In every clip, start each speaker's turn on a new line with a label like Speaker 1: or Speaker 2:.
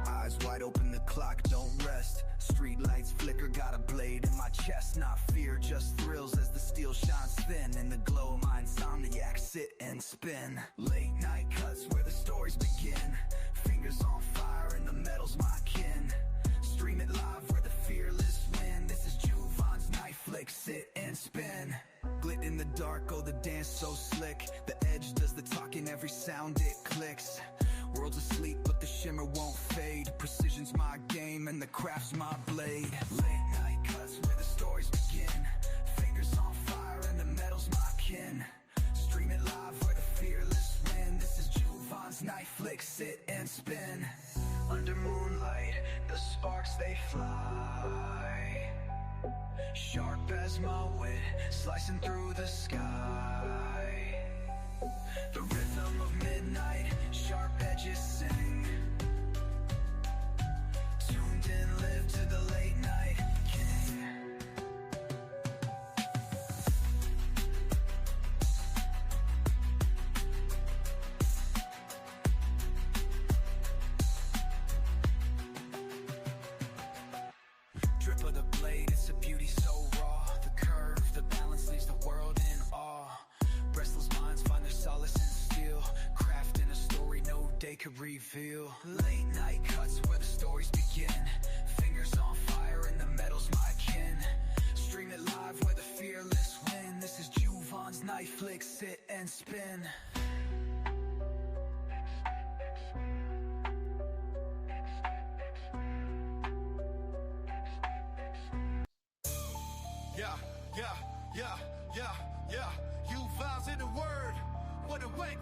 Speaker 1: Eyes wide open, the clock don't rest. Street lights flicker, got a blade in my chest. Not fear, just thrills as the steel shines thin. In the glow of my insomniac, sit and spin. Late night cuts where the stories begin. Fingers on fire and the metal's my kin. Stream it live where the fearless win. This is Juvan's night flick, sit and spin. Glit in the dark, oh the dance so slick. The edge does the talking, every sound it clicks. World's asleep but the shimmer won't fade. Precision's my game and the craft's my blade. Late night cuts where the stories begin. Fingers on fire and the metal's my kin. Stream it live where the fearless win. This is Juvan's night flick, sit and spin. Under moonlight, the sparks they fly. Sharp as my wit, slicing through the sky. The rhythm of midnight, sharp edges sing. Tuned in, live to the late night king. Drip of the blade, it's a beauty so raw. The curve, the balance leaves the world in awe. Restless minds find their solace in steel. Crafting a story no day could reveal. Late night cuts where the stories begin. Fingers on fire and the metal's my kin. Stream it live where the fearless win. This is Juvan's night flick, sit and spin.
Speaker 2: Yeah. You vibes in the word. What a wait.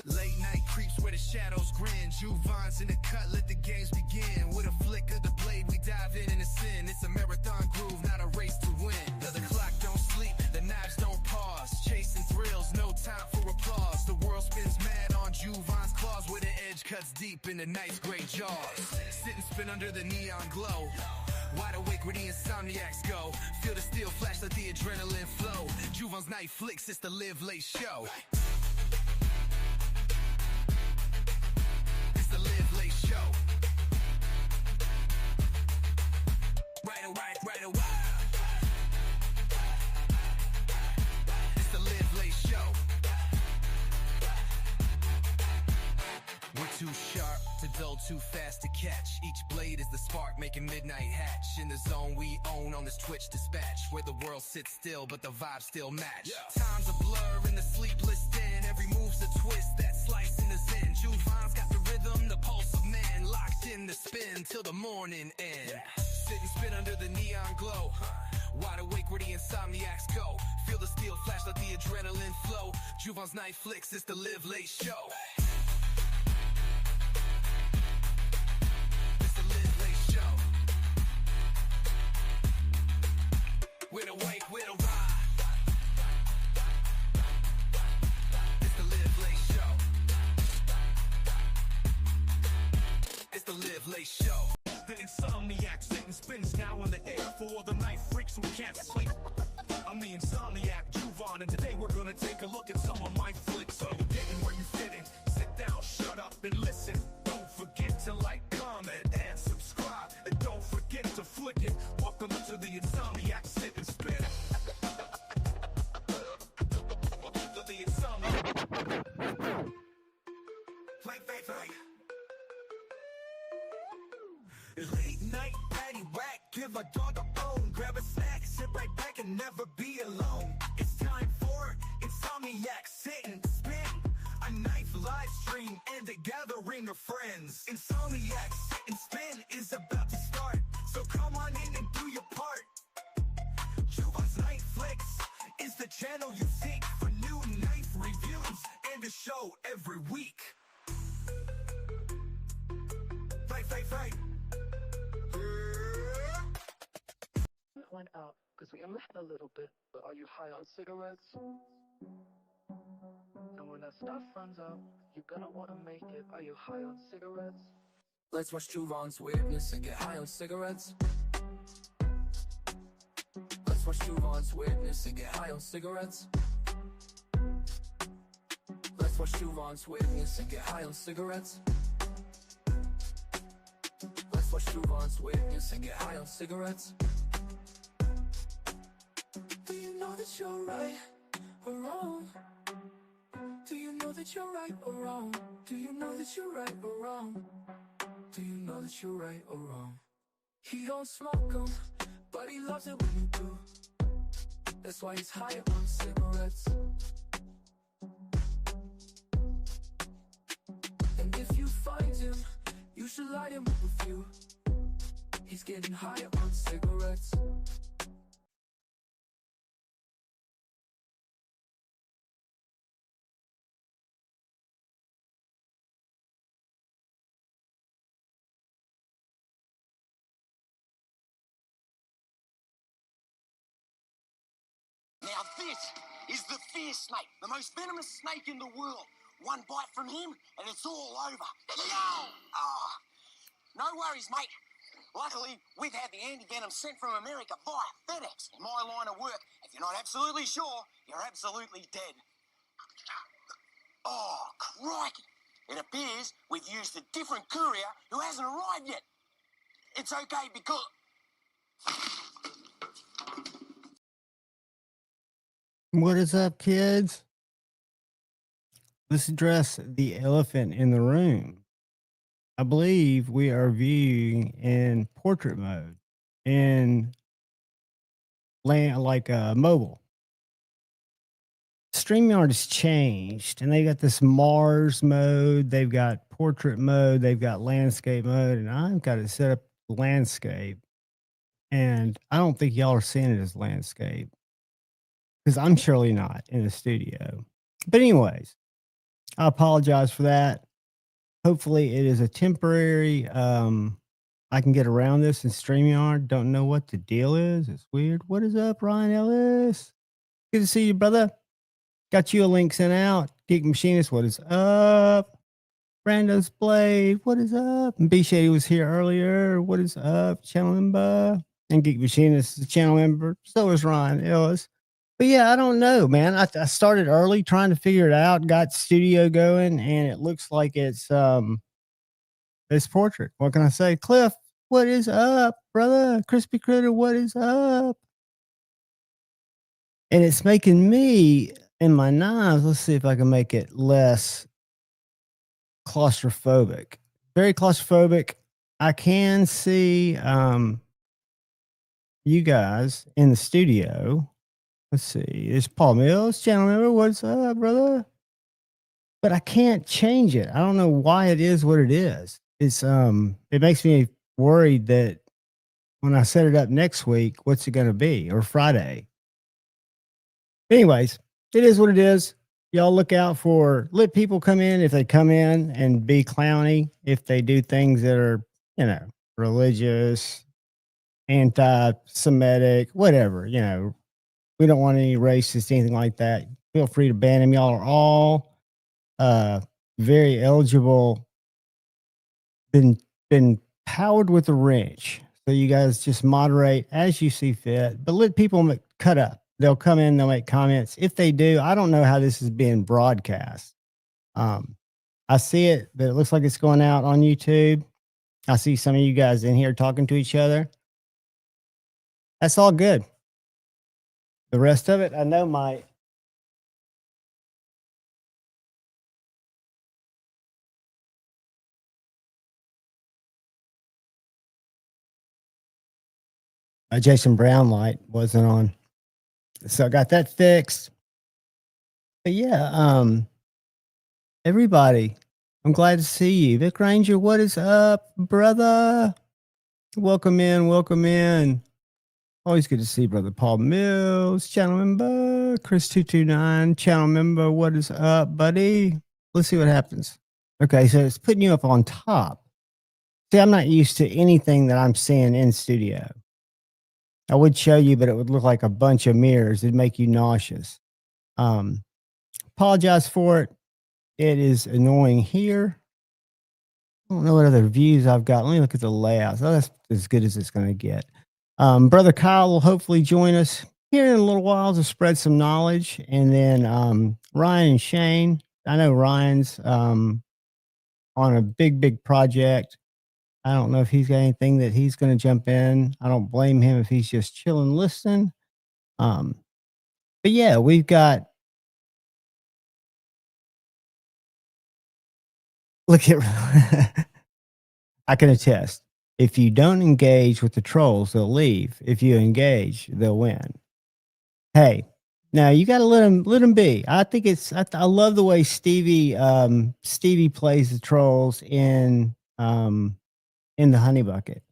Speaker 2: Late night creeps where the shadows grin. Juvan's in the cut, let the games begin. With a flick of the blade, we dive in the sin. It's a marathon groove, not a race to win. The clock don't sleep, the knives don't pause. Chasing thrills, no time for applause. The world spins mad on Juvan's claws, where the edge cuts deep in the night's great jaws. Sit and spin under the neon glow. Wide awake where the insomniacs go. Feel the steel flash, let the adrenaline flow. Juvan's night flicks, it's the live late show. It's the live late show. Right. It's the live late show. We're too sharp to dull, too fast to catch. Each blade is the spark making midnight hatch. In the zone we own on this Twitch dispatch, where the world sits still but the vibes still match. Time's a blur in the sleepless den. Every move's a twist, that slice in the zen. Juvan's got the rhythm, the pulse of man. Locked in the spin till the morning end. Sit and spin under the neon glow. Wide awake where the insomniacs go. Feel the steel flash, let the adrenaline flow. Juvan's night flicks, it's the live late show. With a wake, with a ride. It's the live late show. It's the live late show.
Speaker 3: The Insomniac sitting spins now on the air for all the night freaks who can't sleep. I'm the Insomniac Juvan, and today we're gonna take a look at some of my flicks. So you're getting where you're fitting. Sit down, shut up, and listen. Don't forget to like, comment, and subscribe. And don't forget to flick it. Welcome to the Insomniac Sit and Spin. The Insomniac. Play. Late night, patty whack, give a dog a bone. Grab a snack, sit right back and never be alone. It's time for Insomniac Sit and Spin. A knife live stream and a gathering of friends. Insomniac Sit and Spin is about to start, so come on in and do your part. Juvan's Night Flicks is the channel you seek for new knife reviews and a show every week. Fight.
Speaker 4: Went out because we only had a little bit, but are you high on cigarettes? And when that stuff runs out, you're gonna wanna make it. Are you high on cigarettes?
Speaker 3: Let's watch Juvon's weirdness and get high on cigarettes. Let's watch Juvon's weirdness and get high on cigarettes. Let's watch Juvon's weirdness and get high on cigarettes. Let's watch Juvon's weirdness and get high on cigarettes. Do you know that you're right or wrong? Do you know that you're right or wrong? Do you know that you're right or wrong? Do you know that you're right or wrong? He don't smoke 'em, but he loves it when you do. That's why he's high on cigarettes. And if you find him, you should light him up a few. He's getting high on cigarettes.
Speaker 5: Now this is the fear snake, the most venomous snake in the world. One bite from him and it's all over. Yo! Oh, no worries, mate. Luckily, we've had the anti-venom sent from America via FedEx. In my line of work, if you're not absolutely sure, you're absolutely dead. Oh, crikey. It appears we've used a different courier who hasn't arrived yet. It's okay because...
Speaker 6: What is up, kids? Let's address the elephant in the room. I believe we are viewing in portrait mode in mobile. StreamYard has changed, and they got this Mars mode, they've got portrait mode, they've got landscape mode, and I've got it set up landscape. And I don't think y'all are seeing it as landscape, because I'm surely not in the studio. But anyways, I apologize for that. Hopefully it is a temporary, I can get around this in StreamYard. Don't know what the deal is. It's weird. What is up, Ryan Ellis? Good to see you, brother. Got you a link sent out. Geek Machinist, what is up? Brando's Blade, what is up? And B Shady was here earlier. What is up? Channel member. And Geek Machinist is a channel member. So is Ryan Ellis. But yeah, I don't know, man. I started early trying to figure it out, got studio going, and it looks like it's portrait. What can I say? Cliff, what is up, brother? Crispy Critter, what is up? And it's making me in my knives. Let's see if I can make it less claustrophobic. Very claustrophobic. I can see you guys in the studio. Let's see. There's Paul Mills, channel member. What's up, brother? But I can't change it. I don't know why it is what it is. It's it makes me worried that when I set it up next week, what's it gonna be? Or Friday. Anyways, it is what it is. Y'all look out for lit people come in if they come in and be clowny, if they do things that are, religious, anti-Semitic, whatever, we don't want any racist, anything like that. Feel free to ban them. Y'all are all very eligible, been powered with a wrench. So you guys just moderate as you see fit, but let people cut up. They'll come in, they'll make comments. If they do, I don't know how this is being broadcast. I see it, but it looks like it's going out on YouTube. I see some of you guys in here talking to each other. That's all good. The rest of it, I know my Jason Brown light wasn't on. So I got that fixed. But yeah, everybody, I'm glad to see you. Vic Ranger, what is up, brother? Welcome in, welcome in. Always good to see brother Paul Mills, channel member, Chris229, channel member. What is up, buddy? Let's see what happens. Okay, so it's putting you up on top. See, I'm not used to anything that I'm seeing in studio. I would show you, but it would look like a bunch of mirrors. It'd make you nauseous. Apologize for it. It is annoying here. I don't know what other views I've got. Let me look at the layout. So that's as good as it's going to get. Brother Kyle will hopefully join us here in a little while to spread some knowledge. And then Ryan and Shane. I know Ryan's on a big project. I don't know if he's got anything that he's going to jump in. I don't blame him if he's just chilling, listening. But yeah, we've got. Look at. I can attest. If you don't engage with the trolls, they'll leave. If you engage, they'll win. Hey, now you got to let them be. I think it's. I love the way Stevie plays the trolls in the honey bucket.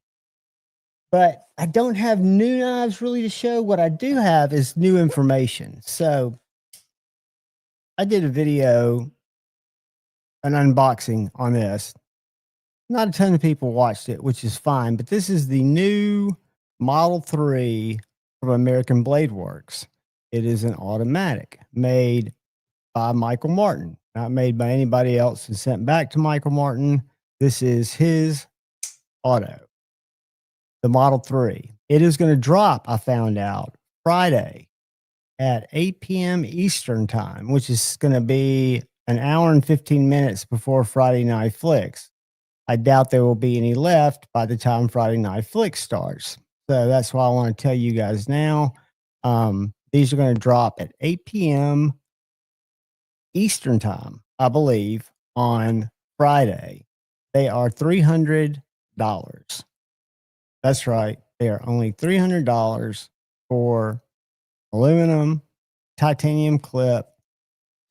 Speaker 6: But I don't have new knives really to show. What I do have is new information. So I did a video, an unboxing on this. Not a ton of people watched it, which is fine. But this is the new Model 3 from American Blade Works. It is an automatic made by Michael Martin, not made by anybody else and sent back to Michael Martin. This is his auto, the Model 3. It is going to drop, I found out, Friday at 8 p.m. Eastern time, which is going to be an hour and 15 minutes before Friday Night Flicks. I doubt there will be any left by the time Friday Night Flicks starts. So that's why I want to tell you guys now. These are going to drop at 8 p.m. Eastern time, I believe, on Friday. They are $300. That's right. They are only $300 for aluminum, titanium clip,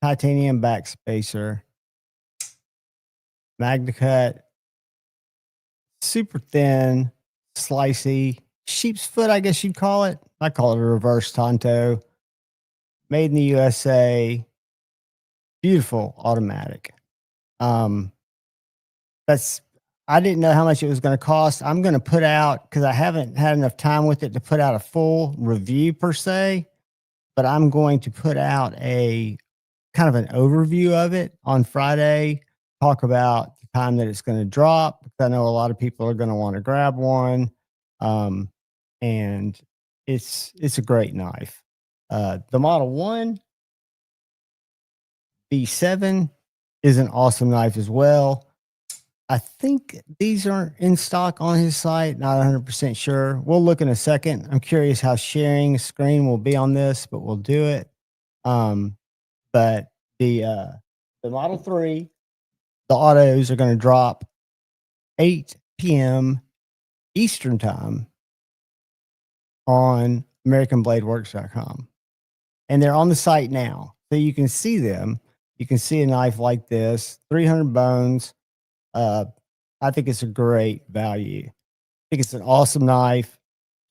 Speaker 6: titanium backspacer, MagnaCut, super thin, slicey, sheep's foot, I guess you'd call it. I call it a reverse Tonto. Made in the USA. Beautiful automatic. I didn't know how much it was going to cost. I'm going to put out, because I haven't had enough time with it to put out a full review per se, but I'm going to put out a kind of an overview of it on Friday, talk about the time that it's going to drop, because I know a lot of people are going to want to grab one. And it's a great knife. The Model 1 B7 is an awesome knife as well. I think these aren't in stock on his site. Not 100% sure. We'll look in a second. I'm curious how sharing screen will be on this, but we'll do it. But the Model 3, the autos are going to drop 8 p.m. Eastern time on AmericanBladeWorks.com. And they're on the site now. So you can see them. You can see a knife like this, 300 bones. I think it's a great value. I think it's an awesome knife,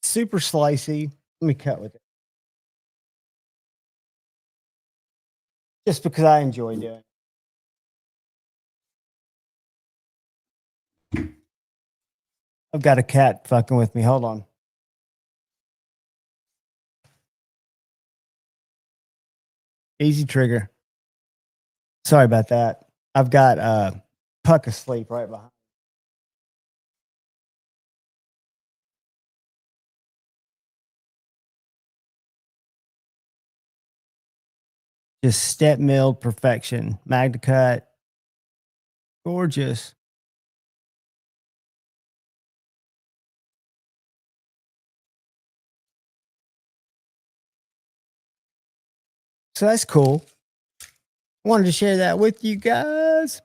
Speaker 6: super slicey. Let me cut with it. Just because I enjoy doing it. I've got a cat fucking with me. Hold on. Easy trigger. Sorry about that. I've got Puck asleep right behind. Just step milled perfection. MagnaCut. Gorgeous. So that's cool. Wanted to share that with you guys.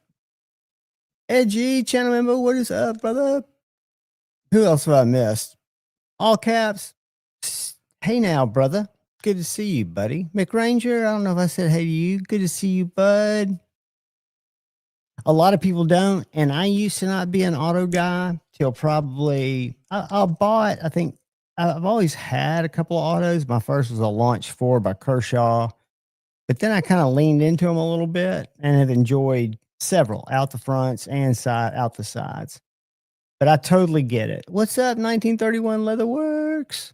Speaker 6: Edgy channel member, what is up, brother? Who else have I missed? All caps. Hey now, brother. Good to see you, buddy. McRanger, I don't know if I said hey to you. Good to see you, bud. A lot of people don't, and I used to not be an auto guy till probably I bought. I think I've always had a couple of autos. My first was a Launch 4 by Kershaw, but then I kind of leaned into them a little bit and have enjoyed several out the fronts and out the sides. But I totally get it. What's up, 1931 Leatherworks?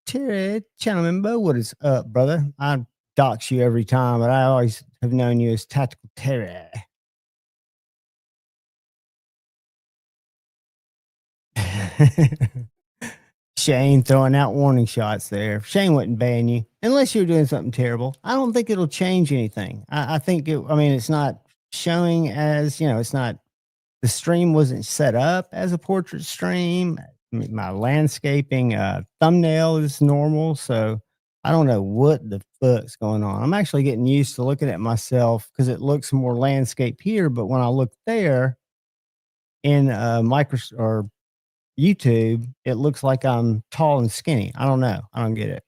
Speaker 6: Terry, channel member, what is up, brother? I dox you every time, but I always have known you as Tactical Terry. Shane throwing out warning shots there. Shane wouldn't ban you unless you're doing something terrible. I don't think it'll change anything. I think I mean, it's not showing as, it's not, the stream wasn't set up as a portrait stream. My landscaping thumbnail is normal. So I don't know what the fuck's going on. I'm actually getting used to looking at myself because it looks more landscape here. But when I look there in Microsoft or YouTube, it looks like I'm tall and skinny. I don't know. I don't get it.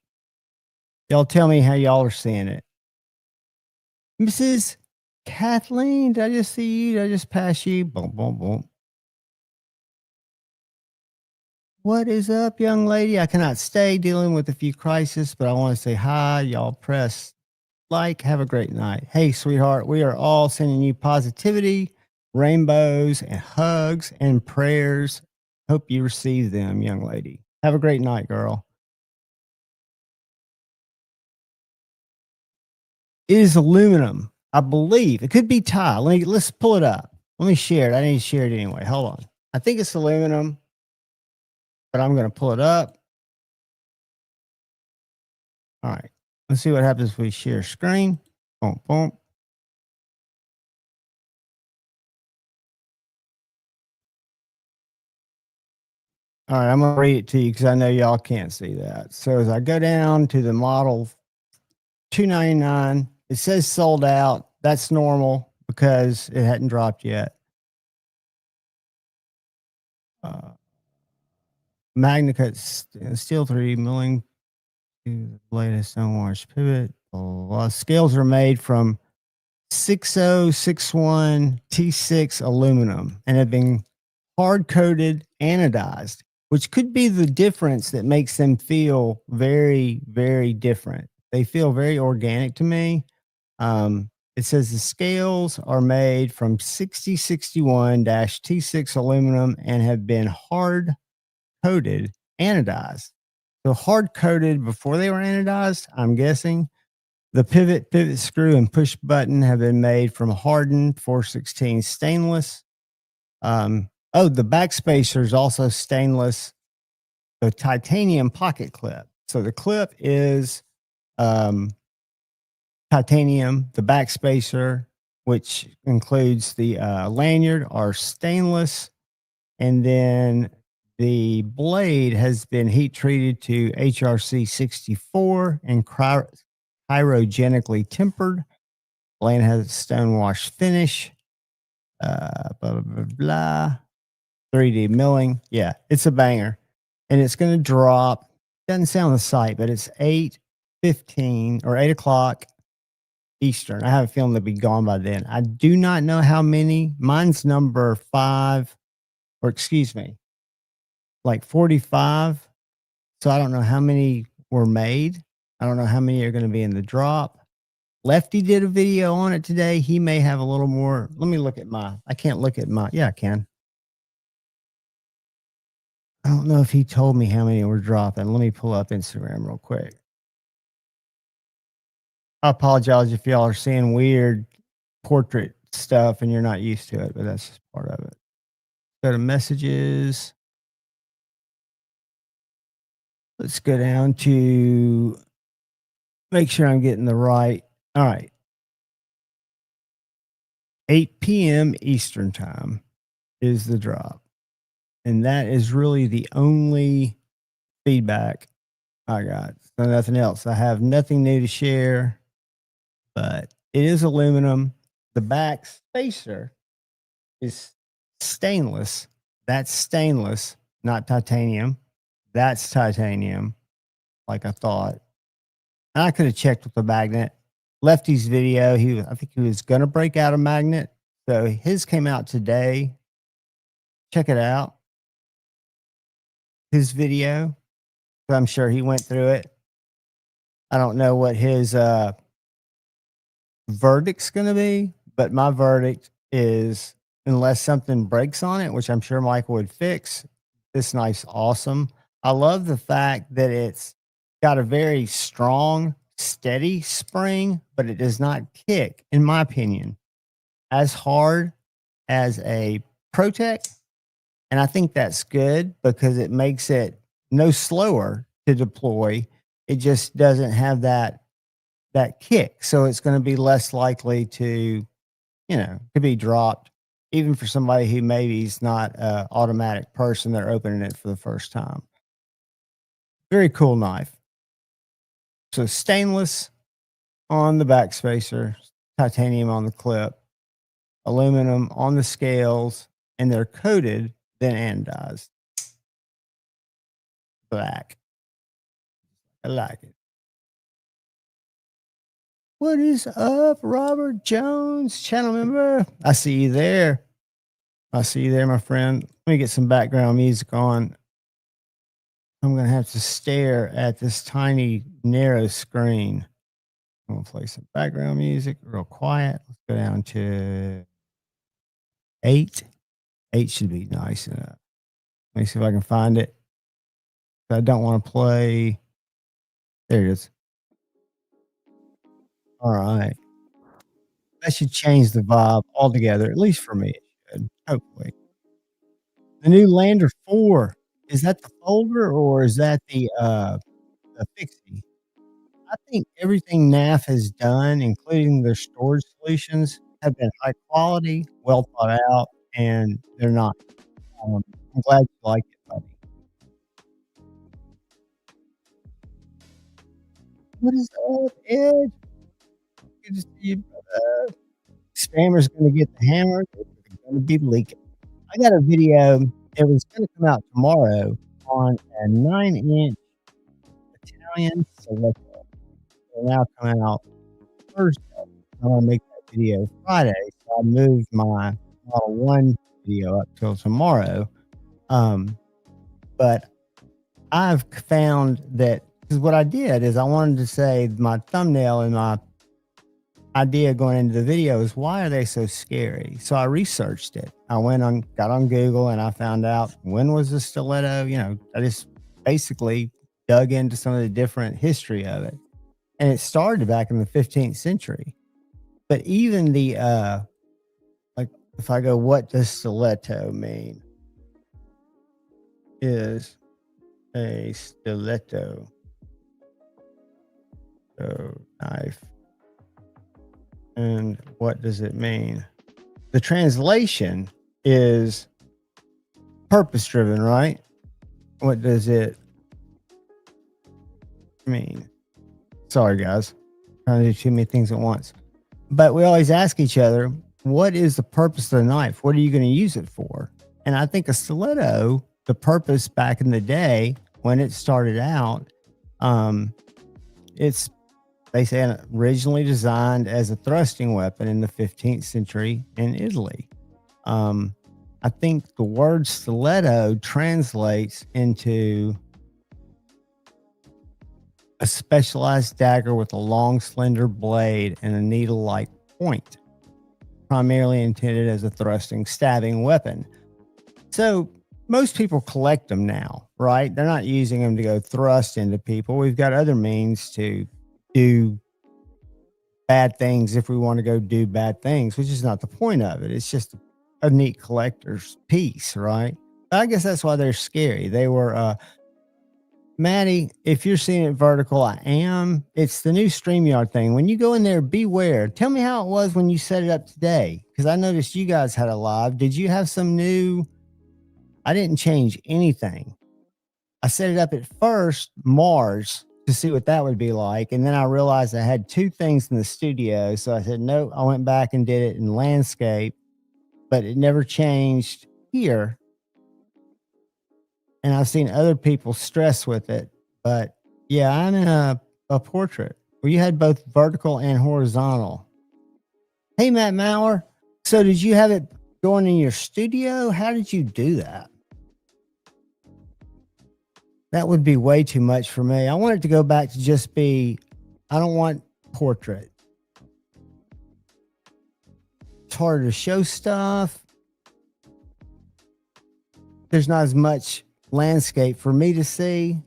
Speaker 6: Y'all tell me how y'all are seeing it. Mrs. Kathleen, did I just see you? Did I just pass you? Boom, boom, boom. What is up, young lady? I cannot stay dealing with a few crises, but I want to say hi. Y'all press like. Have a great night. Hey, sweetheart, we are all sending you positivity, rainbows, and hugs and prayers. Hope you receive them, young lady. Have a great night, girl. It is aluminum, I believe. It could be tile. Let's pull it up. Let me share it. I need to share it anyway. Hold on. I think it's aluminum, but I'm going to pull it up. All right. Let's see what happens if we share screen. Boom, boom. All right, I'm going to read it to you because I know y'all can't see that. So as I go down to the model 299, it says sold out. That's normal because it hadn't dropped yet. Magnacut steel 3D milling to the latest stonewash pivot. Scales are made from 6061 T6 aluminum and have been hard coated anodized, which could be the difference that makes them feel very, very different. They feel very organic to me. It says the scales are made from 6061 T6 aluminum and have been hard coated anodized. So hard coated before they were anodized, I'm guessing. The pivot screw and push button have been made from hardened 416 stainless. The back spacer is also stainless. The titanium pocket clip. So the clip is titanium. The back spacer, which includes the lanyard, are stainless. And then the blade has been heat treated to HRC 64 and cryogenically tempered. Blade has a stonewash finish. Blah, blah, blah, blah. 3D milling. Yeah, it's a banger. And it's going to drop. Doesn't say on the site, but it's 8:15 or 8 o'clock Eastern. I have a feeling they'll be gone by then. I do not know how many. Mine's number 5, or excuse me, like 45. So I don't know how many were made. I don't know how many are going to be in the drop. Lefty did a video on it today. He may have a little more. Let me look at I can't look at yeah, I can. I don't know if he told me how many were dropping. Let me pull up Instagram real quick. I apologize if y'all are seeing weird portrait stuff and you're not used to it, but that's just part of it. Go to messages. Let's go down to make sure I'm getting the right. All right. 8 p.m. Eastern time is the drop. And that is really the only feedback I got. So nothing else. I have nothing new to share, but it is aluminum. The back spacer is stainless. That's stainless, not titanium. That's titanium, like I thought. And I could have checked with the magnet. Lefty's video, I think he was going to break out a magnet. So his came out today. Check it out. His video. I'm sure he went through it. I don't know what his verdict's going to be, but my verdict is unless something breaks on it, which I'm sure Michael would fix, this knife's awesome. I love the fact that it's got a very strong, steady spring, but it does not kick, in my opinion, as hard as a Protec And I think that's good because it makes it no slower to deploy. It just doesn't have that kick. So it's going to be less likely to, to be dropped, even for somebody who maybe is not a automatic person. They're opening it for the first time. Very cool knife. So stainless on the back spacer, titanium on the clip, aluminum on the scales, and they're coated, then anodized. Black. I like it. What is up, Robert Jones, channel member? I see you there. I see you there, my friend. Let me get some background music on. I'm going to have to stare at this tiny, narrow screen. I'm going to play some background music real quiet. Let's go down to 8. 8 should be nice enough. Let me see if I can find it. I don't want to play. There it is. All right. That should change the vibe altogether, at least for me. It should, hopefully. The new Lander 4. Is that the folder or is that the fixie? I think everything NAF has done, including their storage solutions, have been high quality, well thought out, and they're not. I'm glad you like it, buddy. What is up, Ed? Good to see you, brother. Spammer's going to get the hammer. They're going to be leaking. I got a video that was going to come out tomorrow on a 9-inch Italian Selecto. Will now come out Thursday. I want to make that video Friday, so I moved my Model 1 video up till tomorrow. But I've found that, because what I did is I wanted to say my thumbnail and my idea going into the video is, why are they so scary? So I researched it. I got on Google and I found out, when was the stiletto? I just basically dug into some of the different history of it. And it started back in the 15th century. But even the, like if I go, what does stiletto mean? Is a stiletto knife. And what does it mean? The translation is purpose driven, right? What does it mean? Sorry, guys. Trying to do too many things at once. But we always ask each other, what is the purpose of the knife? What are you going to use it for? And I think a stiletto, the purpose back in the day when it started out, it's, they say, originally designed as a thrusting weapon in the 15th century in Italy. I think the word stiletto translates into a specialized dagger with a long, slender blade and a needle-like point, primarily intended as a thrusting, stabbing weapon. So most people collect them now, right? They're not using them to go thrust into people. We've got other means to do bad things if we want to go do bad things, which is not the point of it. It's just a neat collector's piece, right? I guess that's why they're scary. They were, Maddie, if you're seeing it vertical, I am. It's the new StreamYard thing. When you go in there, beware. Tell me how it was when you set it up today, because I noticed you guys had a live. Did you have some new? I didn't change anything. I set it up at first, Mars, to see what that would be like. And then I realized I had two things in the studio. So I said, no, I went back and did it in landscape, but it never changed here. And I've seen other people stress with it, but yeah, I'm in a portrait where you had both vertical and horizontal. Hey, Matt Maurer. So did you have it going in your studio? How did you do that? That would be way too much for me. I want it to go back to just be, I don't want portrait. It's harder to show stuff. There's not as much landscape for me to see.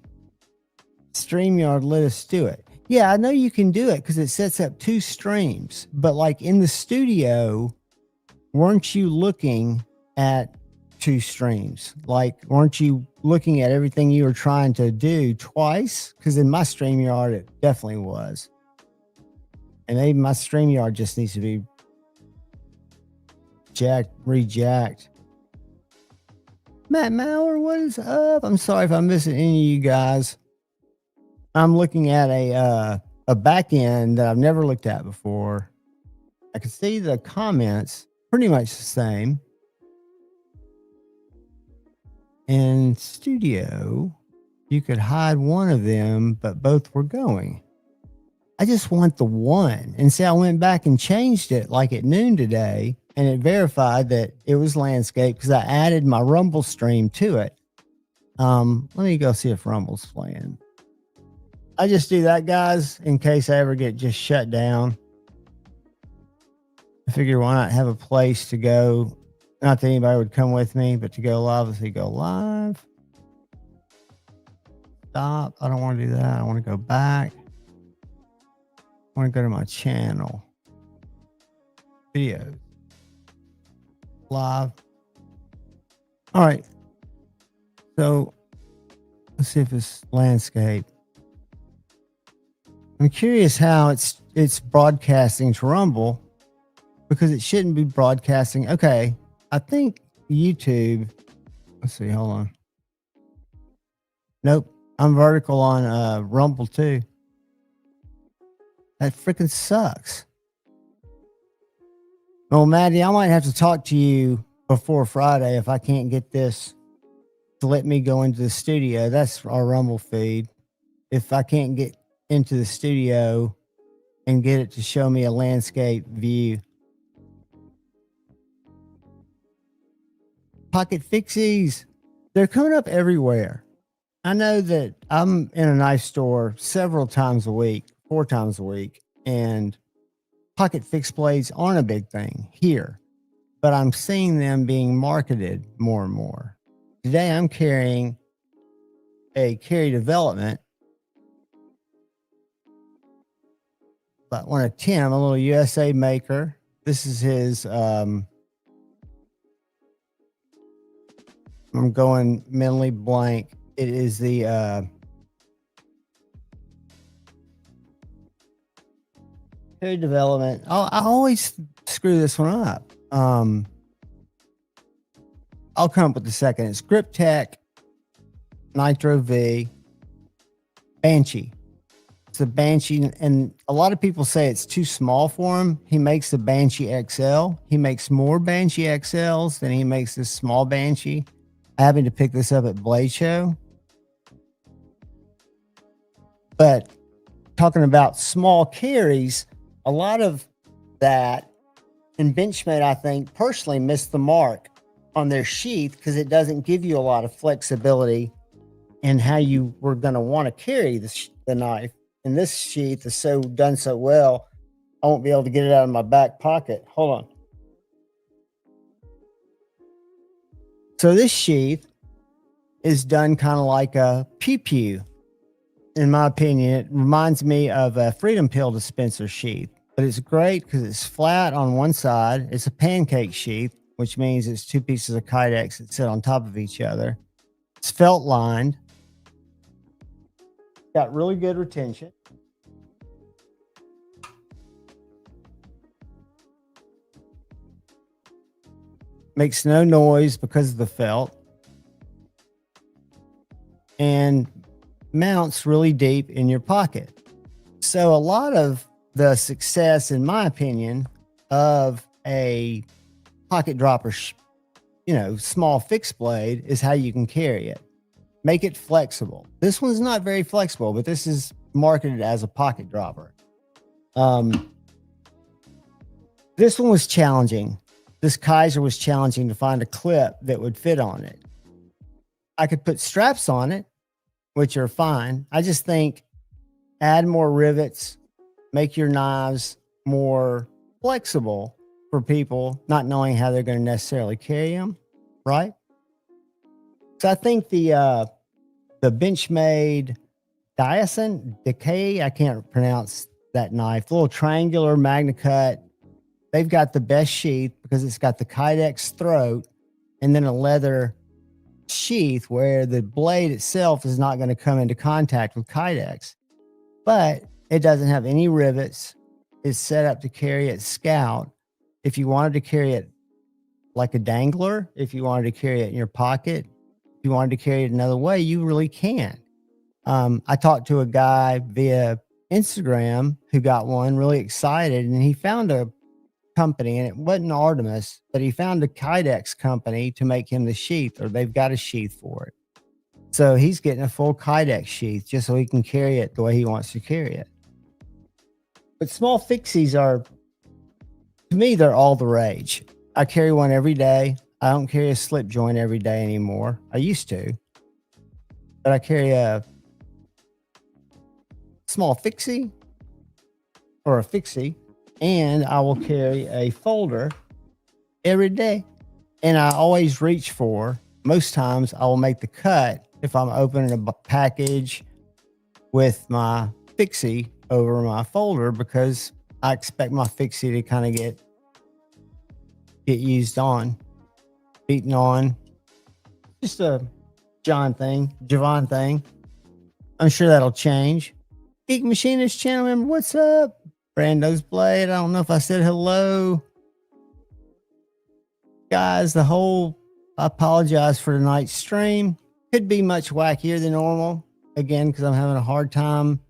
Speaker 6: StreamYard let us do it. Yeah, I know you can do it because it sets up two streams. But like in the studio, weren't you looking at two streams? Like, weren't you looking at everything you were trying to do twice? Because in my StreamYard, it definitely was. And maybe my StreamYard just needs to be rejacked. Matt Maurer, what is up? I'm sorry if I'm missing any of you guys. I'm looking at a back end that I've never looked at before. I can see the comments pretty much the same. In studio, you could hide one of them, but both were going. I just want the one. And see, I went back and changed it like at noon today, and it verified that it was landscape because I added my Rumble stream to it. Let me go see if Rumble's playing. I just do that, guys, in case I ever get just shut down. I figure why not have a place to go. Not that anybody would come with me, but to go live. Let's see, go live. Stop. I don't want to do that. I want to go back. I want to go to my channel. Videos. Live. All right. So let's see if it's landscape. I'm curious how it's broadcasting to Rumble, because it shouldn't be broadcasting. Okay. I think YouTube. Let's see. Hold on. Nope. I'm vertical on Rumble too. That freaking sucks. Well, Maddie, I might have to talk to you before Friday if I can't get this to let me go into the studio. That's our Rumble feed. If I can't get into the studio and get it to show me a landscape view. Pocket fixies. They're coming up everywhere. I know that I'm in a knife store several times a week, 4 times a week, and pocket fixed blades aren't a big thing here, but I'm seeing them being marketed more and more. Today I'm carrying a Carry Development, but one of Tim, a little USA maker. This is his, I'm going mentally blank. It is the, Carry Development. I always screw this one up. I'll come up with the second. It's Grip Tech Nitro V Banshee. It's a Banshee, and a lot of people say it's too small for him. He makes the Banshee XL. He makes more Banshee XLs than he makes this small Banshee. I happened to pick this up at Blade Show. But talking about small carries, a lot of that in Benchmade, I think, personally missed the mark on their sheath because it doesn't give you a lot of flexibility in how you were going to want to carry the knife. And this sheath is done so well, I won't be able to get it out of my back pocket. Hold on. So this sheath is done kind of like a pew-pew. In my opinion, it reminds me of a Freedom Pill dispenser sheath, but it's great because it's flat on one side. It's a pancake sheath, which means it's 2 pieces of Kydex that sit on top of each other. It's felt lined. Got really good retention. Makes no noise because of the felt. And mounts really deep in your pocket. So a lot of the success, in my opinion, of a pocket dropper, small fixed blade is how you can carry it. Make it flexible. This one's not very flexible, but this is marketed as a pocket dropper. This one was challenging. This Kaiser was challenging to find a clip that would fit on it. I could put straps on it, which are fine. I just think add more rivets, make your knives more flexible for people not knowing how they're going to necessarily carry them, right? So I think the Benchmade Decay, I can't pronounce that knife, the little triangular Magna Cut, they've got the best sheath because it's got the Kydex throat and then a leather sheath where the blade itself is not going to come into contact with Kydex. But it doesn't have any rivets. It's set up to carry it scout. If you wanted to carry it like a dangler, if you wanted to carry it in your pocket, if you wanted to carry it another way, you really can. I talked to a guy via Instagram who got one, really excited, and he found a company, and it wasn't Artemis, but he found a Kydex company to make him the sheath, or they've got a sheath for it. So he's getting a full Kydex sheath just so he can carry it the way he wants to carry it. But small fixies are, to me, they're all the rage. I carry one every day. I don't carry a slip joint every day anymore. I used to, but I carry a small fixie or a fixie, and I will carry a folder every day. And I always reach for, most times I will make the cut if I'm opening a package with my fixie over my folder, because I expect my fixie to kind of get used on, beaten on. Just a Javon thing. I'm sure that'll change. Geek Machinist channel member, what's up? Brando's Blade. I don't know if I said hello. Guys, I apologize for tonight's stream. Could be much wackier than normal. Again, because I'm having a hard time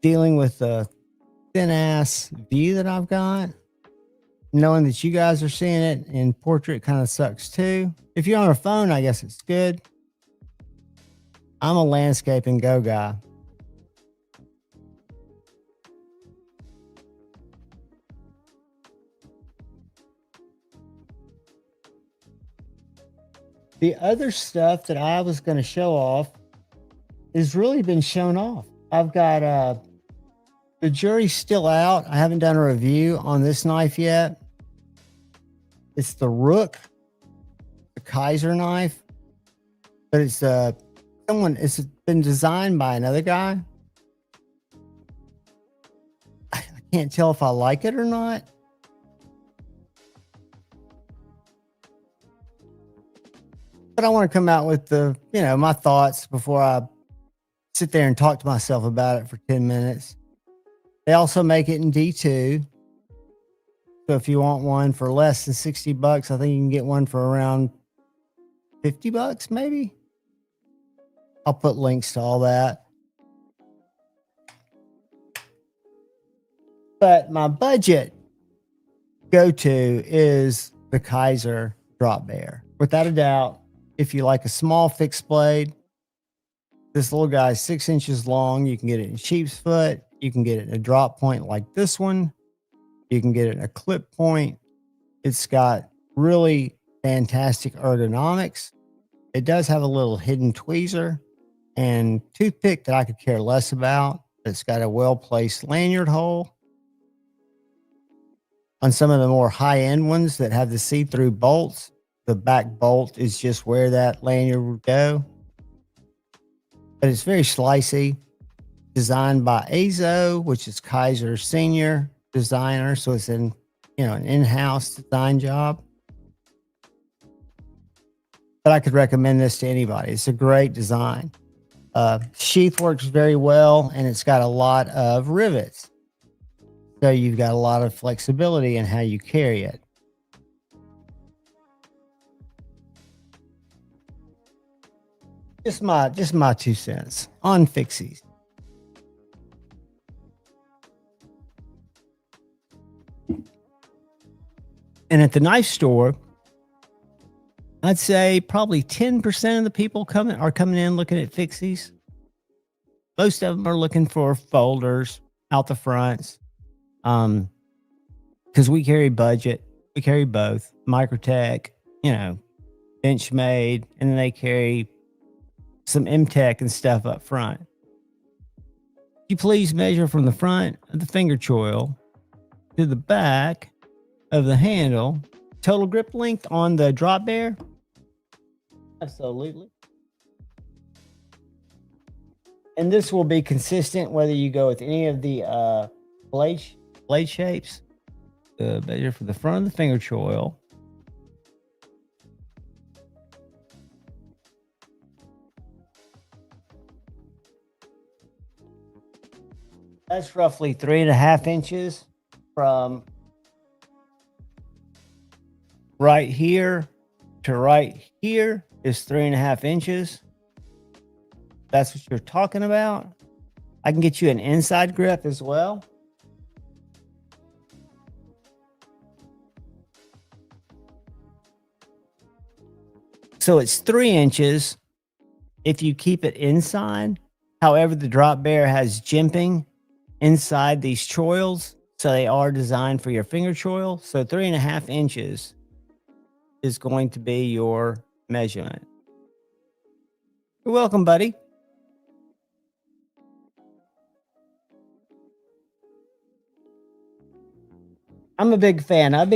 Speaker 6: dealing with the thin ass view that I've got. Knowing that you guys are seeing it in portrait kind of sucks too. If you're on a phone, I guess it's good. I'm a landscape and go guy. The other stuff that I was going to show off has really been shown off. I've got the jury's still out. I haven't done a review on this knife yet. It's the Rook, the Kaiser knife, but it's it's been designed by another guy. I can't tell if I like it or not. But I want to come out with my thoughts before I sit there and talk to myself about it for 10 minutes. They also make it in D2. So if you want one for less than $60, I think you can get one for around $50, maybe. I'll put links to all that. But my budget go-to is the Kaiser Drop Bear. Without a doubt, if you like a small fixed blade, this little guy is 6 inches long. You can get it in sheep's foot. You can get it in a drop point like this one. You can get it in a clip point. It's got really fantastic ergonomics. It does have a little hidden tweezer and toothpick that I could care less about. It's got a well-placed lanyard hole. On some of the more high-end ones that have the see-through bolts, the back bolt is just where that lanyard would go. But it's very slicey. Designed by Azo, which is Kaiser's senior designer. So it's an in-house design job. But I could recommend this to anybody. It's a great design. Sheath works very well, and it's got a lot of rivets. So you've got a lot of flexibility in how you carry it. Just my 2 cents on fixies. And at the knife store, I'd say probably 10% of the people are coming in looking at fixies. Most of them are looking for folders out the fronts. Because we carry budget. We carry both. Microtech, Benchmade, and then they carry some M-Tech and stuff up front. You please measure from the front of the finger choil to the back of the handle. Total grip length on the Drop Bear? Absolutely. And this will be consistent whether you go with any of the blade shapes. Measure from the front of the finger choil That's roughly 3.5 inches from right here to right here is 3.5 inches. That's what you're talking about. I can get you an inside grip as well. So it's 3 inches if you keep it inside. However, the drop bear has jimping inside these choils, so they are designed for your finger choil. So 3.5 inches is going to be your measurement. You're welcome, buddy. I'm a big fan. I've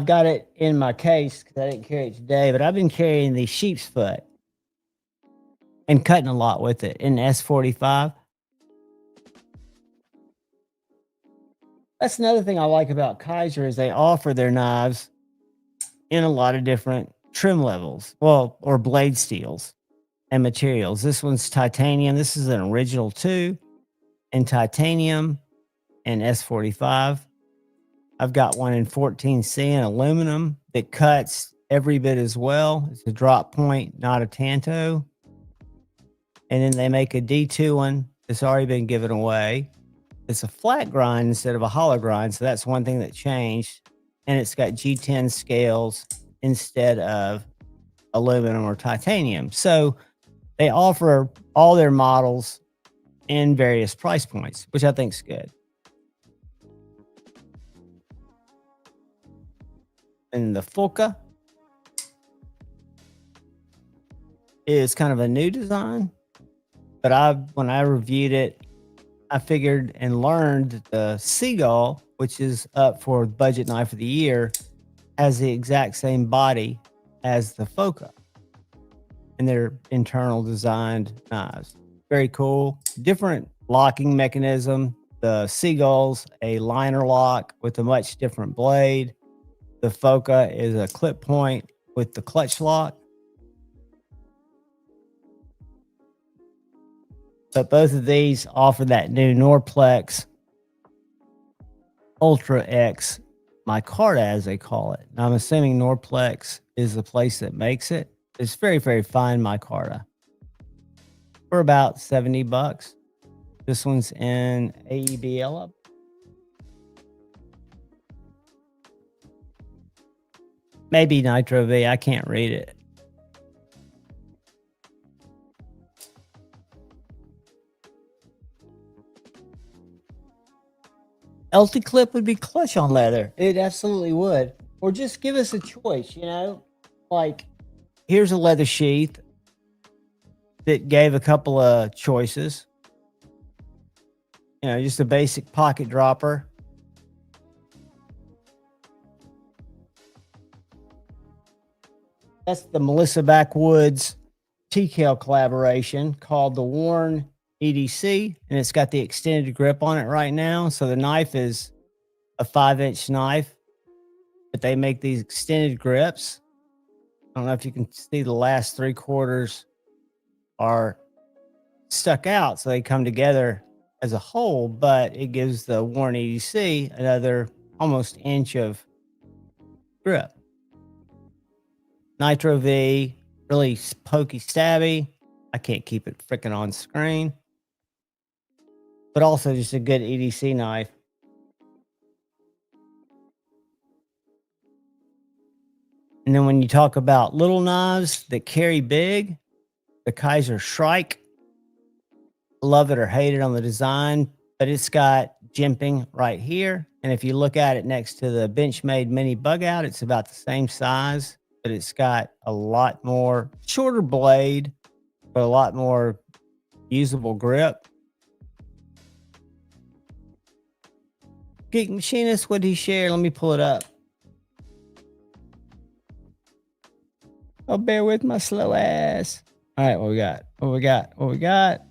Speaker 6: got it in my case because I didn't carry it today, but I've been carrying the sheep's foot and cutting a lot with it in S45. That's another thing I like about Kaiser is they offer their knives in a lot of different trim levels, or blade steels and materials. This one's titanium. This is an original 2 in titanium and S45. I've got one in 14C in aluminum that cuts every bit as well. It's a drop point, not a tanto. And then they make a D2 one that's already been given away. It's a flat grind instead of a hollow grind. So that's one thing that changed. And it's got G10 scales instead of aluminum or titanium. So they offer all their models in various price points, which I think is good. And the Fulka is kind of a new design, but when I reviewed it, I figured and learned that the Seagull, which is up for budget knife of the year, has the exact same body as the Fulka, and they're internal designed knives. Very cool. Different locking mechanism. The Seagull's a liner lock with a much different blade. The Fulka is a clip point with the clutch lock. But both of these offer that new Norplex Ultra X micarta, as they call it. And I'm assuming Norplex is the place that makes it. It's very, very fine micarta for about $70. This one's in AEB yellow. Maybe Nitro V. I can't read it. LT Clip would be clutch on leather. It absolutely would. Or just give us a choice, Like, here's a leather sheath that gave a couple of choices. Just a basic pocket dropper. That's the Melissa Backwoods TKL collaboration called the Worn EDC, and it's got the extended grip on it right now. So the knife is a 5-inch knife, but they make these extended grips. I don't know if you can see the last 3/4 are stuck out, so they come together as a whole, but it gives the Worn EDC another almost inch of grip. Nitro V, really pokey stabby. I can't keep it freaking on screen. But also just a good EDC knife. And then when you talk about little knives that carry big, the Kaiser Shrike. Love it or hate it on the design, but it's got jimping right here. And if you look at it next to the Benchmade Mini Bug Out, it's about the same size, but it's got a lot more shorter blade, but a lot more usable grip. Geek Machinist, what did he share? Let me pull it up. Oh, bear with my slow ass. All right, what we got? What we got? What we got?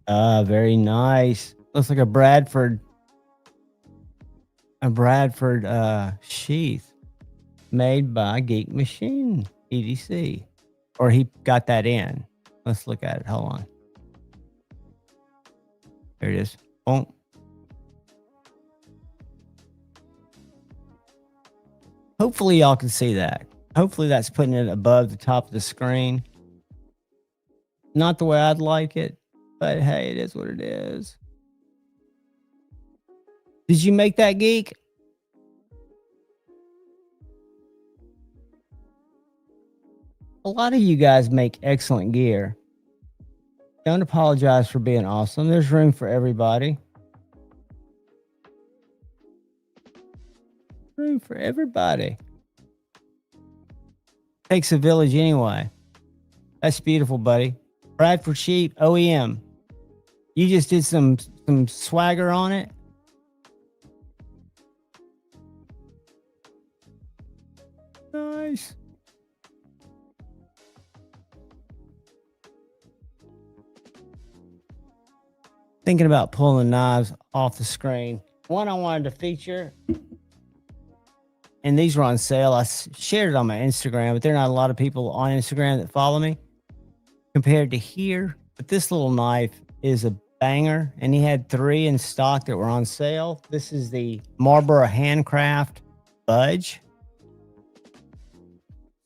Speaker 6: Very nice. Looks like a Bradford sheath made by Geek Machine EDC. Or he got that in. Let's look at it. Hold on. There it is. Boom. Hopefully y'all can see that. Hopefully that's putting it above the top of the screen. Not the way I'd like it, but hey, it is what it is. Did you make that, Geek? A lot of you guys make excellent gear. Don't apologize for being awesome. There's room for everybody. Room for everybody. Takes a village anyway. That's beautiful, buddy. Bradford Sheep OEM. You just did some swagger on it. Nice. Thinking about pulling the knives off the screen. One I wanted to feature, and these were on sale. I shared it on my Instagram, but there are not a lot of people on Instagram that follow me compared to here. But this little knife is a banger, and he had 3 in stock that were on sale. This is the Marlboro Handcraft Budge.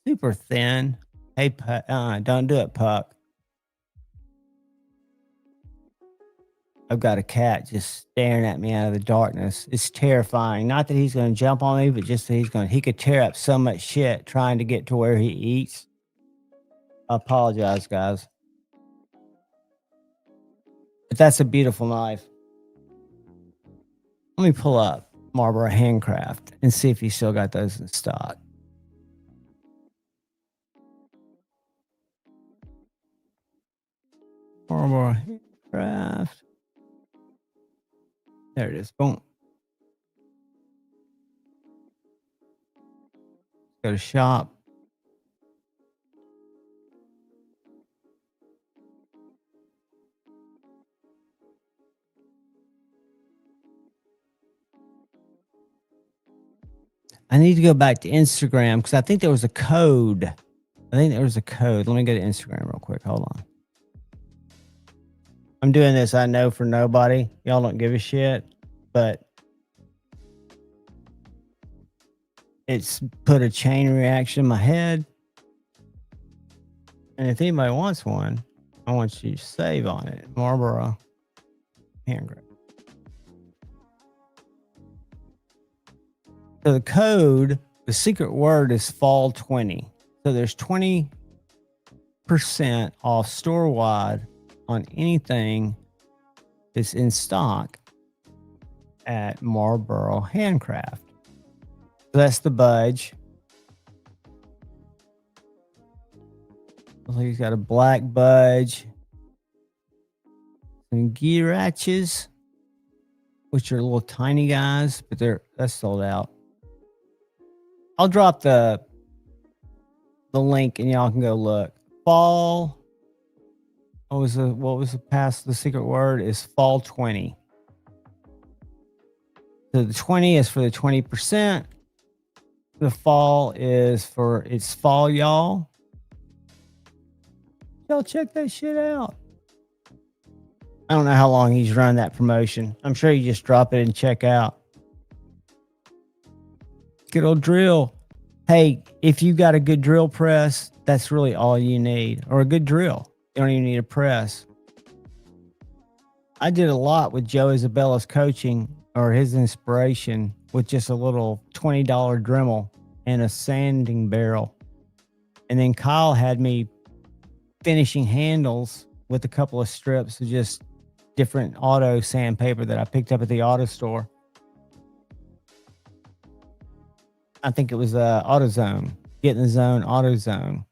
Speaker 6: Super thin. Hey, don't do it, Puck. I've got a cat just staring at me out of the darkness. It's terrifying. Not that he's going to jump on me, but just that he could tear up so much shit trying to get to where he eats. I apologize, guys. But that's a beautiful knife. Let me pull up Marlboro Handcraft and see if he's still got those in stock. Marlboro Handcraft. There it is. Boom. Go to shop. I need to go back to Instagram because I think there was a code. Let me go to Instagram real quick. Hold on. I'm doing this, I know, for nobody. Y'all don't give a shit, but it's put a chain reaction in my head. And if anybody wants one, I want you to save on it. Marlboro Handcraft. So the code, the secret word is fall 20. So there's 20% off store wide on anything that's in stock at Marlboro Handcraft. So that's the Budge. Looks like he's got a black Budge. Some Giraches, which are little tiny guys, but that's sold out. I'll drop the link and y'all can go look. Fall. What was the secret word is fall 20. So the 20 is for the 20%. The fall is for it's fall, y'all. Y'all check that shit out. I don't know how long he's run that promotion. I'm sure you just drop it and check out. Good old drill. Hey, if you got a good drill press, that's really all you need. Or a good drill. You don't even need a press. I did a lot with Joe Isabella's coaching or his inspiration with just a little $20 Dremel and a sanding barrel. And then Kyle had me finishing handles with a couple of strips of just different auto sandpaper that I picked up at the auto store. I think it was AutoZone. Get in the Zone, AutoZone.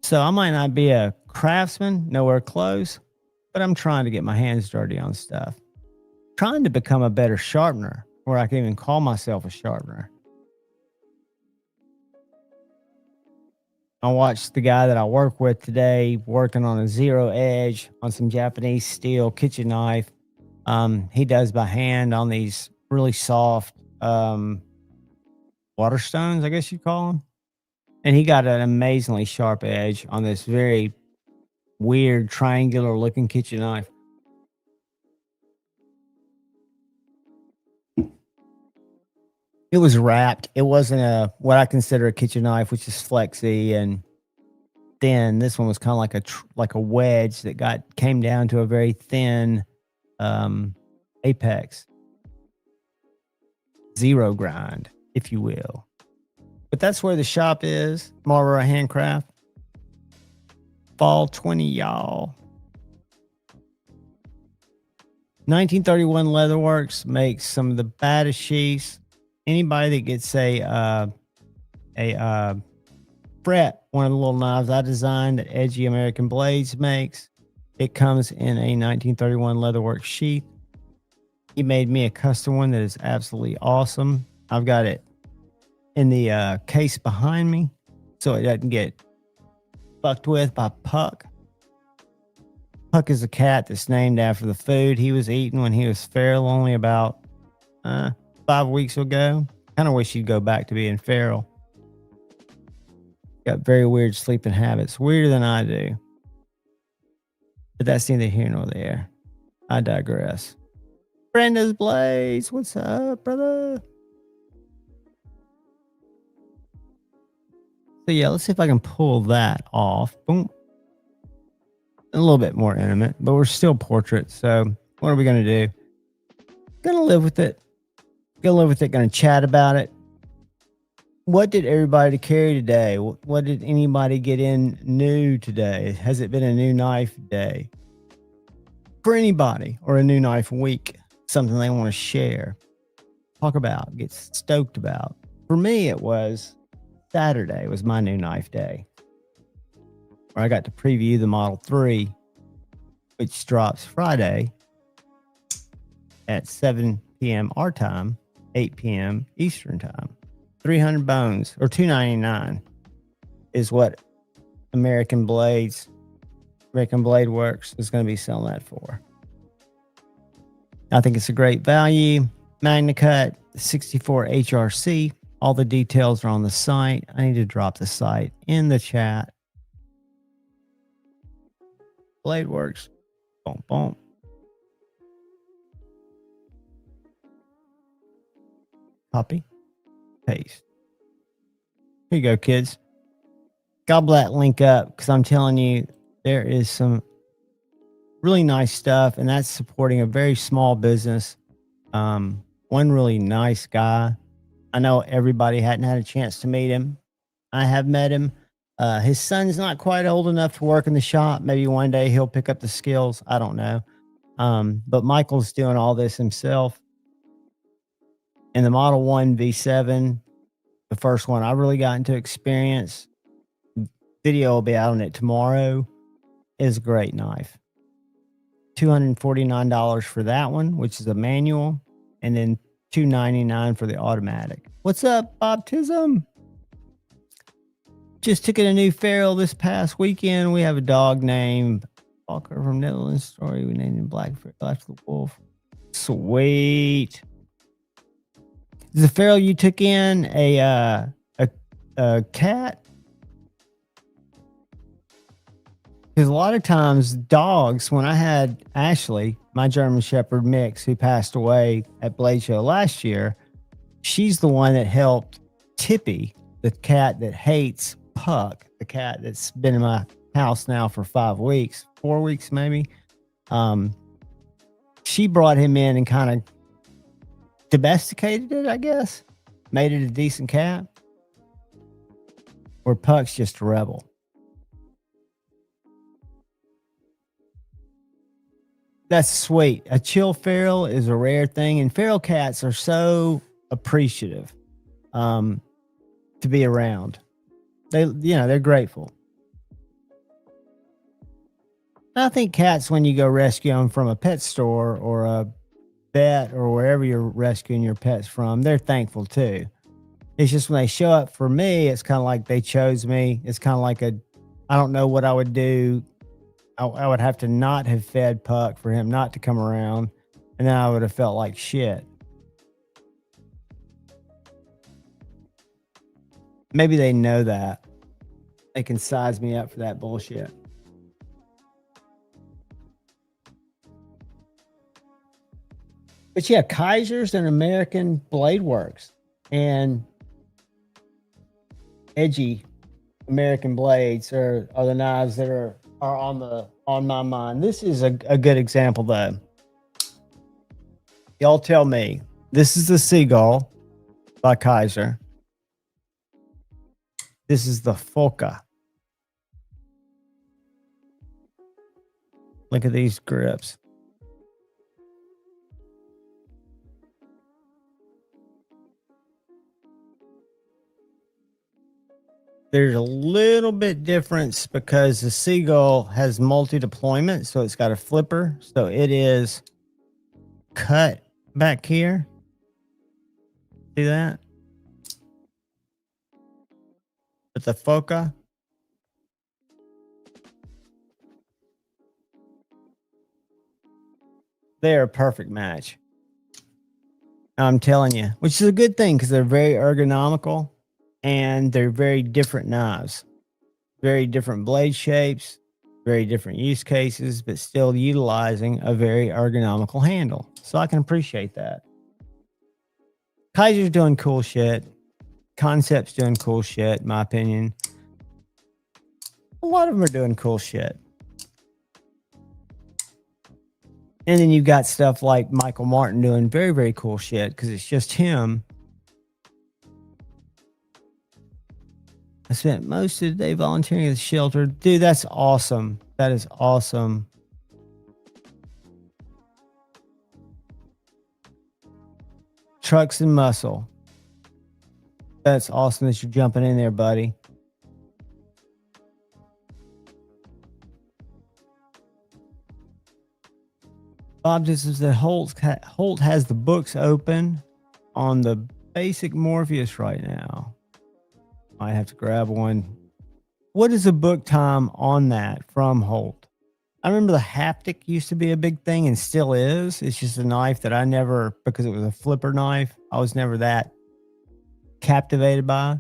Speaker 6: So I might not be a craftsman, nowhere close, but I'm trying to get my hands dirty on stuff. Trying to become a better sharpener, where I can even call myself a sharpener. I watched the guy that I work with today working on a zero edge on some Japanese steel kitchen knife. He does by hand on these really soft Waterstones, I guess you'd call them. And he got an amazingly sharp edge on this very weird triangular looking kitchen knife. It was wrapped. It wasn't a what I consider a kitchen knife, which is flexy and thin. This one was kind of like a wedge that came down to a very thin apex, zero grind, if you will. But that's where the shop is, Marlboro Handcraft. Fall 20, y'all. 1931 Leatherworks makes some of the baddest sheaths. Anybody that gets a fret, one of the little knives I designed that Edgy American Blades makes, it comes in a 1931 Leatherworks sheath. He made me a custom one that is absolutely awesome. I've got it in the case behind me so it doesn't get fucked with by Puck. Puck is a cat that's named after the food he was eating when he was feral only about 5 weeks ago. Kind of wish he'd go back to being feral. Got very weird sleeping habits, weirder than I do. But that's neither here nor there. I digress. Brenda's Blaze, what's up, brother? So yeah, let's see if I can pull that off. Boom. A little bit more intimate, but we're still portraits. So what are we going to do? Gonna live with it. Gonna chat about it. What did everybody carry today? What did anybody get in new today? Has it been a new knife day for anybody, or a new knife week? Something they want to share, talk about, get stoked about. For me, it was Saturday was my new knife day, where I got to preview the Model 3, which drops Friday at 7 p.m. our time, 8 p.m. Eastern time. 300 bones, or $299 is what American Blade Works is going to be selling that for. I think it's a great value. MagnaCut 64 HRC. All the details are on the site. I need to drop the site in the chat. Blade Works. Boom, boom. Copy. Paste. Here you go, kids. Gobble that link up, because I'm telling you, there is some really nice stuff, and that's supporting a very small business. One really nice guy. I know everybody hadn't had a chance to meet him. I have met him. His son's not quite old enough to work in the shop. Maybe one day he'll pick up the skills. I don't know. But Michael's doing all this himself. And the Model 1 V7, the first one I really got into experience, video will be out on it tomorrow, is a great knife. $249 for that one, which is a manual, and then $299 for the automatic. What's up, Baptism? Just took in a new feral this past weekend. We have a dog named Walker from Netherlands Story. We named him Black after the wolf. Sweet. Is the feral you took in a cat? Because a lot of times dogs, when I had Ashley, my German Shepherd mix, who passed away at Blade Show last year, she's the one that helped Tippy, the cat that hates Puck, the cat that's been in my house now for 4 weeks maybe. She brought him in and kind of domesticated it, I guess. Made it a decent cat. Where Puck's just a rebel. That's sweet. A chill feral is a rare thing, and feral cats are so appreciative to be around. They're grateful. I think cats, when you go rescue them from a pet store or a vet or wherever you're rescuing your pets from, they're thankful too. It's just when they show up for me, it's kind of like they chose me. It's kind of like I don't know what I would do. I would have to not have fed Puck for him not to come around, and then I would have felt like shit. Maybe they know that. They can size me up for that bullshit. But yeah, Kaiser's and American Blade Works and edgy American blades are the knives that are on my mind. This is a good example though. Y'all tell me. This is the Seagull by Kaiser. This is the Folka. Look at these grips. There's a little bit difference because the Seagull has multi-deployment, so it's got a flipper. So it is cut back here. See that? But the Folka, they're a perfect match. I'm telling you, which is a good thing because they're very ergonomical and they're very different knives, very different blade shapes, very different use cases, but still utilizing a very ergonomical handle. So I can appreciate that. Kaiser's doing cool shit. Concept's doing cool shit, in my opinion. A lot of them are doing cool shit. And then you've got stuff like Michael Martin doing very, very cool shit because it's just him. I spent most of the day volunteering at the shelter. Dude, that's awesome. That is awesome. Trucks and Muscle. That's awesome that you're jumping in there, buddy. Bob just says that Holt has the books open on the basic Morpheus right now. Might have to grab one. What is the book time on that from Holt? I remember the haptic used to be a big thing and still is. It's just a knife that I never, because it was a flipper knife, I was never that captivated by.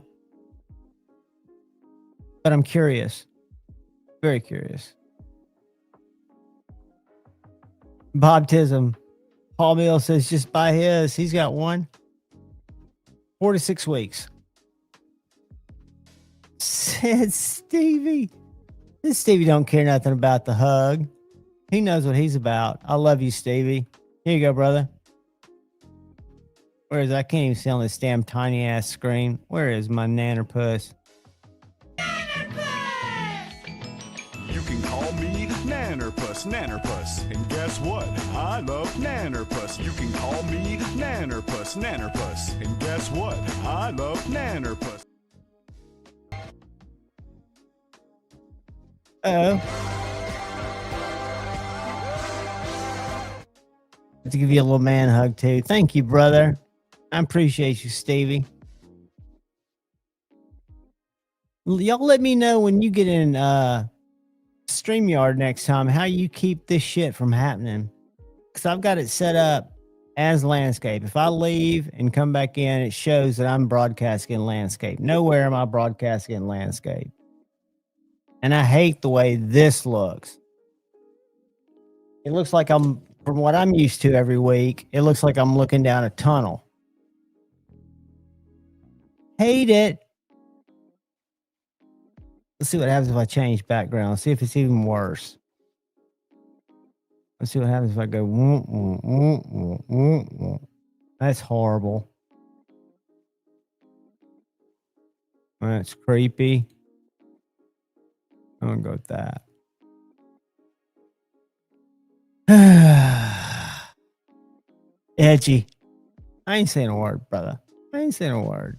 Speaker 6: But I'm curious. Very curious. Bob Tism. Paul Mill says just buy his. He's got one. 4 to 6 weeks. Said Stevie. This Stevie don't care nothing about the hug. He knows what he's about. I love you, Stevie. Here you go, brother. Where is it? I can't even see on this damn tiny ass screen. Where is my nannerpuss?
Speaker 7: You can call me Nannerpuss, Nannerpuss. And guess what? I love Nannerpuss. You can call me Nannerpuss, Nannerpuss. And guess what? I love Nannerpuss.
Speaker 6: To give you a little man hug too. Thank you, brother. I appreciate you, Stevie. Y'all let me know when you get in StreamYard next time how you keep this shit from happening. Because I've got it set up as landscape. If I leave and come back in, it shows that I'm broadcasting in landscape. Nowhere am I broadcasting in landscape. And I hate the way this looks. It looks like I'm, from what I'm used to every week, it looks like I'm looking down a tunnel. Hate it. Let's see what happens if I change background. Let's see if it's even worse. Let's see what happens if I go. That's horrible. That's creepy. I'm gonna go with that. Edgy. I ain't saying a word, brother. I ain't saying a word.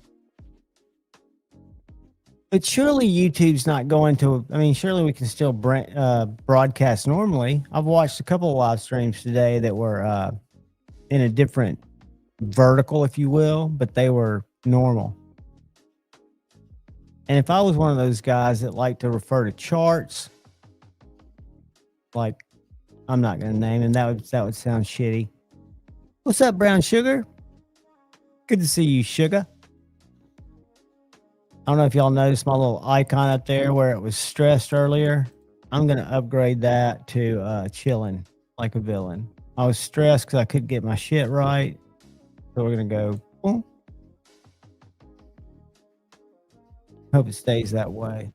Speaker 6: But surely YouTube's not going to. I mean, surely we can still broadcast normally. I've watched a couple of live streams today that were in a different vertical, if you will, but they were normal. And if I was one of those guys that like to refer to charts, like I'm not going to name him, that would sound shitty. What's up, Brown Sugar? Good to see you, Sugar. I don't know if y'all noticed my little icon up there where it was stressed earlier. I'm going to upgrade that to chilling like a villain. I was stressed because I couldn't get my shit right. So we're gonna go. Boom. Hope it stays that way.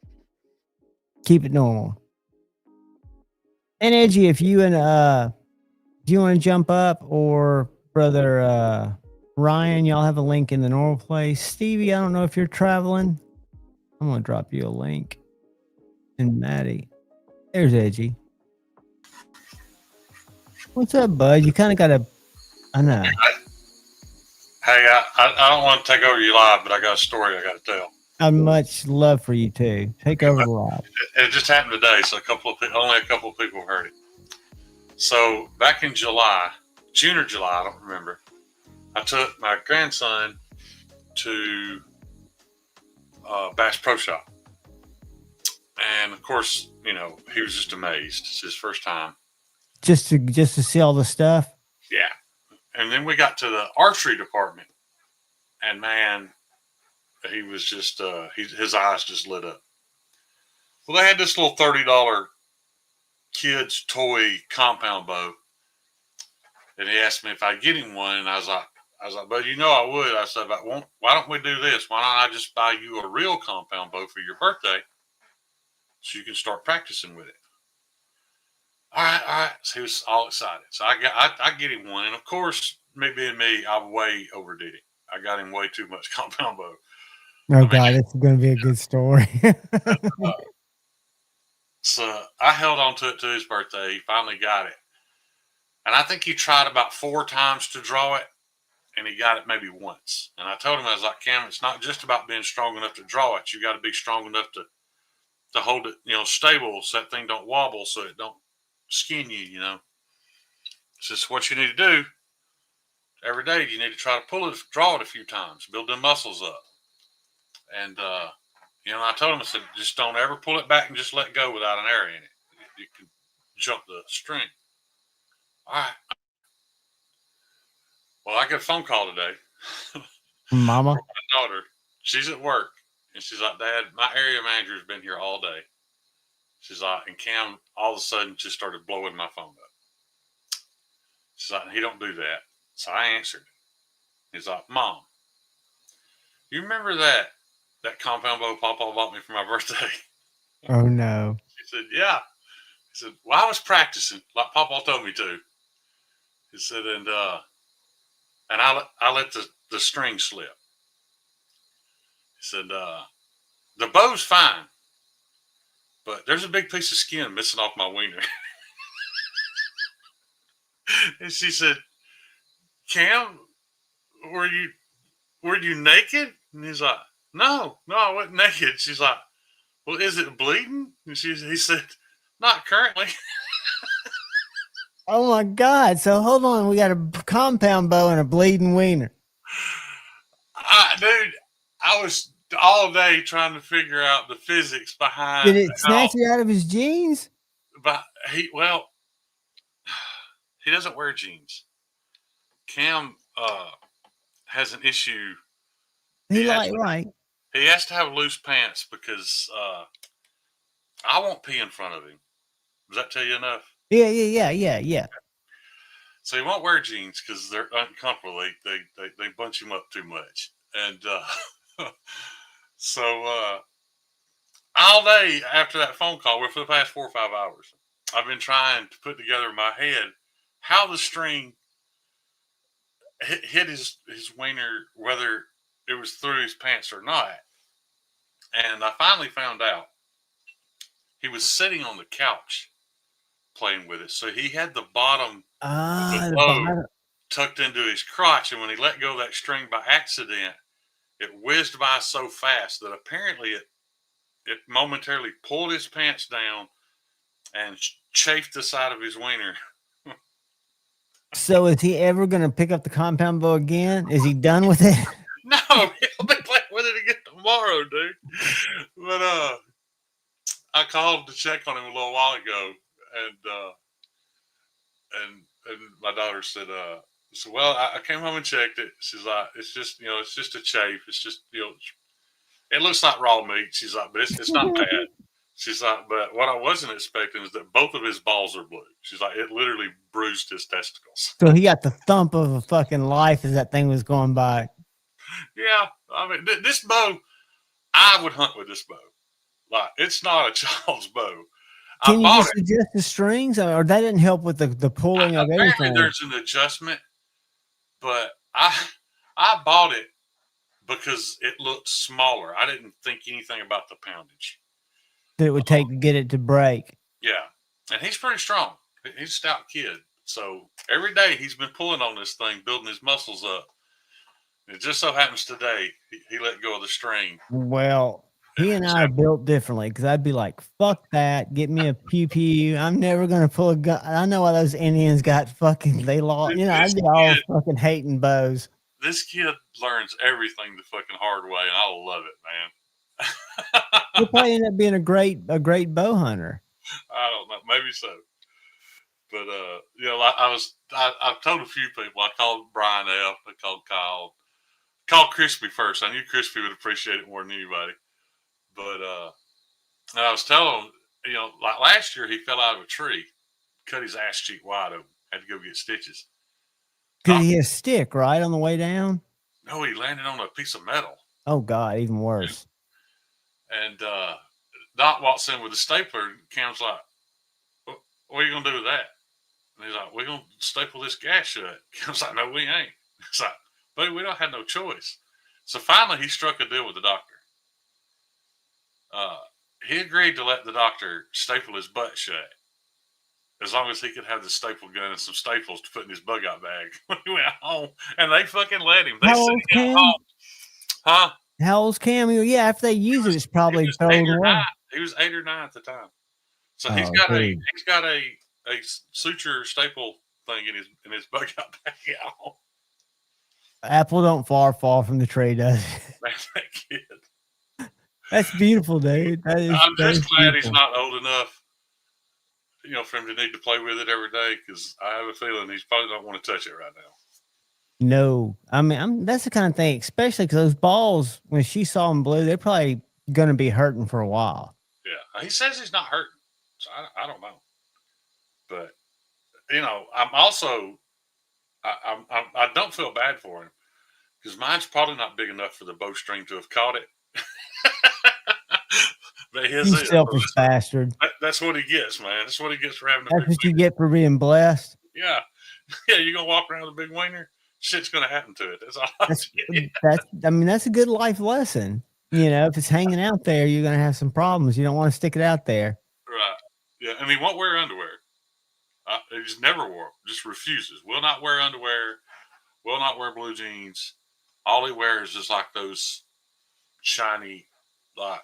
Speaker 6: Keep it normal. And Edgy, if you and do you want to jump up, or brother Ryan, y'all have a link in the normal place. Stevie, I don't know if you're traveling. I'm gonna drop you a link. And Maddie. There's Edgy. What's up, bud? You kind of got a I know.
Speaker 8: Hey, I don't want to take over your live, but I got a story I got to tell.
Speaker 6: I'd much love for you to take over the live.
Speaker 8: It just happened today, so only a couple of people heard it. So back in July, June or July, I don't remember, I took my grandson to Bass Pro Shop. And of course, you know, he was just amazed. It's his first time.
Speaker 6: Just to see all the stuff?
Speaker 8: Yeah. And then we got to the archery department. And man, he was just, his eyes just lit up. Well, they had this little $30 kid's toy compound bow. And he asked me if I'd get him one. And I was like, but you know I would. I said, why don't we do this? Why don't I just buy you a real compound bow for your birthday so you can start practicing with it? All right. So he was all excited. So I get him one. And of course, me being me, I way overdid it. I got him way too much compound bow.
Speaker 6: God, it's going to be a good story.
Speaker 8: So I held on to it to his birthday. He finally got it. And I think he tried about 4 times to draw it, and he got it maybe once. And I told him, I was like, Cam, it's not just about being strong enough to draw it. You got to be strong enough to hold it, you know, stable so that thing don't wobble, so it don't skin you, you know. It's just what you need to do. Every day you need to try to draw it a few times, build them muscles up. And, you know, I told him, I said, just don't ever pull it back and just let go without an arrow in it. You can jump the string. All right. Well, I got a phone call today.
Speaker 6: Mama?
Speaker 8: From my daughter. She's at work. And she's like, Dad, my area manager has been here all day. She's like, and Cam all of a sudden just started blowing my phone up. She's like, he don't do that. So I answered. He's like, Mom, you remember that compound bow Papa bought me for my birthday?
Speaker 6: Oh, no.
Speaker 8: She said, yeah. He said, well, I was practicing like Papa told me to. He said, and I let the string slip. He said, the bow's fine, but there's a big piece of skin missing off my wiener. And she said, Cam, were you naked? And he's like, no, I wasn't naked. She's like, well, is it bleeding? And he said, not currently.
Speaker 6: Oh my God. So hold on. We got a compound bow and a bleeding wiener.
Speaker 8: Dude, I was all day trying to figure out the physics behind.
Speaker 6: Did it snatch it out of his jeans?
Speaker 8: But he doesn't wear jeans. Cam has an issue.
Speaker 6: Right.
Speaker 8: He has to have loose pants because I won't pee in front of him. Does that tell you enough?
Speaker 6: Yeah.
Speaker 8: So he won't wear jeans because they're uncomfortable. They bunch him up too much. And so all day after that phone call, for the past 4 or 5 hours, I've been trying to put together in my head how the string hit his wiener, whether it was through his pants or not. And I finally found out he was sitting on the couch playing with it. So he had the bottom of the bow tucked into his crotch. And when he let go of that string by accident, it whizzed by so fast that apparently it momentarily pulled his pants down and chafed the side of his wiener.
Speaker 6: So is he ever going to pick up the compound bow again? Is he done with it?
Speaker 8: No, he'll be playing with it again tomorrow, dude. But I called to check on him a little while ago, and my daughter said, so well, I came home and checked it. She's like, it's just a chafe. It's just, it looks like raw meat. She's like, but it's not bad. She's like, but what I wasn't expecting is that both of his balls are blue. She's like, it literally bruised his testicles.
Speaker 6: So he got the thump of a fucking life as that thing was going by.
Speaker 8: Yeah, I mean, this bow, I would hunt with this bow. Like, it's not a child's bow.
Speaker 6: Can you just adjust the strings, or that didn't help with the pulling of
Speaker 8: apparently
Speaker 6: everything?
Speaker 8: There's an adjustment, but I bought it because it looked smaller. I didn't think anything about the poundage
Speaker 6: that it would take to get it to break.
Speaker 8: Yeah, and he's pretty strong. He's a stout kid. So every day he's been pulling on this thing, building his muscles up. It just so happens today he let go of the string.
Speaker 6: Well, he and I are built differently because I'd be like, fuck that. Get me a pew pew. I'm never going to pull a gun. I know why those Indians got fucking, they lost. I'd be all fucking hating bows.
Speaker 8: This kid learns everything the fucking hard way, and I love it, man.
Speaker 6: He'll probably end up being a great bow hunter.
Speaker 8: I don't know. Maybe so. But, I've told a few people. I called Brian F. I called Kyle. Called Crispy first. I knew Crispy would appreciate it more than anybody. But and I was telling him, like last year, he fell out of a tree, cut his ass cheek wide open, had to go get stitches.
Speaker 6: Because he had a stick, right, on the way down?
Speaker 8: No, he landed on a piece of metal.
Speaker 6: Oh, God, even worse.
Speaker 8: And Doc walks in with a stapler, and Cam's like, what are you going to do with that? And he's like, we're going to staple this gash shut. Cam's like, no, we ain't. He's like, buddy, we don't have no choice. So finally, he struck a deal with the doctor. He agreed to let the doctor staple his butt shut as long as he could have the staple gun and some staples to put in his bug out bag when he went home. And they fucking let him. They sent him home. Huh?
Speaker 6: How old's Cam? Yeah, after they use it, it's probably thrown away.
Speaker 8: He was 8 or 9 at the time. So he's got a suture staple thing in his bug out bag at home.
Speaker 6: Apple don't fall from the tree, does it?
Speaker 8: That kid.
Speaker 6: That's beautiful, dude.
Speaker 8: I'm just glad he's not old enough, for him to need to play with it every day, because I have a feeling he's probably don't want to touch it right now.
Speaker 6: No, I mean, that's the kind of thing, especially because those balls, when she saw them blue, they're probably going to be hurting for a while.
Speaker 8: Yeah, he says he's not hurting, so I don't know. But I'm also I don't feel bad for him because mine's probably not big enough for the bowstring to have caught it. But his
Speaker 6: you selfish bastard.
Speaker 8: That's what he gets, man. That's what he gets for having a
Speaker 6: That's what you get for being blessed.
Speaker 8: Yeah. Yeah, you're gonna walk around with a big wiener, shit's gonna happen to it. That's all.
Speaker 6: That's a good life lesson. If it's hanging out there, you're gonna have some problems. You don't want to stick it out there.
Speaker 8: Right. Yeah, and he won't wear underwear. He just never wore, just refuses. Will not wear underwear, will not wear blue jeans. All he wears is like those shiny, like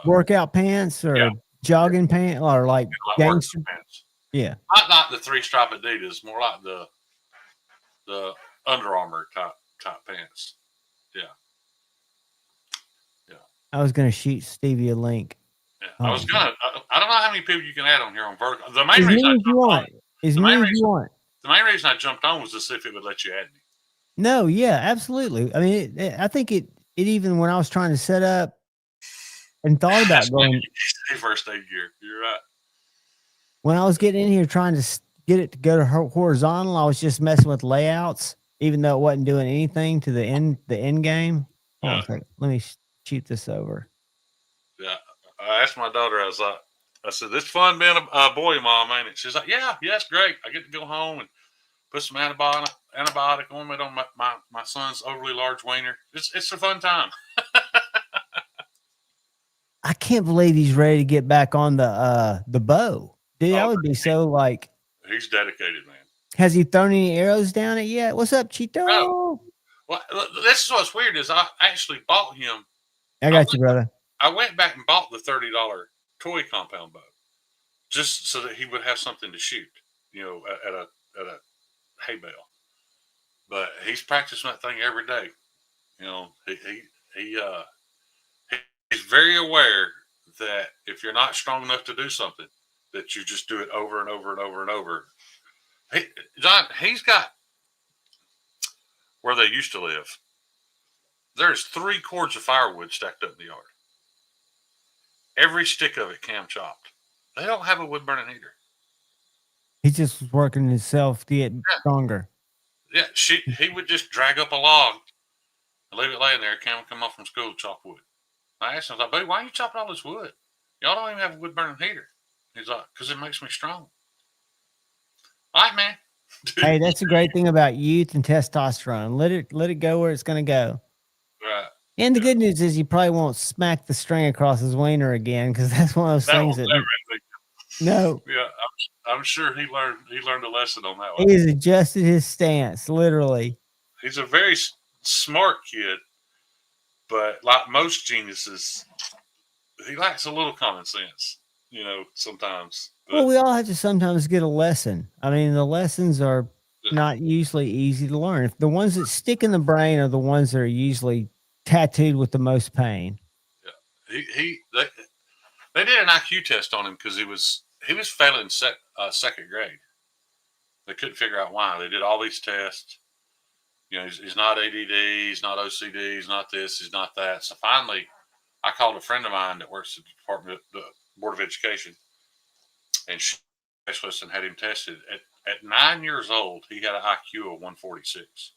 Speaker 6: workout pants or jogging pants or like gangster
Speaker 8: pants.
Speaker 6: Yeah.
Speaker 8: Not like the 3-stripe Adidas, more like the Under Armour type pants. Yeah. Yeah.
Speaker 6: I was gonna shoot Stevie a link.
Speaker 8: Yeah. I don't know how many people you can add on here on vertical. The
Speaker 6: main
Speaker 8: reason
Speaker 6: I
Speaker 8: jumped on was to see if it would let you add me.
Speaker 6: No, yeah, absolutely. I mean, I think it even when I was trying to set up and thought about going
Speaker 8: first aid gear. You're right.
Speaker 6: When I was getting in here trying to get it to go to horizontal, I was just messing with layouts, even though it wasn't doing anything to the end game. Hold on a second. Let me shoot this over.
Speaker 8: Yeah, I asked my daughter. I said, "It's fun being a boy mom, ain't it?" She's like, "Yeah, it's great. I get to go home and put some antibiotic ointment on my son's overly large wiener. It's a fun time."
Speaker 6: I can't believe he's ready to get back on the bow. Dude, I would be so like.
Speaker 8: He's dedicated, man.
Speaker 6: Has he thrown any arrows down it yet? What's up, Cheeto?
Speaker 8: No. Well, this is what's weird is I actually bought him.
Speaker 6: I got you, brother.
Speaker 8: I went back and bought the $30 toy compound bow just so that he would have something to shoot, at a hay bale. But he's practicing that thing every day. He's very aware that if you're not strong enough to do something, that you just do it over and over and over and over. John, he's got where they used to live. There's 3 cords of firewood stacked up in the yard. every stick of it cam chopped. They don't have a wood burning heater.
Speaker 6: He just was working himself to get stronger.
Speaker 8: Yeah, he would just drag up a log and leave it laying there. Cam would come off from school, chop wood. I asked him, I was like, "Buddy, why are you chopping all this wood? Y'all don't even have a wood burning heater." He's like, "Because it makes me strong." All right, man.
Speaker 6: Hey, that's the great thing about youth and testosterone. Let it go where it's going to go.
Speaker 8: Right.
Speaker 6: And the good news is you probably won't smack the string across his wiener again, because that's one of those things that. No.
Speaker 8: Yeah, I'm sure he learned a lesson on that one.
Speaker 6: He's adjusted his stance, literally.
Speaker 8: He's a very smart kid, but like most geniuses, he lacks a little common sense, sometimes. But,
Speaker 6: Well, we all have to sometimes get a lesson. I mean, the lessons are not usually easy to learn. The ones that stick in the brain are the ones that are usually tattooed with the most pain.
Speaker 8: Yeah, they did an IQ test on him because he was failing second grade. They couldn't figure out why. They did all these tests. He's not ADD, he's not OCD, he's not this, he's not that. So finally, I called a friend of mine that works at the Board of Education, and she specialist and had him tested. At 9 years old, he had an IQ of 146.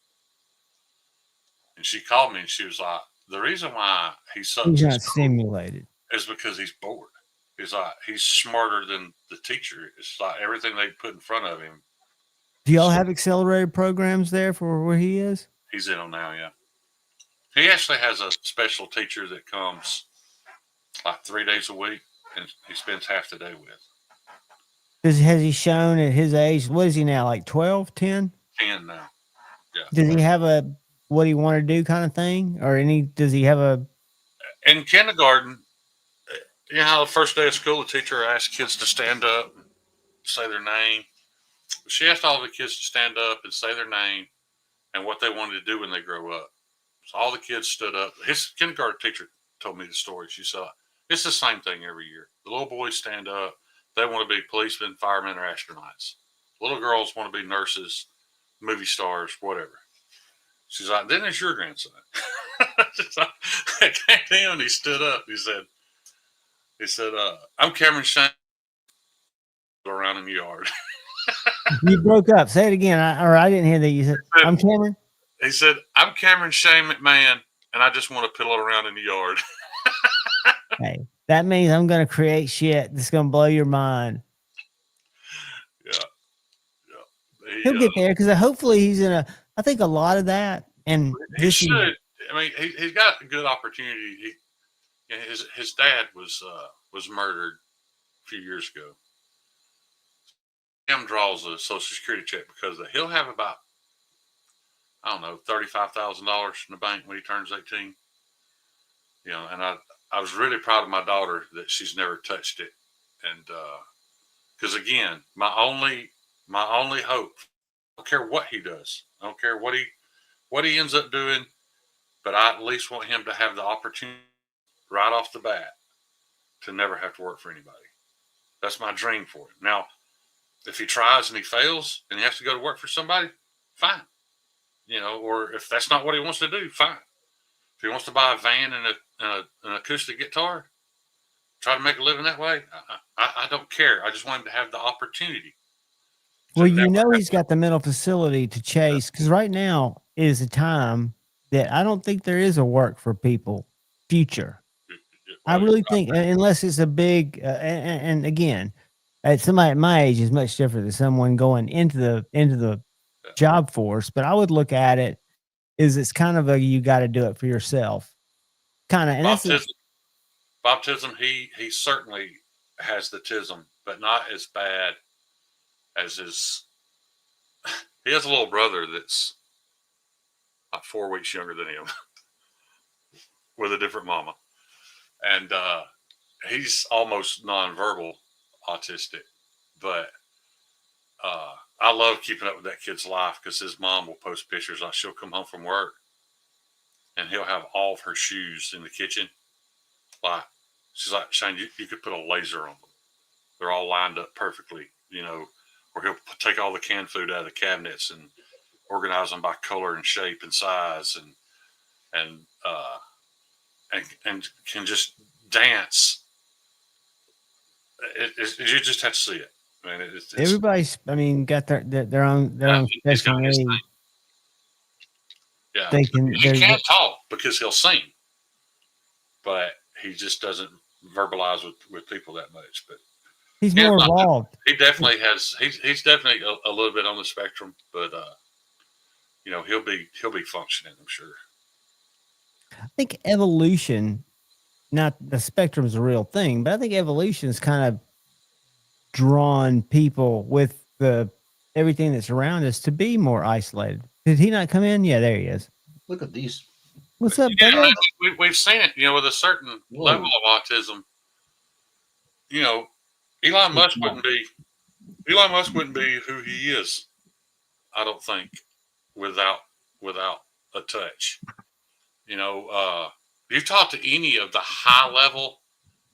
Speaker 8: And she called me and she was like, the reason why he's
Speaker 6: not stimulated
Speaker 8: is because he's bored. He's like, he's smarter than the teacher. It's like everything they put in front of him.
Speaker 6: Do y'all have accelerated programs there for where he is?
Speaker 8: He's in them now, yeah. He actually has a special teacher that comes like 3 days a week, and he spends half the day with.
Speaker 6: Has he shown at his age, what is he now, like 12, 10?
Speaker 8: 10 now, yeah.
Speaker 6: Does he have a what he want to do kind of thing? Or does he have a...
Speaker 8: In kindergarten, how the first day of school, the teacher asked kids to stand up, say their name. She asked all the kids to stand up and say their name and what they wanted to do when they grow up. So all the kids stood up. His kindergarten teacher told me the story. She said, it's the same thing every year. The little boys stand up. They want to be policemen, firemen, or astronauts. Little girls want to be nurses, movie stars, whatever. She's like, then it's your grandson. I came to him and he stood up. He said, I'm Cameron Shane. Around in the yard.
Speaker 6: You broke up. Say it again. I didn't hear that. You said, I'm Cameron?
Speaker 8: He said, I'm Cameron Shane McMahon, and I just want to piddle around in the yard.
Speaker 6: Hey, that means I'm going to create shit that's going to blow your mind.
Speaker 8: Yeah.
Speaker 6: He'll get there because hopefully he's I think a lot of that. And
Speaker 8: he should. I mean, he's got a good opportunity. His dad was murdered a few years ago. Him draws a Social Security check because he'll have about, I don't know, $35,000 in the bank when he turns 18. And I was really proud of my daughter that she's never touched it. And because again, my only hope, I don't care what he does. I don't care what he ends up doing, but I at least want him to have the opportunity right off the bat to never have to work for anybody. That's my dream for him. Now, if he tries and he fails and he has to go to work for somebody, fine. Or if that's not what he wants to do, fine. If he wants to buy a van and an acoustic guitar, try to make a living that way, I don't care. I just want him to have the opportunity.
Speaker 6: Well, he's got the mental facility to chase, because right now is a time that I don't think there is a work for people future. I really think, unless it's a big, and again, somebody at my age is much different than someone going into the job force, but I would look at it as it's kind of you got to do it for yourself. Kind of. And
Speaker 8: Bob Tism, he certainly has the tism, but not as bad as he has a little brother that's 4 weeks younger than him with a different mama. And he's almost nonverbal autistic, but I love keeping up with that kid's life because his mom will post pictures. She'll come home from work and he'll have all of her shoes in the kitchen. She's like, Shane, you could put a laser on them. They're all lined up perfectly, or he'll take all the canned food out of the cabinets and organize them by color and shape and size and can just dance You just have to see it. I mean, it's
Speaker 6: Everybody's, I mean, got their own
Speaker 8: he's got
Speaker 6: special
Speaker 8: his
Speaker 6: need.
Speaker 8: thing. Yeah,
Speaker 6: They can.
Speaker 8: he can't talk because he'll sing, but he just doesn't verbalize with people that much. But
Speaker 6: He's more involved.
Speaker 8: he definitely has. He's definitely a little bit on the spectrum, but you know, he'll be functioning, I'm sure.
Speaker 6: I think evolution, not the spectrum is a real thing, but I think evolution has kind of drawn people with the everything that's around us to be more isolated. Did he not come in? Yeah, there he is.
Speaker 9: Look at these.
Speaker 6: What's up,
Speaker 8: Yeah,
Speaker 6: brother?
Speaker 8: we've seen it, you know, with a certain level of autism. You know, Elon Musk wouldn't be who he is, I don't think, without a touch. You know, you talk to any of the high level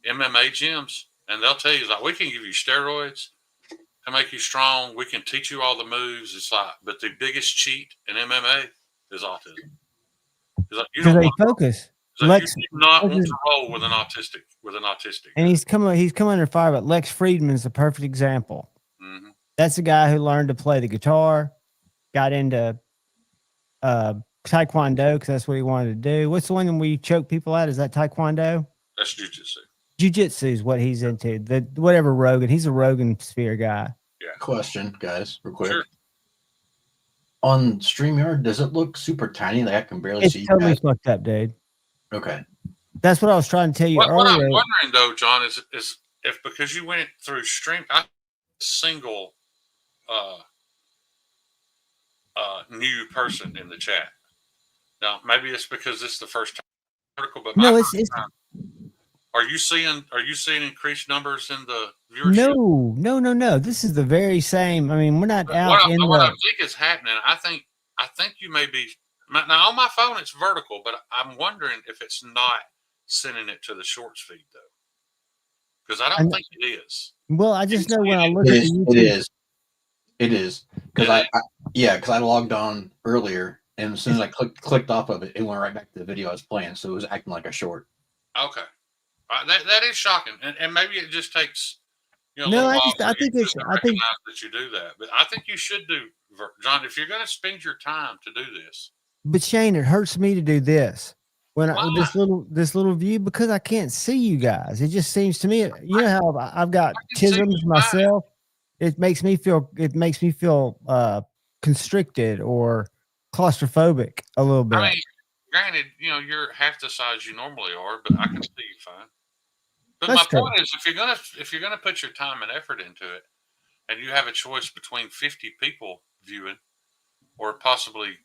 Speaker 8: MMA gyms, and they'll tell you, like, we can give you steroids to make you strong. We can teach you all the moves. It's like, but the biggest cheat in MMA is autism. It's like, you don't
Speaker 6: They
Speaker 8: want to
Speaker 6: focus.
Speaker 8: Lex, you do not want to roll with an autistic.
Speaker 6: And he's come under fire, but Lex Friedman's the perfect example.
Speaker 8: Mm-hmm.
Speaker 6: That's a guy who learned to play the guitar, got into Taekwondo because that's what he wanted to do. What's the one that we choke people at? Is that Taekwondo?
Speaker 8: That's jiu-jitsu.
Speaker 6: Jiu-jitsu is what he's into. Whatever Rogan. He's a Rogan sphere guy.
Speaker 9: Yeah. Question, guys, real quick.
Speaker 8: Sure.
Speaker 9: On StreamYard, does it look super tiny that I can barely see?
Speaker 6: It's totally fucked up, dude.
Speaker 9: Okay.
Speaker 6: That's what I was trying to tell you earlier.
Speaker 8: What I'm wondering, though, John, is if because you went through stream, I single new person in the chat. Now, maybe it's because it's the first article, but
Speaker 6: no, it's
Speaker 8: Are you seeing increased numbers in the viewership?
Speaker 6: No. This is the very same. I mean, we're not out in
Speaker 8: what I think is happening. I think you may be now on my phone. It's vertical, but I'm wondering if it's not sending it to the shorts feed though, because I don't think it is.
Speaker 6: Well, I just know when I look at the YouTube,
Speaker 9: it is because I logged on earlier, and as soon as I clicked off of it, it went right back to the video I was playing, so it was acting like a short.
Speaker 8: Okay. That is shocking, and maybe it just takes
Speaker 6: I think
Speaker 8: that you do that, but I think you should do, John, if you're going to spend your time to do this.
Speaker 6: But Shane, it hurts me to do this this little view because I can't see you guys. It just seems to me, you know how I've got tisms myself. It makes me feel constricted or claustrophobic a little bit.
Speaker 8: I mean, granted, you're half the size you normally are, but I can see you fine. But my point is, if you're gonna put your time and effort into it, and you have a choice between 50 people viewing or possibly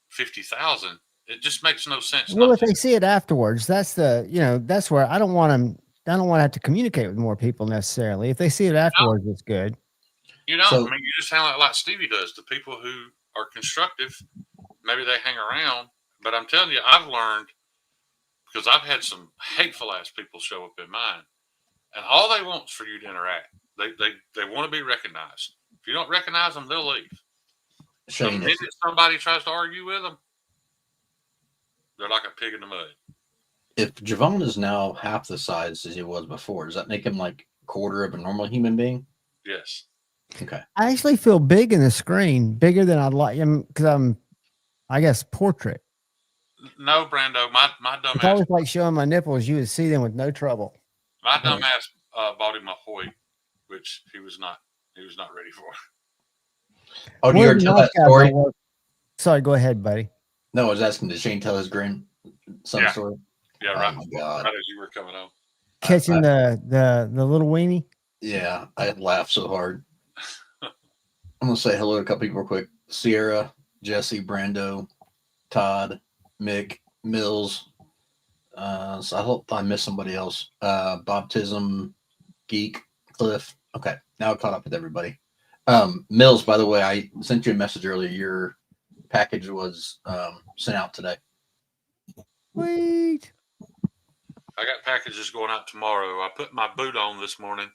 Speaker 8: 50,000, it just makes no sense.
Speaker 6: Well, if they see it afterwards, that's that's where I don't want to have to communicate with more people necessarily. If they see it afterwards, it's good.
Speaker 8: You just sound like Stevie does. The people who are constructive, maybe they hang around. But I'm telling you, I've learned, because I've had some hateful ass people show up in mine, and all they want is for you to interact. They want to be recognized. If you don't recognize them, they'll leave.
Speaker 9: Shane,
Speaker 8: the minute somebody tries to argue with them, they're like a pig in the mud.
Speaker 9: If Javon is now half the size as he was before, does that make him like a quarter of a normal human being?
Speaker 8: Yes.
Speaker 9: Okay.
Speaker 6: I actually feel big in the screen, bigger than I'd like him because I'm, I guess, portrait.
Speaker 8: No, Brando, my dumb
Speaker 6: If
Speaker 8: ass.
Speaker 6: I was like showing my nipples, you would see them with no trouble.
Speaker 8: My dumb ass bought him a Hoyt, which he was not ready for.
Speaker 9: Oh, do you tell that story?
Speaker 6: Sorry, go ahead, buddy.
Speaker 9: No, I was asking, did Shane tell his son story?
Speaker 8: Yeah, right.
Speaker 9: Oh my God.
Speaker 8: Right as you were coming on.
Speaker 6: Catching the little weenie?
Speaker 9: Yeah, I laughed so hard. I'm going to say hello to a couple people real quick. Sierra, Jesse, Brando, Todd, Mick, Mills. So I hope I missed somebody else. Baptism, Geek, Cliff. Okay, now I caught up with everybody. Mills, by the way, I sent you a message earlier. Your package was sent out today.
Speaker 6: Sweet.
Speaker 8: I got packages going out tomorrow. I put my boot on this morning,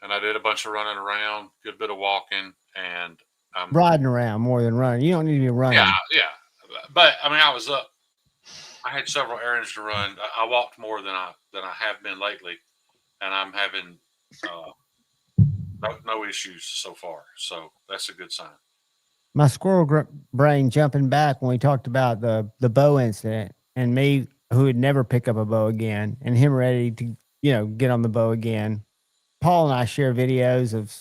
Speaker 8: and I did a bunch of running around, good bit of walking, and I'm
Speaker 6: riding around more than running. You don't need to be running.
Speaker 8: Yeah. But I mean, I was up. I had several errands to run. I walked more than I have been lately, and I'm having no issues so far. So that's a good sign.
Speaker 6: My squirrel brain jumping back when we talked about the bow incident and me who would never pick up a bow again and him ready to, get on the bow again. Paul and I share videos of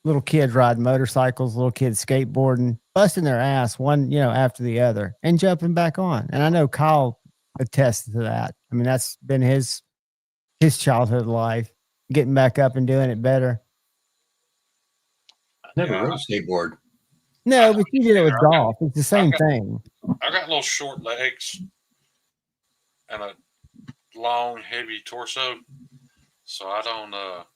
Speaker 6: little kids riding motorcycles, little kids skateboarding, busting their ass one, after the other and jumping back on. And I know Kyle attests to that. I mean, that's been his childhood life, getting back up and doing it better.
Speaker 9: I never rode a skateboard.
Speaker 6: No, but you did it with golf. It's the same thing.
Speaker 8: I got little short legs and a long, heavy torso, so I don't get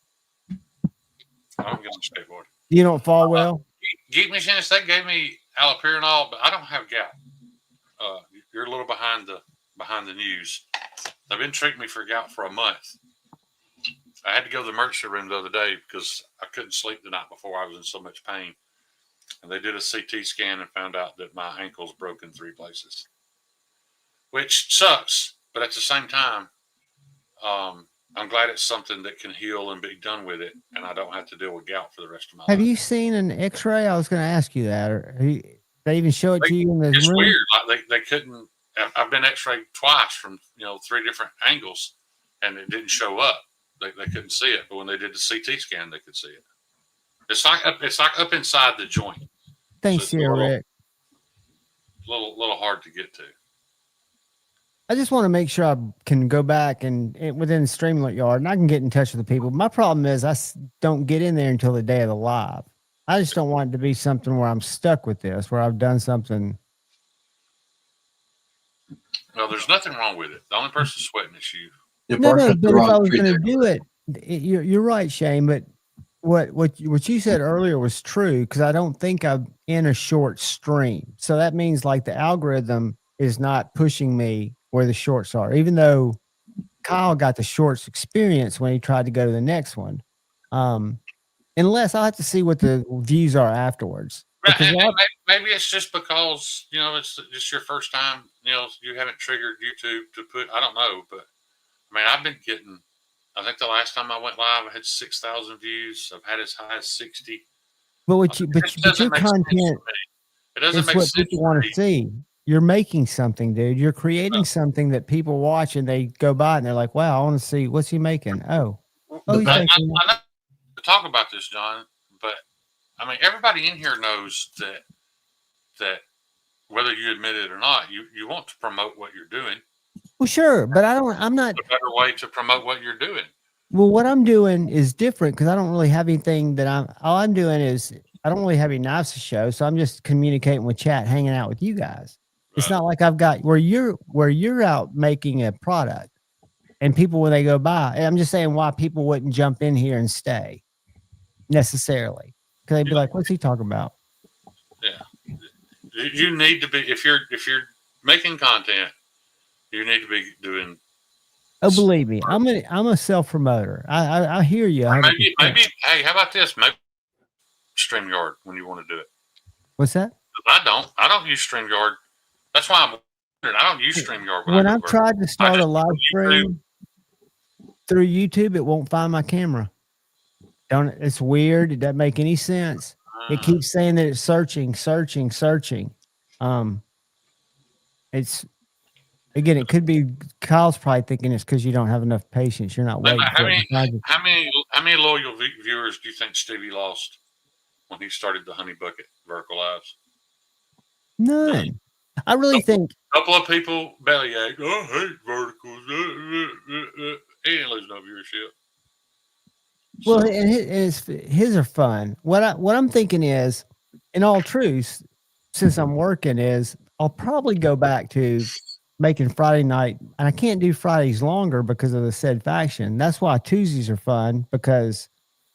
Speaker 8: on a skateboard.
Speaker 6: You don't fall well?
Speaker 8: Geek Machinist, they gave me allopurinol, but I don't have gout. You're a little behind the news. They've been treating me for gout for a month. I had to go to the emergency room the other day because I couldn't sleep the night before. I was in so much pain. And they did a CT scan and found out that my ankle's broken 3 places, which sucks. But at the same time, I'm glad it's something that can heal and be done with it, and I don't have to deal with gout for the rest of my life.
Speaker 6: Have you seen an X-ray? I was going to ask you that. Or they even show it to you in the room?
Speaker 8: It's weird. Like they couldn't. I've been X-rayed twice from 3 different angles, and it didn't show up. They couldn't see it, but when they did the CT scan, they could see it. It's like up inside the joint.
Speaker 6: Thanks,
Speaker 8: so
Speaker 6: Rick.
Speaker 8: Little hard to get to.
Speaker 6: I just want to make sure I can go back and within Streamlit Yard, and I can get in touch with the people. My problem is I don't get in there until the day of the live. I just don't want it to be something where I'm stuck with this, where I've done something.
Speaker 8: No, there's nothing wrong with it. The only person sweating is you.
Speaker 6: No, but if I was going to do it, you're right, Shane. But what you said earlier was true, because I don't think I'm in a short stream. So that means like the algorithm is not pushing me where the shorts are, even though Kyle got the shorts experience when he tried to go to the next one. Unless I'll have to see what the views are afterwards.
Speaker 8: Maybe it's just because, it's just your first time, you haven't triggered YouTube to put, I don't know, but I mean, I've been getting, I think the last time I went live, I had 6,000 views. I've had as high as 60.
Speaker 6: But your content,
Speaker 8: it doesn't
Speaker 6: it's
Speaker 8: make
Speaker 6: what
Speaker 8: sense
Speaker 6: people want to see. You're making something, dude. You're creating something that people watch and they go by and they're like, wow, I want to see, what's he making? He's
Speaker 8: I
Speaker 6: making
Speaker 8: know to talk about this, John, but I mean, everybody in here knows that whether you admit it or not, you want to promote what you're doing.
Speaker 6: Well, sure, but I'm not.
Speaker 8: A better way to promote what you're doing.
Speaker 6: Well, what I'm doing is different because I don't really have anything all I'm doing is I don't really have any knives to show. So I'm just communicating with chat, hanging out with you guys. Right. It's not like I've got where you're out making a product and people, when they go by, and I'm just saying why people wouldn't jump in here and stay necessarily. Cause they'd be like, what's he talking about?
Speaker 8: Yeah. You need to be, if you're making content, you need to be doing.
Speaker 6: Oh, believe me, I'm a self promoter. I hear you.
Speaker 8: Maybe. Hey, how about this? Maybe StreamYard when you want to do it.
Speaker 6: What's that?
Speaker 8: I don't use StreamYard. That's why I don't use StreamYard.
Speaker 6: When I've tried to start a live stream through YouTube, it won't find my camera. It's weird. It doesn't make any sense. It keeps saying that it's searching. It's. Again, it could be Kyle's probably thinking it's because you don't have enough patience. You're not waiting.
Speaker 8: How many loyal viewers do you think Stevie lost when he started the Honey Bucket vertical lives?
Speaker 6: None. I really think
Speaker 8: a couple of people bellyache. Oh, I hate verticals. He didn't lose no viewership.
Speaker 6: Well, and his are fun. What I'm thinking is, in all truth, since I'm working, is I'll probably go back to making Friday night, and I can't do Fridays longer because of the said faction. That's why Tuesdays are fun, because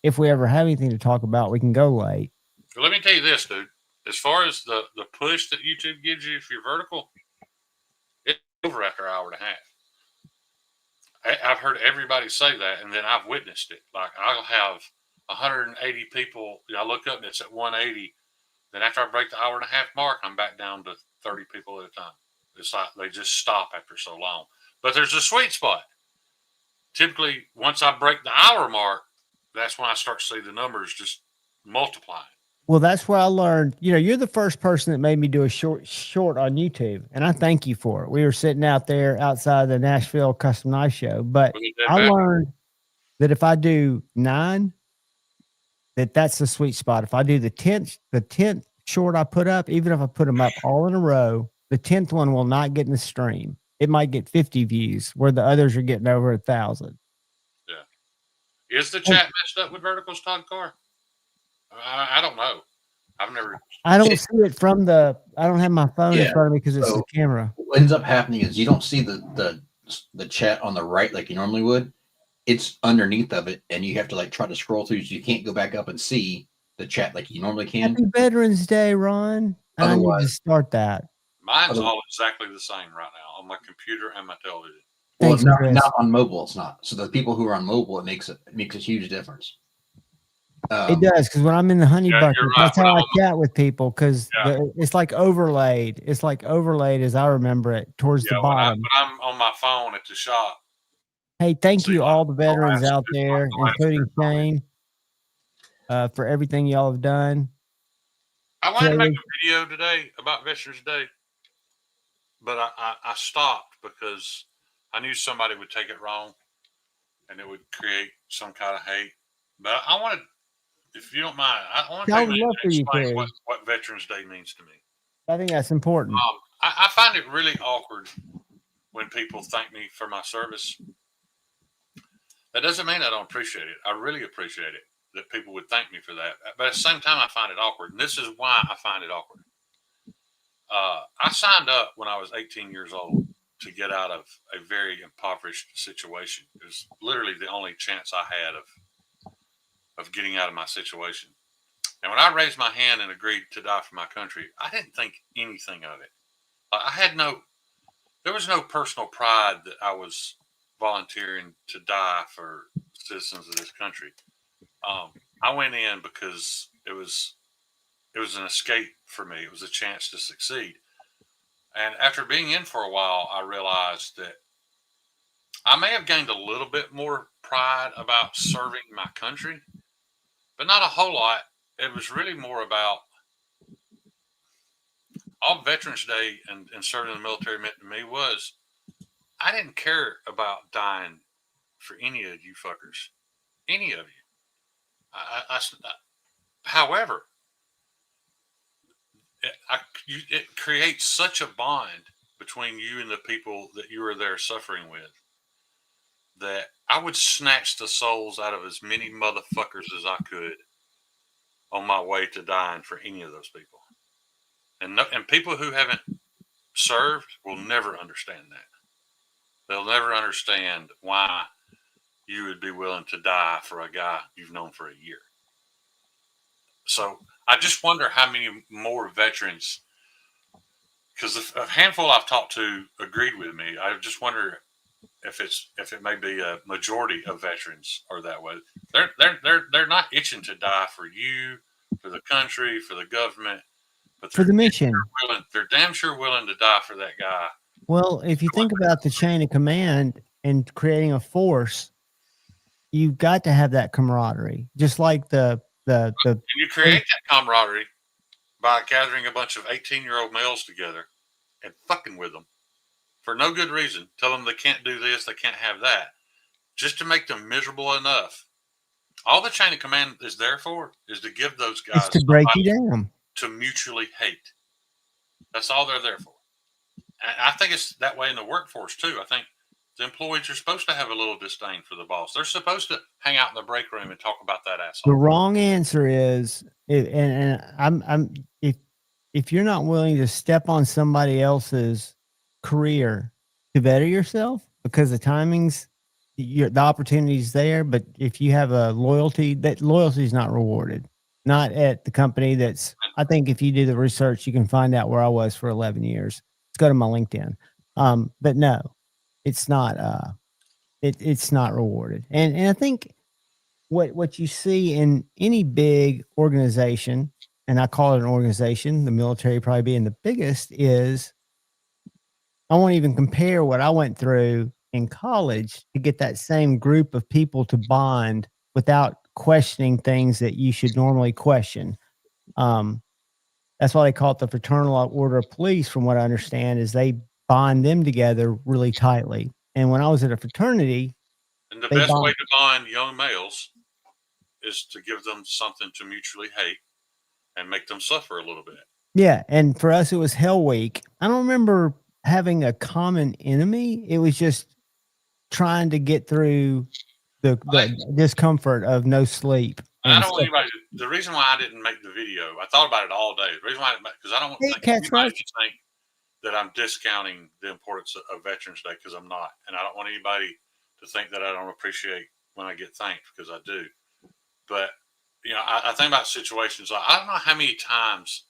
Speaker 6: if we ever have anything to talk about, we can go late.
Speaker 8: Well, let me tell you this, dude. As far as the push that YouTube gives you if you're vertical, it's over after an hour and a half. I've heard everybody say that, and then I've witnessed it. Like, I'll have 180 people. I look up and it's at 180. Then after I break the hour and a half mark, I'm back down to 30 people at a time. It's like they just stop after so long. But there's a sweet spot. typically once I break the hour mark, that's when I start to see the numbers just multiplying.
Speaker 6: Well, that's where I learned, you're the first person that made me do a short on YouTube. And I thank you for it. We were sitting out there outside the Nashville Custom Knife Show, but I learned that if I do 9, that's the sweet spot. If I do the 10th short I put up, even if I put them up all in a row, the 10th one will not get in the stream. It might get 50 views where the others are getting over 1,000.
Speaker 8: Yeah. Is the chat messed up with Verticals, Todd Carr? I don't know. I've never.
Speaker 6: I don't see it from I don't have my phone in front of me because it's the camera.
Speaker 9: What ends up happening is you don't see the chat on the right like you normally would. It's underneath of it, and you have to like try to scroll through, so you can't go back up and see the chat like you normally can.
Speaker 6: Happy Veterans Day, Ron. I need to start that.
Speaker 8: Mine's all exactly the same right now on my computer and my television.
Speaker 9: Well, not on mobile. It's not. So the people who are on mobile, it makes a huge difference.
Speaker 6: It does, because when I'm in the honey bucket, that's how I chat with people, because it's like overlaid. It's like overlaid as I remember it towards the bottom.
Speaker 8: When I'm on my phone at the shop.
Speaker 6: Hey, thank you all the veterans out there, including Shane, for everything y'all have done.
Speaker 8: I wanted to make a video today about Veterans Day, but I stopped because I knew somebody would take it wrong and it would create some kind of hate. But I wanted, if you don't mind, I want to explain what Veterans Day means to me.
Speaker 6: I think that's important.
Speaker 8: I find it really awkward when people thank me for my service. That doesn't mean I don't appreciate it. I really appreciate it that people would thank me for that. But at the same time, I find it awkward. And this is why I find it awkward. I signed up when I was 18 years old to get out of a very impoverished situation. It was literally the only chance I had of getting out of my situation. And when I raised my hand and agreed to die for my country, I didn't think anything of it. There was no personal pride that I was volunteering to die for citizens of this country. I went in because it was an escape for me. It was a chance to succeed. And after being in for a while, I realized that I may have gained a little bit more pride about serving my country, but not a whole lot. It was really more about all Veterans Day and serving in the military meant to me was I didn't care about dying for any of you fuckers, any of you. However, it creates such a bond between you and the people that you are there suffering with that I would snatch the souls out of as many motherfuckers as I could on my way to dying for any of those people. And people who haven't served will never understand that. They'll never understand why you would be willing to die for a guy you've known for a year. So I just wonder how many more veterans, because a handful I've talked to agreed with me. I just wonder if it may be a majority of veterans are that way. They're not itching to die for you, for the country, for the government, but
Speaker 6: for the mission.
Speaker 8: They're damn sure willing to die for that guy.
Speaker 6: Well, if you think about the chain of command and creating a force, you've got to have that camaraderie, just like the. And
Speaker 8: you create that camaraderie by gathering a bunch of 18-year-old males together and fucking with them for no good reason. Tell them they can't do this, they can't have that, just to make them miserable enough. All the chain of command is there for is to give those guys
Speaker 6: to break you down,
Speaker 8: to mutually hate. That's all they're there for. And I think it's that way in the workforce too. I think the employees are supposed to have a little disdain for the boss. They're supposed to hang out in the break room and talk about that asshole.
Speaker 6: The wrong answer is, if you're not willing to step on somebody else's career to better yourself, because the timing's, the opportunity's there, but if you have a loyalty, that loyalty is not rewarded. Not at the company that's, I think if you do the research, you can find out where I was for 11 years. Let's go to my LinkedIn. But no, it's not, it's not rewarded. And I think what you see in any big organization, and I call it an organization, the military probably being the biggest, is I won't even compare what I went through in college to get that same group of people to bond without questioning things that you should normally question. That's why they call it the Fraternal Order of Police, from what I understand, is they bond them together really tightly. And when I was at a fraternity,
Speaker 8: And the
Speaker 6: they
Speaker 8: best way
Speaker 6: bond.
Speaker 8: to bond young males is to give them something to mutually hate and make them suffer a little bit.
Speaker 6: Yeah, and for us, it was Hell Week. I don't remember having a common enemy. It was just trying to get through the discomfort of no sleep.
Speaker 8: And I
Speaker 6: And
Speaker 8: don't want
Speaker 6: stuff.
Speaker 8: anybody. The reason why I didn't make the video, I thought about it all day. The reason why, because I don't want
Speaker 6: Hey,
Speaker 8: anybody
Speaker 6: Cat's
Speaker 8: to think that I'm discounting the importance of Veterans Day, because I'm not, and I don't want anybody to think that I don't appreciate when I get thanked, because I do. But you know, I think about situations. I don't know how many times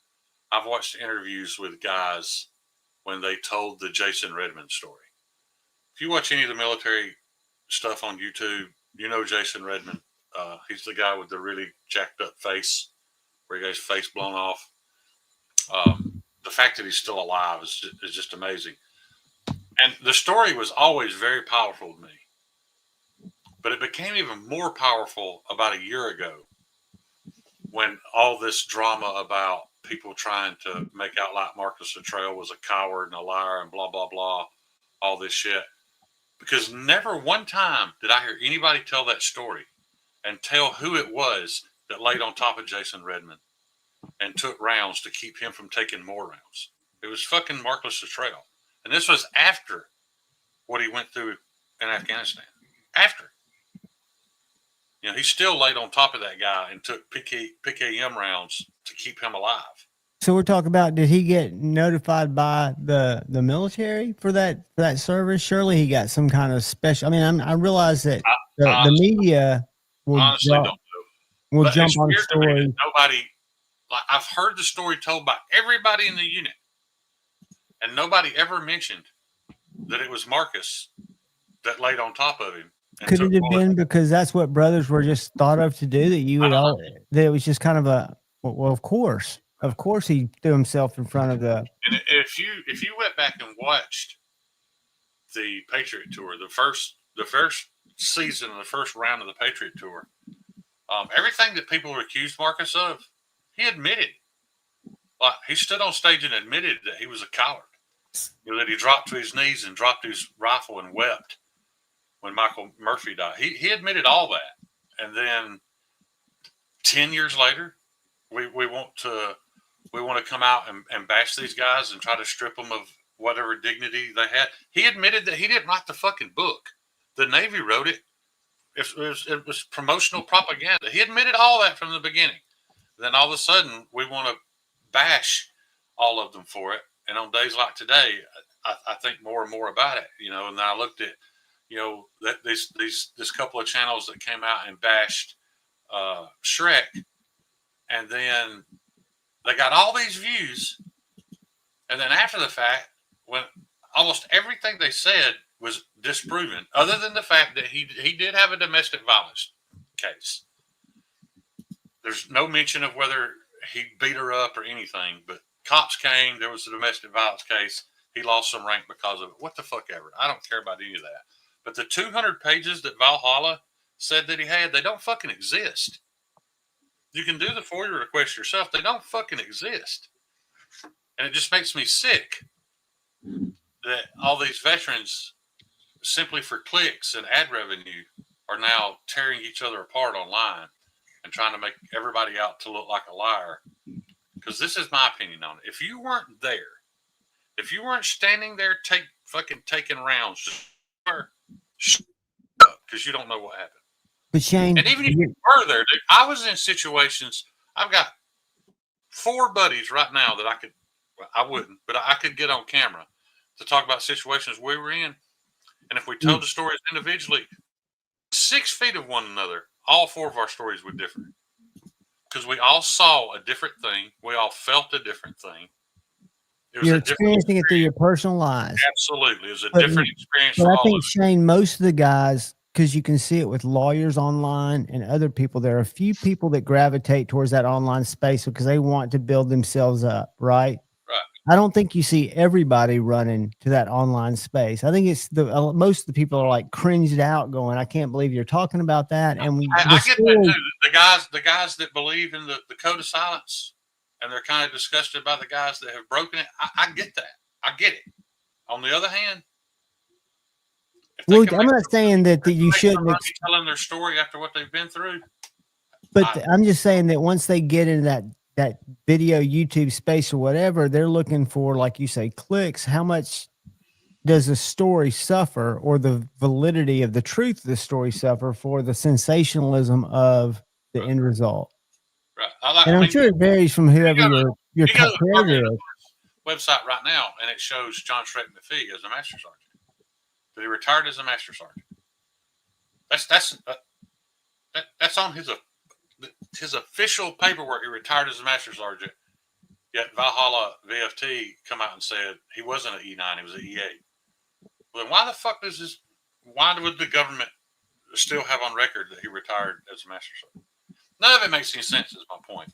Speaker 8: I've watched interviews with guys when they told the Jason Redmond story. If you watch any of the military stuff on YouTube, you know Jason Redmond. He's the guy with the really jacked up face, where he got his face blown off. The fact that he's still alive is just amazing. And the story was always very powerful to me. But it became even more powerful about a year ago, when all this drama about people trying to make out like Marcus Luttrell was a coward and a liar and blah, blah, blah, all this shit. Because never one time did I hear anybody tell that story and tell who it was that laid on top of Jason Redmond and took rounds to keep him from taking more rounds. It was fucking Marcus Luttrell. And this was after what he went through in Afghanistan. After. You know, he still laid on top of that guy and took PKM rounds to keep him alive.
Speaker 6: so we're talking about, did he get notified by the military for that service? Surely he got some kind of special. I mean, I realize that the media will
Speaker 8: honestly don't know.
Speaker 6: Will
Speaker 8: But
Speaker 6: jump
Speaker 8: it's
Speaker 6: on
Speaker 8: weird to me
Speaker 6: story.
Speaker 8: that nobody, like, I've heard the story told by everybody in the unit, and nobody ever mentioned that it was Marcus that laid on top of him.
Speaker 6: Could it have been because that's what brothers were just thought of to do, that you would all, that it was just kind of a, well, of course he threw himself in front of the.
Speaker 8: And if you went back and watched the Patriot Tour, the first season of the first round of the Patriot Tour, everything that people accused Marcus of, he admitted. Like, he stood on stage and admitted that he was a coward. You know, that he dropped to his knees and dropped his rifle and wept when Michael Murphy died. He admitted all that. And then 10 years later, we want to come out and bash these guys and try to strip them of whatever dignity they had. He admitted that he didn't write the fucking book. The Navy wrote it. It was promotional propaganda. He admitted all that from the beginning. Then all of a sudden, we want to bash all of them for it. And on days like today, I think more and more about it. You know, and I looked at, you know, that this couple of channels that came out and bashed Shrek, and then they got all these views, and then after the fact, when almost everything they said was disproven, other than the fact that he did have a domestic violence case. There's no mention of whether he beat her up or anything, but cops came, there was a domestic violence case, he lost some rank because of it. What the fuck ever. I don't care about any of that. But the 200 pages that Valhalla said that he had, they don't fucking exist. You can do the FOIA request yourself. They don't fucking exist. And it just makes me sick that all these veterans, simply for clicks and ad revenue, are now tearing each other apart online and trying to make everybody out to look like a liar. Because this is my opinion on it. If you weren't there, if you weren't standing there taking rounds, because you don't know what happened.
Speaker 6: But Shane,
Speaker 8: and even if you were there, dude, I was in situations. I've got 4 buddies right now that I wouldn't, but I could get on camera to talk about situations we were in. And if we told the stories individually, 6 feet of one another, all 4 of our stories would differ. Because we all saw a different thing. We all felt a different thing.
Speaker 6: You're experiencing it through your personal lives.
Speaker 8: Absolutely. It was a different experience
Speaker 6: but
Speaker 8: for
Speaker 6: I
Speaker 8: all
Speaker 6: think,
Speaker 8: of us.
Speaker 6: Shane, most of the guys, because you can see it with lawyers online and other people, there are a few people that gravitate towards that online space because they want to build themselves up, right?
Speaker 8: Right.
Speaker 6: I don't think you see everybody running to that online space. I think it's most of the people are like cringed out, going, "I can't believe you're talking about that." And
Speaker 8: I get that too. The guys that believe in the code of silence, and they're kind of disgusted by the guys that have broken it. I get that. I get it. On the other hand,
Speaker 6: well, I'm not saying that you shouldn't
Speaker 8: be telling their story after what they've been through.
Speaker 6: But I'm just saying that once they get into that video YouTube space or whatever, they're looking for, like you say, clicks. How much does the story suffer, or the validity of the truth of the story suffer for the sensationalism of the end result?
Speaker 8: Right.
Speaker 6: And I'm sure it varies from whoever your top creator is.
Speaker 8: Website right now, and it shows John Shrek McPhee as a master sergeant. That he retired as a master sergeant. That's on his official paperwork. He retired as a master sergeant. Yet Valhalla VFT come out and said he wasn't an E9, he was an E8. Well, then why the fuck why would the government still have on record that he retired as a master sergeant? None of it makes any sense, is my point.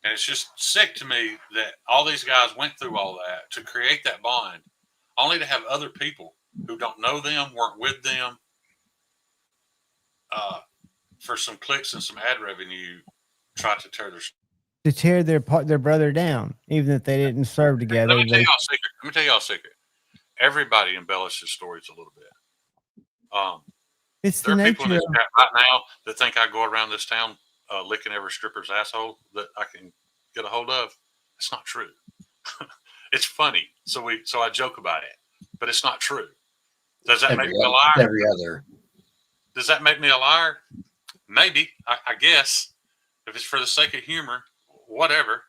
Speaker 8: And it's just sick to me that all these guys went through all that to create that bond, only to have other people who don't know them, weren't with them, for some clicks and some ad revenue, try to tear
Speaker 6: their brother down, even if they didn't serve together.
Speaker 8: Let me tell y'all a secret. Everybody embellishes stories a little bit.
Speaker 6: It's
Speaker 8: there are people in this chat right now that think I go around this town licking every stripper's asshole that I can get a hold of. It's not true. It's funny, so I joke about it, but it's not true. Does that make me a liar?
Speaker 9: Every other.
Speaker 8: Does that make me a liar? Maybe. I guess. If it's for the sake of humor, whatever.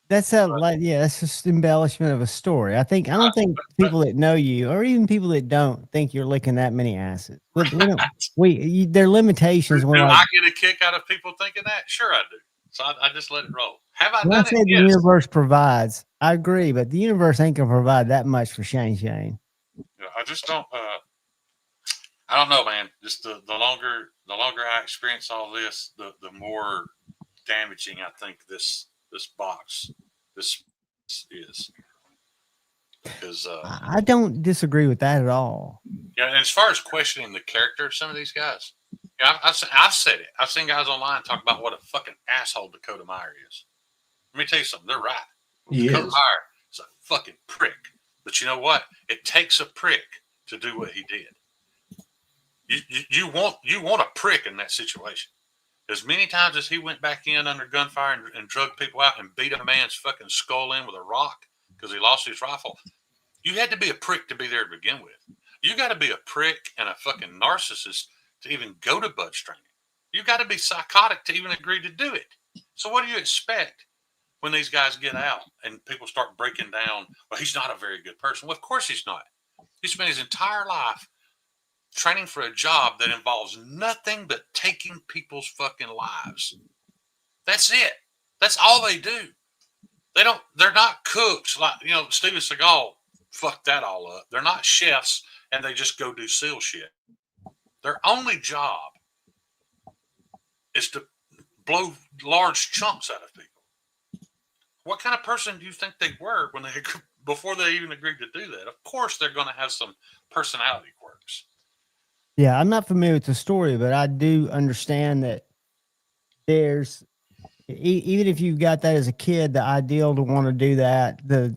Speaker 6: That's that's just embellishment of a story. I don't think people that know you, or even people that don't, think you're licking that many asses. But there are limitations.
Speaker 8: Do I get a kick out of people thinking that? Sure, I do. So I just let it roll. Have I done it?
Speaker 6: The universe provides. I agree, but the universe ain't gonna provide that much for Shane.
Speaker 8: I just don't. I don't know, man. Just the longer I experience all this, the more damaging I think this box is. Because
Speaker 6: I don't disagree with that at all.
Speaker 8: Yeah, and as far as questioning the character of some of these guys, I've said it. I've seen guys online talk about what a fucking asshole Dakota Meyer is. Let me tell you something. They're right. Dakota Meyer is a fucking prick. But you know what? It takes a prick to do what he did. You want a prick in that situation. As many times as he went back in under gunfire and drugged people out and beat a man's fucking skull in with a rock because he lost his rifle, you had to be a prick to be there to begin with. You got to be a prick and a fucking narcissist to even go to Bud's training. You got to be psychotic to even agree to do it. So what do you expect when these guys get out and people start breaking down? Well, he's not a very good person. Well, of course he's not. He spent his entire life training for a job that involves nothing but taking people's fucking lives. That's it. That's all they do. They're not cooks like, Steven Seagal fucked that all up. They're not chefs and they just go do SEAL shit. Their only job is to blow large chunks out of people. What kind of person do you think they were before they even agreed to do that? Of course, they're going to have some personality quirks.
Speaker 6: Yeah, I'm not familiar with the story, but I do understand that there's, even if you've got that as a kid, the ideal to want to do that, the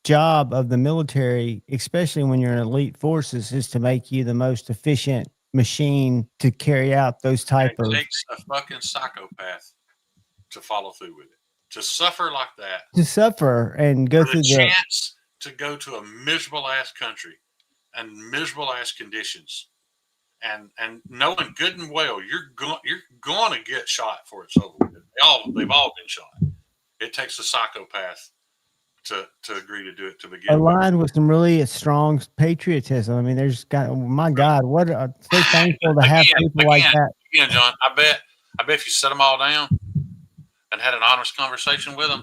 Speaker 6: job of the military, especially when you're in elite forces, is to make you the most efficient machine to carry out those type of.
Speaker 8: It takes a fucking psychopath to follow through with it. To suffer like that.
Speaker 6: To suffer and go through the
Speaker 8: chance to go to a miserable ass country and miserable ass conditions. And knowing good and well you're going to get shot before it's over with. They've all been shot. It takes a psychopath to agree to do it to begin with.
Speaker 6: Aligned with some really strong patriotism. I mean, my God, so thankful to have people like that.
Speaker 8: Again, John, I bet if you set them all down and had an honest conversation with them,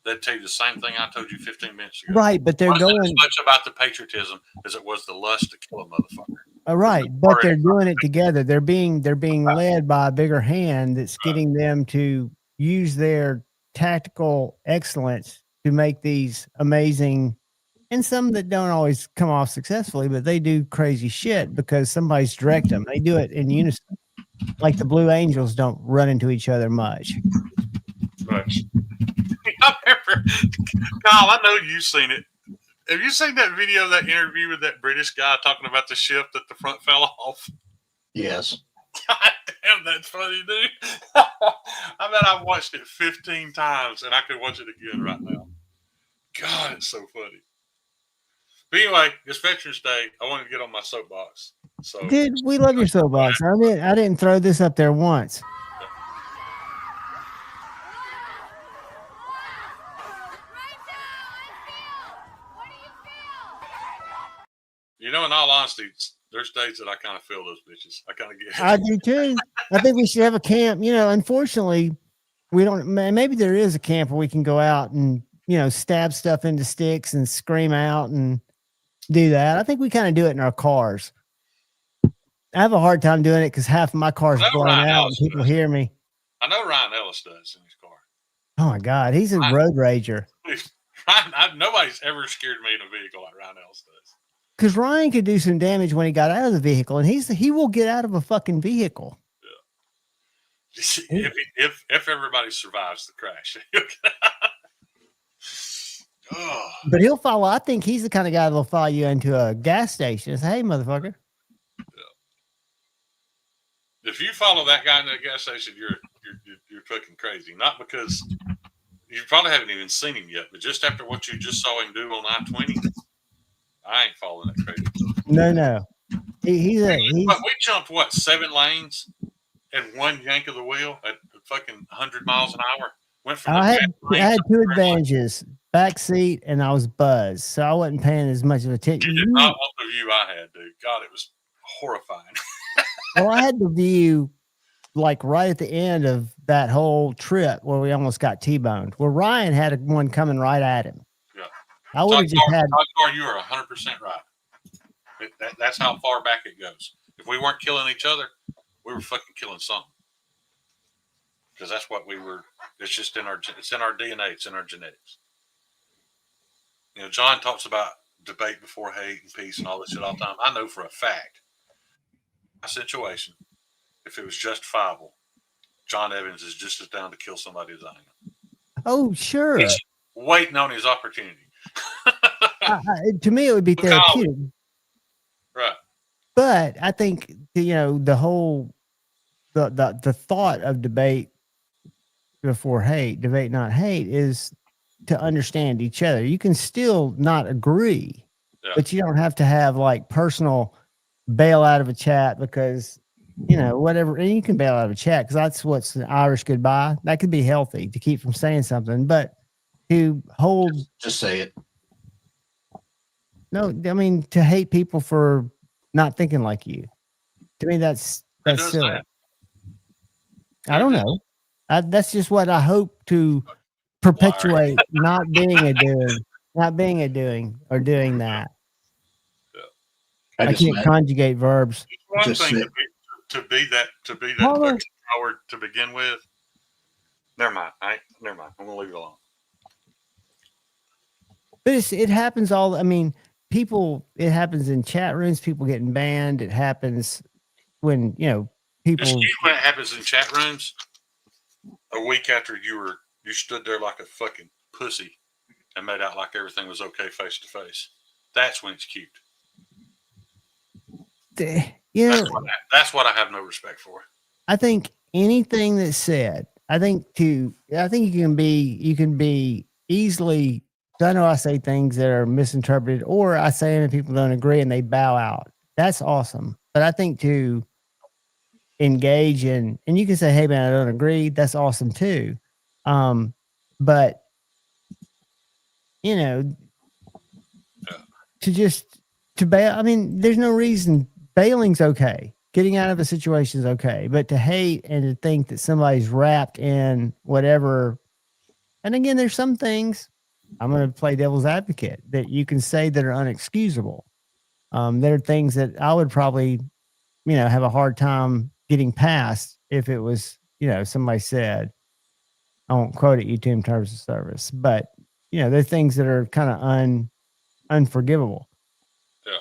Speaker 8: they'd tell you the same thing I told you 15 minutes ago.
Speaker 6: Right, but they're going
Speaker 8: as much about the patriotism as it was the lust to kill a motherfucker.
Speaker 6: All right, but they're doing it together. They're being led by a bigger hand that's getting them to use their tactical excellence to to make these amazing, and some that don't always come off successfully, but they do crazy shit because somebody's directing them. They do it in unison. Like the Blue Angels don't run into each other much.
Speaker 8: Much. I remember, Kyle, I know you've seen it. Have you seen that video, that interview with that British guy talking about the ship that the front fell off?
Speaker 9: Yes.
Speaker 8: God damn, that's funny, dude. I bet I've watched it 15 times and I could watch it again right now. God, it's so funny. But anyway, it's Veterans Day. I wanted to get on my soapbox. So,
Speaker 6: dude, we love your soapbox. I didn't throw this up there once.
Speaker 8: You know, in all honesty, there's days that I kind of feel those bitches. I kind of get it.
Speaker 6: I do too. I think we should have a camp. You know, unfortunately, we don't. Maybe there is a camp where we can go out and, you know, stab stuff into sticks and scream out and do that. I think we kind of do it in our cars. I have a hard time doing it because half of my car's blown out and people hear me.
Speaker 8: I know Ryan Ellis does in his car.
Speaker 6: Oh my God, he's a road rager.
Speaker 8: Nobody's ever scared me in a vehicle like Ryan Ellis does.
Speaker 6: Because Ryan could do some damage when he got out of the vehicle, and he will get out of a fucking vehicle.
Speaker 8: Yeah. If everybody survives the crash. Oh.
Speaker 6: But he'll follow. I think he's the kind of guy that'll follow you into a gas station and say, "Hey, motherfucker."
Speaker 8: Yeah. If you follow that guy into a gas station, you're fucking crazy. Not because you probably haven't even seen him yet, but just after what you just saw him do on I-20, I ain't following that crazy.
Speaker 6: No. He's
Speaker 8: But we jumped 7 lanes and one yank of the wheel at fucking 100 miles an hour. Went from
Speaker 6: I had 2 advantages: back seat, and I was buzzed, so I wasn't paying as much of attention.
Speaker 8: You did not want the view I had, dude. God, it was horrifying.
Speaker 6: Well, I had the view like right at the end of that whole trip where we almost got T-boned, where Ryan had one coming right at him.
Speaker 8: Yeah.
Speaker 6: I would have just had.
Speaker 8: You are 100% right. That's how far back it goes. If we weren't killing each other, we were fucking killing something. Because that's what we were. It's just in our DNA. It's in our genetics. You know, John talks about debate before hate and peace and all this shit all the time. I know for a fact, my situation, if it was justifiable, John Evans is just as down to kill somebody as I am.
Speaker 6: Oh, sure.
Speaker 8: He's waiting on his opportunity.
Speaker 6: To me, it would be therapeutic.
Speaker 8: Right.
Speaker 6: But I think, you know, the whole the thought of debate before hate, debate not hate, is to understand each other. You can still not agree, but you don't have to have like personal bail out of a chat because, you know, whatever. And you can bail out of a chat because that's what's an Irish goodbye. That could be healthy to keep from saying something, but to hold,
Speaker 9: just say it.
Speaker 6: No, I mean, to hate people for not thinking like you. To me, that's silly.
Speaker 8: That?
Speaker 6: I don't know. That's just what I hope to perpetuate. Not being a doing or doing that.
Speaker 9: Yeah.
Speaker 6: I can't conjugate verbs.
Speaker 8: It's one thing to be that coward to begin with. Never mind. Never mind. I'm gonna leave it alone.
Speaker 6: But it happens all. I mean, it happens in chat rooms, people getting banned. It happens when, you know, people.
Speaker 8: When it happens in chat rooms, a week after you stood there like a fucking pussy and made out like everything was okay face to face. That's when it's cute.
Speaker 6: You know,
Speaker 8: that's what I have no respect for.
Speaker 6: I think anything that's said, I think you can be easily. I know I say things that are misinterpreted, or I say them and people don't agree and they bow out. That's awesome. But I think to engage in, and you can say, "Hey man, I don't agree." That's awesome too. But you know, to bail. I mean, there's no reason. Bailing's okay. Getting out of a situation is okay. But to hate and to think that somebody's wrapped in whatever, and again, there's some things. I'm going to play devil's advocate that you can say that are unexcusable. There are things that I would probably, you know, have a hard time getting past if it was, you know, somebody said, I won't quote it you to in terms of service, but they're things that are kind of unforgivable.
Speaker 8: Yeah.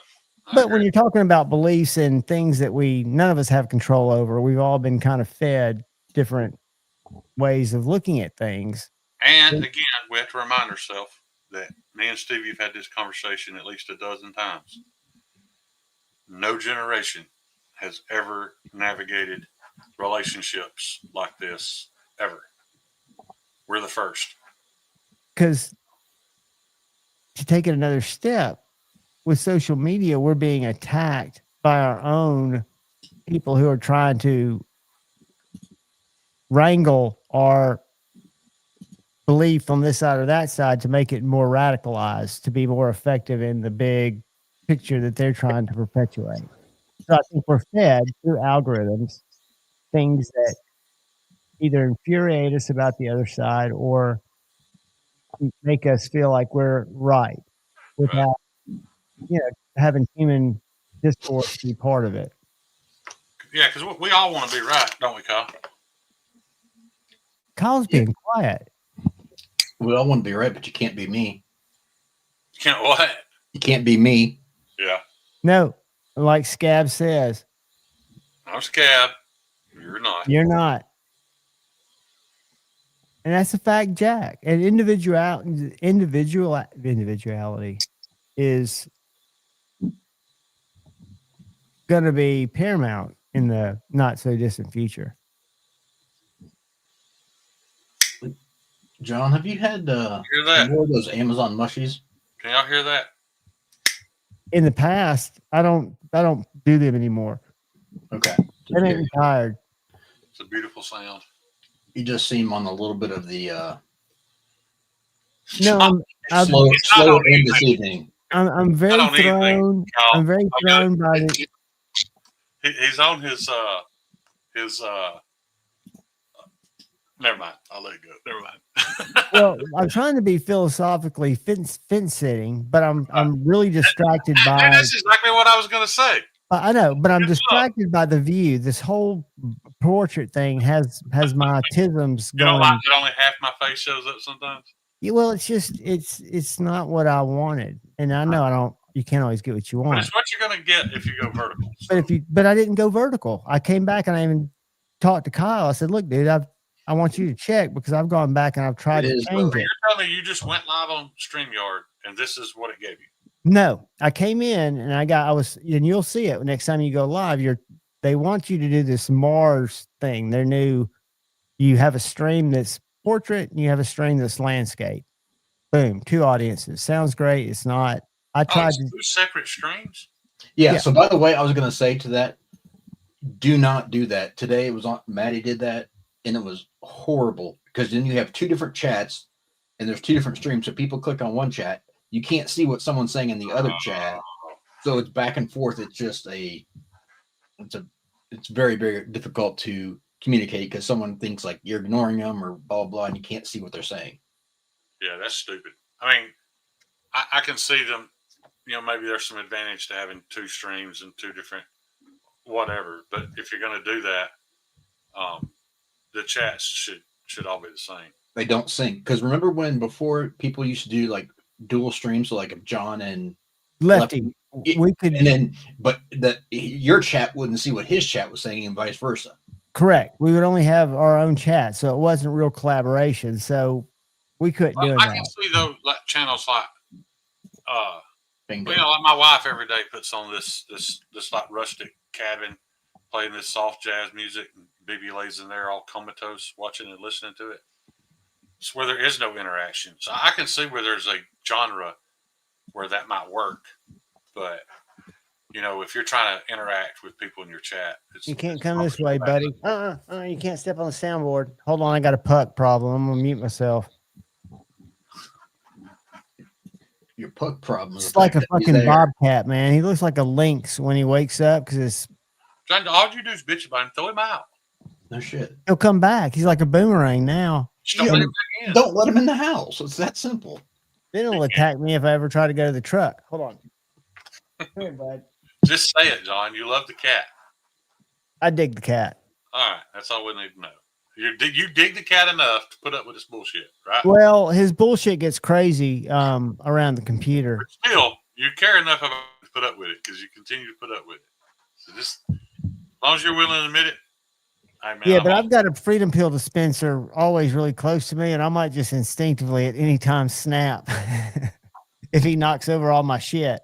Speaker 6: But when you're talking about beliefs and things that none of us have control over, we've all been kind of fed different ways of looking at things.
Speaker 8: And again, we have to remind ourselves that me and Stevie have had this conversation at least a dozen times. No generation has ever navigated relationships like this ever. We're the first.
Speaker 6: Because to take it another step, with social media, we're being attacked by our own people who are trying to wrangle our belief on this side or that side to make it more radicalized, to be more effective in the big picture that they're trying to perpetuate. So I think we're fed through algorithms things that either infuriate us about the other side or make us feel like we're right without, having human discourse be part of it.
Speaker 8: Yeah, because we all want to be right, don't we, Kyle?
Speaker 6: Kyle's being quiet.
Speaker 9: We all want to be right, but you can't be me.
Speaker 8: You can't what?
Speaker 9: You can't be me.
Speaker 8: Yeah.
Speaker 6: No, like Scab says.
Speaker 8: I'm Scab. You're not.
Speaker 6: You're not. And that's a fact, Jack. And individuality is going to be paramount in the not so distant future.
Speaker 9: John, have you had
Speaker 8: hear that?
Speaker 9: more of those Amazon mushies?
Speaker 8: Can y'all hear that?
Speaker 6: In the past, I don't do them anymore.
Speaker 9: Okay.
Speaker 6: They make me tired.
Speaker 8: It's a beautiful sound.
Speaker 9: You just seem on a little bit of the
Speaker 6: No,
Speaker 9: slow end this evening.
Speaker 6: I'm very thrown. I'm very thrown by the.
Speaker 8: He's on his never mind. I'll let it go. Never mind.
Speaker 6: Well, I'm trying to be philosophically fence sitting, but I'm really distracted by.
Speaker 8: And that's exactly what I was going to say.
Speaker 6: I know, but I'm distracted by the view. This whole portrait thing has my tisms
Speaker 8: You don't
Speaker 6: going.
Speaker 8: like that only half my face shows up sometimes?
Speaker 6: Yeah, well, it's just it's not what I wanted, and I know you can't always get what you want.
Speaker 8: But it's what you're going to get if you go vertical.
Speaker 6: So. But I didn't go vertical. I came back and I even talked to Kyle. I said, "Look, dude, I want you to check because I've gone back and I've tried to change it."
Speaker 8: You're telling me you just went live on StreamYard and this is what it gave you?
Speaker 6: No, I came in and and you'll see it next time you go live. They want you to do this Mars thing. They're new. You have a stream that's portrait and you have a stream that's landscape. Boom, 2 audiences. Sounds great. It's not. I tried to
Speaker 8: 2 separate streams.
Speaker 9: Yeah. So by the way, I was going to say to that, do not do that. Today it was on. Maddie did that, and it was horrible because then you have 2 different chats, and there's 2 different streams. So people click on one chat. You can't see what someone's saying in the other chat. So it's back and forth. It's just it's very, very difficult to communicate because someone thinks like you're ignoring them or blah, blah, and you can't see what they're saying.
Speaker 8: Yeah, that's stupid. I mean, I can see them, maybe there's some advantage to having 2 streams and 2 different whatever. But if you're going to do that, the chats should all be the same. They
Speaker 9: don't sync. Because remember when before people used to do like dual streams, so like if John and
Speaker 6: Lefty, we could,
Speaker 9: and then but your chat wouldn't see what his chat was saying and vice versa.
Speaker 6: Correct. We would only have our own chat, so it wasn't real collaboration. So we couldn't do that.
Speaker 8: I can see those channels like like my wife every day puts on this like rustic cabin, playing this soft jazz music, and BB lays in there all comatose, watching and listening to it. It's where there is no interaction. So I can see where there's a genre where that might work. But, if you're trying to interact with people in your chat,
Speaker 6: you can't come this way, buddy. You can't step on the soundboard. Hold on, I got a puck problem. I'm going to mute myself.
Speaker 9: Your puck problem.
Speaker 6: It's like a fucking bobcat, man. He looks like a lynx when he wakes up because it's.
Speaker 8: All you do is bitch about him, throw him out.
Speaker 9: No shit.
Speaker 6: He'll come back. He's like a boomerang now.
Speaker 9: Don't let him in the house. It's that simple.
Speaker 6: Then he'll attack me if I ever try to go to the truck. Hold on. Come here, bud.
Speaker 8: Just say it, John. You love the cat.
Speaker 6: I dig the cat.
Speaker 8: All right. That's all we need to know. You dig the cat enough to put up with this bullshit, right?
Speaker 6: Well, his bullshit gets crazy around the computer.
Speaker 8: But still, you care enough about it to put up with it because you continue to put up with it. So just as long as you're willing to admit it. Hey, man,
Speaker 6: Yeah, but I've got a freedom pill dispenser always really close to me, and I might just instinctively at any time snap if he knocks over all my shit.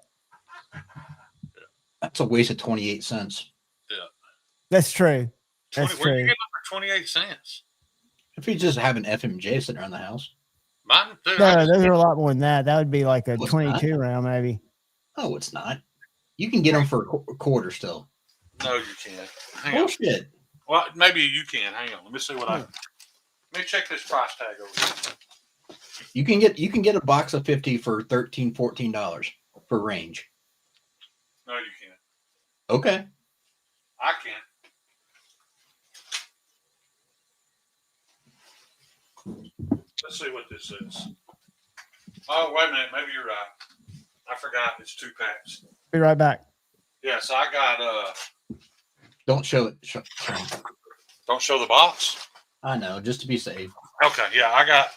Speaker 9: That's a waste of 28 cents.
Speaker 8: Yeah.
Speaker 6: That's true. That's
Speaker 8: Where'd you
Speaker 6: true.
Speaker 8: get them for 28 cents?
Speaker 9: If you just have an FMJ sitting around the house.
Speaker 8: Mine, dude,
Speaker 6: No, those are a lot more than that. That would be like a
Speaker 9: No, it's
Speaker 6: 22
Speaker 9: not.
Speaker 6: round, maybe.
Speaker 9: Oh, it's not. You can get them for a quarter still.
Speaker 8: No, you can't. Hang on.
Speaker 9: Bullshit.
Speaker 8: Well, maybe you can. Hang on. Let me see what I. Let me check this price tag over here.
Speaker 9: You can get a box of 50 for $13, $14 for range.
Speaker 8: No, you can't.
Speaker 9: Okay.
Speaker 8: I can. Let's see what this is. Oh, wait a minute. Maybe you're right. I forgot. It's 2 packs.
Speaker 6: Be right back.
Speaker 8: Yeah, so I got.
Speaker 9: Don't show it.
Speaker 8: Don't show the box.
Speaker 9: I know, just to be safe.
Speaker 8: Okay, yeah, I got.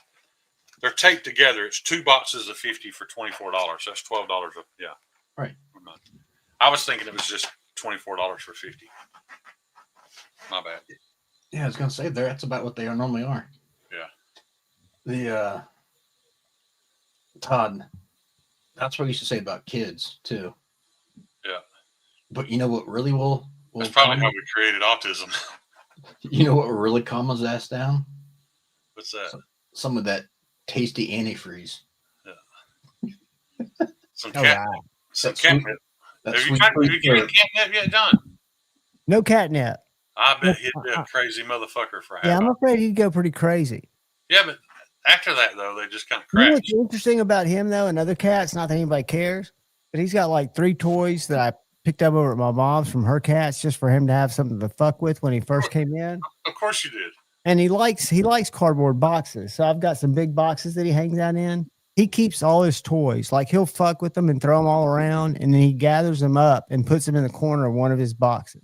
Speaker 8: They're taped together. It's 2 boxes of 50 for $24. That's $12. Yeah.
Speaker 9: Right.
Speaker 8: I was thinking it was just $24 for 50. My bad.
Speaker 9: Yeah, I was gonna say that's about what they normally are.
Speaker 8: Yeah.
Speaker 9: Todd, that's what we used to say about kids too.
Speaker 8: Yeah.
Speaker 9: But you know what really will
Speaker 8: That's probably how we created autism.
Speaker 9: You know what will really calm his ass down?
Speaker 8: What's that?
Speaker 9: Some of that tasty antifreeze.
Speaker 8: Yeah. Some
Speaker 6: All
Speaker 8: cat.
Speaker 6: right.
Speaker 8: Some
Speaker 9: That sweet-
Speaker 8: catnip.
Speaker 9: that
Speaker 8: Have you
Speaker 9: sweet
Speaker 8: tried
Speaker 9: fruit syrup.
Speaker 8: catnip yet, John?
Speaker 6: No catnip.
Speaker 8: I bet he'd be a crazy motherfucker for
Speaker 6: Yeah,
Speaker 8: half.
Speaker 6: I'm afraid he'd go pretty crazy.
Speaker 8: Yeah, but after that though, they just kind of
Speaker 6: You know
Speaker 8: crash.
Speaker 6: what's interesting about him though, and other cats, not that anybody cares, but he's got like 3 toys that I picked up over at my mom's from her cats just for him to have something to fuck with when he first came in.
Speaker 8: Of course you did.
Speaker 6: And he likes cardboard boxes. So I've got some big boxes that he hangs out in. He keeps all his toys. Like he'll fuck with them and throw them all around, and then he gathers them up and puts them in the corner of one of his boxes.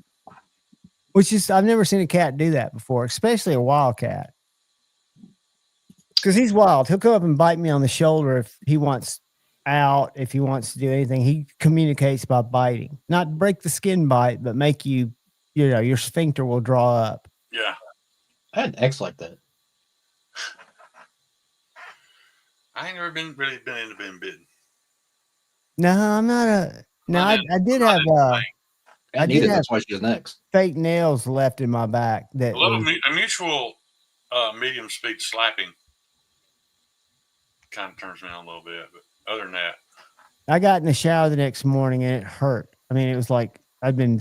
Speaker 6: Which is, I've never seen a cat do that before, especially a wild cat. Because he's wild. He'll come up and bite me on the shoulder if he wants out, if he wants to do anything. He communicates by biting. Not break the skin bite, but make you, your sphincter will draw up.
Speaker 8: Yeah.
Speaker 9: I had an ex like that.
Speaker 8: I ain't never been into being bitten.
Speaker 6: No, I'm not a. No, I did have. I did have
Speaker 9: That's why she's next.
Speaker 6: fake nails left in my back. That
Speaker 8: A mutual medium speed slapping kind of turns me on a little bit, but other than that,
Speaker 6: I got in the shower the next morning and it hurt. I mean, it was like I'd been.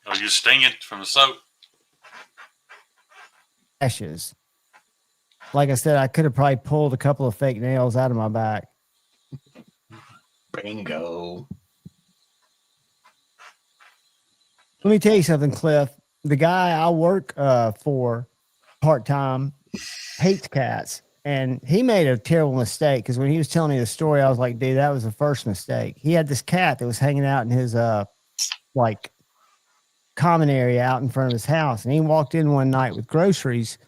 Speaker 8: oh, you stinging from the soap?
Speaker 6: Ashes. Like I said, I could have probably pulled a couple of fake nails out of my back.
Speaker 9: Bingo.
Speaker 6: Let me tell you something, Cliff. The guy I work for part-time hates cats, and he made a terrible mistake because when he was telling me the story, I was like, dude, that was the first mistake. He had this cat that was hanging out in his like common area out in front of his house, and he walked in one night with groceries,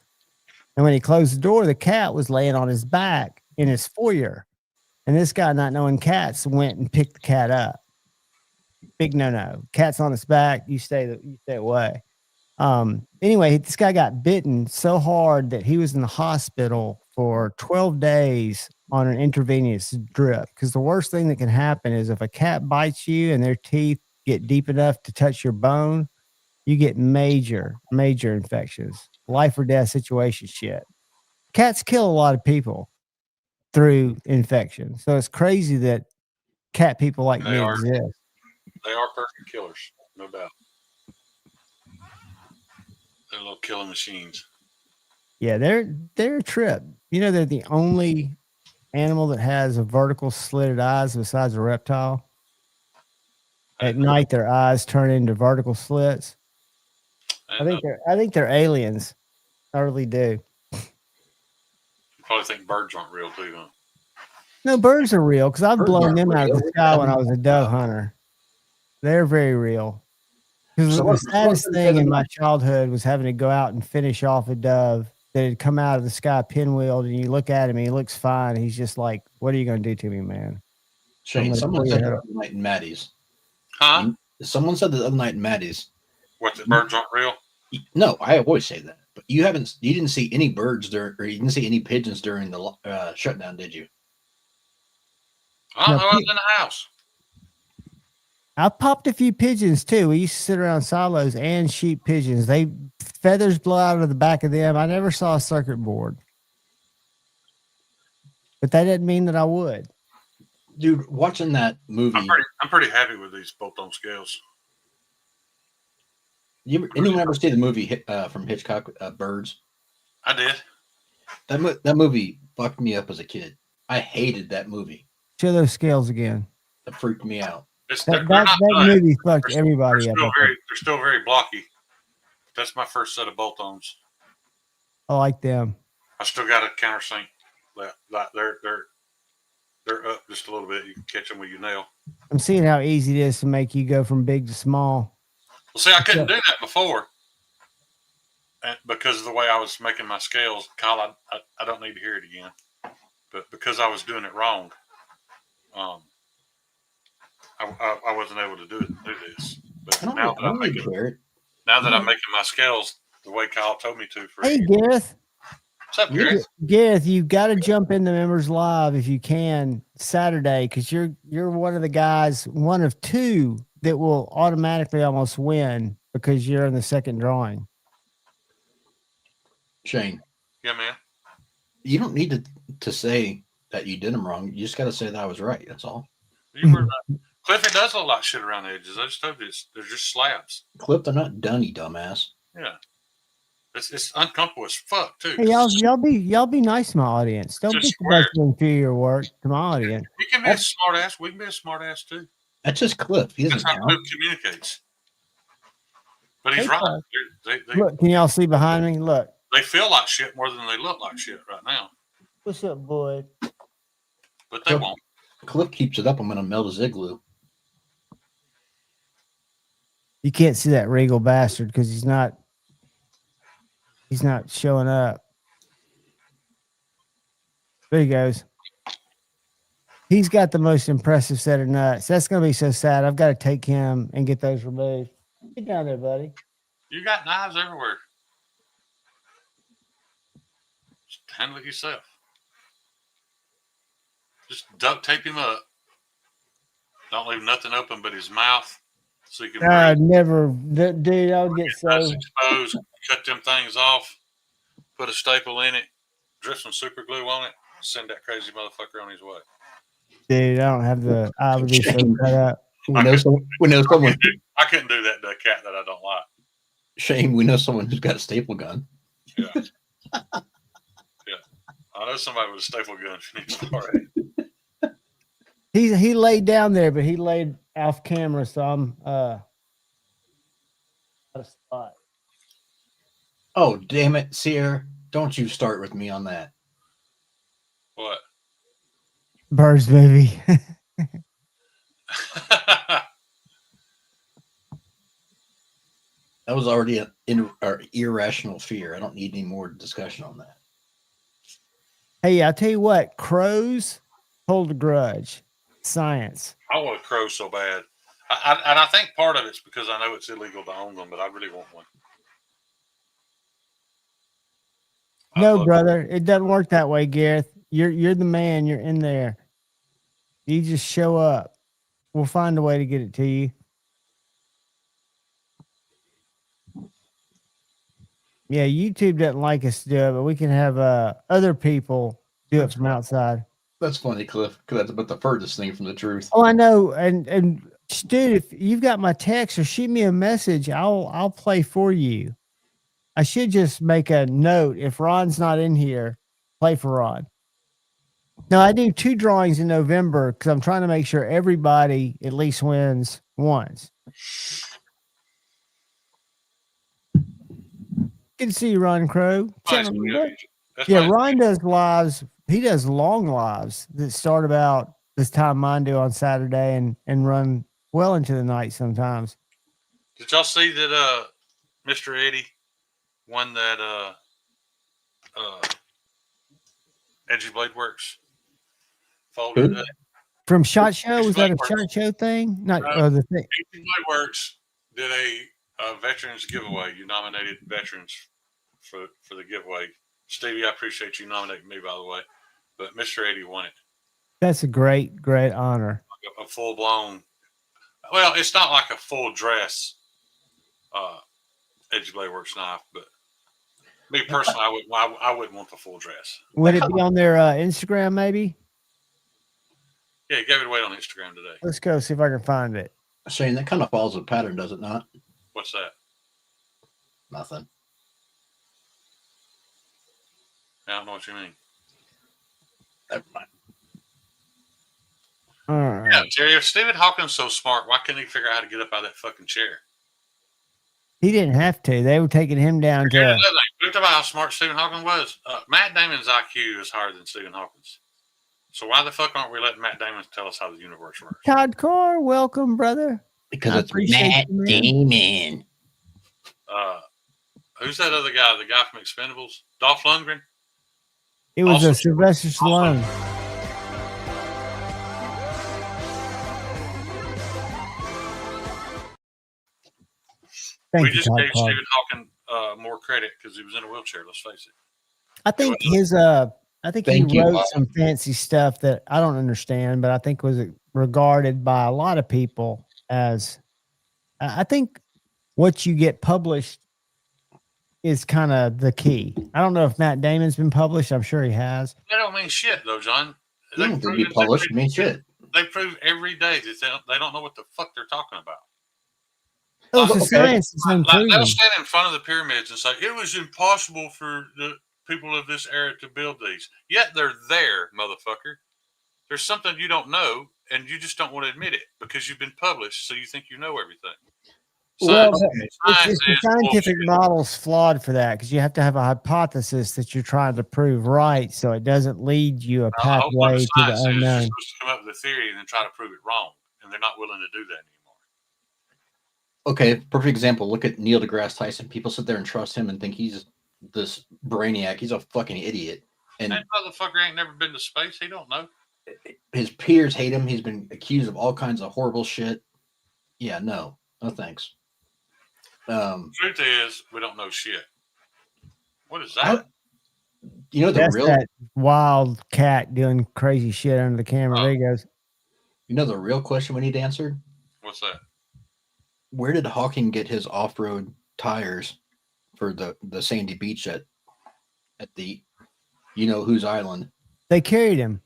Speaker 6: and when he closed the door, the cat was laying on his back in his foyer. And this guy, not knowing cats, went and picked the cat up. Big no. Cat's on its back. You stay away. Anyway, this guy got bitten so hard that he was in the hospital for 12 days on an intravenous drip. Because the worst thing that can happen is if a cat bites you and their teeth get deep enough to touch your bone, you get major infections, life or death situation shit. Cats kill a lot of people through infection. So it's crazy that cat people like me exist.
Speaker 8: They are perfect killers, no doubt. They're little killing machines.
Speaker 6: Yeah, they're a trip. They're the only animal that has a vertical slitted eyes besides a reptile. At night, their eyes turn into vertical slits. I think they're aliens. I really do.
Speaker 8: You probably think birds aren't real too, huh?
Speaker 6: No, birds are real because I've
Speaker 9: Birds
Speaker 6: blown
Speaker 9: aren't
Speaker 6: them out of
Speaker 9: real.
Speaker 6: the sky when I was a dove hunter. They're very real. Because
Speaker 9: So
Speaker 6: the
Speaker 9: what-
Speaker 6: saddest
Speaker 9: what-
Speaker 6: thing in my childhood was having to go out and finish off a dove that had come out of the sky pinwheeled, and you look at him, he looks fine. He's just like, "What are you going to do to me, man?"
Speaker 9: Shane,
Speaker 6: gonna
Speaker 9: someone
Speaker 6: pull
Speaker 9: said
Speaker 6: your
Speaker 9: the
Speaker 6: hair
Speaker 9: other night in Maddie's.
Speaker 8: Huh?
Speaker 9: Someone said the other night in Maddie's.
Speaker 8: What, the birds aren't real?
Speaker 9: No, I always say that, but you didn't see any birds during, or you didn't see any pigeons during the shutdown, did you?
Speaker 8: I don't
Speaker 6: No,
Speaker 8: know. I was in the house.
Speaker 6: I popped a few pigeons too. We used to sit around silos and sheep pigeons. They feathers blow out of the back of them. I never saw a circuit board, but that didn't mean that I would.
Speaker 9: Dude, watching that movie.
Speaker 8: I'm pretty happy with these bolt-on scales.
Speaker 9: Anyone ever see the movie from Hitchcock, Birds?
Speaker 8: I did.
Speaker 9: That movie fucked me up as a kid. I hated that movie.
Speaker 6: Show those scales again.
Speaker 9: That freaked me out.
Speaker 6: That movie fucked everybody
Speaker 8: they're
Speaker 6: up.
Speaker 8: still they're still very blocky. That's my first set of bolt-ons.
Speaker 6: I like them.
Speaker 8: I still got a countersink. They're up just a little bit. You can catch them with your nail.
Speaker 6: I'm seeing how easy it is to make you go from big to small.
Speaker 8: Well, see, I couldn't do that before, because of the way I was making my scales. Kyle, I don't need to hear it again, but because I was doing it wrong, I wasn't able to do this. But now that I'm making my scales the way Kyle told me to.
Speaker 6: Hey, Gareth.
Speaker 8: What's up, Gareth?
Speaker 6: Gareth, you've got to jump in the members live if you can Saturday, because you're one of the guys, one of two that will automatically almost win because you're in the second drawing.
Speaker 9: Shane.
Speaker 8: Yeah, man.
Speaker 9: You don't need to say that you did them wrong. You just got to say that I was right. That's all.
Speaker 8: You were right. Cliff, it does look like shit around the edges. I just told you, they're just slabs.
Speaker 9: Cliff, they're not done, you dumbass.
Speaker 8: Yeah. It's uncomfortable as fuck too.
Speaker 6: Hey, y'all be nice to my audience. Don't be inferior work to my audience.
Speaker 8: You can be a smart ass. We can be a smart ass too.
Speaker 9: That's just Cliff. He doesn't
Speaker 8: That's how Cliff communicates. But he's right.
Speaker 6: Look, can y'all see behind me? Look.
Speaker 8: They feel like shit more than they look like shit right now.
Speaker 6: What's up, boy?
Speaker 8: But they won't.
Speaker 9: Cliff keeps it up. I'm going to melt his igloo.
Speaker 6: You can't see that regal bastard because he's not showing up. There he goes. He's got the most impressive set of nuts. That's going to be so sad. I've got to take him and get those removed. Get down there, buddy.
Speaker 8: You got knives everywhere. Just handle it yourself. Just duct tape him up. Don't leave nothing open but his mouth, so you can.
Speaker 6: Never, dude. I would get so
Speaker 8: exposed. Cut them things off. Put a staple in it. Drip some super glue on it. Send that crazy motherfucker on his way.
Speaker 6: Dude, I don't have the. I would be so cut up.
Speaker 9: We know someone.
Speaker 8: I couldn't do that to a cat that I don't like.
Speaker 9: Shane, we know someone who's got a staple gun.
Speaker 8: Yeah. Yeah. I know somebody with a staple gun if you need to start it.
Speaker 6: He laid down there, but he laid off camera, so I'm out of spot.
Speaker 9: Oh, damn it, Sierra. Don't you start with me on that.
Speaker 8: What?
Speaker 6: Birds movie.
Speaker 9: That was already an irrational fear. I don't need any more discussion on that.
Speaker 6: Hey, I'll tell you what, crows hold a grudge. Science.
Speaker 8: I want a crow so bad. And I think part of it's because I know it's illegal to own them, but I really want one.
Speaker 6: No, brother, it doesn't work that way, Gareth. You're the man. You're in there. You just show up. We'll find a way to get it to you. Yeah, YouTube doesn't like us to do it, but we can have other people do it from outside.
Speaker 9: That's funny, Cliff, because that's about the furthest thing from the truth.
Speaker 6: Oh, I know. And dude, if you've got my text or shoot me a message, I'll play for you. I should just make a note. If Ron's not in here, play for Ron. No, I do 2 drawings in November because I'm trying to make sure everybody at least wins once. Good to see you, Ron Crow. Yeah, Ron does lives. He does long lives that start about this time mine do on Saturday and run well into the night sometimes.
Speaker 8: Did y'all see that Mr. Eddie won that Edgy Blade Works folder
Speaker 9: Who?
Speaker 8: today?
Speaker 6: From Shot Show?
Speaker 8: Edgy
Speaker 6: Was that
Speaker 8: Blade
Speaker 6: a
Speaker 8: Works.
Speaker 6: Shot Show thing? Not
Speaker 8: No.
Speaker 6: the thing.
Speaker 8: Edgy Blade Works did a veterans giveaway. You nominated veterans for the giveaway. Stevie, I appreciate you nominating me, by the way. But Mr. Eddie won it.
Speaker 6: That's a great honor.
Speaker 8: A full blown. Well, it's not like a full dress Edgy Blade Works knife, but me personally, I wouldn't want the full dress.
Speaker 6: Would it be on their Instagram, maybe?
Speaker 8: Yeah, he gave it away on Instagram today.
Speaker 6: Let's go see if I can find it.
Speaker 9: Shane, that kind of follows a pattern, does it not?
Speaker 8: What's that?
Speaker 9: Nothing.
Speaker 8: I don't know what you mean.
Speaker 9: Never mind.
Speaker 6: All right.
Speaker 8: Yeah, Terry, if Stephen Hawking's so smart, why couldn't he figure out how to get up out of that fucking chair?
Speaker 6: He didn't have to. They were taking him down
Speaker 8: Here's
Speaker 6: to.
Speaker 8: another thing. Look about how smart Stephen Hawking was. Matt Damon's IQ is higher than Stephen Hawking's. So why the fuck aren't we letting Matt Damon tell us how the universe works?
Speaker 6: Todd Carr, welcome, brother.
Speaker 9: Because
Speaker 6: I
Speaker 9: it's
Speaker 6: appreciate
Speaker 9: Matt
Speaker 6: you, man.
Speaker 9: Damon.
Speaker 8: Who's that other guy? The guy from Expendables? Dolph Lundgren?
Speaker 6: It was
Speaker 8: Also-
Speaker 6: a Sylvester Stallone. Thank
Speaker 8: We
Speaker 6: you,
Speaker 8: just
Speaker 6: Todd
Speaker 8: gave
Speaker 6: Carr.
Speaker 8: Stephen Hawking more credit because he was in a wheelchair, let's face it.
Speaker 6: I think I think
Speaker 9: Thank
Speaker 6: he
Speaker 9: you,
Speaker 6: wrote
Speaker 9: Bob.
Speaker 6: some fancy stuff that I don't understand, but I think was regarded by a lot of people as. I think what you get published is kind of the key. I don't know if Matt Damon's been published. I'm sure he has.
Speaker 8: That don't mean shit, though, John.
Speaker 9: You don't think be published? Mean shit.
Speaker 8: They prove every day that they don't know what the fuck they're talking about.
Speaker 6: Oh, it's
Speaker 8: Okay.
Speaker 6: a science. It's unproven.
Speaker 8: They'll stand in front of the pyramids and say it was impossible for the people of this era to build these. Yet they're there, motherfucker. There's something you don't know, and you just don't want to admit it because you've been published, so you think you know everything.
Speaker 6: Well,
Speaker 8: Science
Speaker 6: the
Speaker 8: is
Speaker 6: scientific
Speaker 8: bullshit.
Speaker 6: model's flawed for that because you have to have a hypothesis that you're trying to prove right, so it doesn't lead you a
Speaker 8: The whole point
Speaker 6: pathway
Speaker 8: of
Speaker 6: to the
Speaker 8: science is you're
Speaker 6: unknown.
Speaker 8: supposed to come up with a theory and then try to prove it wrong, and they're not willing to do that anymore.
Speaker 9: Okay, perfect example. Look at Neil deGrasse Tyson. People sit there and trust him and think he's this brainiac. He's a fucking idiot. And
Speaker 8: That motherfucker ain't never been to space. He don't know.
Speaker 9: his peers hate him. He's been accused of all kinds of horrible shit. Yeah, no thanks.
Speaker 8: Truth is, we don't know shit. What is that?
Speaker 9: You know the
Speaker 6: That's
Speaker 9: real
Speaker 6: that wild cat doing crazy shit under the camera.
Speaker 8: Oh.
Speaker 6: There he goes.
Speaker 9: you know the real question we need to answer?
Speaker 8: What's that?
Speaker 9: Where did Hawking get his off-road tires for the sandy beach at the whose island?
Speaker 6: They carried him.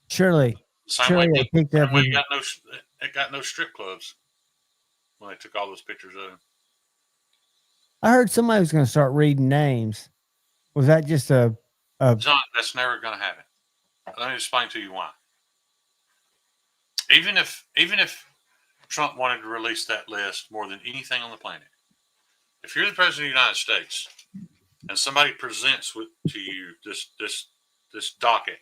Speaker 6: Surely
Speaker 8: Same way
Speaker 6: they picked up.
Speaker 8: it got no strip clubs when they took all those pictures of him.
Speaker 6: I heard somebody was going to start reading names. Was that just a?
Speaker 8: John, that's never going to happen. Let me explain to you why. Even if Trump wanted to release that list more than anything on the planet, if you're the president of the United States and somebody presents to you this docket,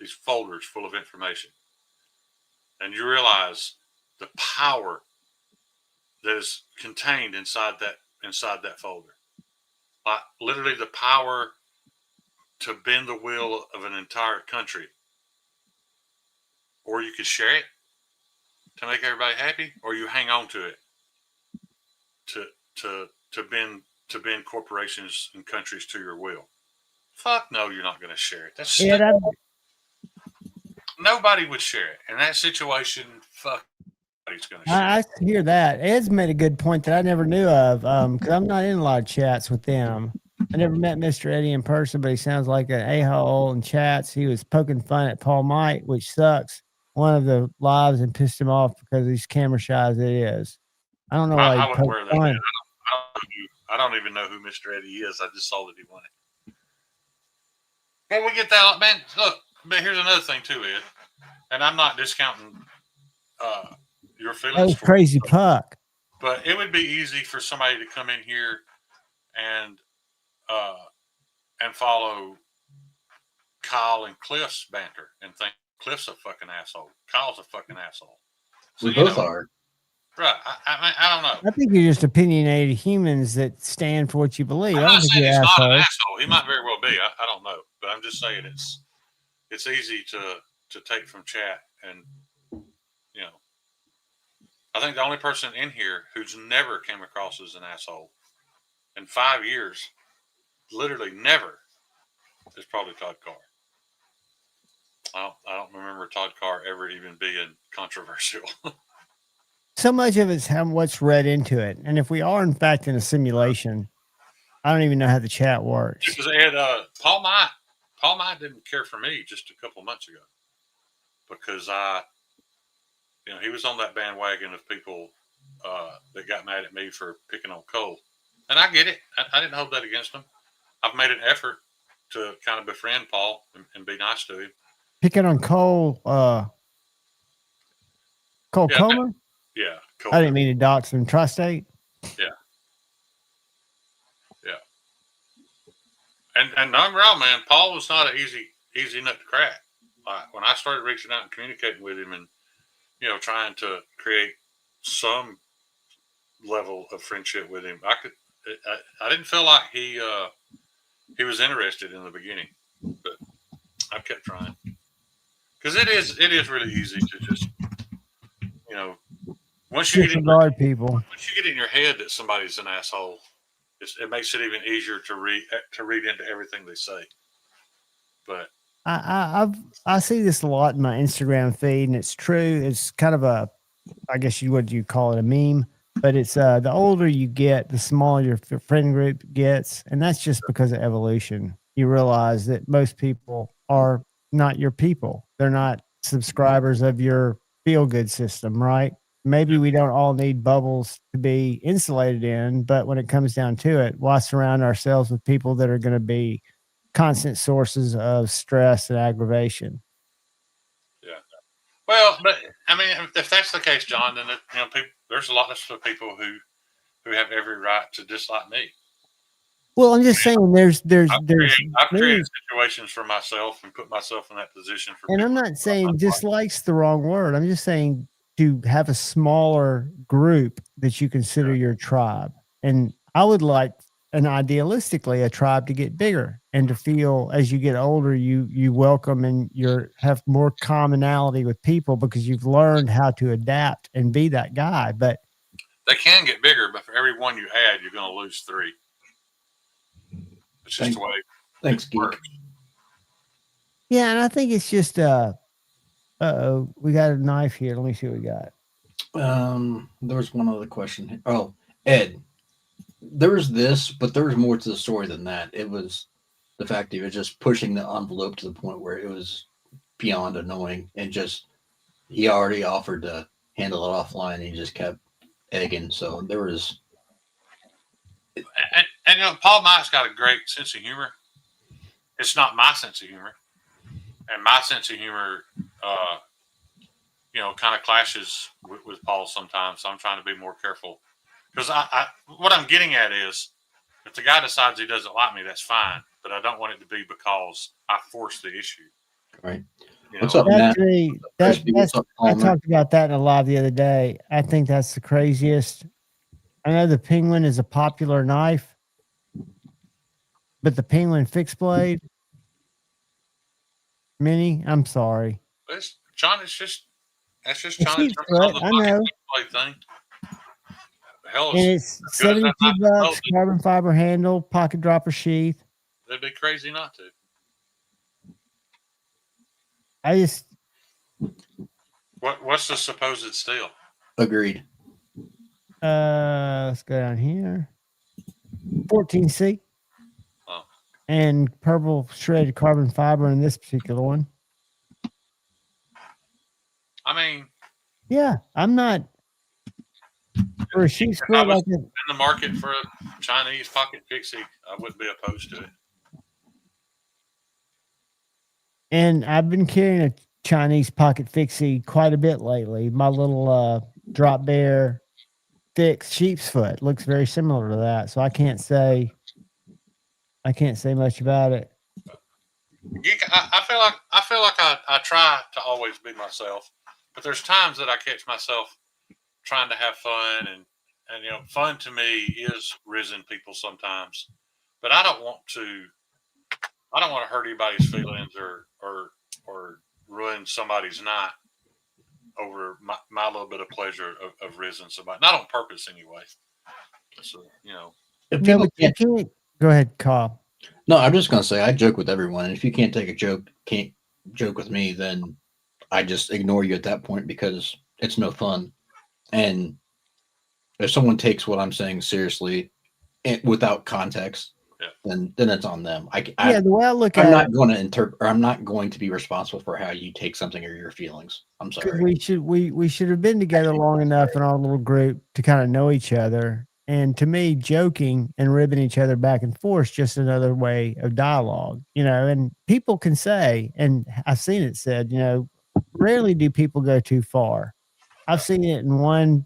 Speaker 8: these folders full of information, and you realize the power that is contained inside that folder, like literally the power to bend the wheel of an entire country, or you could share it to make everybody happy, or you hang on to it to bend corporations and countries to your will. Fuck no, you're not going to share it. That's nobody would share it. In that situation, fuck nobody's going to share
Speaker 6: I
Speaker 8: it.
Speaker 6: hear that. Ed's made a good point that I never knew of. Because I'm not in a lot of chats with them. I never met Mr. Eddie in person, but he sounds like an a-hole in chats. He was poking fun at Paul Might, which sucks. One of the lives and pissed him off because he's camera shy as it is. I don't know why
Speaker 8: I
Speaker 6: he
Speaker 8: wouldn't wear
Speaker 6: poked
Speaker 8: that.
Speaker 6: fun.
Speaker 8: I don't even know who Mr. Eddie is. I just saw that he won it. Well, we get that, man. Look, but here's another thing too, Ed. And I'm not discounting your feelings.
Speaker 6: That was
Speaker 8: for
Speaker 6: crazy
Speaker 8: it,
Speaker 6: puck.
Speaker 8: but it would be easy for somebody to come in here and follow Kyle and Cliff's banter and think Cliff's a fucking asshole. Kyle's a fucking asshole. So,
Speaker 9: We both are.
Speaker 8: Right. I don't know.
Speaker 6: I think you're just opinionated humans that stand for what you believe.
Speaker 8: I'm
Speaker 6: I don't
Speaker 8: not
Speaker 6: think
Speaker 8: saying
Speaker 6: you're
Speaker 8: he's not an
Speaker 6: assholes.
Speaker 8: asshole. He might very well be. I don't know. But I'm just saying it's easy to take from chat, and you know, I think the only person in here who's never came across as an asshole in 5 years, literally never, is probably Todd Carr. I don't remember Todd Carr ever even being controversial.
Speaker 6: So much of it's how what's read into it. And if we are in fact in a simulation, I don't even know how the chat works.
Speaker 8: Because Ed, Paul Mott didn't care for me just a couple months ago because he was on that bandwagon of people that got mad at me for picking on Cole, and I get it. I didn't hold that against him. I've made an effort to kind of befriend Paul and be nice to him.
Speaker 6: Picking on Cole Comer?
Speaker 8: Yeah, Cole.
Speaker 6: I didn't mean to dox him. Tri-State?
Speaker 8: Yeah. And I'm wrong, man. Paul was not an easy nut to crack. When I started reaching out and communicating with him, and trying to create some level of friendship with him, I didn't feel like he was interested in the beginning, but I kept trying because it is really easy to just once you
Speaker 6: disregard people.
Speaker 8: Once you get in your head that somebody's an asshole, it makes it even easier to read into everything they say. But
Speaker 6: I see this a lot in my Instagram feed, and it's true. It's kind of I guess what you call it, a meme, but it's the older you get, the smaller your friend group gets, and that's just because of evolution. You realize that most people are not your people. They're not subscribers of your feel good system, right? Maybe we don't all need bubbles to be insulated in, but when it comes down to it, why surround ourselves with people that are going to be constant sources of stress and aggravation?
Speaker 8: Yeah. Well, but I mean, if that's the case, John, then there's a lot of people who have every right to dislike me.
Speaker 6: Well, I'm just saying
Speaker 8: I've created situations for myself and put myself in that position for.
Speaker 6: And I'm not saying dislike's the wrong word. I'm just saying to have a smaller group that you consider your tribe. And I would like, and idealistically, a tribe to get bigger and to feel as you get older, you welcome and have more commonality with people because you've learned how to adapt and be that guy. But
Speaker 8: they can get bigger, but for every one you add, you're going to lose 3. It's just the way.
Speaker 9: Thanks, Geek.
Speaker 6: Yeah, and I think it's just we got a knife here. Let me see what we got.
Speaker 9: There was one other question. Oh, Ed, there was this, but there was more to the story than that. It was the fact that he was just pushing the envelope to the point where it was beyond annoying, and he already offered to handle it offline, and he just kept egging. So there was.
Speaker 8: And Paul Mike's got a great sense of humor. It's not my sense of humor. And my sense of humor, kind of clashes with Paul sometimes. So I'm trying to be more careful. Because what I'm getting at is, if the guy decides he doesn't like me, that's fine. But I don't want it to be because I forced the issue.
Speaker 9: Right. What's up, Matt?
Speaker 6: I talked about that in a live the other day. I think that's the craziest. I know the Penguin is a popular knife, but the Penguin fixed blade mini, I'm sorry.
Speaker 8: John, that's just John.
Speaker 6: I know.
Speaker 8: Thing. Hell,
Speaker 6: and it's $72, carbon fiber handle, pocket dropper sheath.
Speaker 8: They'd be crazy not to. What's the supposed steel?
Speaker 9: Agreed.
Speaker 6: Let's go down here. 14C.
Speaker 8: Oh.
Speaker 6: And purple shredded carbon fiber in this particular one.
Speaker 8: I mean,
Speaker 6: yeah, I'm not for a sheet square like it.
Speaker 8: In the market for a Chinese pocket fixie, I wouldn't be opposed to it.
Speaker 6: And I've been carrying a Chinese pocket fixie quite a bit lately. My little drop bear thick sheep's foot looks very similar to that, so I can't say much about it.
Speaker 8: I feel like I try to always be myself, but there's times that I catch myself trying to have fun, and fun to me is risen people sometimes, but I don't want to hurt anybody's feelings or ruin somebody's night over my little bit of pleasure of risen somebody, not on purpose anyway. So
Speaker 9: If
Speaker 6: Yeah,
Speaker 9: people
Speaker 6: but you
Speaker 9: can't,
Speaker 6: can't. Go ahead, Kyle.
Speaker 9: no, I'm just gonna say I joke with everyone, and if you can't take a joke, can't joke with me, then I just ignore you at that point because it's no fun. And if someone takes what I'm saying seriously without context, then it's on them.
Speaker 6: Yeah, the way I look
Speaker 9: I'm
Speaker 6: at
Speaker 9: not
Speaker 6: it,
Speaker 9: going to interpret, or I'm not going to be responsible for how you take something or your feelings. I'm
Speaker 6: 'cause
Speaker 9: sorry.
Speaker 6: we should have been together long enough in our little group to kind of know each other. And to me, joking and ribbing each other back and forth is just another way of dialogue, and people can say, and I've seen it said, rarely do people go too far. I've seen it in one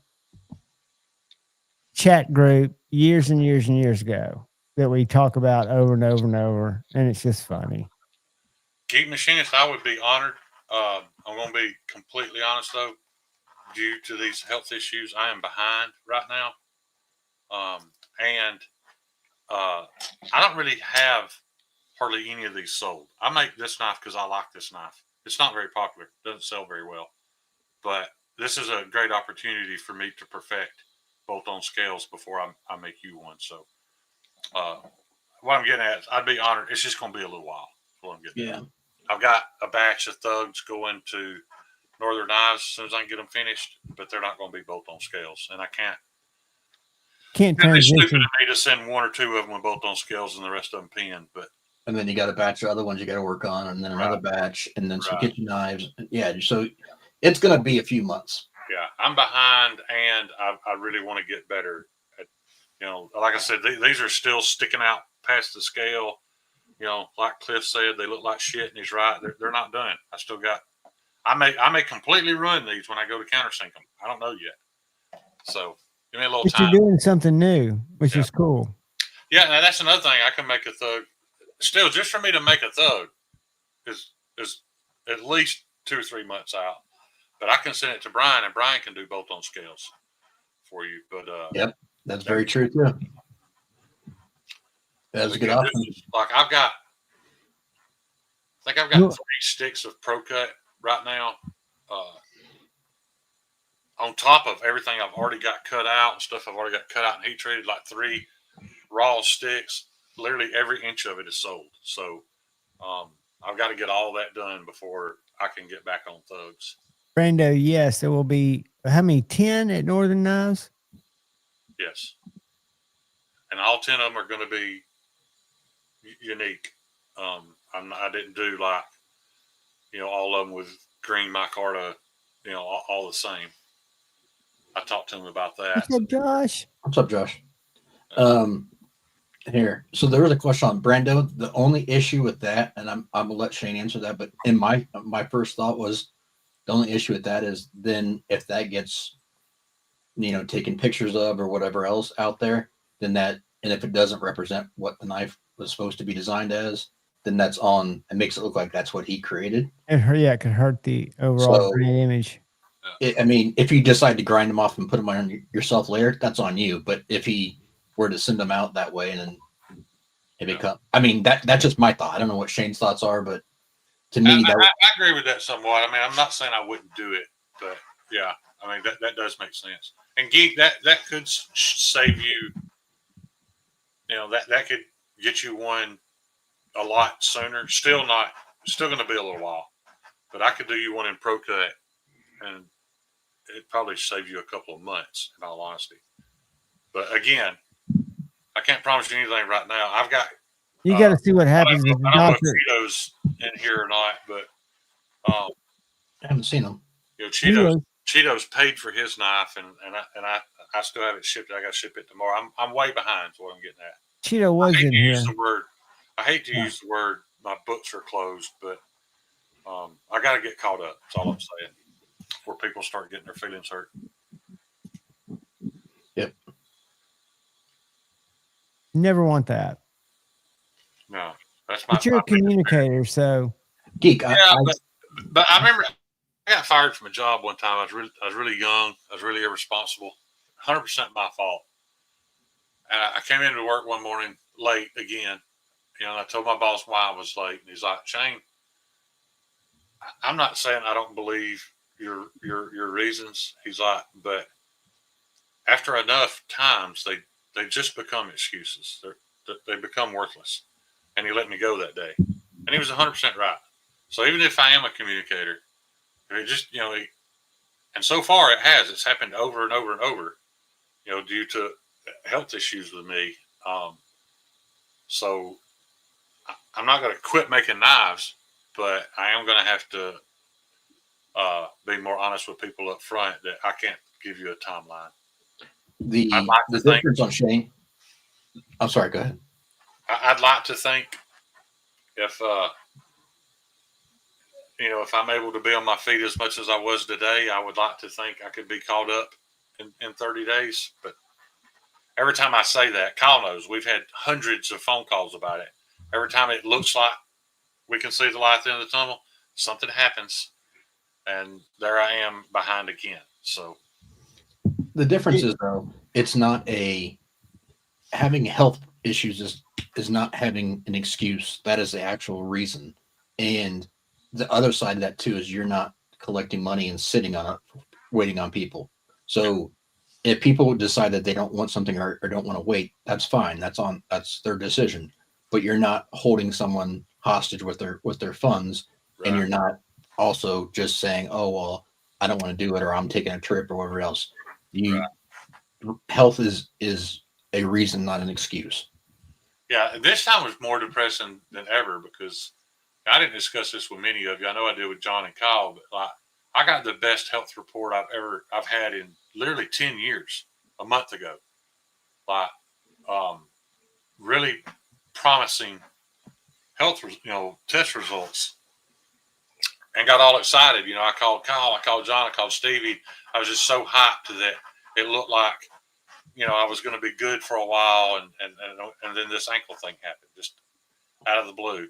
Speaker 6: chat group years and years and years ago that we talk about over and over and over, and it's just funny.
Speaker 8: Geek Machinist, I would be honored. I'm going to be completely honest though, due to these health issues, I am behind right now. And I don't really have hardly any of these sold. I make this knife because I like this knife. It's not very popular, doesn't sell very well, but this is a great opportunity for me to perfect bolt-on scales before I make you one. So what I'm getting at is I'd be honored. It's just going to be a little while. That's what I'm getting at. I've got a batch of thugs going to Northern Knives as soon as I can get them finished, but they're not going to be bolt-on scales, and I can't it's stupid of me to send one or two of them with bolt-on scales and the rest of them pinned.
Speaker 9: And then you got a batch of other ones you got to work on, and then another batch, and then some kitchen knives. Yeah, so it's going to be a few months.
Speaker 8: Yeah, I'm behind, and I really want to get better. Like I said, these are still sticking out past the scale. Like Cliff said, they look like shit, and he's right. They're not done. I may completely ruin these when I go to countersink them. I don't know yet. So give me a little time.
Speaker 6: You're doing something new, which is cool.
Speaker 8: Yeah, now that's another thing. I can make a thug. Still, just for me to make a thug is at least 2 or 3 months out. But I can send it to Brian, and Brian can do bolt-on scales for you. But
Speaker 9: yep, that's very true too. That's a good option.
Speaker 8: Like I've got 3 sticks of Pro Cut right now. On top of everything I've already got cut out and stuff I've already got cut out and heat treated, like 3 raw sticks. Literally every inch of it is sold. So I've got to get all that done before I can get back on thugs.
Speaker 6: Brando, yes, there will be how many? 10 at Northern Knives?
Speaker 8: Yes. And all 10 of them are going to be unique. I didn't do like, all of them with green micarta, all the same. I talked to him about that.
Speaker 6: What's up, Josh?
Speaker 9: What's up, Josh? Here. So there was a question on Brando. The only issue with that, and I'm gonna let Shane answer that, but in my first thought was the only issue with that is then if that gets taken pictures of or whatever else out there, then and if it doesn't represent what the knife was supposed to be designed as, then that's on. It makes it look like that's what he created.
Speaker 6: It could hurt the overall brand image.
Speaker 9: If you decide to grind them off and put them on yourself later, that's on you. But if he were to send them out that way, and then it become, that's just my thought. I don't know what Shane's thoughts are, but to me,
Speaker 8: I agree with that somewhat. I'm not saying I wouldn't do it, but yeah, that does make sense. And Geek, that could save you. That could get you one a lot sooner. Still going to be a little while, but I could do you one in Pro Cut, and it'd probably save you a couple of months, in all honesty. But again, I can't promise you anything right now. I've got.
Speaker 6: You got to see what happens with the
Speaker 8: I don't know
Speaker 6: doctor.
Speaker 8: if Cheeto's in here or not, but
Speaker 9: I haven't seen them.
Speaker 8: Cheeto's paid for his knife, and I still have it shipped. I got to ship it tomorrow. I'm way behind. Is what I'm getting at.
Speaker 6: Cheeto was in here.
Speaker 8: I hate to use the word. My books are closed, but I got to get caught up. That's all I'm saying. Before people start getting their feelings hurt.
Speaker 9: Yep.
Speaker 6: Never want that.
Speaker 8: No, that's my.
Speaker 6: But you're a communicator, so.
Speaker 9: Geek.
Speaker 8: Yeah, but I remember I got fired from a job one time. I was really young. I was really irresponsible. 100% my fault. And I came into work one morning late again. And I told my boss why I was late. And he's like, Shane, I'm not saying I don't believe your reasons. He's like, but after enough times, they just become excuses. They become worthless. And he let me go that day. And he was 100% right. So even if I am a communicator, it just, and so far it's happened over and over and over, due to health issues with me. So I'm not going to quit making knives, but I am going to have to be more honest with people up front that I can't give you a timeline.
Speaker 9: The difference on Shane. I'm sorry. Go ahead.
Speaker 8: I'd like to think if if I'm able to be on my feet as much as I was today, I would like to think I could be caught up in 30 days. But every time I say that, Kyle knows we've had hundreds of phone calls about it. Every time it looks like we can see the light at the end of the tunnel, something happens, and there I am behind again. So
Speaker 9: the difference is, though, it's not having health issues is not having an excuse. That is the actual reason. And the other side of that too is you're not collecting money and sitting on it, waiting on people. So if people decide that they don't want something or don't want to wait, that's fine. That's their decision. But you're not holding someone hostage with their funds, right. And you're not also just saying, "Oh well, I don't want to do it," or "I'm taking a trip," or whatever else. Health is a reason, not an excuse.
Speaker 8: Yeah, this time was more depressing than ever because I didn't discuss this with many of you. I know I did with John and Kyle, but I got the best health report I've had in literally 10 years a month ago. Really promising health, test results, and got all excited. I called Kyle, I called John, I called Stevie. I was just so hyped that it looked like, I was going to be good for a while, and then this ankle thing happened just out of the blue.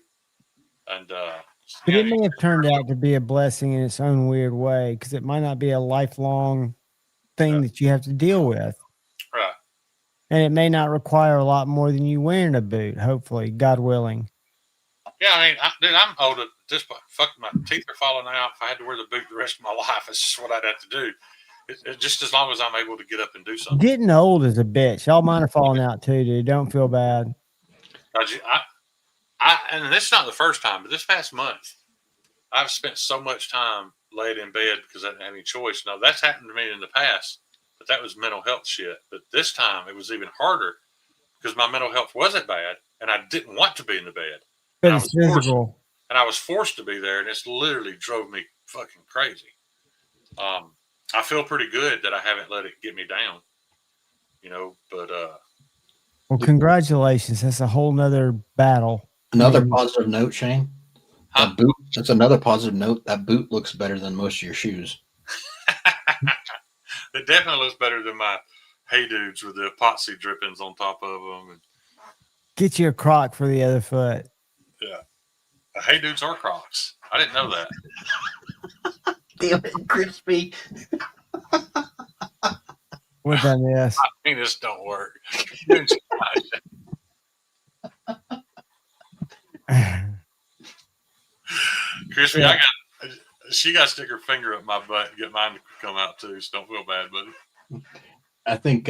Speaker 8: And
Speaker 6: but it may have turned out to be a blessing in its own weird way, because it might not be a lifelong thing that you have to deal with.
Speaker 8: Right.
Speaker 6: And it may not require a lot more than you wearing a boot, hopefully, God willing.
Speaker 8: Yeah, I mean, I'm old at this point. Fuck, my teeth are falling out. If I had to wear the boot the rest of my life, it's just what I'd have to do. It just as long as I'm able to get up and do something.
Speaker 6: Getting old is a bitch. All mine are falling out too, dude. Don't feel bad.
Speaker 8: And this is not the first time, but this past month, I've spent so much time laid in bed because I didn't have any choice. Now, that's happened to me in the past, but that was mental health shit. But this time, it was even harder because my mental health wasn't bad, and I didn't want to be in the bed.
Speaker 6: But it's physical.
Speaker 8: And I was forced to be there, and it's literally drove me fucking crazy. I feel pretty good that I haven't let it get me down, but
Speaker 6: well, congratulations. That's a whole nother battle.
Speaker 9: Another positive note, Shane. That boot, that's another positive note. That boot looks better than most of your shoes.
Speaker 8: It definitely looks better than my Hey Dudes with the epoxy drippings on top of them.
Speaker 6: Get you a Croc for the other foot.
Speaker 8: Yeah. Hey Dudes are Crocs. I didn't know that.
Speaker 9: Damn it, crispy.
Speaker 6: What I miss?
Speaker 8: I mean, this don't work. Crispy, yeah. She got to stick her finger up my butt and get mine to come out too, so don't feel bad, buddy.
Speaker 9: I think,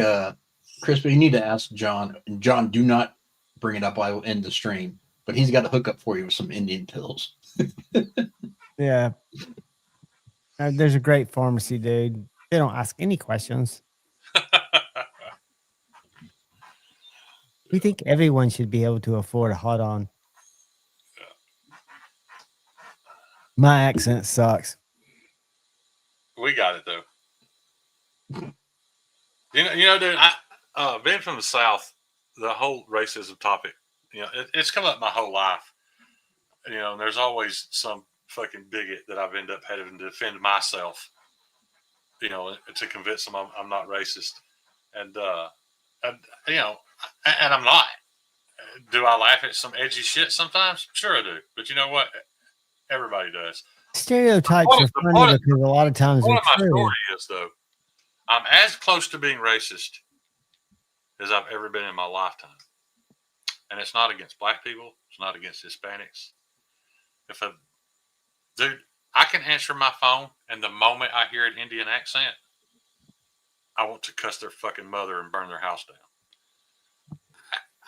Speaker 9: Crispy, you need to ask John. John, do not bring it up. I will end the stream, but he's got a hookup for you with some Indian pills.
Speaker 6: Yeah. There's a great pharmacy, dude. They don't ask any questions. We think everyone should be able to afford a hot on. My accent sucks.
Speaker 8: We got it though. Dude, I being from the South, the whole racism topic, it's come up my whole life. And there's always some fucking bigot that I've ended up having to defend myself, to convince them I'm not racist. And and I'm not. Do I laugh at some edgy shit sometimes? Sure I do. But you know what? Everybody does.
Speaker 6: Stereotypes
Speaker 8: What-
Speaker 6: are
Speaker 8: the
Speaker 6: funny
Speaker 8: point-
Speaker 6: because a lot of times
Speaker 8: One
Speaker 6: they're
Speaker 8: of my
Speaker 6: true.
Speaker 8: story is though, I'm as close to being racist as I've ever been in my lifetime, and it's not against black people. It's not against Hispanics. Dude, I can answer my phone, and the moment I hear an Indian accent, I want to cuss their fucking mother and burn their house down.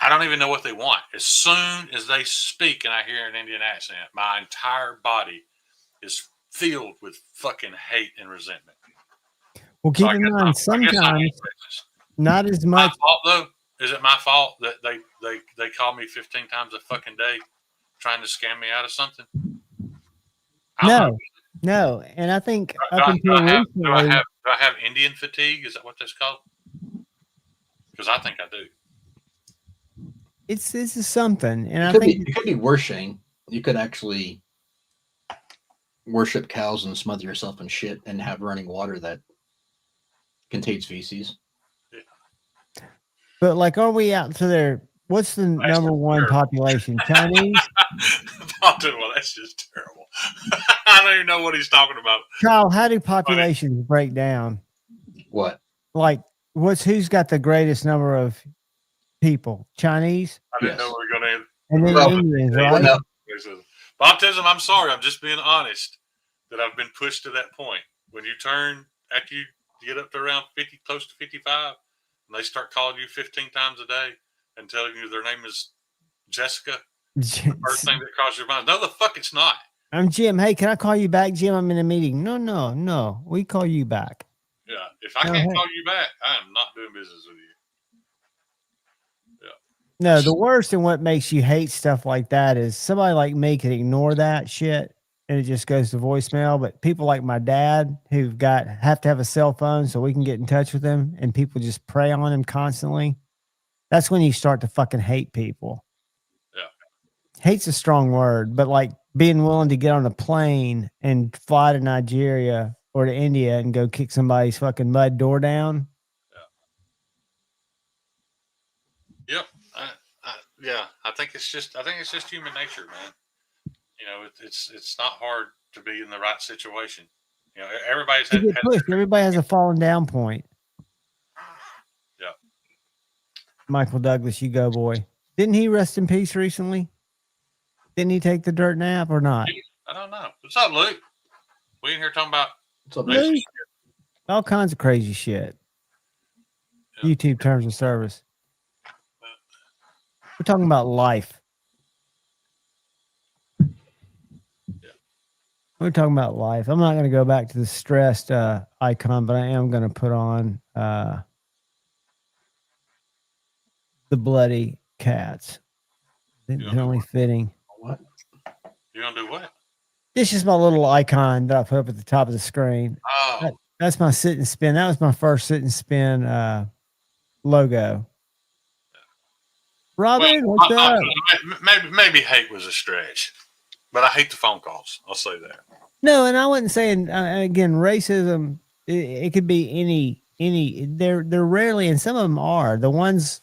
Speaker 8: I don't even know what they want. As soon as they speak and I hear an Indian accent, my entire body is filled with fucking hate and resentment.
Speaker 6: Well,
Speaker 8: So
Speaker 6: keep
Speaker 8: I
Speaker 6: in
Speaker 8: guess
Speaker 6: mind,
Speaker 8: I guess I'm
Speaker 6: sometimes
Speaker 8: racist.
Speaker 6: not as
Speaker 8: My
Speaker 6: much.
Speaker 8: fault though? Is it my fault that they call me 15 times a fucking day trying to scam me out of something? I don't know.
Speaker 6: No, and I think
Speaker 8: Do
Speaker 6: up
Speaker 8: I,
Speaker 6: until recently,
Speaker 8: do I have Indian fatigue? Is that what that's called? Because I think I do.
Speaker 6: this is something, and
Speaker 9: It
Speaker 6: I
Speaker 9: could
Speaker 6: think
Speaker 9: be, it could be worshiping. You could actually worship cows and smother yourself in shit and have running water that contains feces.
Speaker 6: but like, are we out to their? What's the number one population? Chinese.
Speaker 8: Well, that's just terrible. I don't even know what he's talking about.
Speaker 6: Kyle, how do populations break down?
Speaker 9: What?
Speaker 6: Like, who's got the greatest number of people? Chinese,
Speaker 8: I didn't know we were going to.
Speaker 6: and then
Speaker 9: Well,
Speaker 6: Indians,
Speaker 9: well,
Speaker 6: right?
Speaker 9: no.
Speaker 8: Baptism, I'm sorry. I'm just being honest that I've been pushed to that point. When you turn, after you get up to around 50, close to 55, and they start calling you 15 times a day and telling you their name is Jessica, the first thing that crosses your mind, no, the fuck it's not.
Speaker 6: I'm Jim. Hey, can I call you back, Jim? I'm in a meeting. No. We call you back.
Speaker 8: Yeah, if I can't call you back, I am not doing business with you.
Speaker 6: No, the worst and what makes you hate stuff like that is somebody like me can ignore that shit and it just goes to voicemail. But people like my dad who've have to have a cell phone so we can get in touch with them, and people just prey on him constantly. That's when you start to fucking hate people.
Speaker 8: Yeah.
Speaker 6: Hate's a strong word, but like being willing to get on a plane and fly to Nigeria or to India and go kick somebody's fucking mud door down.
Speaker 8: Yep. I think it's just human nature, man. You know, it's not hard to be in the right situation. You know, everybody's had
Speaker 6: pushed. Everybody has a falling down point.
Speaker 8: Yeah.
Speaker 6: Michael Douglas, you go, boy. Didn't he rest in peace recently? Didn't he take the dirt nap or not?
Speaker 8: I don't know. What's up, Luke? We in here talking about
Speaker 6: Luke? All kinds of crazy shit. Yeah. YouTube terms of service. We're talking about life. Yeah. We're talking about life. I'm not going to go back to the stressed icon, but I am going to put on the bloody cats. It's only fitting.
Speaker 9: What?
Speaker 8: You gonna do what?
Speaker 6: This is my little icon that I put up at the top of the screen.
Speaker 8: Oh,
Speaker 6: that's my sit and spin. That was my first sit and spin logo. Robin, what's up?
Speaker 8: Maybe hate was a stretch, but I hate the phone calls. I'll say that.
Speaker 6: No, and I wasn't saying again racism. It could be any. They're rarely, and some of them are the ones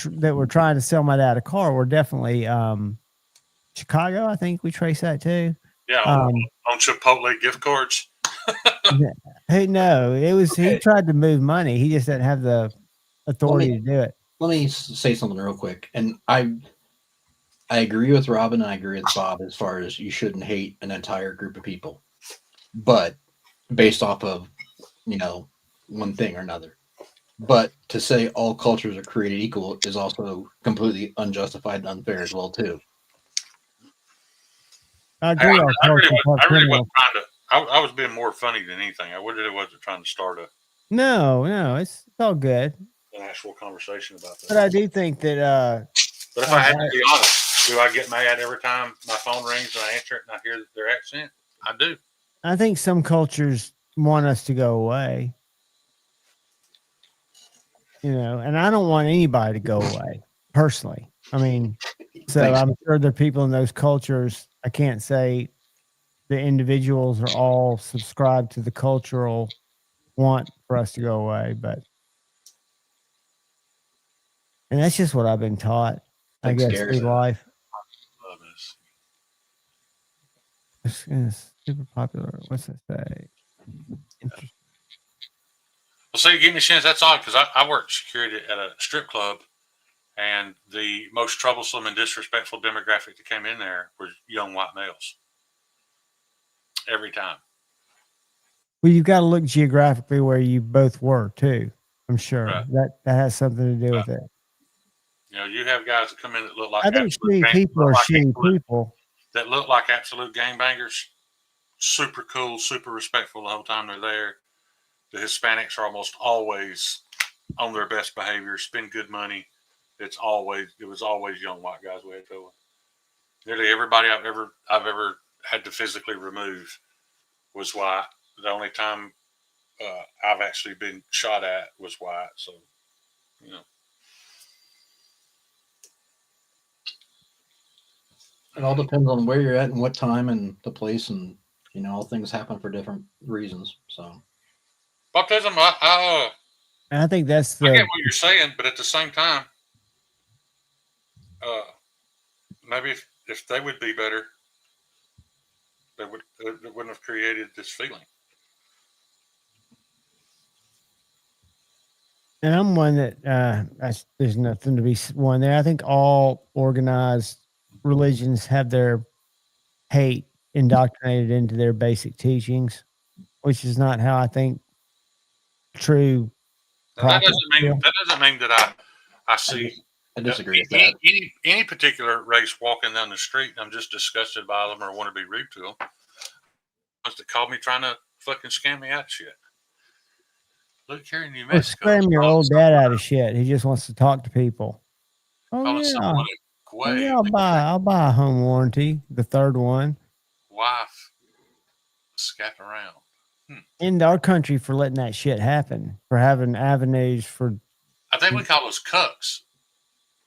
Speaker 6: that were trying to sell my dad a car were definitely Chicago. I think we trace that too.
Speaker 8: Yeah, on Chipotle gift cards.
Speaker 6: Hey, no, it was he tried to move money. He just didn't have the authority to do it.
Speaker 9: Let me say something real quick, and I agree with Robin and I agree with Bob as far as you shouldn't hate an entire group of people, but based off of one thing or another. But to say all cultures are created equal is also completely unjustified and unfair as well too.
Speaker 6: I agree.
Speaker 8: I was being more funny than anything. I really wasn't trying to start
Speaker 6: No, it's all good.
Speaker 8: An actual conversation about that.
Speaker 6: But I do think that
Speaker 8: but if I had to be honest, do I get mad every time my phone rings and I answer it and I hear their accent? I do.
Speaker 6: I think some cultures want us to go away. And I don't want anybody to go away personally. I mean, so I'm sure there are people in those cultures. I can't say the individuals are all subscribed to the cultural want for us to go away, and that's just what I've been taught, I guess, through life. Super popular. What's that say? Interesting.
Speaker 8: Well, so you give me a chance. That's odd because I worked security at a strip club, and the most troublesome and disrespectful demographic that came in there was young white males. Every time.
Speaker 6: Well, you've got to look geographically where you both were too. I'm sure
Speaker 8: Right.
Speaker 6: that has something to do with it.
Speaker 8: You know, you have guys that come in that look like
Speaker 6: I think shitty people are shitty people.
Speaker 8: That look like absolute gangbangers. Super cool, super respectful the whole time they're there. The Hispanics are almost always on their best behavior, spend good money. It was always young white guys we had to with. Nearly everybody I've ever had to physically remove was white. The only time I've actually been shot at was white. So, you know.
Speaker 9: It all depends on where you're at and what time and the place, and all things happen for different reasons. So,
Speaker 8: Baptism,
Speaker 6: I think that's
Speaker 8: I get what you're saying, but at the same time, maybe if they would be better, they wouldn't have created this feeling.
Speaker 6: And I'm one that there's nothing to be won there. I think all organized religions have their hate indoctrinated into their basic teachings, which is not how I think true.
Speaker 8: That doesn't mean that I see.
Speaker 9: I disagree with that.
Speaker 8: Any particular race walking down the street, I'm just disgusted by them or want to be rude to them. Wants to call me trying to fucking scam me out of shit. Look here in New Mexico.
Speaker 6: Scam your old dad out of shit. He just wants to talk to people. Oh yeah, I'll buy a home warranty, the third one.
Speaker 8: Wife, scat around.
Speaker 6: In our country for letting that shit happen, for having avenues for.
Speaker 8: I think we call those cucks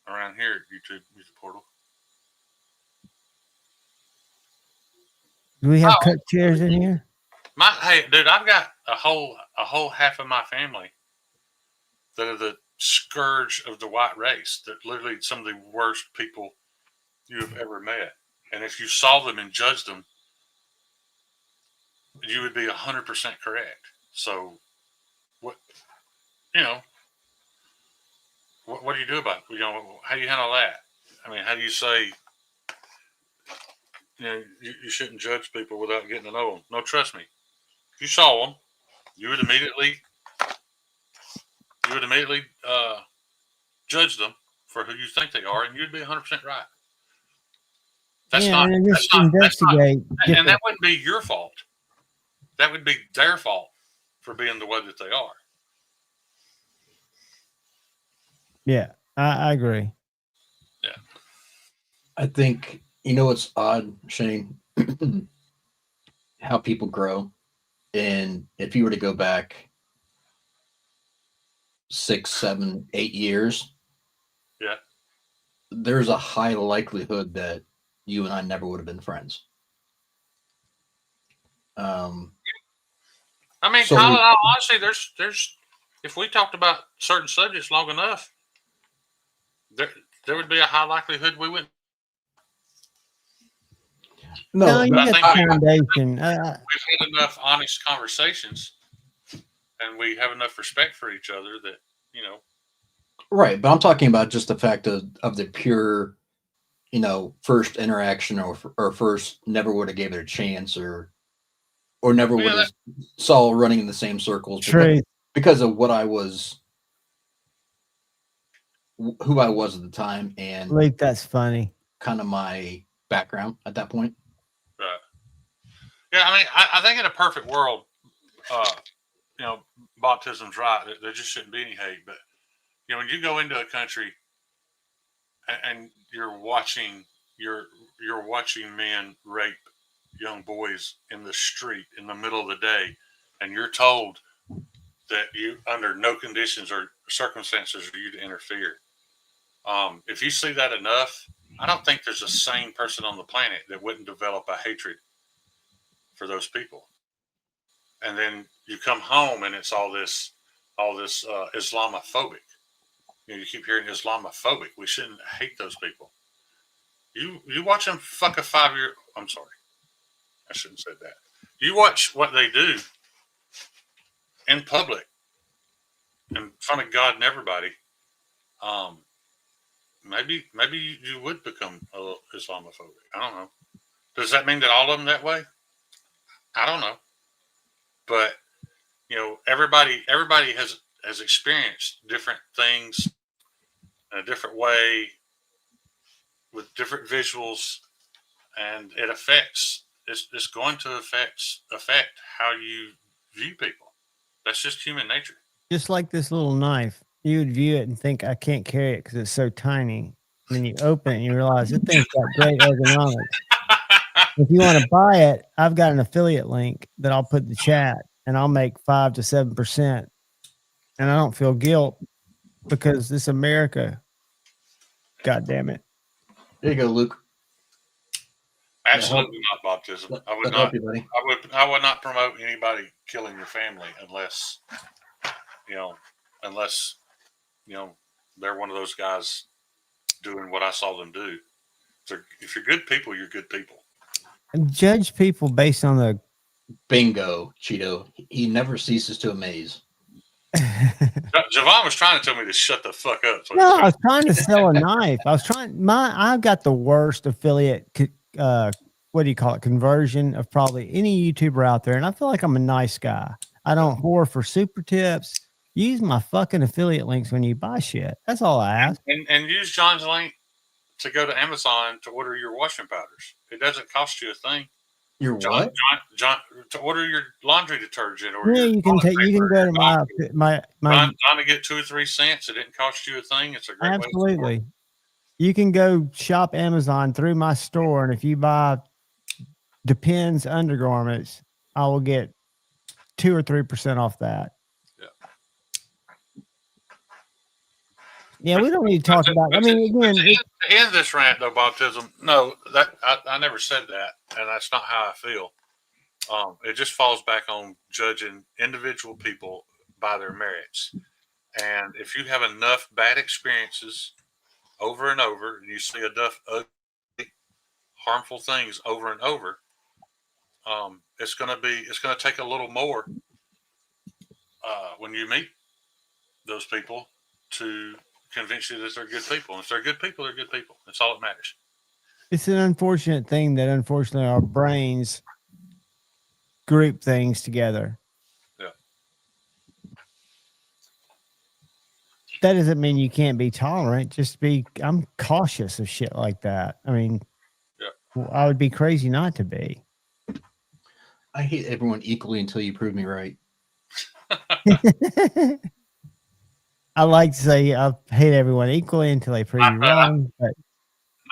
Speaker 8: around here at YouTube Music Portal.
Speaker 6: Do we have cut chairs in here?
Speaker 8: Hey, dude, I've got a whole half of my family that are the scourge of the white race. That literally some of the worst people you have ever met. And if you saw them and judged them, you would be 100% correct. So, what do you do about it? How do you handle that? I mean, how do you say, you shouldn't judge people without getting to know them? No, trust me. If you saw them, you would immediately judge them for who you think they are, and you'd be 100% right. And that wouldn't be your fault. That would be their fault for being the way that they are.
Speaker 6: Yeah, I agree.
Speaker 8: Yeah.
Speaker 9: I think, it's odd, Shane, how people grow. And if you were to go back 6, 7, 8 years,
Speaker 8: yeah,
Speaker 9: there's a high likelihood that you and I never would have been friends.
Speaker 8: I mean, so Colin, honestly, there's if we talked about certain subjects long enough, there would be a high likelihood we wouldn't.
Speaker 6: No, you got
Speaker 8: foundation. We've had enough honest conversations, and we have enough respect for each other that
Speaker 9: Right, but I'm talking about just the fact of the pure, first interaction or first never would have gave it a chance or never would have saw running in the same circles because of what I was, who I was at the time, and
Speaker 6: like that's funny.
Speaker 9: Kind of my background at that point.
Speaker 8: Right. Yeah, I mean, I think in a perfect world, baptism's right. There just shouldn't be any hate, but when you go into a country and you're watching men rape young boys in the street in the middle of the day, and you're told that you under no conditions or circumstances are you to interfere. If you see that enough, I don't think there's a sane person on the planet that wouldn't develop a hatred for those people. And then you come home and it's all this Islamophobic. You keep hearing Islamophobic. We shouldn't hate those people. You watch them fuck a 5-year. I'm sorry, I shouldn't have said that. You watch what they do in public, in front of God and everybody. Maybe you would become a little Islamophobic. I don't know. Does that mean that all of them that way? I don't know. But everybody has experienced different things in a different way with different visuals, and it's going to affect how you view people. That's just human nature.
Speaker 6: Just like this little knife, you would view it and think, I can't carry it because it's so tiny. And then you open it and you realize this thing's got great ergonomics. If you want to buy it, I've got an affiliate link that I'll put in the chat, and I'll make 5 to 7%. And I don't feel guilt because this America, God damn it.
Speaker 9: There you go, Luke.
Speaker 8: Absolutely not baptism. I would not.
Speaker 9: You, buddy.
Speaker 8: I would not promote anybody killing your family unless they're one of those guys doing what I saw them do. If you're good people, you're good people.
Speaker 6: And judge people based on the
Speaker 9: bingo, Cheeto. He never ceases to amaze.
Speaker 8: Javon was trying to tell me to shut the fuck up.
Speaker 6: No, I was trying to sell a knife. I've got the worst affiliate, what do you call it? Conversion of probably any YouTuber out there. And I feel like I'm a nice guy. I don't whore for super tips. Use my fucking affiliate links when you buy shit. That's all I ask.
Speaker 8: And use John's link to go to Amazon to order your washing powders. It doesn't cost you a thing.
Speaker 9: Your what?
Speaker 8: John, to order your laundry detergent, or
Speaker 6: you can go to my
Speaker 8: trying to get 2 or 3 cents. It didn't cost you a thing. It's a great
Speaker 6: absolutely. Way you can go shop Amazon through my store, and if you buy Depends undergarments, I will get 2 or 3% off that. Yeah, we don't need to talk about. I mean, again,
Speaker 8: to end this rant though, baptism. No, that I never said that, and that's not how I feel. It just falls back on judging individual people by their merits. And if you have enough bad experiences over and over, and you see enough ugly, harmful things over and over, it's going to take a little more when you meet those people to convince you that they're good people. And if they're good people, they're good people. That's all that matters.
Speaker 6: It's an unfortunate thing that unfortunately our brains group things together.
Speaker 8: Yeah.
Speaker 6: That doesn't mean you can't be tolerant. I'm cautious of shit like that. I mean, I would be crazy not to be.
Speaker 9: I hate everyone equally until you prove me right.
Speaker 6: I like to say I hate everyone equally until they prove you wrong.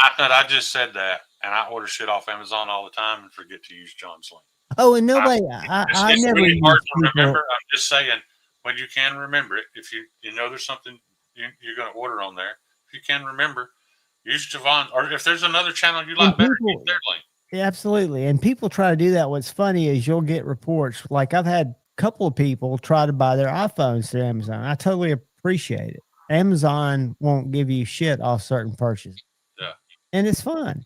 Speaker 8: I just said that, and I order shit off Amazon all the time and forget to use John's link.
Speaker 6: Oh, and nobody, it's
Speaker 8: never really hard to remember. I'm just saying, when you can remember it, if you know there's something you're going to order on there, if you can remember, use Javon, or if there's another channel you like better, use their link.
Speaker 6: Yeah, absolutely. And people try to do that. What's funny is you'll get reports. Like I've had a couple of people try to buy their iPhones through Amazon. I totally appreciate it. Amazon won't give you shit off certain purchases.
Speaker 8: Yeah.
Speaker 6: And it's fun.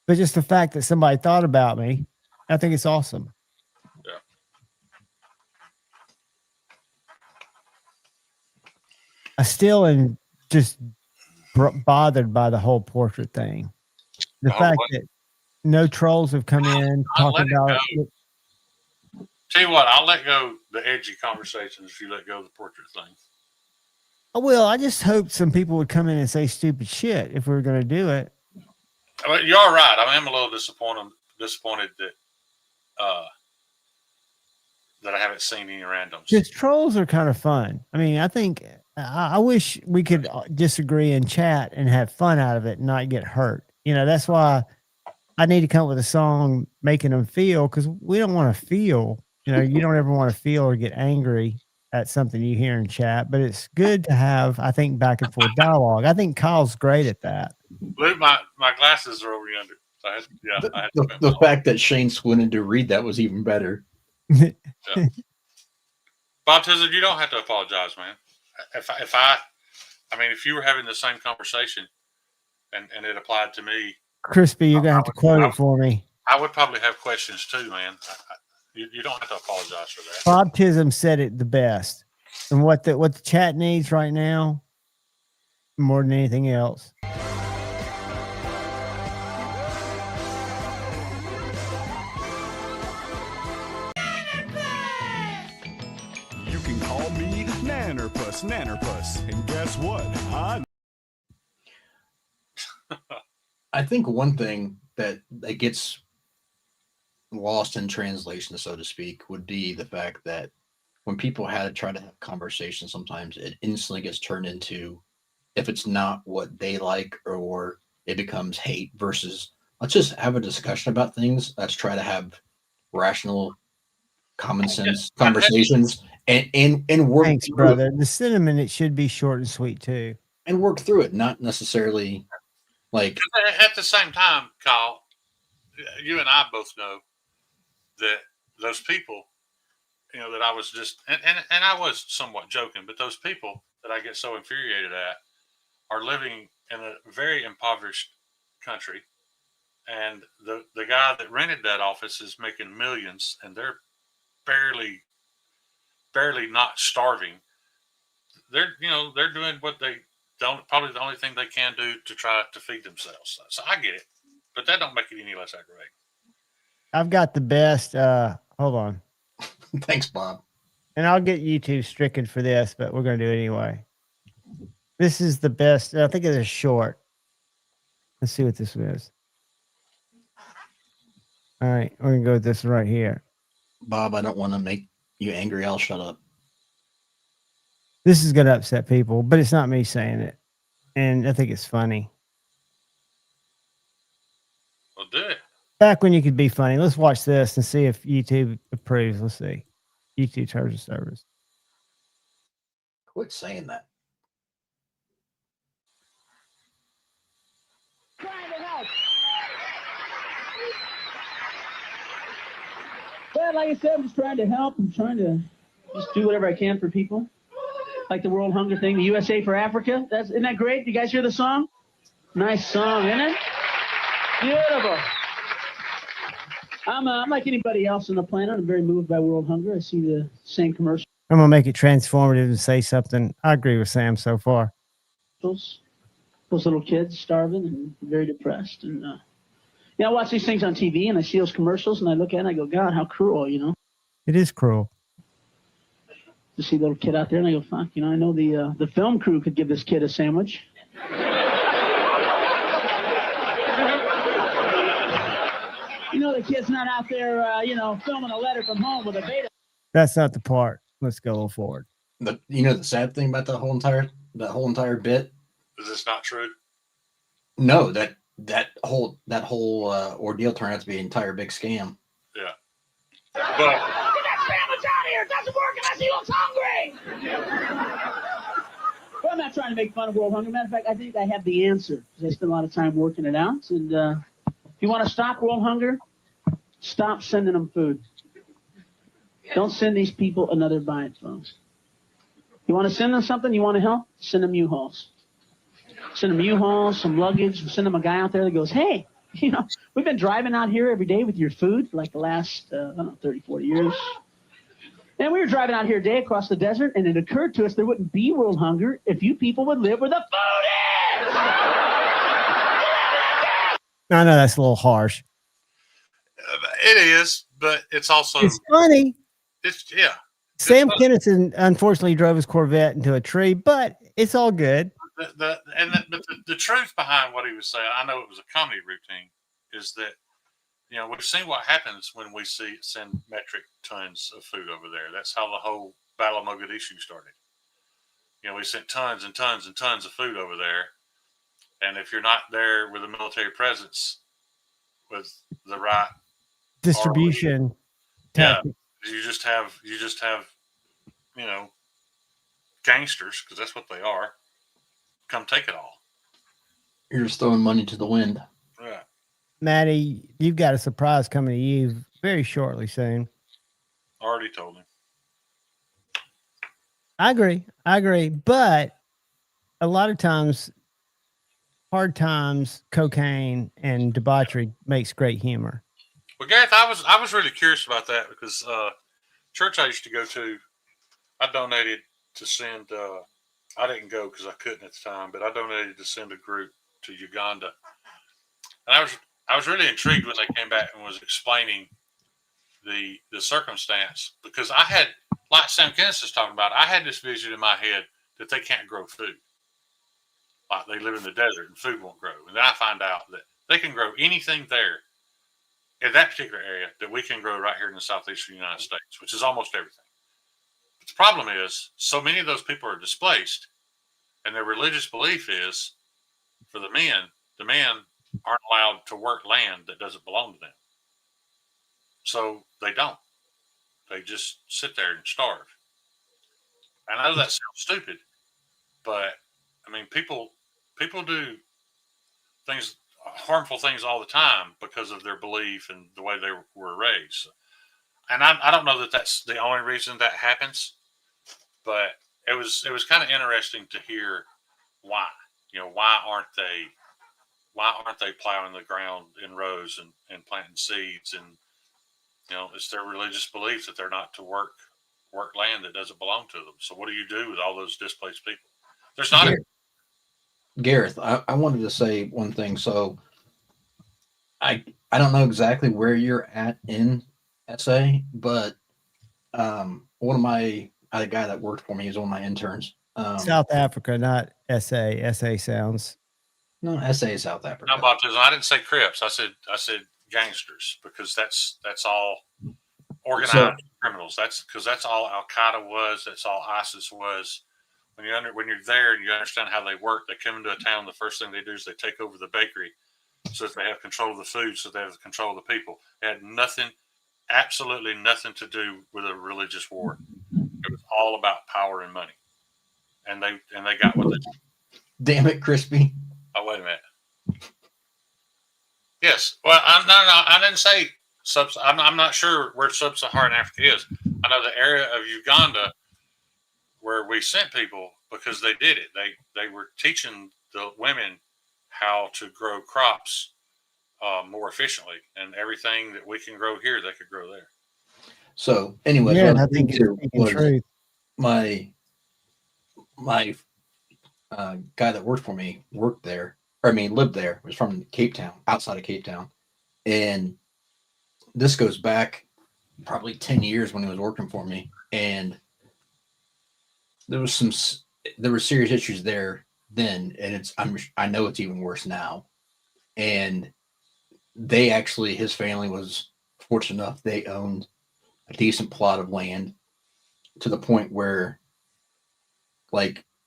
Speaker 6: But just the fact that somebody thought about me, I think it's awesome.
Speaker 8: Yeah.
Speaker 6: I still am just bothered by the whole portrait thing. The fact that no trolls have come in talking about it.
Speaker 8: Tell you what, I'll let go the edgy conversations if you let go of the portrait thing.
Speaker 6: Well, I just hope some people would come in and say stupid shit if we were going to do it.
Speaker 8: I mean, you're right. I am a little disappointed that I haven't seen any randoms.
Speaker 6: Just trolls are kind of fun. I mean, I wish we could disagree and chat and have fun out of it and not get hurt. That's why I need to come up with a song making them feel, because we don't want to feel. You don't ever want to feel or get angry at something you hear in chat, but it's good to have, I think, back and forth dialogue. I think Kyle's great at that.
Speaker 8: Luke, my glasses are over yonder. So I had
Speaker 9: the fact that Shane Swinton to read that was even better.
Speaker 8: Yeah. Baptism, you don't have to apologize, man. If you were having the same conversation and it applied to me,
Speaker 6: Crispy, you're gonna have to quote it for me.
Speaker 8: I would probably have questions too, man. You don't have to apologize for that.
Speaker 6: Bob Tism said it the best. And what the chat needs right now, more than anything else.
Speaker 7: You can call me Nannerpuss, and guess what?
Speaker 9: I think one thing that gets lost in translation, so to speak, would be the fact that when people had to try to have conversations, sometimes it instantly gets turned into, if it's not what they like, or it becomes hate versus let's just have a discussion about things. Let's try to have rational, common sense conversations and work.
Speaker 6: Thanks, brother. The cinnamon, it should be short and sweet too.
Speaker 9: And work through it, not necessarily like.
Speaker 8: At the same time, Kyle, you and I both know that those people, that I was just, and I was somewhat joking, but those people that I get so infuriated at are living in a very impoverished country. And the guy that rented that office is making millions, and they're barely not starving. They're doing what they don't, probably the only thing they can do to try to feed themselves. So I get it, but that don't make it any less aggravating.
Speaker 6: I've got the best. Hold on.
Speaker 9: Thanks, Bob.
Speaker 6: And I'll get YouTube stricken for this, but we're going to do it anyway. This is the best. I think it's a short. Let's see what this is. All right. We're going to go with this right here.
Speaker 9: Bob, I don't want to make you angry. I'll shut up.
Speaker 6: This is going to upset people, but it's not me saying it. And I think it's funny.
Speaker 8: Well, do it.
Speaker 6: Back when you could be funny. Let's watch this and see if YouTube approves. Let's see. YouTube terms of service.
Speaker 9: Quit saying that.
Speaker 10: Trying to help. Well, like I said, I'm just trying to help. I'm trying to just do whatever I can for people. Like the World Hunger thing, the USA for Africa. Isn't that great? You guys hear the song? Nice song, isn't it? Beautiful. I'm like anybody else on the planet. I'm very moved by world hunger. I see the same commercial.
Speaker 6: I'm going to make it transformative and say something. I agree with Sam so far.
Speaker 10: Those little kids starving and very depressed. And I watch these things on TV and I see those commercials and I look at it and I go, God, how cruel,
Speaker 6: It is cruel.
Speaker 10: To see a little kid out there and I go, fuck, I know the film crew could give this kid a sandwich. The kid's not out there, filming a letter from home with a beta.
Speaker 6: That's not the part. Let's go forward.
Speaker 9: The sad thing about that whole entire bit
Speaker 8: is it's not true.
Speaker 9: No, that whole ordeal turned out to be an entire big scam.
Speaker 8: Yeah.
Speaker 10: But get that sandwich out of here! It doesn't work unless he looks hungry. Well, I'm not trying to make fun of world hunger. Matter of fact, I think I have the answer because I spent a lot of time working it out. And if you want to stop world hunger, stop sending them food. Don't send these people another bite, folks. You want to send them something? You want to help? Send them U-Hauls. Send them U-Hauls, some luggage. Send them a guy out there that goes, hey, we've been driving out here every day with your food for like the last, 30, 40 years. And we were driving out here today across the desert, and it occurred to us there wouldn't be world hunger if you people would live where the food is!
Speaker 6: I know that's a little harsh.
Speaker 8: It is, but it's also...
Speaker 6: It's funny.
Speaker 8: Yeah.
Speaker 6: Sam Kinison unfortunately drove his Corvette into a tree, but it's all good.
Speaker 8: But the truth behind what he was saying, I know it was a comedy routine, is that we've seen what happens when we send metric tons of food over there. That's how the whole Battle of Mogadishu started. We sent tons and tons and tons of food over there, and if you're not there with a military presence, with the right
Speaker 6: distribution,
Speaker 8: you just have gangsters, because that's what they are, come take it all.
Speaker 9: You're just throwing money to the wind.
Speaker 8: Right.
Speaker 6: Maddie, you've got a surprise coming to you very shortly soon.
Speaker 8: Already told him.
Speaker 6: I agree. But a lot of times, hard times, cocaine, and debauchery makes great humor.
Speaker 8: Well, Gareth, I was really curious about that because church I used to go to, I donated to send. I didn't go because I couldn't at the time, but I donated to send a group to Uganda, and I was really intrigued when they came back and was explaining the circumstance because I had, like Sam Kenneth is talking about, I had this vision in my head that they can't grow food, like they live in the desert and food won't grow, and then I find out that they can grow anything there in that particular area that we can grow right here in the southeastern United States, which is almost everything. But the problem is, so many of those people are displaced, and their religious belief is, for the men aren't allowed to work land that doesn't belong to them. So they don't. They just sit there and starve. And I know that sounds stupid, but I mean, people do things, harmful things all the time because of their belief and the way they were raised. And I don't know that that's the only reason that happens, but it was kind of interesting to hear why. Why aren't they plowing the ground in rows and planting seeds? And it's their religious belief that they're not to work land that doesn't belong to them. So what do you do with all those displaced people? There's not
Speaker 9: Gareth, I wanted to say one thing. So I don't know exactly where you're at in SA, but one of my the guy that worked for me is one of my interns.
Speaker 6: South Africa, not SA. SA sounds.
Speaker 9: No, SA is South Africa.
Speaker 8: No, baptism. I didn't say Crips. I said gangsters because that's all organized criminals. That's all Al Qaeda was. That's all ISIS was. When you're there and you understand how they work, they come into a town. The first thing they do is they take over the bakery, so that they have control of the food, so they have control of the people. It had nothing, absolutely nothing to do with a religious war. It was all about power and money, and they got what they.
Speaker 9: Damn it, Crispy.
Speaker 8: Oh, wait a minute. Yes. Well, I didn't say I'm not sure where sub-Saharan Africa is. I know the area of Uganda where we sent people because they did it. They were teaching the women how to grow crops more efficiently, and everything that we can grow here, they could grow there.
Speaker 9: So anyway,
Speaker 6: yeah, I think it's truth.
Speaker 9: My guy that worked for me lived there. Was from Cape Town, outside of Cape Town. And this goes back probably 10 years when he was working for me. And there were serious issues there then. And I know it's even worse now. And his family was fortunate enough. They owned a decent plot of land to the point where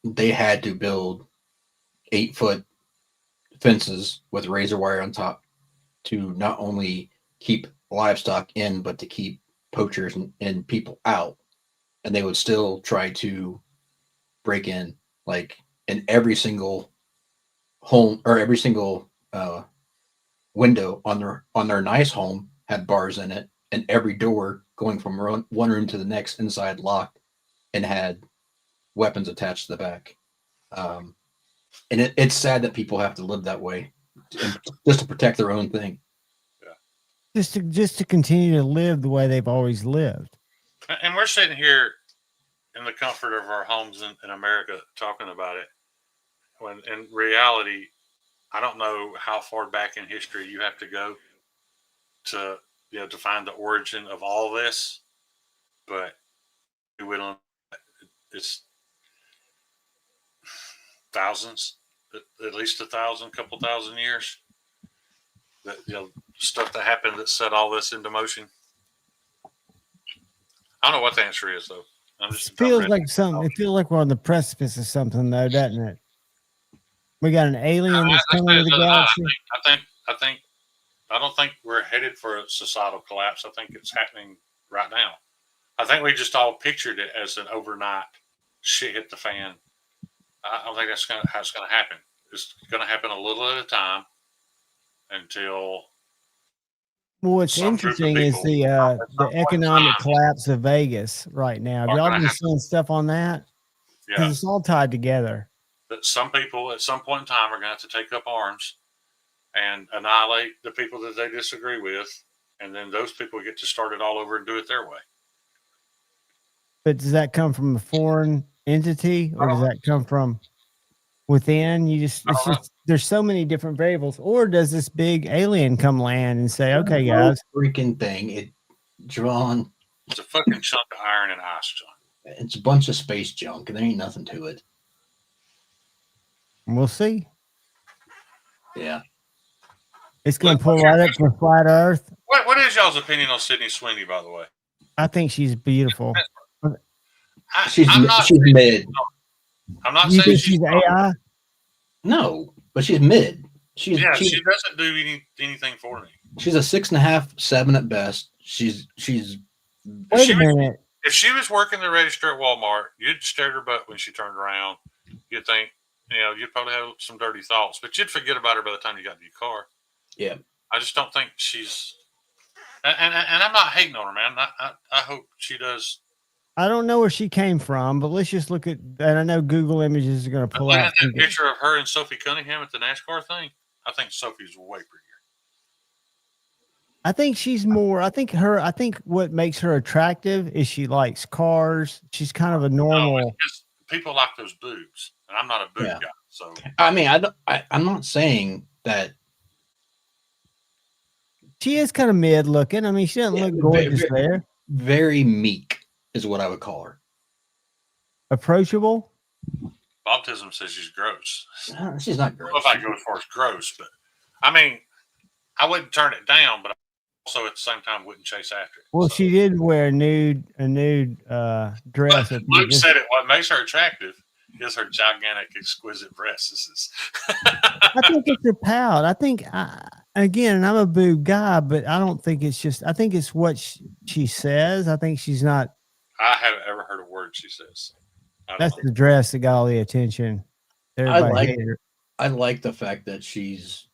Speaker 9: they had to build 8-foot fences with razor wire on top to not only keep livestock in, but to keep poachers and people out. And they would still try to break in, in every single home or every single window on their nice home had bars in it, and every door going from one room to the next inside locked and had weapons attached to the back. And it's sad that people have to live that way just to protect their own thing.
Speaker 8: Yeah.
Speaker 6: Just to continue to live the way they've always lived.
Speaker 8: And we're sitting here in the comfort of our homes in America talking about it, when in reality, I don't know how far back in history you have to go to find the origin of all this, but it's thousands, at least 1,000, couple thousand years. That stuff that happened that set all this into motion. I don't know what the answer is though.
Speaker 6: It feels like we're on the precipice of something though, doesn't it? We got an alien that's coming to the galaxy.
Speaker 8: I don't think we're headed for a societal collapse. I think it's happening right now. I think we just all pictured it as an overnight shit hit the fan. I don't think that's how it's going to happen. It's going to happen a little at a time until.
Speaker 6: Well, what's interesting is the economic collapse of Vegas right now. Have y'all been seeing stuff on that?
Speaker 8: Yeah,
Speaker 6: it's all tied together.
Speaker 8: That some people at some point in time are going to have to take up arms and annihilate the people that they disagree with, And then those people get to start it all over and do it their way.
Speaker 6: But does that come from a foreign entity, or does that come from within? It's just there's so many different variables. Or does this big alien come land and say, "Okay, guys,
Speaker 9: freaking thing, Javon,
Speaker 8: it's a fucking chunk of iron and ice, John.
Speaker 9: It's a bunch of space junk, and there ain't nothing to it."
Speaker 6: We'll see.
Speaker 9: Yeah,
Speaker 6: it's going to pull right up from flat Earth.
Speaker 8: What is y'all's opinion on Sydney Sweeney, by the way?
Speaker 6: I think she's beautiful.
Speaker 9: She's mid.
Speaker 8: I'm not
Speaker 6: you
Speaker 8: saying
Speaker 6: think she's AI.
Speaker 9: No, but she's mid.
Speaker 8: She doesn't do anything for me.
Speaker 9: She's a 6.5, 7 at best. She's.
Speaker 6: Wait a minute.
Speaker 8: If she was working the register at Walmart, you'd stare at her butt when she turned around. You'd think, you'd probably have some dirty thoughts, but you'd forget about her by the time you got to your car.
Speaker 9: Yeah.
Speaker 8: I just don't think she's. And I'm not hating on her, man. I hope she does.
Speaker 6: I don't know where she came from, but let's just look at. And I know Google Images are going to pull out
Speaker 8: that picture of her and Sophie Cunningham at the NASCAR thing. I think Sophie's way prettier.
Speaker 6: I think she's more. I think what makes her attractive is she likes cars. She's kind of a normal.
Speaker 8: No, people like those boobs, and I'm not a boob guy. So
Speaker 9: I mean, I'm not saying that.
Speaker 6: She is kind of mid looking. I mean, she doesn't look gorgeous there.
Speaker 9: Very meek is what I would call her.
Speaker 6: Approachable.
Speaker 8: Bob Tism says she's gross.
Speaker 9: She's not gross.
Speaker 8: I don't know if I go as far as gross, but I mean, I wouldn't turn it down, but I also at the same time wouldn't chase after it.
Speaker 6: Well, she did wear a nude dress.
Speaker 8: Luke said it. What makes her attractive is her gigantic, exquisite breasts.
Speaker 6: I think it's her pout. I think, again, I'm a boob guy, but I don't think it's just. I think it's what she says. I think she's not.
Speaker 8: I haven't ever heard a word she says.
Speaker 6: That's the dress that got all the attention. Everybody hated her.
Speaker 9: I like the fact that she's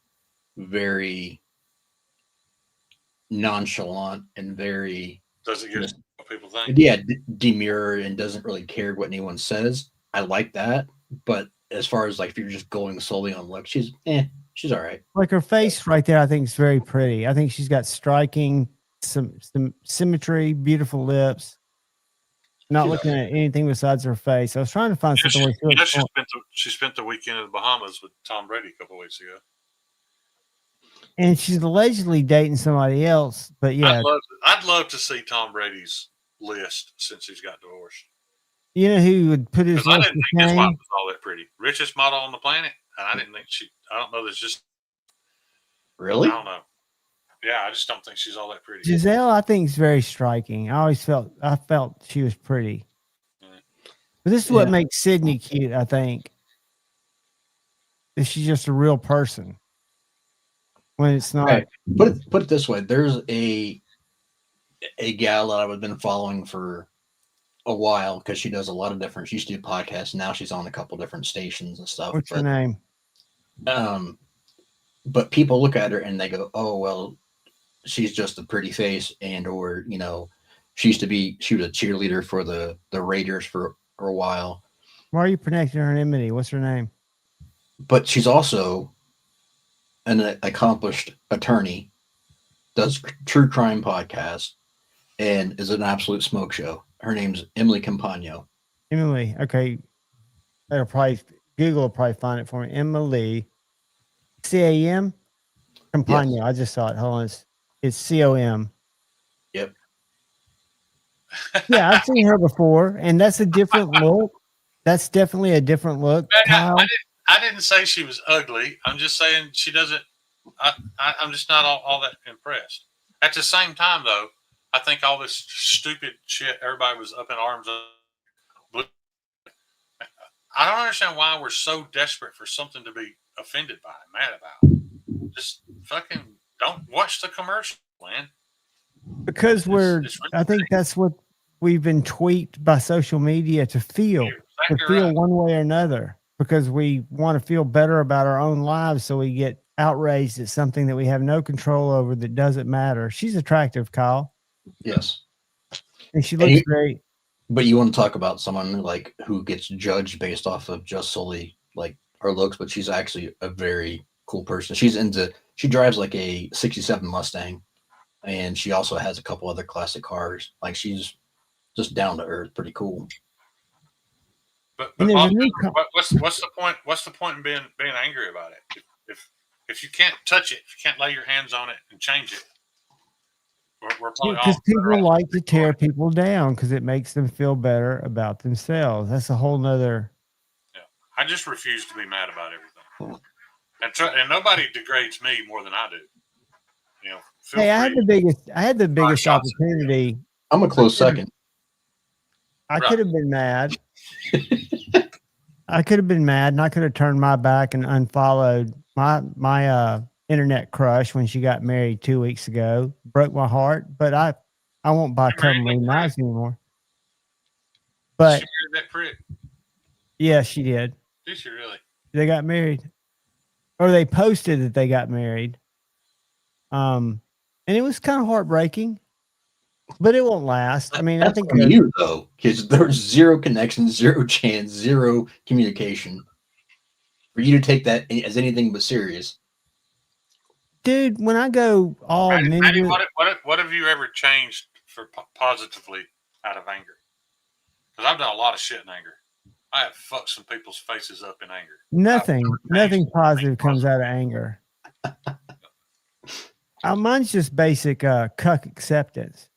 Speaker 9: very nonchalant and very.
Speaker 8: Does it get what people think?
Speaker 9: Yeah, demure and doesn't really care what anyone says. I like that, but as far as like if you're just going solely on look, she's all right.
Speaker 6: Like her face right there, I think is very pretty. I think she's got striking some symmetry, beautiful lips. Not looking at anything besides her face. I was trying to find something.
Speaker 8: She spent the weekend in the Bahamas with Tom Brady a couple of weeks ago.
Speaker 6: And she's allegedly dating somebody else, but yeah.
Speaker 8: I'd love to see Tom Brady's list since he's got divorced.
Speaker 6: You know who would put his list?
Speaker 8: I didn't think his wife was all that pretty. Richest model on the planet, and I didn't think I don't know. There's just
Speaker 9: really.
Speaker 8: I don't know. Yeah, I just don't think she's all that pretty.
Speaker 6: Giselle, I think, is very striking. I felt she was pretty. But this is what makes Sydney cute, I think. Is she's just a real person. When it's not.
Speaker 9: Okay. Put it this way. There's a gal that I've been following for a while because she does a lot of different. She used to do podcasts. Now she's on a couple different stations and stuff.
Speaker 6: What's her name?
Speaker 9: But people look at her and they go, "Oh well, she's just a pretty face," or she was a cheerleader for the Raiders for a while.
Speaker 6: Why are you protecting her anonymity? What's her name?
Speaker 9: But she's also an accomplished attorney, does true crime podcast, and is an absolute smoke show. Her name's Emily Campagno.
Speaker 6: Emily, okay. Google will probably find it for me. Emily CAM Campagno. Yes. I just saw it. Hold on. It's COM.
Speaker 9: Yep.
Speaker 6: Yeah, I've seen her before, and that's a different look. That's definitely a different look.
Speaker 8: I didn't say she was ugly. I'm just saying she doesn't. I'm just not all that impressed. At the same time, though, I think all this stupid shit, everybody was up in arms of. I don't understand why we're so desperate for something to be offended by, mad about. Just fucking don't watch the commercial, man.
Speaker 6: Because I think that's what we've been tweaked by social media to feel one way or another. Because we want to feel better about our own lives, so we get outraged at something that we have no control over that doesn't matter. She's attractive, Kyle.
Speaker 9: Yes.
Speaker 6: And she looks great.
Speaker 9: But you want to talk about someone who gets judged based off of just solely her looks, but she's actually a very cool person. She drives like a 67 Mustang. and she also has a couple other classic cars. Like, she's just down to earth, pretty cool.
Speaker 8: But
Speaker 6: And there's a
Speaker 8: Bob,
Speaker 6: new
Speaker 8: what's the point? What's the point in being angry about it? If you can't touch it, if you can't lay your hands on it and change it, we're probably all
Speaker 6: because people like to tear people down because it makes them feel better about themselves. That's a whole nother.
Speaker 8: Yeah, I just refuse to be mad about everything, and nobody degrades me more than I do. You know, feel
Speaker 6: Hey,
Speaker 8: free.
Speaker 6: I had the biggest
Speaker 8: shots.
Speaker 6: opportunity.
Speaker 9: I'm a close second.
Speaker 6: I
Speaker 8: Right.
Speaker 6: could have been mad. I could have been mad, and I could have turned my back and unfollowed my internet crush when she got married 2 weeks ago. Broke my heart, but I won't buy Cumberland knives anymore. But
Speaker 8: she married that prick.
Speaker 6: Yeah, she did.
Speaker 8: Did she really?
Speaker 6: They got married, or they posted that they got married. And it was kind of heartbreaking, but it won't last. I mean,
Speaker 9: That's
Speaker 6: I think
Speaker 9: on you though, because there's zero connection, zero chance, zero communication for you to take that as anything but serious.
Speaker 6: dude, when I go all
Speaker 8: Maddie,
Speaker 6: ninja,
Speaker 8: what have you ever changed for positively out of anger? Because I've done a lot of shit in anger. I have fucked some people's faces up in anger.
Speaker 6: nothing positive comes out of anger. Mine's just basic cuck acceptance.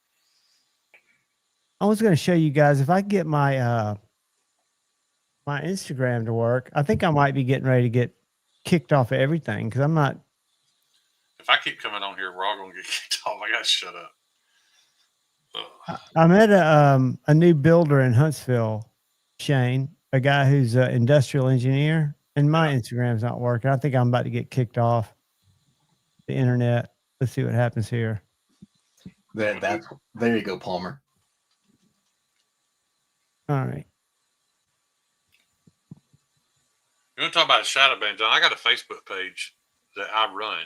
Speaker 6: I was going to show you guys if I can get my my Instagram to work. I think I might be getting ready to get kicked off of everything because I'm not.
Speaker 8: If I keep coming on here, we're all going to get kicked off. I got to shut up.
Speaker 6: I met a new builder in Huntsville, Shane, a guy who's an industrial engineer, and my Instagram's not working. I think I'm about to get kicked off the internet. Let's see what happens here.
Speaker 9: There you go, Palmer.
Speaker 6: All right.
Speaker 8: You want to talk about a shadow ban, John? I got a Facebook page that I run.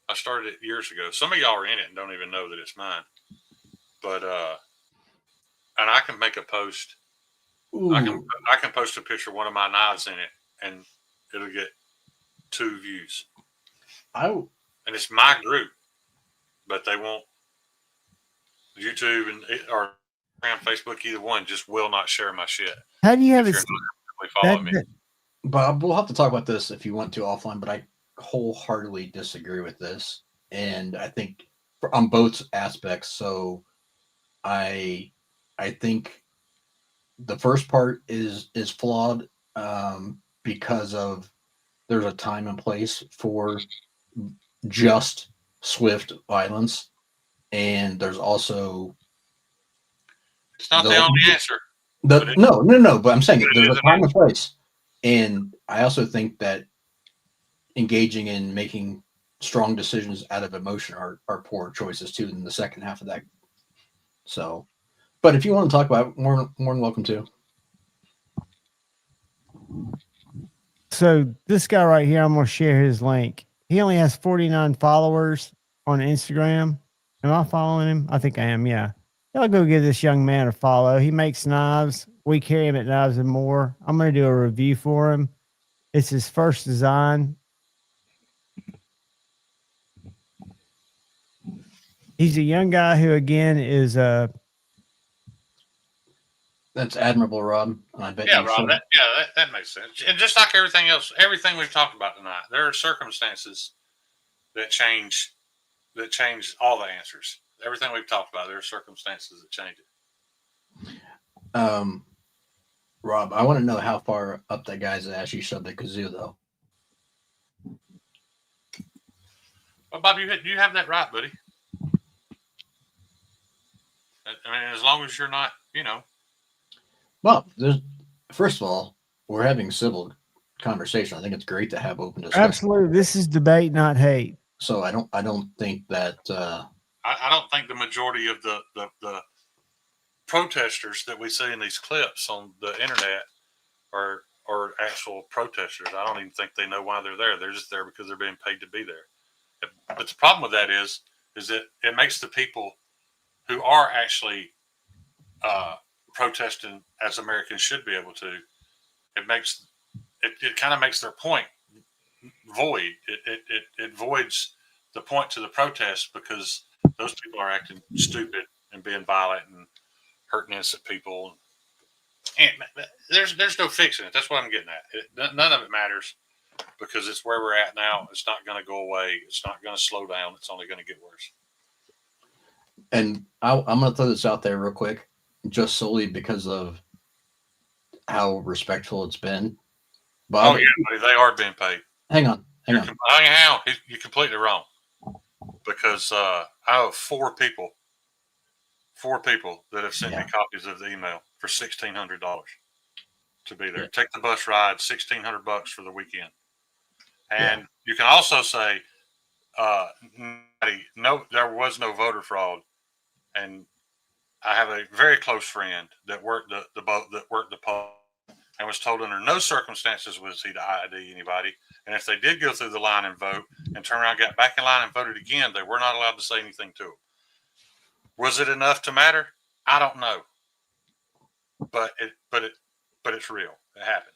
Speaker 8: I started it years ago. Some of y'all are in it and don't even know that it's mine. But and I can make a post. I can post a picture of one of my knives in it, and it'll get 2 views. And it's my group, but they won't. YouTube or Facebook, either one, just will not share my shit.
Speaker 6: How do you have it?
Speaker 8: Follow me.
Speaker 9: Bob, we'll have to talk about this if you want to offline, but I wholeheartedly disagree with this, and I think on both aspects. So I think the first part is flawed because of there's a time and place for just swift violence, and there's also
Speaker 8: it's not the only answer.
Speaker 9: No, but I'm saying there's a time and place, and I also think that engaging in making strong decisions out of emotion are poor choices too in the second half of that. So, but if you want to talk about it, more than welcome to.
Speaker 6: So this guy right here, I'm going to share his link. He only has 49 followers on Instagram. Am I following him? I think I am. Yeah. I'll go give this young man a follow. He makes knives. We carry him at Knives and More. I'm going to do a review for him. It's his first design. He's a young guy who, again, is
Speaker 9: That's admirable, Rob. I bet.
Speaker 8: Yeah, Rob. That makes sense. And just like everything else, everything we've talked about tonight, there are circumstances that change all the answers. Everything we've talked about, there are circumstances that change it.
Speaker 9: Rob, I want to know how far up that guy's ass you shoved the kazoo, though.
Speaker 8: Well, Bob, you have that right, buddy. I mean, as long as you're not,
Speaker 9: Well, first of all, we're having civil conversation. I think it's great to have open discussion.
Speaker 6: absolutely. This is debate, not hate.
Speaker 9: So I don't think that.
Speaker 8: I don't think the majority of the protesters that we see in these clips on the internet are actual protesters. I don't even think they know why they're there. They're just there because they're being paid to be there. But the problem with that is that it makes the people who are actually protesting as Americans should be able to, it kind of makes their point void. It voids the point to the protest because Those people are acting stupid and being violent and hurting innocent people. And there's no fixing it. That's what I'm getting at. None of it matters because it's where we're at now. It's not going to go away. It's not going to slow down. It's only going to get worse.
Speaker 9: And I'm going to throw this out there real quick, just solely because of how respectful it's been. Bob,
Speaker 8: buddy, they are being paid.
Speaker 9: Hang on.
Speaker 8: You're completely wrong. Because I have four people that have sent me copies of the email for $1,600 to be there. Take the bus ride, $1,600 for the weekend. And you can also say, no, there was no voter fraud. And I have a very close friend that worked the poll and was told under no circumstances was he to ID anybody. And if they did go through the line and vote and turn around, got back in line and voted again, they were not allowed to say anything to them. Was it enough to matter? I don't know. But it's real. It happened.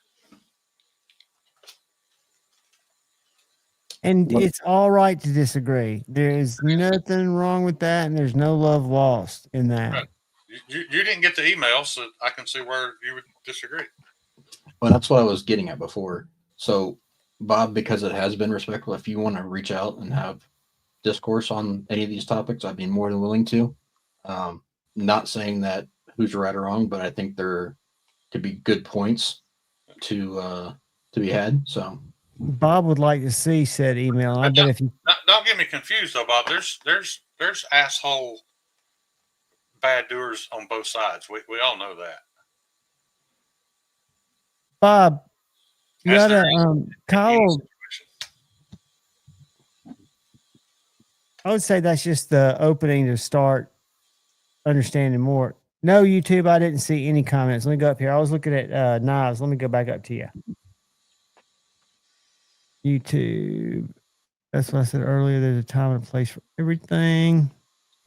Speaker 6: And it's all right to disagree. There is nothing wrong with that, and there's no love lost in that.
Speaker 8: Right. You didn't get the email, so I can see where you would disagree.
Speaker 9: Well, that's what I was getting at before. So, Bob, because it has been respectful, if you want to reach out and have discourse on any of these topics, I'd be more than willing to. Not saying that who's right or wrong, but I think there could be good points to be had. So,
Speaker 6: Bob would like to see said email. I bet if you
Speaker 8: don't get me confused though, Bob. There's asshole bad doers on both sides. We all know that.
Speaker 6: Bob, you gotta Kyle. I would say that's just the opening to start understanding more. No, YouTube, I didn't see any comments. Let me go up here. I was looking at knives. Let me go back up to you. YouTube. That's what I said earlier. There's a time and a place for everything.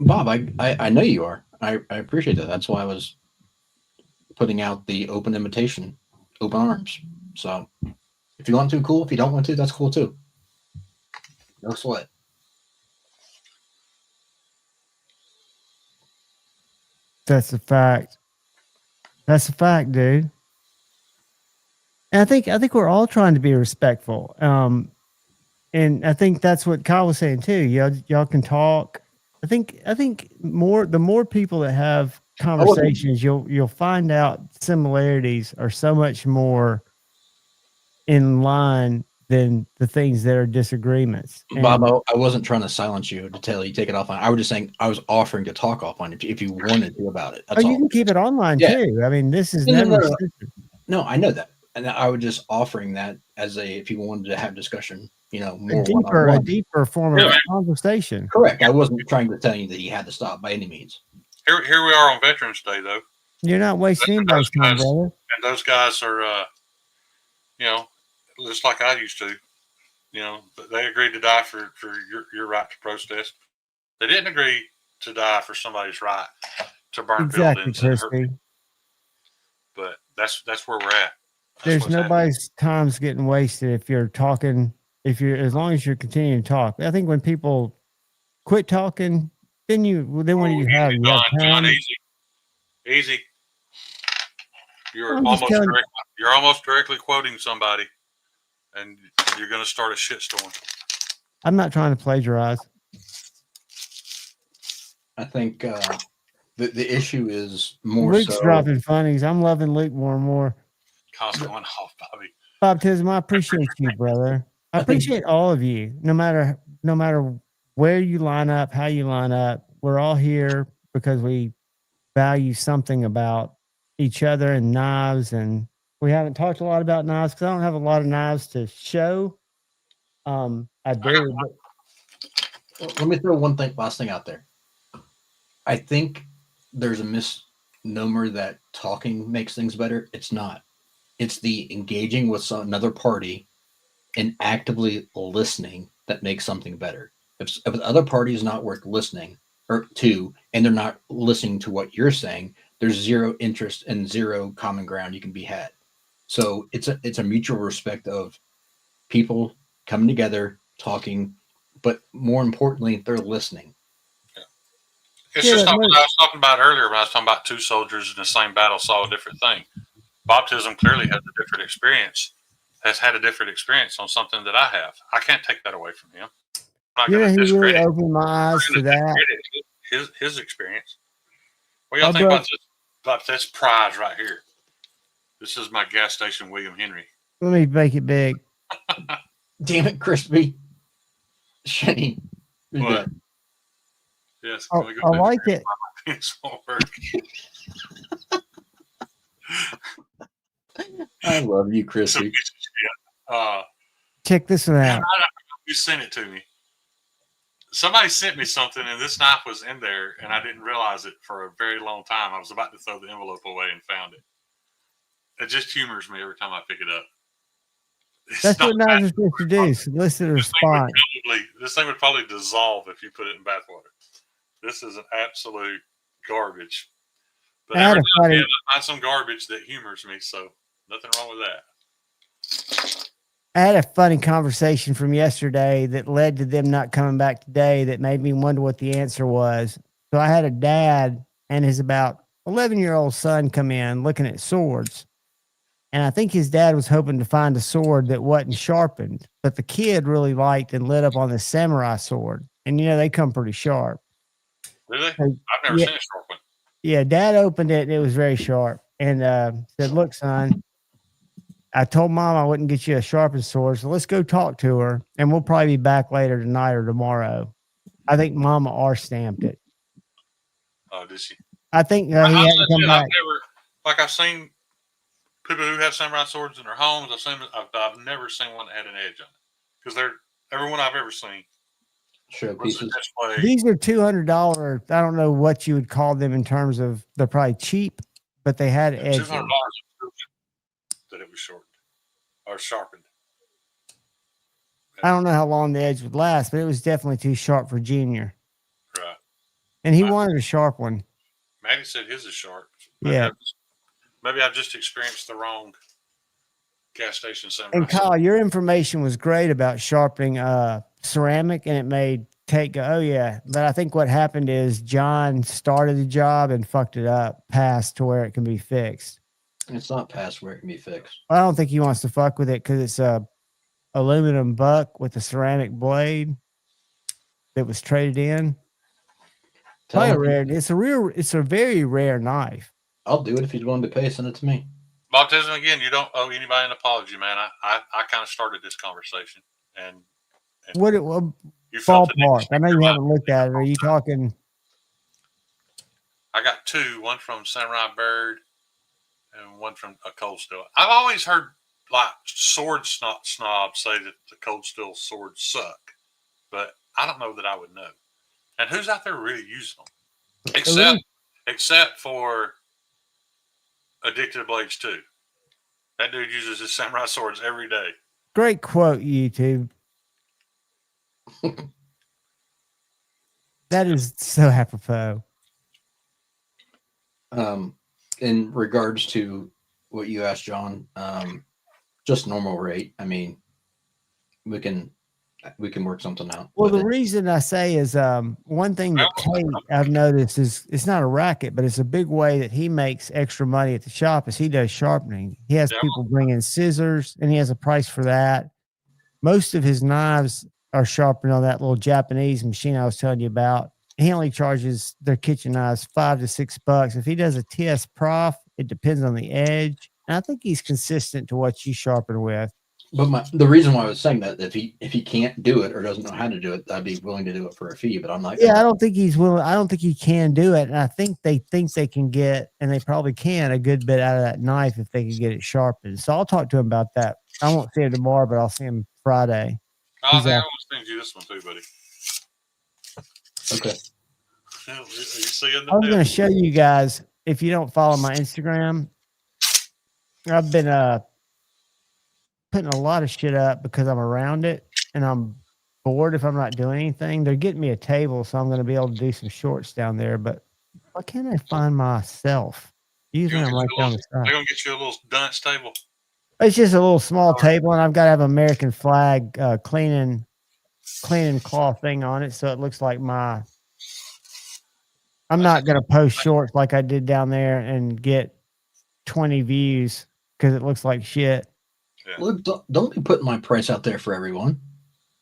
Speaker 9: Bob, I know you are. I appreciate that. That's why I was putting out the open invitation, open arms. So if you want to, cool. If you don't want to, that's cool too. No sweat.
Speaker 6: That's a fact. That's a fact, dude. And I think we're all trying to be respectful. And I think that's what Kyle was saying too. Y'all can talk. I think the more people that have conversations, you'll find out similarities are so much more in line than the things that are disagreements. And
Speaker 9: Bob, I wasn't trying to silence you to tell you take it offline. I was just saying I was offering to talk offline if you wanted to about it. That's all.
Speaker 6: You can keep it online too. I mean, this is
Speaker 9: No, I know that. And I was just offering that as if you wanted to have discussion, more
Speaker 6: a deeper form of conversation.
Speaker 9: Correct. I wasn't trying to tell you that you had to stop by any means.
Speaker 8: Here we are on Veterans Day, though.
Speaker 6: You're not wasting anybody's time, brother.
Speaker 8: And those guys are, just like I used to. They agreed to die for your right to protest. They didn't agree to die for somebody's right to burn buildings.
Speaker 6: Crispy.
Speaker 8: But that's where we're at.
Speaker 6: There's nobody's time's getting wasted if you're talking. As long as you're continuing to talk. I think when people quit talking, then when you have time.
Speaker 8: Easy. You're almost directly quoting somebody, and you're going to start a shitstorm.
Speaker 6: I'm not trying to plagiarize.
Speaker 9: I think the issue is more.
Speaker 6: Luke's dropping funnies. I'm loving Luke more and more.
Speaker 8: Cost going off, Bobby.
Speaker 6: Bob Tism, I appreciate you, brother. I appreciate all of you, no matter where you line up, how you line up. We're all here because we value something about each other and knives. And we haven't talked a lot about knives because I don't have a lot of knives to show. I do.
Speaker 9: Let me throw last thing out there. I think there's a misnomer that talking makes things better. It's not. It's the engaging with another party and actively listening that makes something better. If the other party is not worth listening to, and they're not listening to what you're saying, there's zero interest and zero common ground you can be had. So it's a mutual respect of people coming together, talking, but more importantly, they're listening.
Speaker 8: It's just not what I was talking about earlier when I was talking about two soldiers in the same battle saw a different thing. Baptism clearly has a different experience, has had a different experience on something that I have. I can't take that away from him. I'm not going to
Speaker 6: he really
Speaker 8: discredit,
Speaker 6: opened my eyes to that.
Speaker 8: his experience. What y'all think about this prize right here? This is my gas station William Henry.
Speaker 6: Let me make it big.
Speaker 9: Damn it, Crispy. Shane.
Speaker 8: What? Yes.
Speaker 6: I like it.
Speaker 9: I love you, Crispy.
Speaker 6: Check this one out.
Speaker 8: You sent it to me. Somebody sent me something, and this knife was in there, and I didn't realize it for a very long time. I was about to throw the envelope away and found it. It just humors me every time I pick it up.
Speaker 6: That's what knives are supposed to do. Solicit a response.
Speaker 8: This thing would probably dissolve if you put it in bathwater. This is an absolute garbage. But every now and then I find some garbage that humors me, so nothing wrong with that.
Speaker 6: I had a funny conversation from yesterday that led to them not coming back today that made me wonder what the answer was. So I had a dad and his about 11-year-old son come in looking at swords. And I think his dad was hoping to find a sword that wasn't sharpened, but the kid really liked and lit up on the samurai sword. And, they come pretty sharp.
Speaker 8: Really? I've never seen a sharp one.
Speaker 6: Yeah, Dad opened it and it was very sharp. And said, "Look, son, I told Mom I wouldn't get you a sharpened sword, so let's go talk to her, and we'll probably be back later tonight or tomorrow." I think Mama R-stamped it.
Speaker 8: Oh, did she?
Speaker 6: I think he had to come back.
Speaker 8: I've seen people who have samurai swords in their homes. I've never seen one that had an edge on it, because everyone I've ever seen.
Speaker 9: Show pieces.
Speaker 6: These are $200. I don't know what you would call them in terms of, they're probably cheap, but they had edges.
Speaker 8: $200 that it was shortened or sharpened.
Speaker 6: I don't know how long the edge would last, but it was definitely too sharp for Junior.
Speaker 8: Right.
Speaker 6: And he wanted a sharp one.
Speaker 8: Maddie said his is sharp. Maybe I've just experienced the wrong gas station samurai.
Speaker 6: And Kyle, your information was great about sharpening ceramic, and it made Kate go, "Oh yeah." But I think what happened is John started the job and fucked it up past to where it can be fixed.
Speaker 9: It's not past where it can be fixed.
Speaker 6: I don't think he wants to fuck with it because it's a aluminum buck with a ceramic blade that was traded in. Probably rare. It's a very rare knife.
Speaker 9: I'll do it if he's willing to pay. Send it to me.
Speaker 8: Baptism, again, you don't owe anybody an apology, man. I kind of started this conversation, and
Speaker 6: what ballpark? I know you haven't looked at it. Are you talking?
Speaker 8: I got two, one from Samurai Bird and one from a Cold Steel. I've always heard like sword snobs say that the Cold Steel swords suck, but I don't know that I would know. And who's out there really using them? Except for Addicted to Blades 2. That dude uses his samurai swords every day.
Speaker 6: Great quote, YouTube. That is so apropos.
Speaker 9: In regards to what you asked, John, just normal rate. I mean, we can work something out.
Speaker 6: Well, the reason I say is one thing that Kate I've noticed is it's not a racket, but it's a big way that he makes extra money at the shop is he does sharpening. He has people bring in scissors, and he has a price for that. Most of his knives are sharpened on that little Japanese machine I was telling you about. He only charges their kitchen knives $5 to $6. If he does a TS Prof, it depends on the edge. And I think he's consistent to what you sharpen with.
Speaker 9: But the reason why I was saying that if he can't do it or doesn't know how to do it, I'd be willing to do it for a fee. But I'm not.
Speaker 6: Yeah, I don't think he's willing. I don't think he can do it. And I think they can get, and they probably can, a good bit out of that knife if they can get it sharpened. So I'll talk to him about that. I won't see him tomorrow, but I'll see him Friday.
Speaker 8: I think I want to send you this one too, buddy.
Speaker 9: Okay.
Speaker 6: I was going to show you guys, if you don't follow my Instagram, I've been putting a lot of shit up because I'm around it and I'm bored if I'm not doing anything. They're getting me a table, so I'm going to be able to do some shorts down there. But why can't I find myself? Usually I'm right down the side.
Speaker 8: They're going to get you a little dunce table.
Speaker 6: It's just a little small table, and I've got to have American flag cleaning cloth thing on it, so it looks like my I'm not going to post shorts like I did down there and get 20 views because it looks like shit.
Speaker 8: Yeah.
Speaker 9: Luke, don't be putting my price out there for everyone.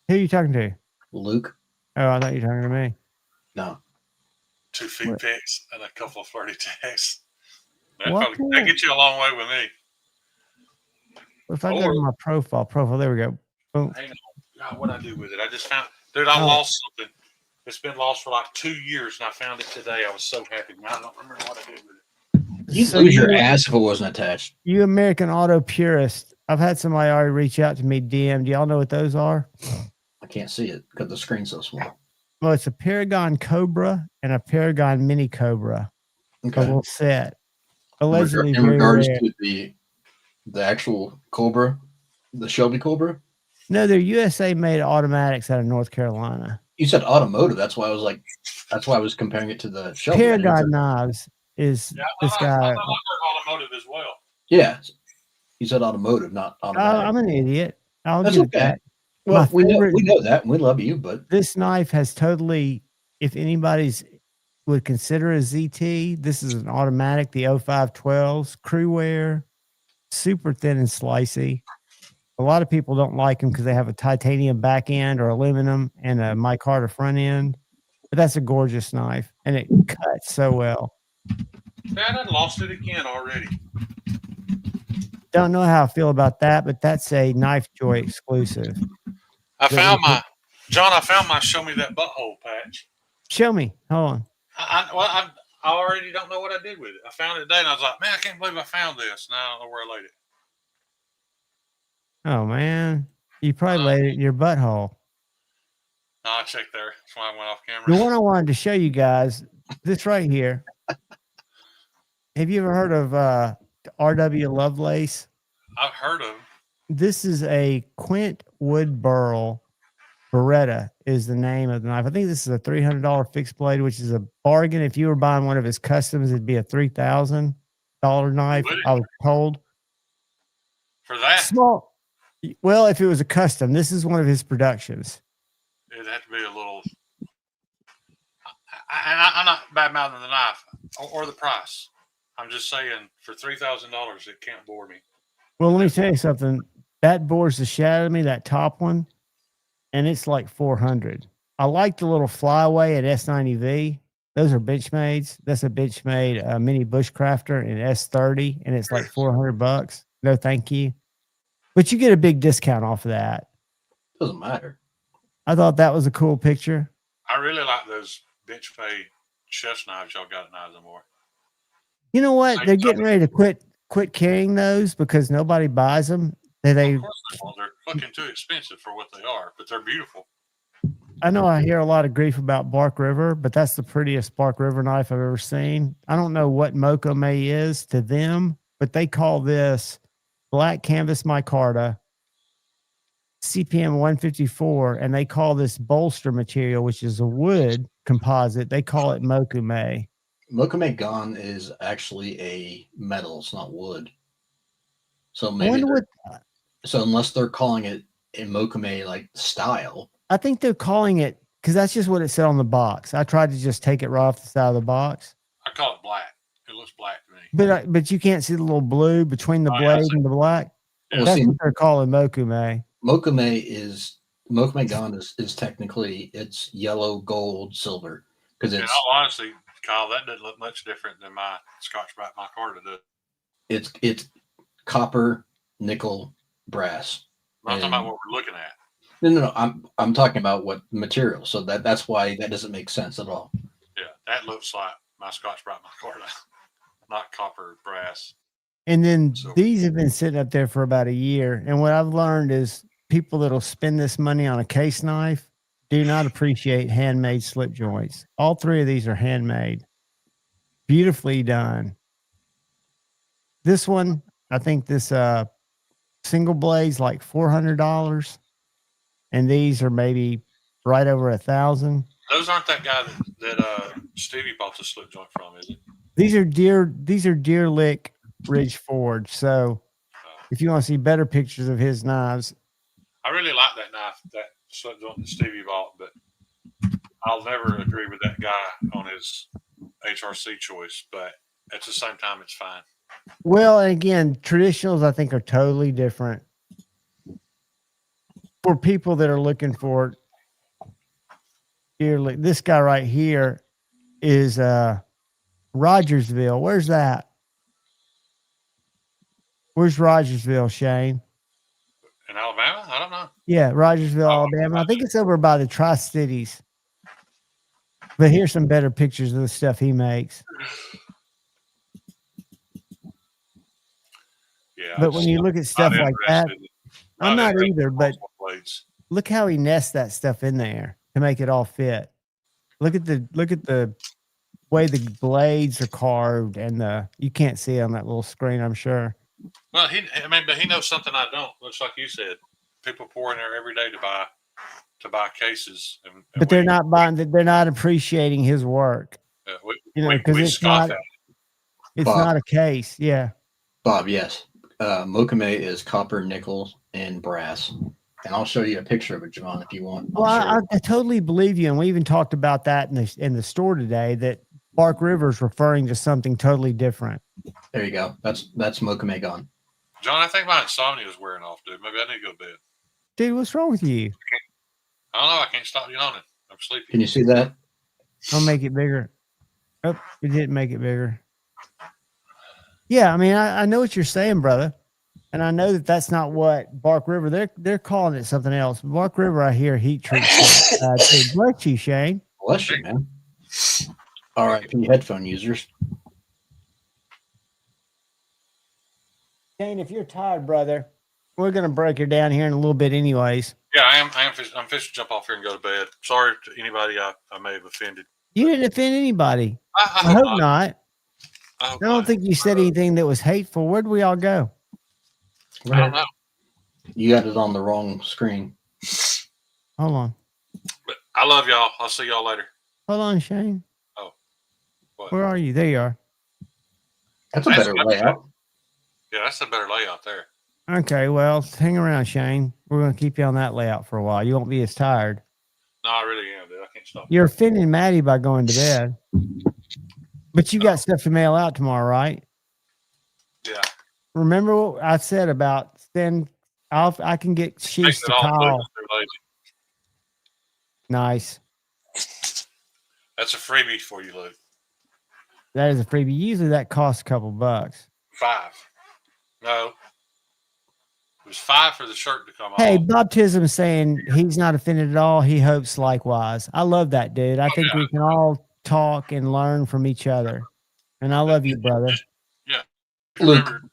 Speaker 6: Who are you talking to?
Speaker 9: Luke.
Speaker 6: Oh, I thought you were talking to me.
Speaker 9: No.
Speaker 8: 2 feet
Speaker 6: What?
Speaker 8: pics and a couple of flirty texts.
Speaker 6: What?
Speaker 8: That get you a long way with me.
Speaker 6: If I go to my profile, there we go. Boom.
Speaker 8: Hang on. God, what I do with it? I just found, dude, I
Speaker 6: Oh.
Speaker 8: lost something. It's been lost for like 2 years, and I found it today. I was so happy. I don't remember what I did with it.
Speaker 9: You'd
Speaker 6: So
Speaker 9: lose your ass if it wasn't attached.
Speaker 6: You American Auto Purist. I've had somebody already reach out to me, DM. Do y'all know what those are?
Speaker 9: I can't see it because the screen's so small.
Speaker 6: Well, it's a Paragon Cobra and a Paragon Mini Cobra.
Speaker 9: Okay.
Speaker 6: A little set. Allegedly
Speaker 9: in
Speaker 6: very
Speaker 9: regards
Speaker 6: rare.
Speaker 9: to the actual Cobra, the Shelby Cobra.
Speaker 6: No, they're USA made automatics out of North Carolina.
Speaker 9: You said automotive. That's why I was comparing it to the Shelby.
Speaker 6: Paragon Knives is this guy.
Speaker 8: I thought automotive as well.
Speaker 9: Yeah. You said automotive, not automatic.
Speaker 6: I'm an idiot.
Speaker 9: That's
Speaker 6: give
Speaker 9: okay.
Speaker 6: that.
Speaker 9: Well,
Speaker 6: My favorite-
Speaker 9: we know that, and we love you, but
Speaker 6: This knife has totally, if anybody's would consider a ZT, this is an automatic, the 0512s, crew wear, super thin and slicey. A lot of people don't like them because they have a titanium back end or aluminum and a micarta front end. But that's a gorgeous knife, and it cuts so well.
Speaker 8: Dad, I lost it again already.
Speaker 6: Don't know how I feel about that, but that's a Knife Joy exclusive.
Speaker 8: I found my show me that butthole patch.
Speaker 6: Show me. Hold on.
Speaker 8: I already don't know what I did with it. I found it today, and I was like, man, I can't believe I found this. Now I don't know where I laid it.
Speaker 6: Oh, man. You probably laid it in your butthole.
Speaker 8: No, I checked there. That's why I went off camera.
Speaker 6: The one I wanted to show you guys, this right here. Have you ever heard of R.W. Lovelace?
Speaker 8: I've heard of.
Speaker 6: This is a Quint Wood Burl Beretta is the name of the knife. I think this is a $300 fixed blade, which is a bargain. If you were buying one of his customs, it'd be a $3,000 knife. I was told.
Speaker 8: For that?
Speaker 6: Small. Well, if it was a custom, this is one of his productions.
Speaker 8: It'd have to be a little. I'm not bad mouthing the knife or the price. I'm just saying for $3,000, it can't bore me.
Speaker 6: Well, let me tell you something. That bores the shit out of me, that top one, and it's like $400. I like the little flyaway at S90V. Those are Benchmades. That's a Benchmade mini bushcrafter in S30, and it's like $400. No, thank you. But you get a big discount off of that.
Speaker 9: Doesn't matter.
Speaker 6: I thought that was a cool picture.
Speaker 8: I really like those Benchmade chef's knives y'all got at Nizamore.
Speaker 6: You know what? They're getting ready to quit carrying those because nobody buys them.
Speaker 8: Of course they won't. They're fucking too expensive for what they are, but they're beautiful.
Speaker 6: I know I hear a lot of grief about Bark River, but that's the prettiest Bark River knife I've ever seen. I don't know what Mokome is to them, but they call this black canvas micarta, CPM 154, and they call this bolster material, which is a wood composite, they call it Mokome.
Speaker 9: Mokame Gon is actually a metal. It's not wood. So maybe so unless they're calling it a Mokame like style.
Speaker 6: I think they're calling it because that's just what it said on the box. I tried to just take it right off the side of the box.
Speaker 8: I call it black. It looks black to me.
Speaker 6: But you can't see the little blue between the blade and the black.
Speaker 9: Well,
Speaker 6: that's
Speaker 9: see,
Speaker 6: what they're calling Mokame.
Speaker 9: Mokame Gon is technically it's yellow, gold, silver because
Speaker 8: In
Speaker 9: it's
Speaker 8: all honesty, Kyle, that doesn't look much different than my Scotch-Brite micarta does.
Speaker 9: it's copper, nickel, brass.
Speaker 8: I'm talking about what we're looking at.
Speaker 9: No. I'm talking about what material. So that's why that doesn't make sense at all.
Speaker 8: Yeah, that looks like my Scotch-Brite micarta, not copper, brass.
Speaker 6: And then these have been sitting up there for about a year. And what I've learned is people that'll spend this money on a case knife do not appreciate handmade slip joints. All three of these are handmade, beautifully done. This one, I think this single blade's like $400, and these are maybe right over $1,000.
Speaker 8: Those aren't that guy that Stevie bought the slip joint from, is it?
Speaker 6: These are Deer Lick Ridge Forge. So if you want to see better pictures of his knives,
Speaker 8: I really like that knife, that slip joint that Stevie bought, but I'll never agree with that guy on his HRC choice, but at the same time, it's fine.
Speaker 6: Well, and again, traditionals I think are totally different for people that are looking for yearly. This guy right here is Rogersville. Where's that? Where's Rogersville, Shane?
Speaker 8: In Alabama? I don't know.
Speaker 6: Yeah, Rogersville, Alabama. I think it's over by the Tri-Cities. But here's some better pictures of the stuff he makes.
Speaker 8: Yeah.
Speaker 6: But when you look at stuff like that, I'm not either, but
Speaker 8: blades.
Speaker 6: look how he nests that stuff in there to make it all fit. Look at the way the blades are carved, and you can't see it on that little screen, I'm sure.
Speaker 8: Well, but he knows something I don't. Looks like you said, people pour in there every day to buy cases,
Speaker 6: but they're not buying. They're not appreciating his work. Because it's not. It's Bob, not a case. Yeah.
Speaker 9: Bob, yes. Mokame is copper, nickel, and brass. And I'll show you a picture of it, John, if you want.
Speaker 6: Well, I totally believe you, and we even talked about that in the store today. That Bark River is referring to something totally different.
Speaker 9: There you go. That's Mokame gone.
Speaker 8: John, I think my insomnia is wearing off, dude. Maybe I need to go to bed.
Speaker 6: Dude, what's wrong with you?
Speaker 8: I don't know. I can't stop yawning. I'm sleepy.
Speaker 9: Can you see that?
Speaker 6: I'll make it bigger. Oh, it didn't make it bigger. Yeah, I mean, I know what you're saying, brother. And I know that that's not what Bark River, they're calling it something else. Bark River, I hear heat treats. Bless you, Shane.
Speaker 9: Bless you, man. All right, for you headphone users.
Speaker 6: Shane, if you're tired, brother, we're going to break her down here in a little bit anyways.
Speaker 8: Yeah, I'm fixing to jump off here and go to bed. Sorry to anybody I may have offended.
Speaker 6: You didn't offend anybody. I hope not. I don't think you said anything that was hateful. Where'd we all go?
Speaker 8: I don't know.
Speaker 9: You got it on the wrong screen.
Speaker 6: Hold on.
Speaker 8: But I love y'all. I'll see y'all later.
Speaker 6: Hold on, Shane.
Speaker 8: Oh. What?
Speaker 6: Where are you? There you are.
Speaker 9: That's a better layout.
Speaker 8: Yeah, that's a better layout there.
Speaker 6: Okay, well, hang around, Shane. We're going to keep you on that layout for a while. You won't be as tired.
Speaker 8: No, I really am, dude. I can't stop.
Speaker 6: You're offending Maddie by going to bed. But you got stuff to mail out tomorrow, right?
Speaker 8: Yeah.
Speaker 6: Remember what I said about I can get sheets to call. Nice.
Speaker 8: That's a freebie for you, Luke.
Speaker 6: That is a freebie. Usually that costs a couple bucks.
Speaker 8: $5. No. It was $5 for the shirt to come off.
Speaker 6: Hey, Bob Tism saying he's not offended at all. He hopes likewise. I love that, dude. I think we can all talk and learn from each other. And I love you, brother.
Speaker 8: Yeah.
Speaker 9: Luke,
Speaker 8: remember,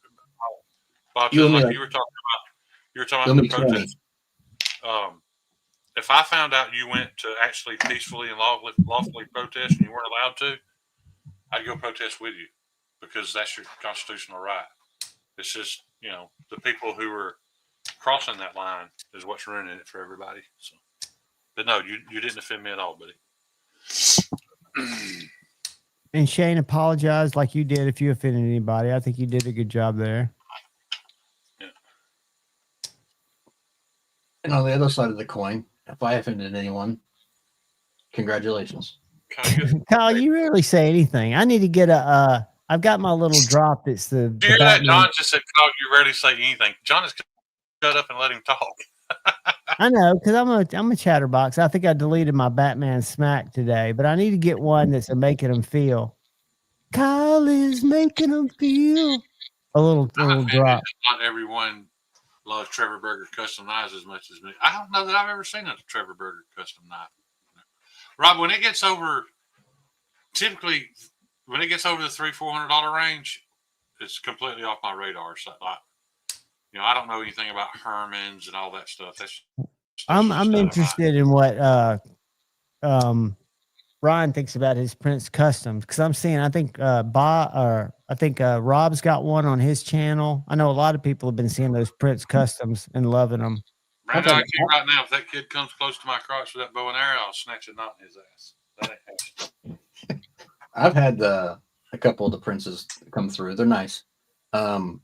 Speaker 8: Bob, you were talking about the protest. If I found out you went to actually peacefully and lawfully protest and you weren't allowed to, I'd go protest with you because that's your constitutional right. It's just, the people who are crossing that line is what's ruining it for everybody. So, but no, you didn't offend me at all, buddy.
Speaker 6: And Shane apologized like you did if you offended anybody. I think you did a good job there.
Speaker 8: Yeah.
Speaker 9: And on the other side of the coin, if I offended anyone, congratulations.
Speaker 6: Kyle, you rarely say anything. I need to get I've got my little drop. It's the.
Speaker 8: Do you hear that? John just said, Kyle, you rarely say anything. John is shut up and let him talk.
Speaker 6: I know, because I'm a chatterbox. I think I deleted my Batman smack today, but I need to get one that's making them feel. Kyle is making them feel a little drop.
Speaker 8: Not everyone loves Trevor Burger custom knives as much as me. I don't know that I've ever seen a Trevor Burger custom knife. Rob, when it gets over, typically when it gets over the $300-400 range, it's completely off my radar. So I don't know anything about Herman's and all that stuff.
Speaker 6: I'm interested in what Ryan thinks about his Prince Customs, because I'm seeing I think Rob's got one on his channel. I know a lot of people have been seeing those Prince Customs and loving them.
Speaker 8: Right now, if that kid comes close to my crotch with that bow and arrow, I'll snatch a knot in his ass. That ain't
Speaker 9: I've had a couple of the Princes come through. They're nice. The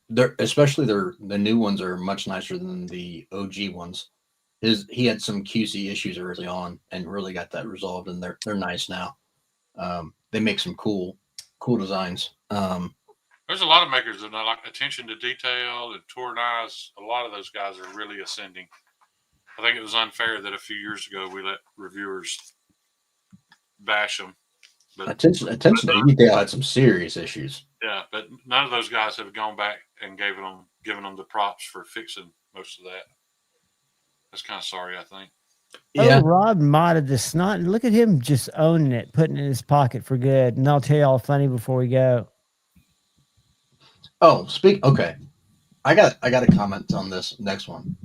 Speaker 9: new ones are much nicer than the OG ones. He had some QC issues early on and really got that resolved, and they're nice now. they make some cool designs.
Speaker 8: There's a lot of makers that like attention to detail and tour knives. A lot of those guys are really ascending. I think it was unfair that a few years ago we let reviewers bash them. But
Speaker 9: attention to detail had some serious issues.
Speaker 8: Yeah, but none of those guys have gone back and given them the props for fixing most of that. That's kind of sorry, I think.
Speaker 6: Yeah. Oh, Rob modded the snot. Look at him just owning it, putting it in his pocket for good. And I'll tell you all funny before we go.
Speaker 9: Oh, okay. I got a comment on this next one.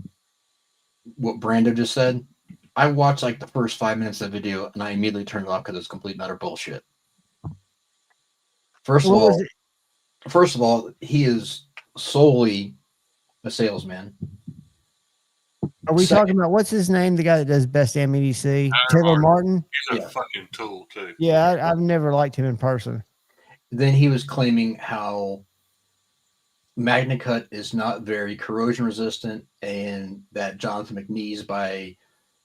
Speaker 9: What Brando just said. I watched like the first 5 minutes of the video and I immediately turned it off because it's complete and utter bullshit. First of all, he is solely a salesman.
Speaker 6: Are we talking about what's his name? The guy that does Best Damn EDC, Taylor Martin.
Speaker 8: He's a fucking tool too.
Speaker 6: Yeah, I've never liked him in person.
Speaker 9: Then he was claiming how MagnaCut is not very corrosion resistant, and that Jonathan McNeese, by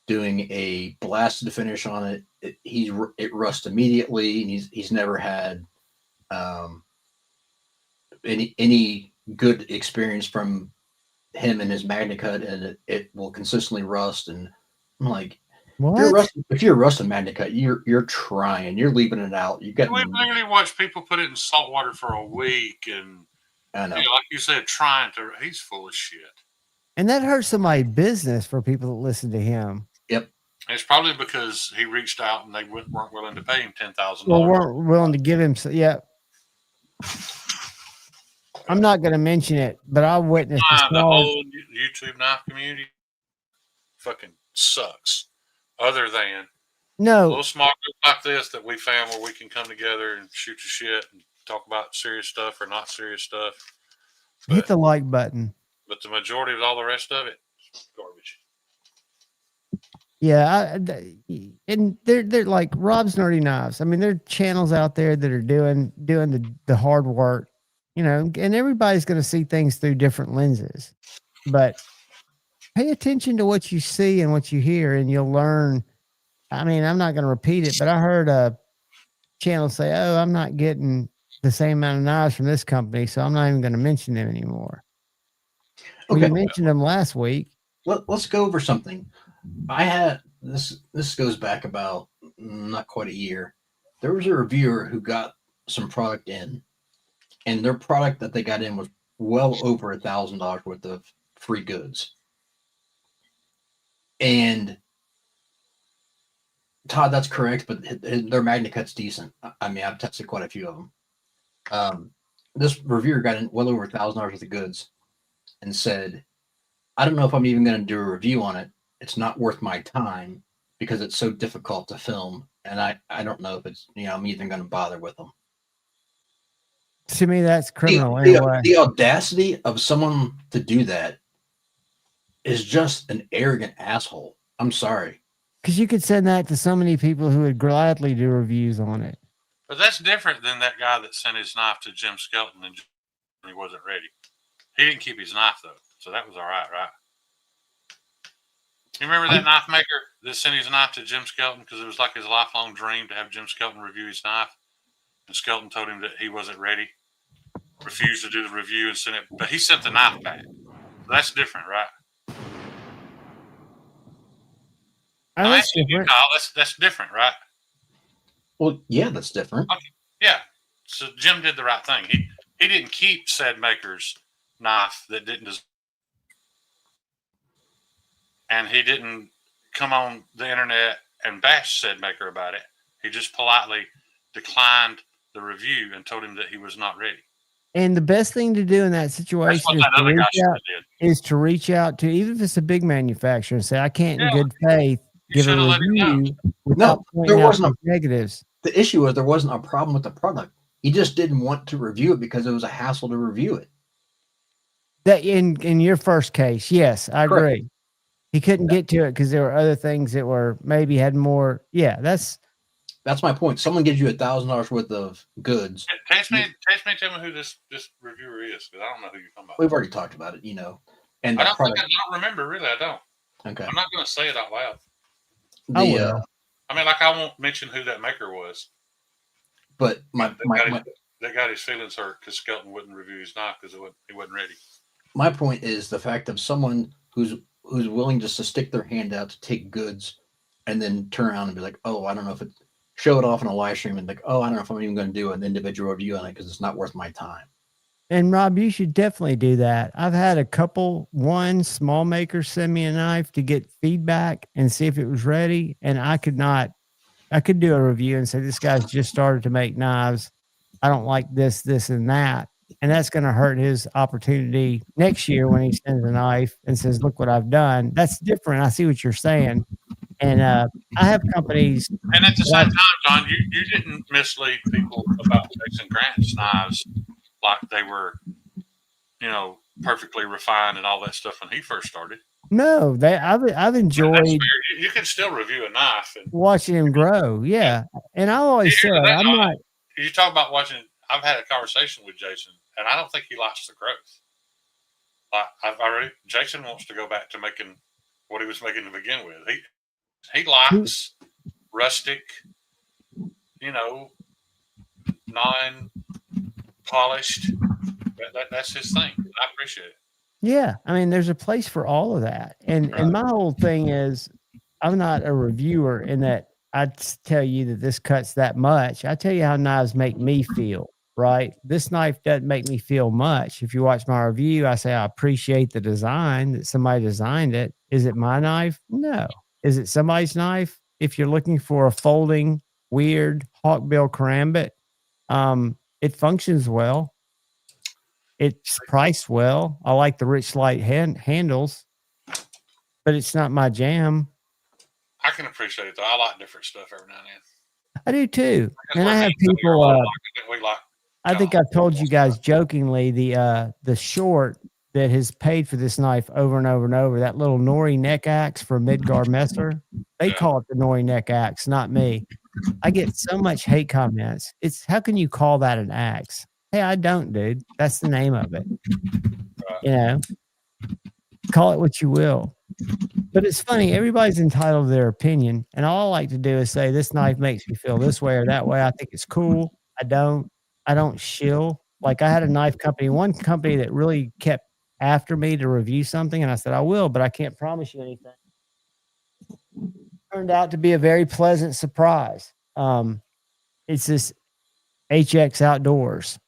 Speaker 9: doing a blasted finish on it, it rusts immediately, and he's never had any good experience from him and his MagnaCut, and it will consistently rust. And I'm like,
Speaker 6: what?
Speaker 9: If you're rusting MagnaCut, you're trying, you're leaving it out. You got.
Speaker 8: We literally watch people put it in salt water for a week, and
Speaker 9: I know,
Speaker 8: like you said, trying to. He's full of shit.
Speaker 6: And that hurts somebody's business for people that listen to him.
Speaker 9: Yep.
Speaker 8: It's probably because he reached out and they weren't willing to pay him $10,000.
Speaker 6: Well, weren't willing to give him. Yeah. I'm not going to mention it, but I witnessed
Speaker 8: the whole YouTube knife community fucking sucks. Other than a little small group like this that we found where we can come together and shoot your shit and talk about serious stuff or not serious stuff.
Speaker 6: Hit the like button.
Speaker 8: But the majority of all the rest of it, garbage.
Speaker 6: Yeah, and they're like Rob's Nerdy Knives. I mean, there are channels out there that are doing the hard work. You know, and everybody's going to see things through different lenses, but pay attention to what you see and what you hear, and you'll learn. I mean, I'm not going to repeat it, but I heard a channel say, "Oh, I'm not getting the same amount of knives from this company, so I'm not even going to mention them anymore." Okay, well, you mentioned them last week.
Speaker 9: Let's go over something. I had this. This goes back about not quite a year. There was a reviewer who got some product in. And their product that they got in was well over $1,000 worth of free goods. And Todd, that's correct, but their MagnaCut's decent. I mean, I've tested quite a few of them. This reviewer got in well over $1,000 worth of goods and said, I don't know if I'm even going to do a review on it. It's not worth my time because it's so difficult to film. And I don't know if it's, I'm even going to bother with them.
Speaker 6: To me, that's criminal.
Speaker 9: The audacity of someone to do that is just an arrogant asshole. I'm sorry.
Speaker 6: Because you could send that to so many people who would gladly do reviews on it.
Speaker 8: But that's different than that guy that sent his knife to Jim Skelton and he wasn't ready. He didn't keep his knife, though. So that was all right, right? You remember that knife maker that sent his knife to Jim Skelton because it was like his lifelong dream to have Jim Skelton review his knife? And Skelton told him that he wasn't ready. Refused to do the review and sent it, but he sent the knife back. So that's different, right?
Speaker 6: That's different.
Speaker 8: That's different, right?
Speaker 9: Well, yeah, that's different.
Speaker 8: Okay. Yeah. So Jim did the right thing. He didn't keep said maker's knife that didn't deserve, and he didn't come on the internet and bash said maker about it. He just politely declined the review and told him that he was not ready.
Speaker 6: And the best thing to do in that situation is to reach out to, even if it's a big manufacturer, and say, I can't in good faith give a review without pointing out the negatives.
Speaker 9: The issue was there wasn't a problem with the product. He just didn't want to review it because it was a hassle to review it.
Speaker 6: That in your first case, yes, I agree. He couldn't get to it because there were other things that were maybe had more. Yeah, that's
Speaker 9: my point. Someone gives you $1,000 worth of goods.
Speaker 8: Tell me who this reviewer is, because I don't know who you're talking about.
Speaker 9: We've already talked about it, And
Speaker 8: I don't remember, really. I don't.
Speaker 9: Okay.
Speaker 8: I'm not going to say it out loud.
Speaker 6: I mean,
Speaker 8: I won't mention who that maker was.
Speaker 9: But
Speaker 8: they got his feelings hurt because Skelton wouldn't review his knife because he wasn't ready.
Speaker 9: My point is the fact of someone who's willing just to stick their hand out to take goods and then turn around and be like, oh, I don't know if it show it off in a live stream and like, oh, I don't know if I'm even going to do an individual review on it because it's not worth my time.
Speaker 6: And Rob, you should definitely do that. I've had one small maker send me a knife to get feedback and see if it was ready. And I could do a review and say, this guy's just started to make knives. I don't like this, and that. And that's going to hurt his opportunity next year when he sends a knife and says, look what I've done. That's different. I see what you're saying. And I have companies.
Speaker 8: And at the same time, John, you didn't mislead people about Jason Grant's knives like they were, perfectly refined and all that stuff when he first started.
Speaker 6: No, I've enjoyed.
Speaker 8: You can still review a knife and
Speaker 6: watching him grow. Yeah, and I always say I'm not.
Speaker 8: You talk about watching. I've had a conversation with Jason, and I don't think he likes the growth. Jason wants to go back to making what he was making to begin with. He likes rustic, non-polished. That's his thing. I appreciate it.
Speaker 6: Yeah, I mean, there's a place for all of that, and my whole thing is, I'm not a reviewer in that I tell you that this cuts that much. I tell you how knives make me feel. Right, this knife doesn't make me feel much. If you watch my review, I say I appreciate the design that somebody designed it. Is it my knife? No. Is it somebody's knife? If you're looking for a folding, weird hawkbill karambit, it functions well. It's priced well. I like the rich light handles, but it's not my jam.
Speaker 8: I can appreciate it though. I like different stuff every now and then.
Speaker 6: I do too. And I have people. I think I've told you guys jokingly the short that has paid for this knife over and over and over. That little Nori neck axe for Midgar Messer. They call it the Nori neck axe, not me. I get so much hate comments. It's how can you call that an axe? Hey, I don't, dude. That's the name of it. Call it what you will. But it's funny. Everybody's entitled to their opinion, and all I like to do is say this knife makes me feel this way or that way. I think it's cool. I don't shill. Like I had a knife company, one company that really kept after me to review something. And I said, I will, but I can't promise you anything. Turned out to be a very pleasant surprise. It's this HX Outdoors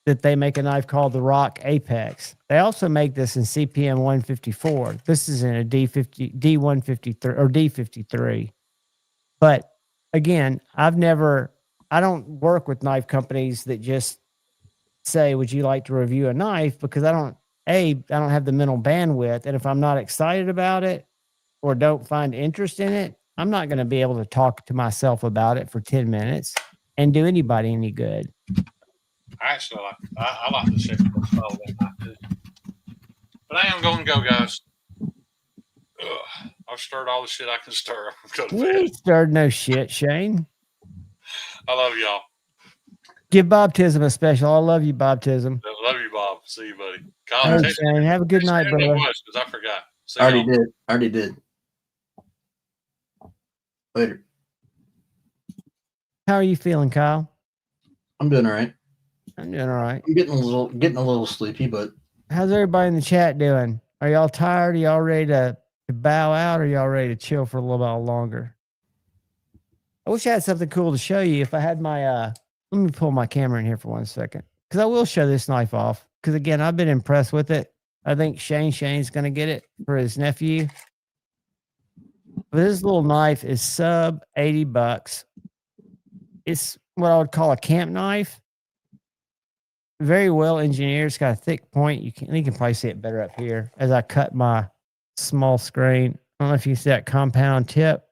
Speaker 6: that they make a knife called the Rock Apex. They also make this in CPM 154. This is in a D153 or D53. But again, I don't work with knife companies that just say, would you like to review a knife? Because I don't have the mental bandwidth. And if I'm not excited about it or don't find interest in it, I'm not going to be able to talk to myself about it for 10 minutes and do anybody any good.
Speaker 8: I actually like the shape of the style of that knife too. But I am going to go, guys. I've stirred all the shit I can stir.
Speaker 6: You ain't stirred no shit, Shane.
Speaker 8: I love y'all.
Speaker 6: Give Bob Tism a special. I love you, Bob Tism.
Speaker 8: I love you, Bob. See you, buddy.
Speaker 6: Colin, hey, Shane, have a good night, brother.
Speaker 8: Because I forgot.
Speaker 9: Already did. Later.
Speaker 6: How are you feeling, Kyle?
Speaker 9: I'm doing all right.
Speaker 6: I'm doing all right.
Speaker 9: I'm getting a little sleepy, but
Speaker 6: how's everybody in the chat doing? Are y'all tired? Are y'all ready to bow out? Or are y'all ready to chill for a little while longer? I wish I had something cool to show you. If I had my, let me pull my camera in here for 1 second. Because I will show this knife off. Because again, I've been impressed with it. I think Shane's going to get it for his nephew. But this little knife is sub $80. It's what I would call a camp knife. Very well engineered. It's got a thick point. You can probably see it better up here as I cut my small screen. I don't know if you see that compound tip.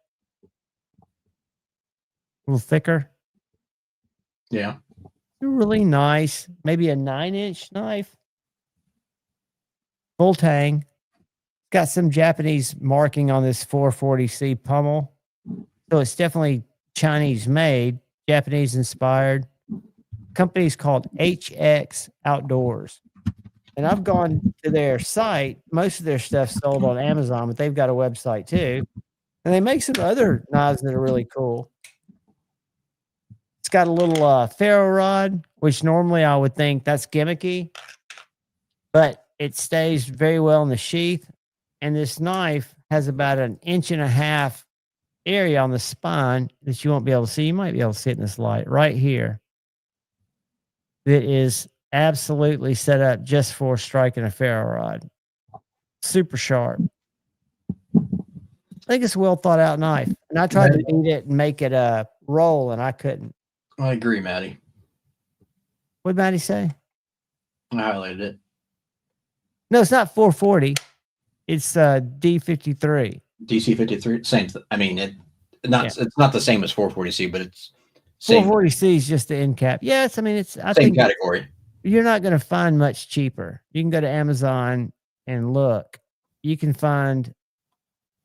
Speaker 6: A little thicker.
Speaker 9: Yeah.
Speaker 6: Really nice. Maybe a 9-inch knife. Full tang. Got some Japanese marking on this 440C pummel. So it's definitely Chinese made, Japanese inspired. Company's called HX Outdoors. And I've gone to their site. Most of their stuff's sold on Amazon, but they've got a website too. And they make some other knives that are really cool. It's got a little ferro rod, which normally I would think that's gimmicky, but it stays very well in the sheath. And this knife has about 1.5 inches area on the spine that you won't be able to see. You might be able to see it in this light right here. That is absolutely set up just for striking a ferro rod. Super sharp. I think it's a well thought out knife. And I tried to beat it and make it roll, and I couldn't.
Speaker 9: I agree, Maddie.
Speaker 6: What did Maddie say?
Speaker 9: I highlighted it.
Speaker 6: No, it's not 440. It's D53.
Speaker 9: DC53, same. I mean, it's not the same as 440C, but it's
Speaker 6: same. 440C is just the end cap. Yes, I mean I
Speaker 9: same
Speaker 6: think
Speaker 9: category.
Speaker 6: You're not going to find much cheaper. You can go to Amazon and look. You can find,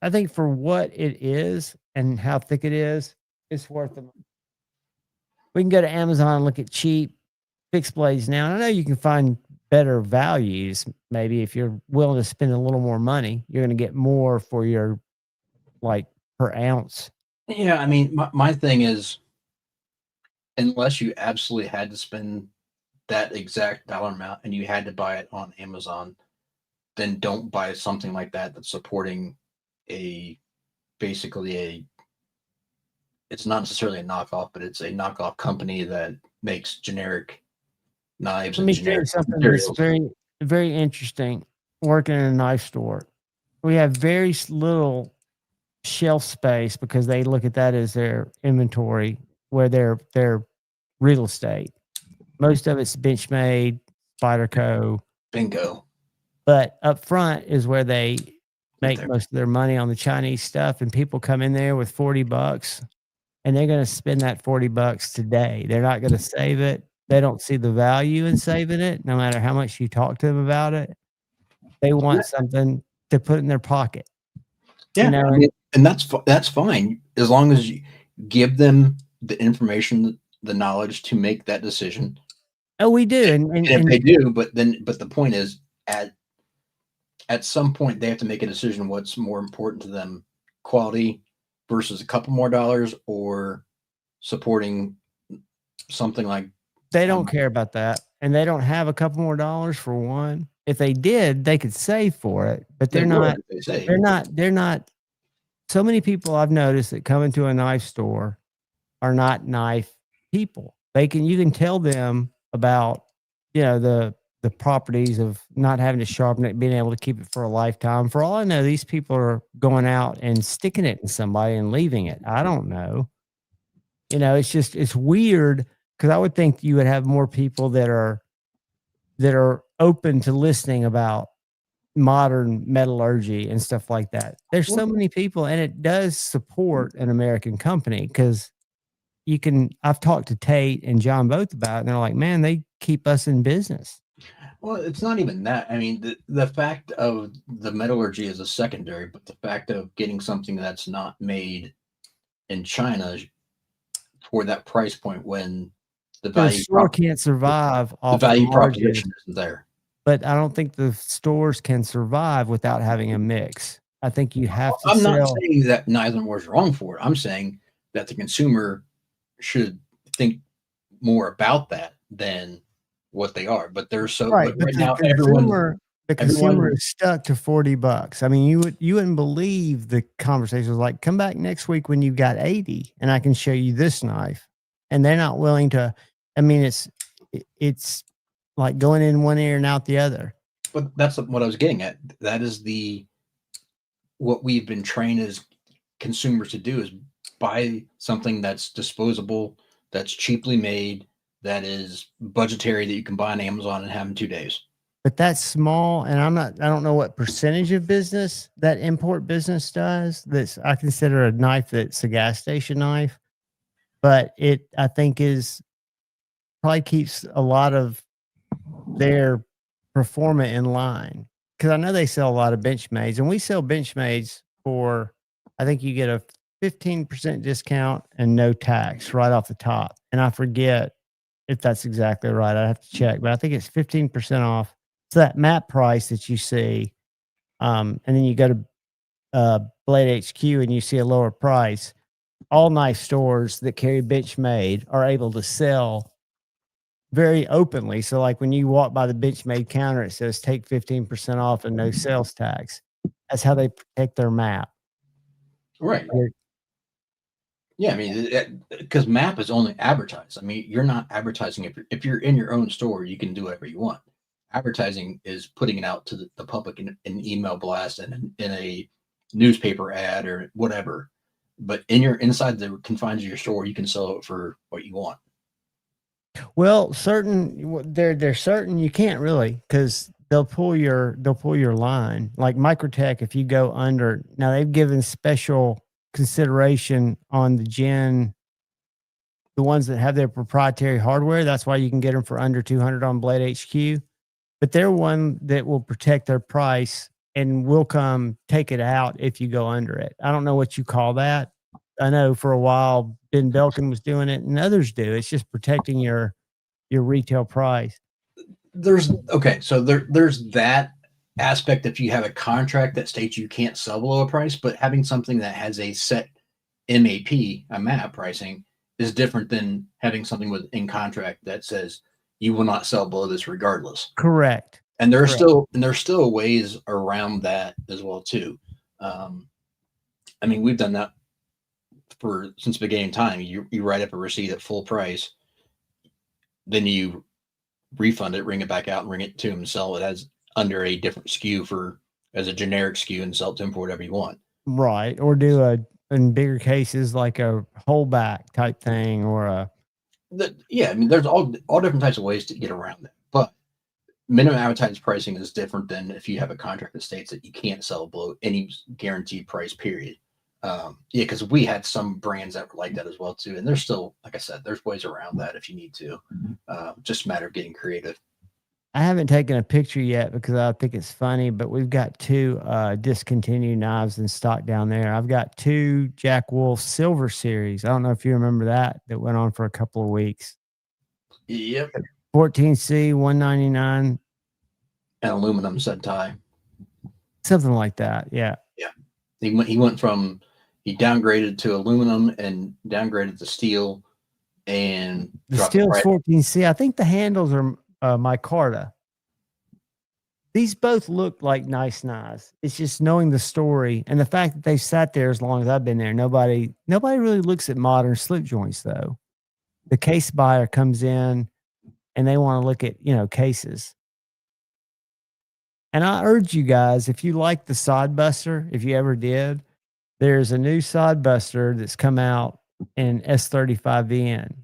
Speaker 6: I think for what it is and how thick it is, it's worth it. We can go to Amazon and look at cheap fixed blades now. And I know you can find better values. Maybe if you're willing to spend a little more money, you're going to get more for your like per ounce.
Speaker 9: Yeah, I mean, my thing is, unless you absolutely had to spend that exact dollar amount and you had to buy it on Amazon, then don't buy something like that that's supporting basically it's not necessarily a knockoff, but it's a knockoff company that makes generic knives.
Speaker 6: Let me tell you something that's very, very interesting. Working in a knife store, we have very little shelf space because they look at that as their inventory, where their real estate. Most of it's Benchmade, Spyderco.
Speaker 9: Bingo.
Speaker 6: But up front is where they make most of their money on the Chinese stuff, and people come in there with $40 and they're going to spend that $40 today. They're not going to save it. They don't see the value in saving it, no matter how much you talk to them about it. They want something to put in their pocket.
Speaker 9: Yeah, you know? I mean, and that's fine as long as you give them the information, the knowledge to make that decision.
Speaker 6: Oh, we do,
Speaker 9: and if they do, but the point is, at some point they have to make a decision what's more important to them: quality versus a couple more dollars, or supporting something like.
Speaker 6: They don't care about that, and they don't have a couple more dollars for one. If they did, they could save for it, but they're not. They're not. So many people I've noticed that come into a knife store are not knife people. You can tell them about, the properties of not having to sharpen it, being able to keep it for a lifetime. For all I know, these people are going out and sticking it in somebody and leaving it. I don't know. It's weird, because I would think you would have more people that are open to listening about modern metallurgy and stuff like that. There's so many people, and it does support an American company, because I've talked to Tate and John both about it, and they're like, man, they keep us in business.
Speaker 9: Well, it's not even that. I mean, the fact of the metallurgy is a secondary, but the fact of getting something that's not made in China for that price point, when the value
Speaker 6: store can't survive off
Speaker 9: the value proposition isn't there.
Speaker 6: But I don't think the stores can survive without having a mix. I think you have to.
Speaker 9: I'm not saying that neither was wrong for it. I'm saying that the consumer should think more about that than what they are. But they're so
Speaker 6: right now. The consumer is stuck to $40. I mean, you wouldn't believe the conversations like, come back next week when you've got 80 and I can show you this knife. And they're not willing to. I mean, it's like going in one ear and out the other.
Speaker 9: But that's what I was getting at. That is what we've been trained as consumers to do, is buy something that's disposable, that's cheaply made, that is budgetary, that you can buy on Amazon and have in 2 days.
Speaker 6: But that's small, and I don't know what percentage of business that import business does. I consider a knife that's a gas station knife, but I think probably keeps a lot of their performance in line, because I know they sell a lot of Benchmades, and we sell Benchmades for, I think you get a 15% discount and no tax right off the top. And I forget if that's exactly right. I have to check, but I think it's 15% off. So that map price that you see, and then you go to Blade HQ and you see a lower price. all knife stores that carry Benchmade are able to sell very openly. So like when you walk by the Benchmade counter, it says take 15% off and no sales tax. That's how they protect their map.
Speaker 9: Right. Yeah, I mean, because MAP is only advertised. I mean, you're not advertising. If you're in your own store, you can do whatever you want. Advertising is putting it out to the public in an email blast and in a newspaper ad or whatever. But inside the confines of your store, you can sell it for what you want.
Speaker 6: Well, they're certain you can't really, because they'll pull your line. Like Microtech, if you go under, now they've given special consideration on the ones that have their proprietary hardware. That's why you can get them for under 200 on Blade HQ. But they're one that will protect their price and will come take it out if you go under it. I don't know what you call that. I know for a while Ben Belkin was doing it and others do. It's just protecting your retail price.
Speaker 9: There's that aspect. If you have a contract that states you can't sell below a price, but having something that has a set MAP pricing is different than having something in contract that says you will not sell below this regardless.
Speaker 6: Correct.
Speaker 9: And there's still ways around that as well too. I mean, we've done that since the beginning of time. You write up a receipt at full price, then you refund it, ring it back out, and ring it to them and sell it as under a different SKU as a generic SKU and sell it to them for whatever you want.
Speaker 6: Right. Or do in bigger cases like a holdback type thing or
Speaker 9: I mean, there's all different types of ways to get around that. But minimum advertised pricing is different than if you have a contract that states that you can't sell below any guaranteed price, period. Because we had some brands that were like that as well too, and there's still, like I said, there's ways around that if you need to. Just a matter of getting creative.
Speaker 6: I haven't taken a picture yet because I think it's funny, but we've got 2 discontinued knives in stock down there. I've got 2 Jack Wolf Silver Series. I don't know if you remember that went on for a couple of weeks.
Speaker 9: Yep.
Speaker 6: 14C, $199.
Speaker 9: And aluminum set tie.
Speaker 6: Something like that. Yeah.
Speaker 9: Yeah. He went from, he downgraded to aluminum and downgraded to steel, and
Speaker 6: the steel's 14C. I think the handles are micarta. These both look like nice knives. It's just knowing the story and the fact that they've sat there as long as I've been there. Nobody really looks at modern slip joints though. The case buyer comes in and they want to look at, cases. And I urge you guys, if you like the Sod Buster, if you ever did, there's a new Sod Buster that's come out in S35VN.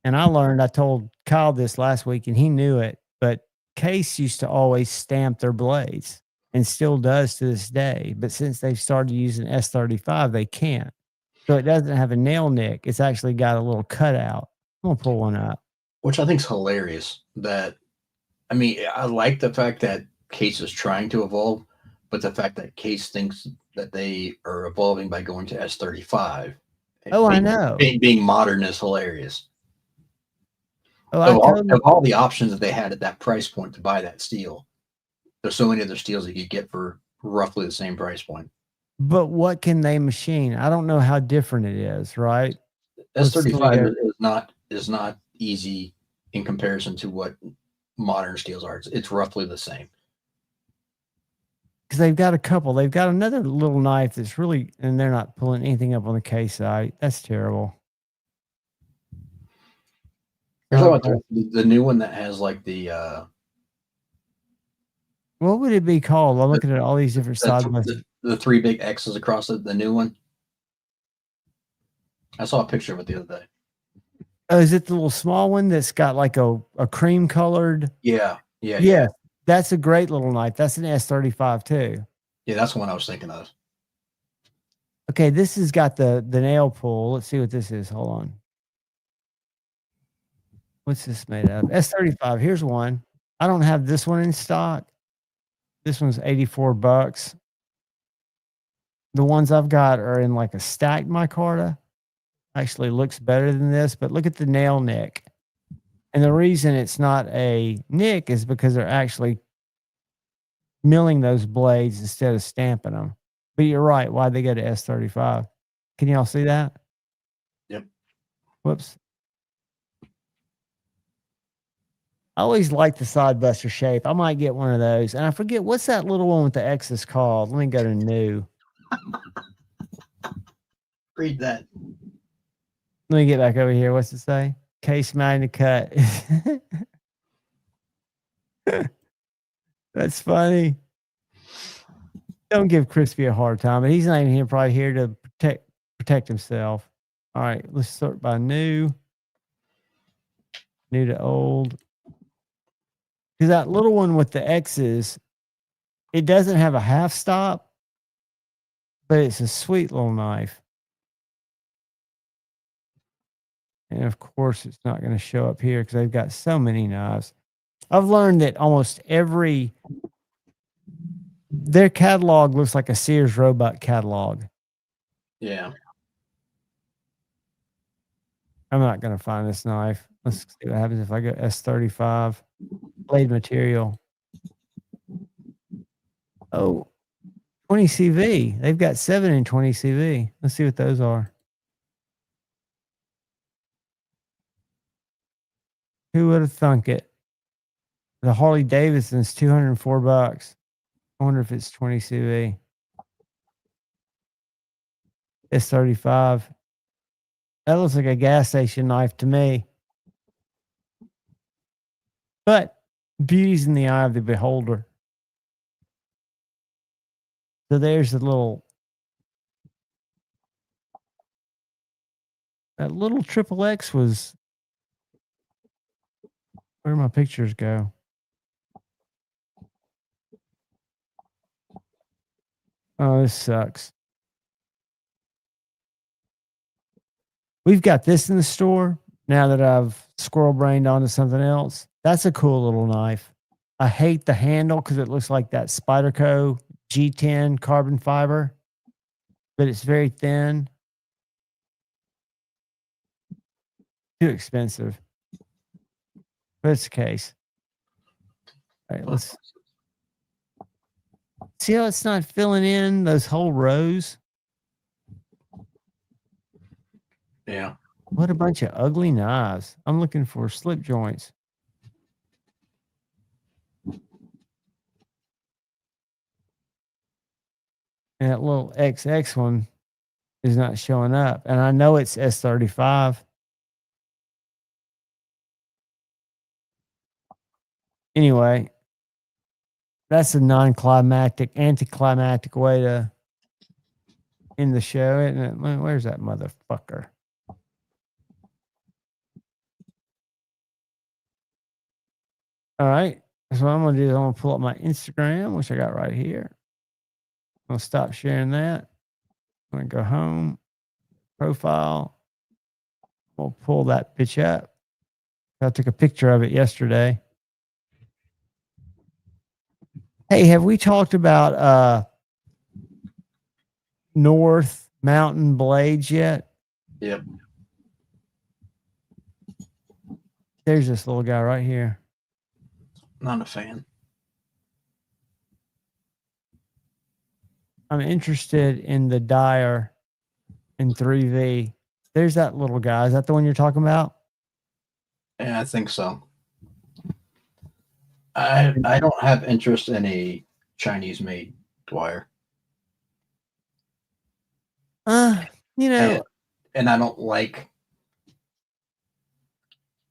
Speaker 6: And I told Kyle this last week and he knew it, but Case used to always stamp their blades and still does to this day. But since they've started using S35, they can't. So it doesn't have a nail nick. It's actually got a little cutout. I'm going to pull one up.
Speaker 9: Which I think is hilarious. I like the fact that Case is trying to evolve, but the fact that Case thinks that they are evolving by going to S35.
Speaker 6: I know.
Speaker 9: Being modern is hilarious.
Speaker 6: Of
Speaker 9: all the options that they had at that price point to buy that steel, there's so many other steels that you get for roughly the same price point.
Speaker 6: But what can they machine? I don't know how different it is, right?
Speaker 9: S35 is not easy in comparison to what modern steels are. It's roughly the same.
Speaker 6: Because they've got a couple. They've got another little knife that's really, and they're not pulling anything up on the case side. That's terrible.
Speaker 9: The new one that has like the
Speaker 6: what would it be called? I'm looking at all these different sides.
Speaker 9: The 3 big X's across the new one. I saw a picture of it the other day.
Speaker 6: Oh, is it the little small one that's got like a cream colored?
Speaker 9: Yeah.
Speaker 6: That's a great little knife. That's an S35 too.
Speaker 9: Yeah, that's the one I was thinking of.
Speaker 6: Okay, this has got the nail pull. Let's see what this is. Hold on. What's this made of? S35. Here's one. I don't have this one in stock. This one's $84. The ones I've got are in like a stacked micarta. Actually looks better than this, but look at the nail nick. And the reason it's not a nick is because they're actually milling those blades instead of stamping them. But you're right. Why'd they go to S35? Can y'all see that? Whoops. I always like the Sodbuster shape. I might get one of those. And I forget, what's that little one with the X's called? Let me go to new.
Speaker 9: Read that.
Speaker 6: Let me get back over here. What's it say? Case Magna Cut. That's funny. Don't give Crispy a hard time, but he's not even here, probably here to protect himself. All right, let's start by new to old. Because that little one with the X's, it doesn't have a half stop, but it's a sweet little knife. And of course, it's not going to show up here because they've got so many knives. I've learned that almost their catalog looks like a Sears Roebuck catalog.
Speaker 9: Yeah.
Speaker 6: I'm not going to find this knife. Let's see what happens if I go S35. Blade material. Oh, 20 CV. They've got 7 in 20 CV. Let's see what those are. Who would have thunk it? The Harley Davidson's $204. I wonder if it's 20 CV. S35. That looks like a gas station knife to me. But beauty's in the eye of the beholder. So there's that little triple X was. Where my pictures go? Oh, this sucks. We've got this in the store now that I've squirrel brained onto something else. That's a cool little knife. I hate the handle because it looks like that Spyderco G10 carbon fiber, but it's very thin. Too expensive. But it's the case. All right, let's see how it's not filling in those whole rows.
Speaker 9: Yeah.
Speaker 6: What a bunch of ugly knives. I'm looking for slip joints. And that little XX one is not showing up. And I know it's S35. Anyway, that's a anticlimactic way to end the show. Isn't it? Where's that motherfucker? All right. So what I'm going to do is I'm going to pull up my Instagram, which I got right here. I'm going to stop sharing that. I'm going to go home. Profile. We'll pull that bitch up. I took a picture of it yesterday. Hey, have we talked about North Mountain blades yet?
Speaker 9: Yep.
Speaker 6: There's this little guy right here.
Speaker 9: Not a fan.
Speaker 6: I'm interested in the Dyer in 3V. There's that little guy. Is that the one you're talking about?
Speaker 9: Yeah, I think so. I don't have interest in a Chinese-made Dwyer.
Speaker 6: You know,
Speaker 9: and I don't like.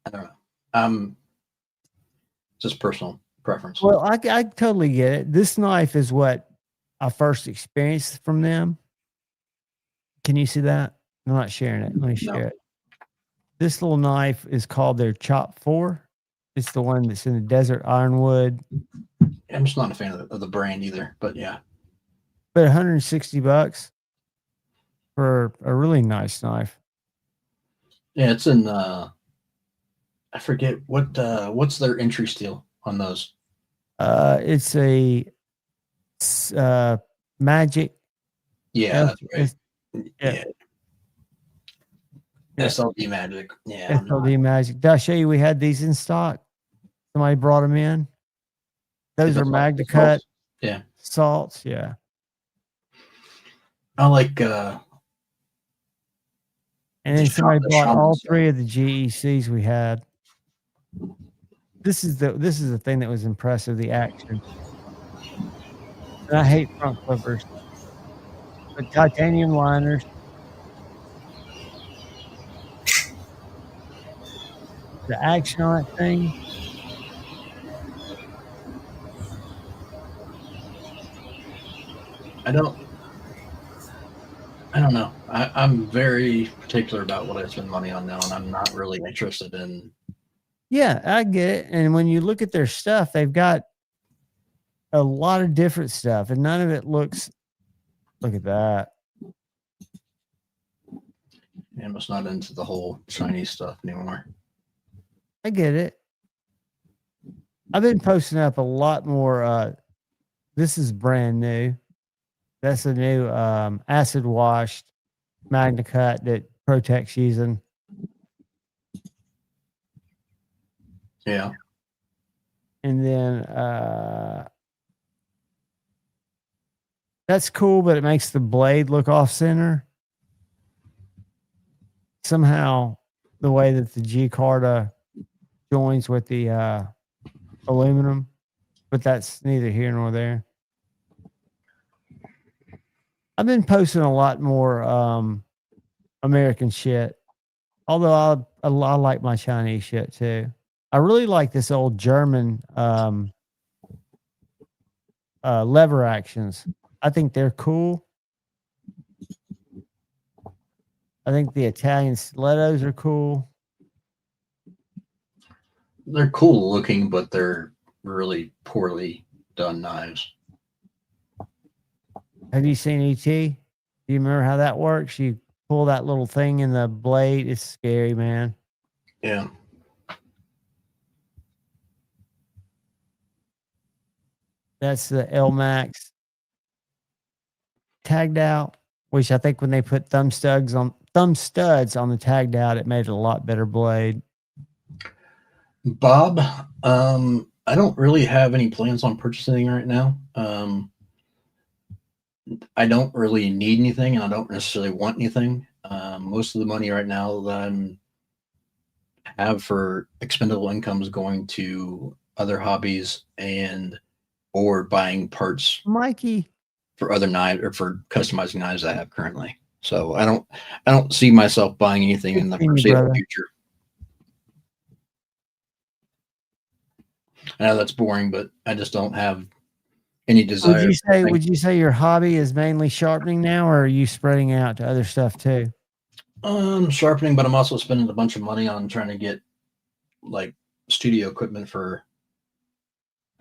Speaker 9: I don't know. Just personal preference.
Speaker 6: Well, I totally get it. This knife is what I first experienced from them. Can you see that? I'm not sharing it. Let me share it. This little knife is called their Chop 4. It's the one that's in the desert ironwood.
Speaker 9: I'm just not a fan of the brand either, but yeah.
Speaker 6: But $160 for a really nice knife.
Speaker 9: Yeah, it's in I forget what's their entry steel on those.
Speaker 6: It's a Magic.
Speaker 9: Yeah, that's right.
Speaker 6: Yeah.
Speaker 9: SLD Magic. Yeah.
Speaker 6: SLD Magic. Did I show you we had these in stock? Somebody brought them in. Those are Magna Cut.
Speaker 9: Yeah.
Speaker 6: Salts. Yeah.
Speaker 9: I like
Speaker 6: And then
Speaker 9: The
Speaker 6: somebody
Speaker 9: Shaman
Speaker 6: bought all
Speaker 9: stuff.
Speaker 6: 3 of the GECs we had. This is the thing that was impressive, the action. And I hate front flippers. But titanium liners. The action on that thing.
Speaker 9: I don't know. I'm very particular about what I spend money on now, and I'm not really interested in.
Speaker 6: Yeah, I get it. And when you look at their stuff, they've got a lot of different stuff, and none of it looks. Look at that.
Speaker 9: I'm just not into the whole Chinese stuff anymore.
Speaker 6: I get it. I've been posting up a lot more. This is brand new. That's a new acid washed Magna Cut that Protect's using.
Speaker 9: Yeah.
Speaker 6: And then that's cool, but it makes the blade look off center. Somehow, the way that the G Carta joins with the aluminum, but that's neither here nor there. I've been posting a lot more American shit, although I like my Chinese shit too. I really like this old German lever actions. I think they're cool. I think the Italian stilettos are cool.
Speaker 9: They're cool looking, but they're really poorly done knives.
Speaker 6: Have you seen ET? Do you remember how that works? You pull that little thing in the blade. It's scary, man.
Speaker 9: Yeah.
Speaker 6: That's the L Max tagged out, which I think when they put thumb studs on the tagged out, it made it a lot better blade.
Speaker 9: Bob, I don't really have any plans on purchasing right now. I don't really need anything, and I don't necessarily want anything. Most of the money right now that I have for expendable income is going to other hobbies or buying parts,
Speaker 6: Mikey,
Speaker 9: for other knives or for customizing knives I have currently. So I don't see myself buying anything in the foreseeable future. I know that's boring, but I just don't have any desire.
Speaker 6: Would you say your hobby is mainly sharpening now, or are you spreading out to other stuff too?
Speaker 9: Sharpening, but I'm also spending a bunch of money on trying to get like studio equipment for.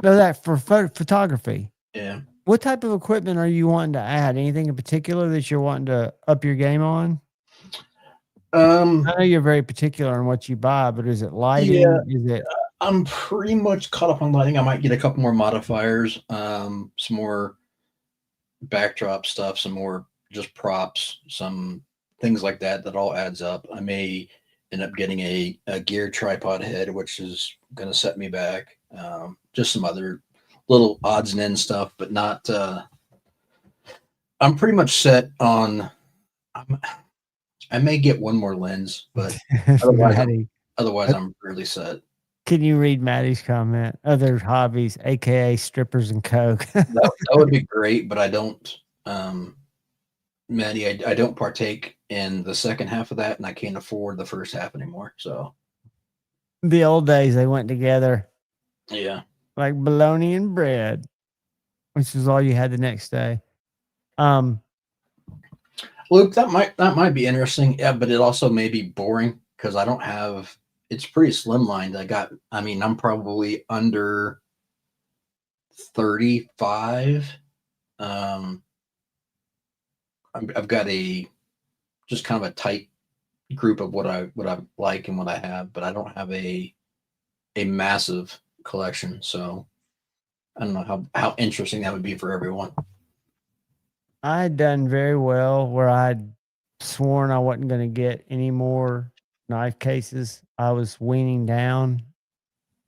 Speaker 6: No, that for photography.
Speaker 9: Yeah.
Speaker 6: What type of equipment are you wanting to add? Anything in particular that you're wanting to up your game on? I know you're very particular on what you buy, but is it lighting?
Speaker 9: Yeah,
Speaker 6: is it?
Speaker 9: I'm pretty much caught up on lighting. I might get a couple more modifiers, some more backdrop stuff, some more just props, some things like that. That all adds up. I may end up getting a gear tripod head, which is going to set me back. Just some other little odds and ends stuff, but not. I'm pretty much set on. I may get one more lens, but otherwise I'm really set.
Speaker 6: Can you read Maddie's comment? Other hobbies, aka strippers and coke.
Speaker 9: that would be great, but I don't. Maddie, I don't partake in the second half of that, and I can't afford the first half anymore. So
Speaker 6: the old days they went together.
Speaker 9: Yeah.
Speaker 6: Like bologna and bread, which is all you had the next day.
Speaker 9: Luke, that might be interesting. Yeah, but it also may be boring because I don't have. It's pretty slimlined. I'm probably under 35. I've got just kind of a tight group of what I like and what I have, but I don't have a massive collection. So I don't know how interesting that would be for everyone.
Speaker 6: I had done very well where I'd sworn I wasn't going to get any more knife cases. I was weaning down,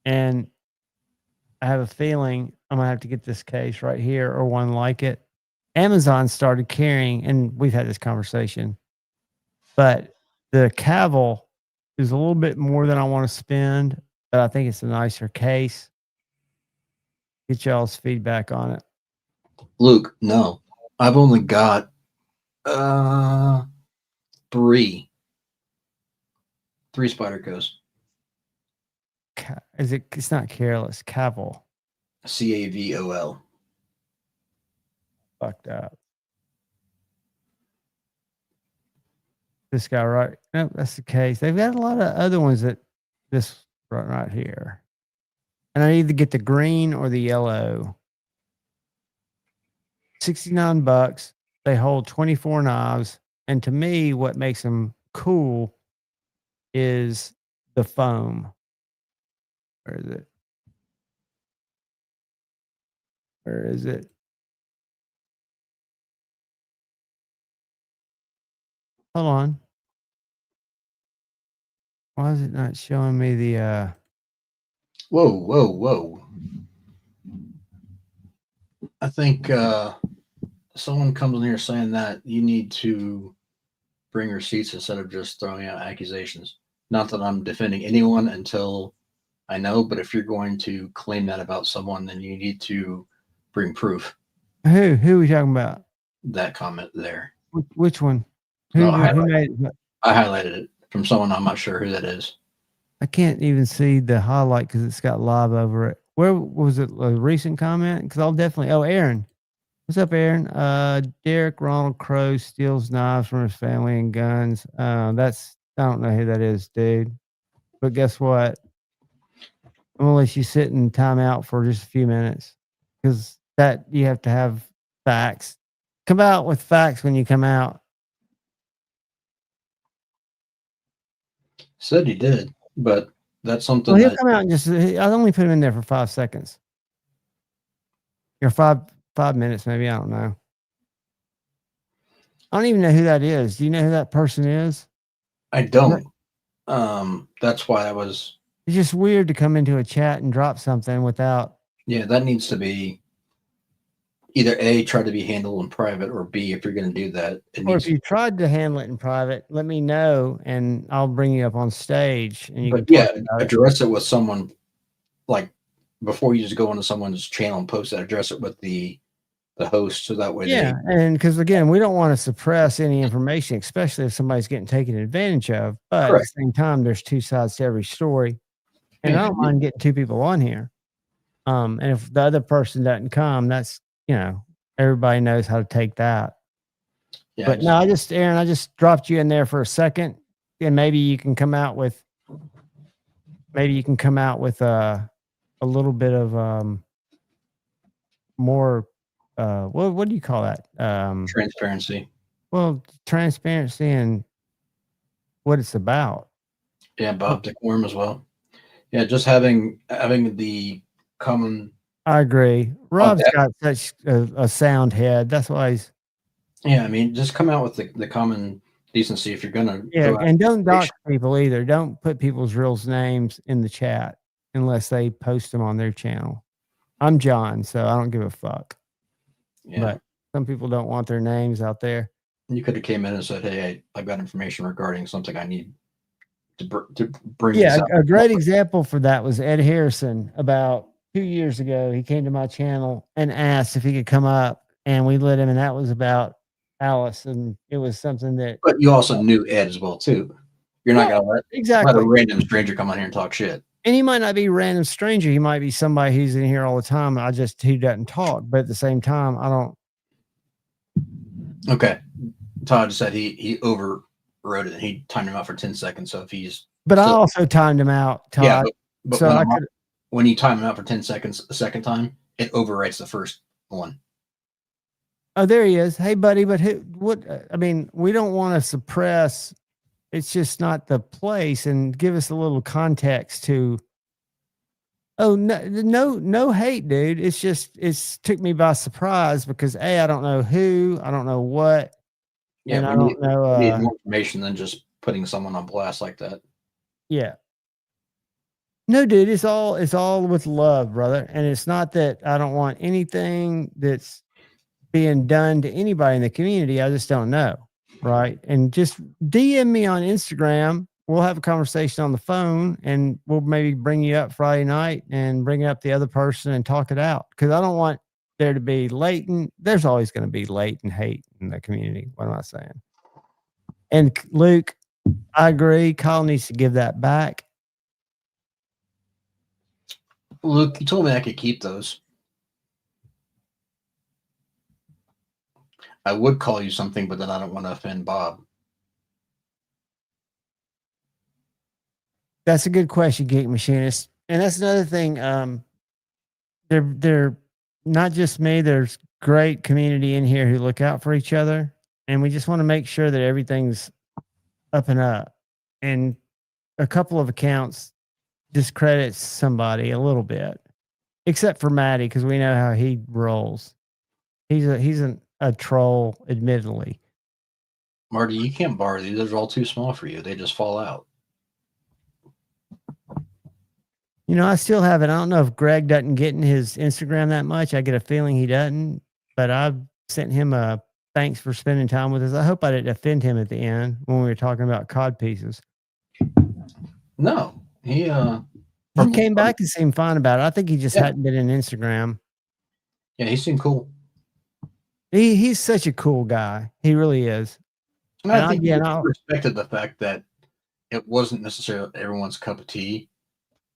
Speaker 6: and I have a feeling I'm going to have to get this case right here or one like it. Amazon started carrying, and we've had this conversation, but The Cavill is a little bit more than I want to spend, but I think it's a nicer case. Get y'all's feedback on it.
Speaker 9: Luke, no. I've only got 3 Spydercos.
Speaker 6: Is it? It's not Careless. Cavill.
Speaker 9: Cavol.
Speaker 6: Fucked up. This guy, right? No, that's the case. They've got a lot of other ones that this right here. And I either get the green or the yellow. $69. They hold 24 knives. And to me, what makes them cool is the foam. Where is it? Where is it? Hold on. Why is it not showing me the
Speaker 9: Whoa. I think someone comes in here saying that you need to bring receipts instead of just throwing out accusations. Not that I'm defending anyone until I know, but if you're going to claim that about someone, then you need to bring proof.
Speaker 6: Who are we talking about?
Speaker 9: That comment there.
Speaker 6: Which one?
Speaker 9: No,
Speaker 6: Who made it?
Speaker 9: I highlighted it from someone. I'm not sure who that is.
Speaker 6: I can't even see the highlight because it's got live over it. Where was it? A recent comment? Because I'll definitely. Oh, Aaron. What's up, Aaron? Derek Ronald Crow steals knives from his family and guns. I don't know who that is, dude. But guess what? I'm gonna let you sit in timeout for just a few minutes because that you have to have facts. Come out with facts when you come out.
Speaker 9: Said he did, but that's something.
Speaker 6: Well, he'll come out and I only put him in there for 5 seconds. Or 5 minutes, maybe. I don't know. I don't even know who that is. Do you know who that person is?
Speaker 9: I don't. That's why I was.
Speaker 6: It's just weird to come into a chat and drop something without.
Speaker 9: Yeah, that needs to be either A, try to be handled in private, or B, if you're going to do that.
Speaker 6: Or if you tried to handle it in private, let me know and I'll bring you up on stage and you can
Speaker 9: address it with someone, like before you just go into someone's channel and post that, address it with the host so that way.
Speaker 6: Yeah, and because again, we don't want to suppress any information, especially if somebody's getting taken advantage of. But Correct. At the same time, there's 2 sides to every story. And I don't mind getting 2 people on here. And if the other person doesn't come, that's, everybody knows how to take that. Yeah, but no, Aaron, I just dropped you in there for a second, and maybe you can come out with a little bit of more. What do you call that?
Speaker 9: Transparency.
Speaker 6: Well, transparency and what it's about.
Speaker 9: Yeah, Bob Dickworm as well. Yeah, just having the common.
Speaker 6: I agree. Rob's got such a sound head. That's why he's.
Speaker 9: Yeah, I mean, just come out with the common decency if you're gonna.
Speaker 6: Yeah, and don't dox people either. Don't put people's real names in the chat unless they post them on their channel. I'm John, so I don't give a fuck. Yeah. But some people don't want their names out there.
Speaker 9: You could have came in and said, "Hey, I've got information regarding something I need to bring."
Speaker 6: Yeah, a great example for that was Ed Harrison. About 2 years ago, he came to my channel and asked if he could come up, and we let him. And that was about Alice, and it was something that.
Speaker 9: But you also knew Ed as well too. You're not gonna let a random stranger come on here and talk shit.
Speaker 6: And he might not be a random stranger. He might be somebody who's in here all the time. He doesn't talk, but at the same time, I don't.
Speaker 9: Okay. Todd said he overrode it and he timed him out for 10 seconds. So if he's.
Speaker 6: But I also timed him out, Todd.
Speaker 9: Yeah, but so when you time him out for 10 seconds the second time, it overwrites the first one.
Speaker 6: Oh, there he is. Hey, buddy, but we don't want to suppress. It's just not the place, and give us a little context to. Oh, no hate, dude. It's took me by surprise because I don't know who, I don't know what.
Speaker 9: Yeah,
Speaker 6: and I don't know.
Speaker 9: We need more information than just putting someone on blast like that.
Speaker 6: Yeah. No, dude, it's all with love, brother. And it's not that I don't want anything that's being done to anybody in the community. I just don't know. right? And just DM me on Instagram. We'll have a conversation on the phone, and we'll maybe bring you up Friday night and bring up the other person and talk it out. Because I don't want there to be latent. There's always going to be latent hate in the community. What am I saying? And Luke, I agree. Kyle needs to give that back.
Speaker 9: Luke, you told me I could keep those. I would call you something, but then I don't want to offend Bob.
Speaker 6: That's a good question, Geek Machinist. And that's another thing. They're not just me. There's great community in here who look out for each other. And we just want to make sure that everything's up and up. And a couple of accounts discredits somebody a little bit, except for Maddie, because we know how he rolls. He's a troll, admittedly.
Speaker 9: Marty, you can't borrow these. Those are all too small for you. They just fall out.
Speaker 6: You know, I still have it. I don't know if Greg doesn't get in his Instagram that much. I get a feeling he doesn't, but I've sent him a thanks for spending time with us. I hope I didn't offend him at the end when we were talking about cod pieces.
Speaker 9: No, he
Speaker 6: came back and seemed fine about it. I think he just hadn't been in Instagram.
Speaker 9: Yeah, he seemed cool.
Speaker 6: He's such a cool guy. He really is.
Speaker 9: And I think he respected the fact that it wasn't necessarily everyone's cup of tea,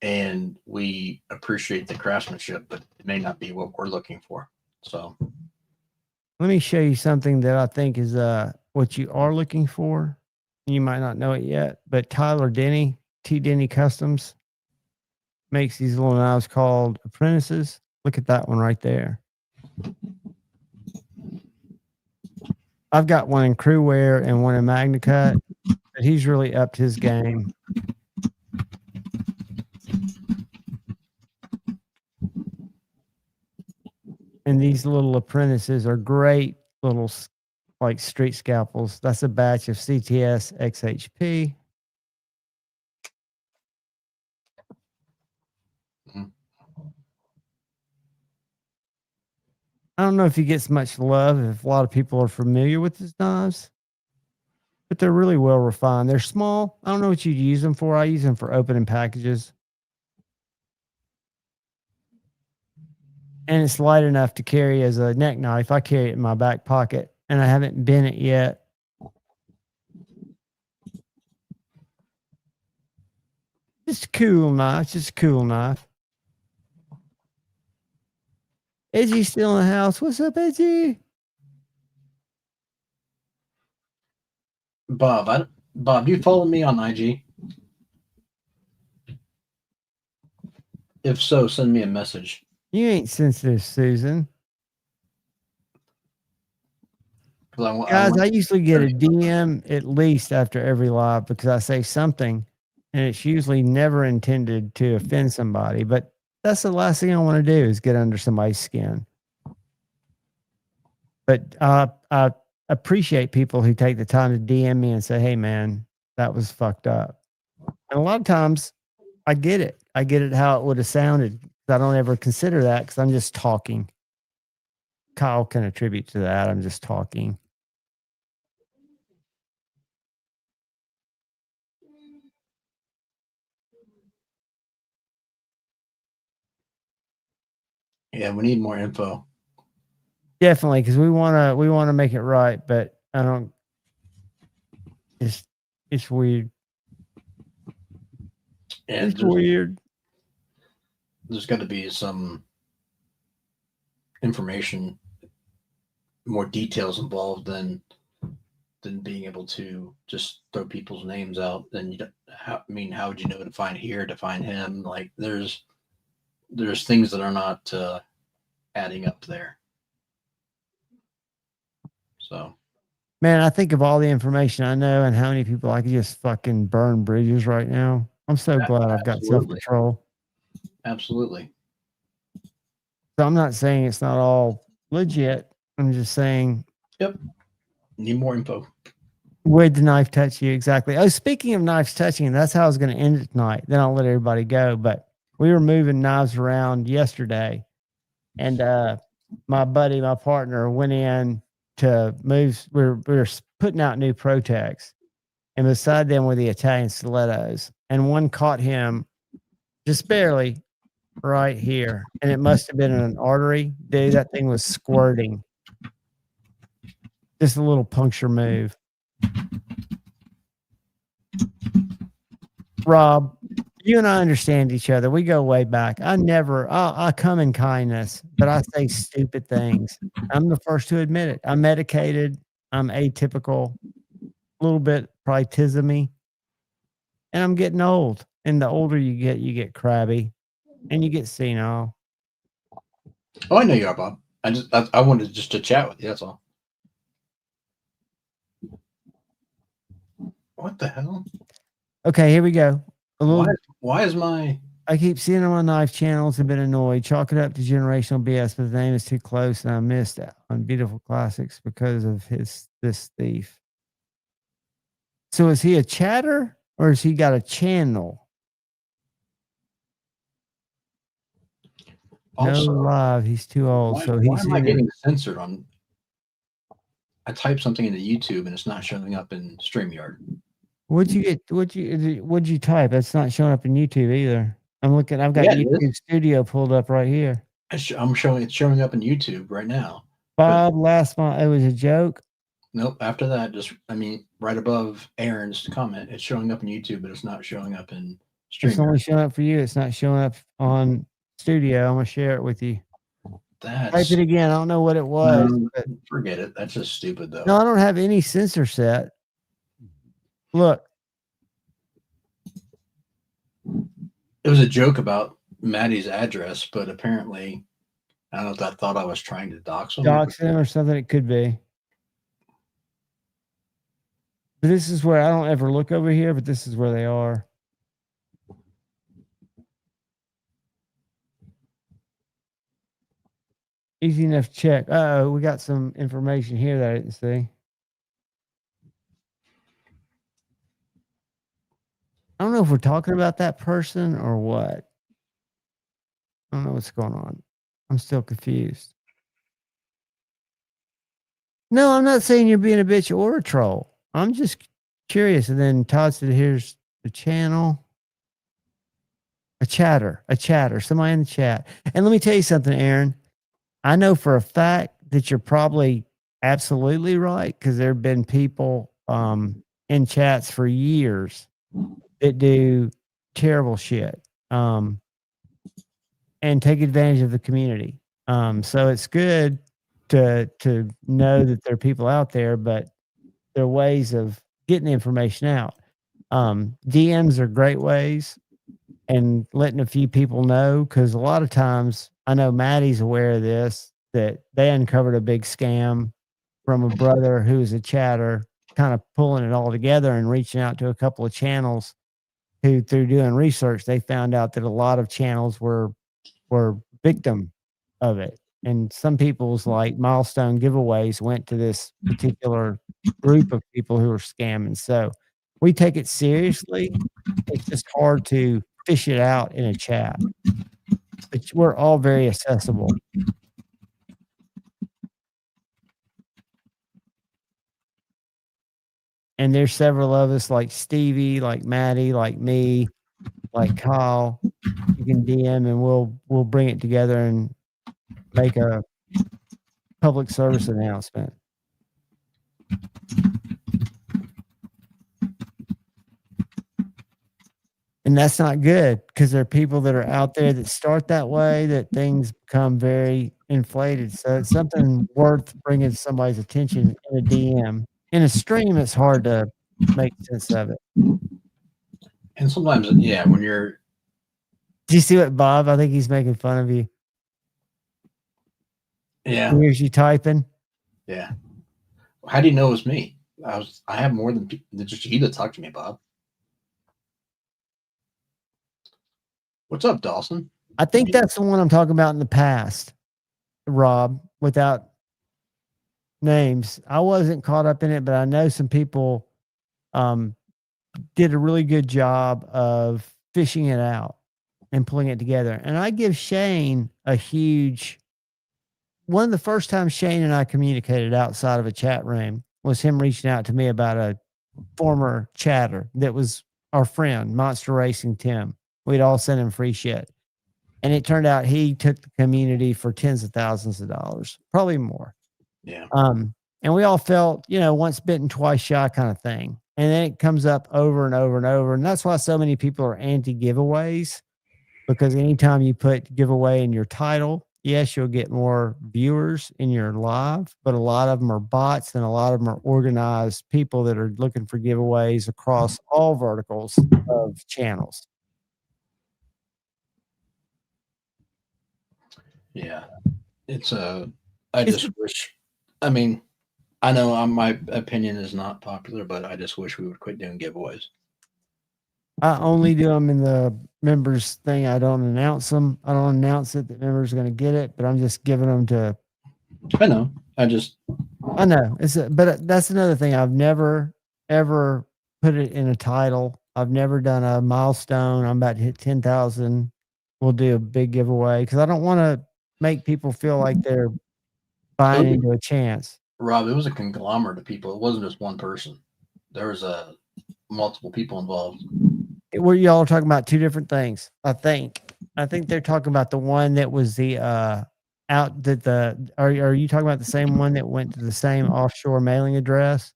Speaker 9: and we appreciate the craftsmanship, but it may not be what we're looking for. So
Speaker 6: let me show you something that I think is what you are looking for. You might not know it yet, but Tyler Denny, T. Denny Customs, makes these little knives called Apprentices. Look at that one right there. I've got one in Crewware and one in MagnaCut, but he's really upped his game. And these little Apprentices are great little like street scalpels. That's a batch of CTS XHP. I don't know if he gets much love, if a lot of people are familiar with his knives, but they're really well refined. They're small. I don't know what you'd use them for. I use them for opening packages. And it's light enough to carry as a neck knife. I carry it in my back pocket, and I haven't bent it yet. Just a cool knife. Just a cool knife. Edgy's still in the house. What's up, Edgy?
Speaker 9: Bob, do you follow me on IG? If so, send me a message.
Speaker 6: You ain't sensitive, Susan. Guys, I usually get a DM at least after every live because I say something, and it's usually never intended to offend somebody. But that's the last thing I want to do is get under somebody's skin. But I appreciate people who take the time to DM me and say, hey, man, that was fucked up. And a lot of times I get it. I get it how it would have sounded. I don't ever consider that because I'm just talking. Kyle can attribute to that. I'm just talking.
Speaker 9: Yeah, we need more info.
Speaker 6: Definitely, because we want to make it right, but I don't. It's weird.
Speaker 9: Yeah,
Speaker 6: it's weird.
Speaker 9: There's got to be some information, more details involved than being able to just throw people's names out. Then you don't, how would you know to find here, to find him? Like there's things that are not adding up there. So,
Speaker 6: man, I think of all the information I know and how many people I could just fucking burn bridges right now. I'm so glad I've got self-control.
Speaker 9: Absolutely.
Speaker 6: So I'm not saying it's not all legit. I'm just saying.
Speaker 9: Yep. Need more info.
Speaker 6: Where'd the knife touch you exactly? Oh, speaking of knives touching, that's how I was going to end it tonight. Then I'll let everybody go. But we were moving knives around yesterday, and my buddy, my partner, went in to move. We were putting out new Protex, and beside them were the Italian stilettos, and one caught him just barely right here, and it must have been in an artery. Dude, that thing was squirting. Just a little puncture move. Rob, you and I understand each other. We go way back. I come in kindness, but I say stupid things. I'm the first to admit it. I'm medicated. I'm atypical, a little bit probably tismy, and I'm getting old. And the older you get crabby, and you get senile.
Speaker 9: Oh, I know you are, Bob. I wanted just to chat with you. That's all. What the hell?
Speaker 6: Okay, here we go.
Speaker 9: Why is my...
Speaker 6: I keep seeing on my knife channels and been annoyed. Chalk it up to generational BS, but the name is too close, and I missed out on beautiful classics because of this thief. So is he a chatter, or has he got a channel?
Speaker 9: Also,
Speaker 6: no live. He's too old.
Speaker 9: Why am I getting censored on... I type something into YouTube and it's not showing up in StreamYard.
Speaker 6: What'd you type? That's not showing up in YouTube either. I'm looking. I've got YouTube Studio pulled up right here.
Speaker 9: It's showing up in YouTube right now.
Speaker 6: Bob, last month it was a joke.
Speaker 9: Nope. After that, right above Aaron's comment, it's showing up in YouTube, but it's not showing up in StreamYard.
Speaker 6: It's only showing up for you. It's not showing up on Studio. I'm gonna share it with you. Type it again. I don't know what it was.
Speaker 9: But forget it. That's just stupid, though.
Speaker 6: No, I don't have any censor set. Look.
Speaker 9: It was a joke about Maddie's address, but apparently, I don't know if that thought I was trying to dox him.
Speaker 6: Dox him or something. It could be. But this is where I don't ever look over here, but this is where they are. Easy enough to check. Uh-oh, we got some information here that I didn't see. I don't know if we're talking about that person or what. I don't know what's going on. I'm still confused. No, I'm not saying you're being a bitch or a troll. I'm just curious. And then Todd said, here's the channel. A chatter. Somebody in the chat. And let me tell you something, Aaron. I know for a fact that you're probably absolutely right, because there have been people in chats for years that do terrible shit and take advantage of the community. So it's good to know that there are people out there, but there are ways of getting the information out. DMs are great ways, and letting a few people know, because a lot of times, I know Maddie's aware of this, that they uncovered a big scam from a brother who is a chatter, kind of pulling it all together and reaching out to a couple of channels who, through doing research, they found out that a lot of channels were victim of it. And some people's like milestone giveaways went to this particular group of people who are scamming. So we take it seriously. It's just hard to fish it out in a chat. But we're all very accessible. And there's several of us, like Stevie, like Maddie, like me, like Kyle. You can DM and we'll bring it together and make a public service announcement. And that's not good, because there are people that are out there that start that way, that things become very inflated. So it's something worth bringing somebody's attention in a DM. In a stream, it's hard to make sense of it.
Speaker 9: And sometimes, yeah, when you're...
Speaker 6: Do you see what Bob? I think he's making fun of you.
Speaker 9: Yeah.
Speaker 6: Here's you typing.
Speaker 9: Yeah. How do you know it was me? I have more than just you to talk to me, Bob. What's up, Dawson?
Speaker 6: I think that's the one I'm talking about in the past, Rob, without names. I wasn't caught up in it, but I know some people did a really good job of fishing it out and pulling it together. And I give Shane a huge... One of the first times Shane and I communicated outside of a chat room was him reaching out to me about a former chatter that was our friend, Monster Racing Tim. We'd all sent him free shit. And it turned out he took the community for tens of thousands of dollars, probably more.
Speaker 9: Yeah.
Speaker 6: And we all felt, once bitten, twice shy kind of thing. And then it comes up over and over and over. And that's why so many people are anti giveaways, because anytime you put giveaway in your title, yes, you'll get more viewers in your live, but a lot of them are bots and a lot of them are organized people that are looking for giveaways across all verticals of channels.
Speaker 9: Yeah. I just wish, I mean, I know my opinion is not popular, but I just wish we would quit doing giveaways.
Speaker 6: I only do them in the members thing. I don't announce them. I don't announce it that members are going to get it, but I'm just giving them to.
Speaker 9: I know. I
Speaker 6: know but that's another thing. I've never ever put it in a title. I've never done a milestone. I'm about to hit 10,000. We'll do a big giveaway because I don't want to make people feel like they're buying into a chance.
Speaker 9: Rob, it was a conglomerate of people. It wasn't just one person. There was multiple people involved.
Speaker 6: Where y'all are talking about two different things. I think they're talking about the one that was the are you talking about the same one that went to the same offshore mailing address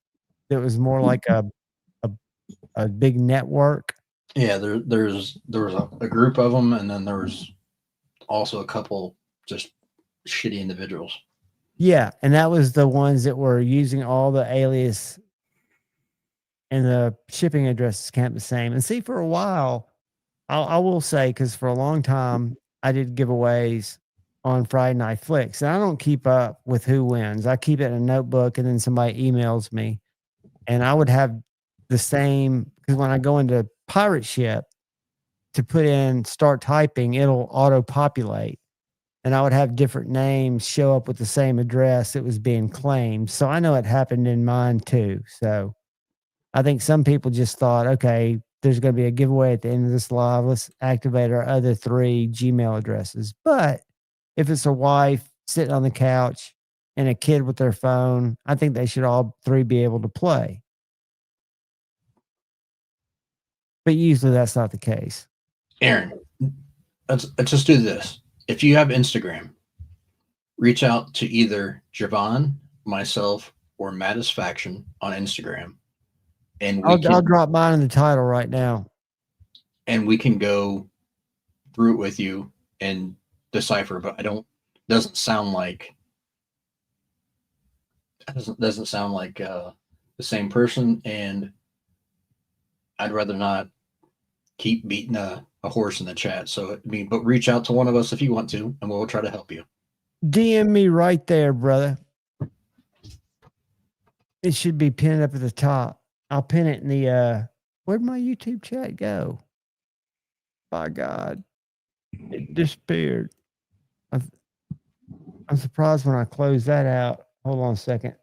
Speaker 6: that was more like a big network?
Speaker 9: Yeah, there was a group of them, and then there was also a couple just shitty individuals.
Speaker 6: Yeah, and that was the ones that were using all the alias and the shipping addresses kept the same. And see, for a while, I will say, because for a long time, I did giveaways on Friday Night Flicks. And I don't keep up with who wins. I keep it in a notebook, and then somebody emails me. And I would have the same, because when I go into Pirate Ship to put in, start typing, it'll auto-populate. And I would have different names show up with the same address that was being claimed. So I know it happened in mine too. So I think some people just thought, okay, there's going to be a giveaway at the end of this live. Let's activate our other 3 Gmail addresses. But if it's a wife sitting on the couch and a kid with their phone, I think they should all 3 be able to play. But usually that's not the case.
Speaker 9: Aaron, let's just do this. If you have Instagram, reach out to either Javon, myself, or Mattisfaction on Instagram. And I'll
Speaker 6: drop mine in the title right now.
Speaker 9: And we can go through it with you and decipher, but doesn't sound like the same person, and I'd rather not keep beating a horse in the chat. So but reach out to one of us if you want to, and we'll try to help you.
Speaker 6: DM me right there, brother. It should be pinned up at the top. I'll pin it in the where'd my YouTube chat go? By God, it disappeared. I'm surprised when I close that out. Hold on a second.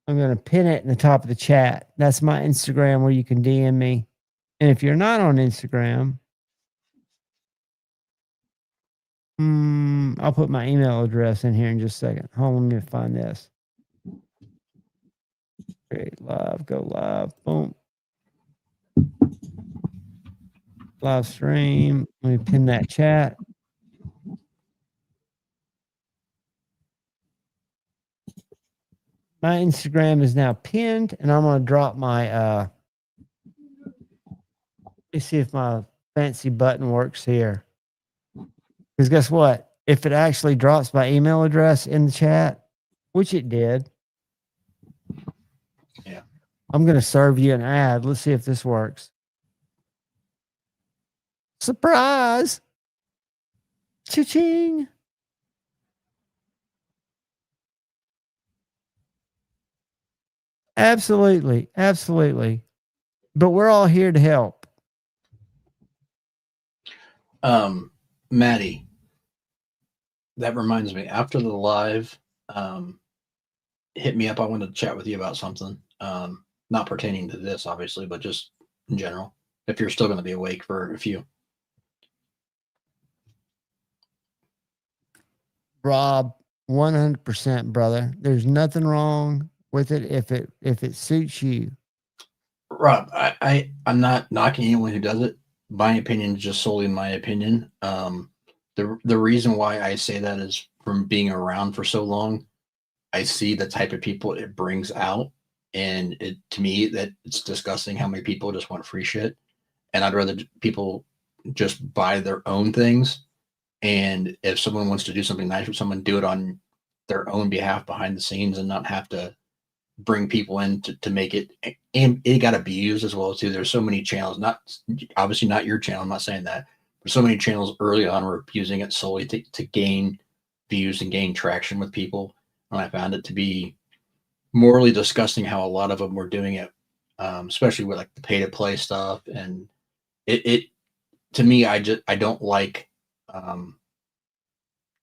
Speaker 6: I'm going to pin it in the top of the chat. That's my Instagram where you can DM me. And if you're not on Instagram, I'll put my email address in here in just a second. Hold on, let me find this. Create live, go live, boom. Live stream. Let me pin that chat. My Instagram is now pinned, and I'm going to drop my, let me see if my fancy button works here. Because guess what? If it actually drops my email address in the chat, which it did,
Speaker 9: yeah,
Speaker 6: I'm going to serve you an ad. Let's see if this works. Surprise! Cha-ching! Absolutely. Absolutely. But we're all here to help.
Speaker 9: Maddie, that reminds me, after the live, hit me up. I want to chat with you about something. Not pertaining to this, obviously, but just in general, if you're still going to be awake for a few.
Speaker 6: Rob, 100%, brother. There's nothing wrong with it if it suits you.
Speaker 9: Rob, I'm not knocking anyone who does it. My opinion is just solely my opinion. The reason why I say that is from being around for so long, I see the type of people it brings out, and it to me that it's disgusting how many people just want free shit, and I'd rather people just buy their own things. And if someone wants to do something nice for someone, do it on their own behalf behind the scenes and not have to bring people in to make it. And it got abused as well too. There's so many channels, not obviously not your channel, I'm not saying that, but so many channels early on were abusing it solely to gain views and gain traction with people. And I found it to be morally disgusting how a lot of them were doing it, especially with like the pay to play stuff. And it to me, I don't like the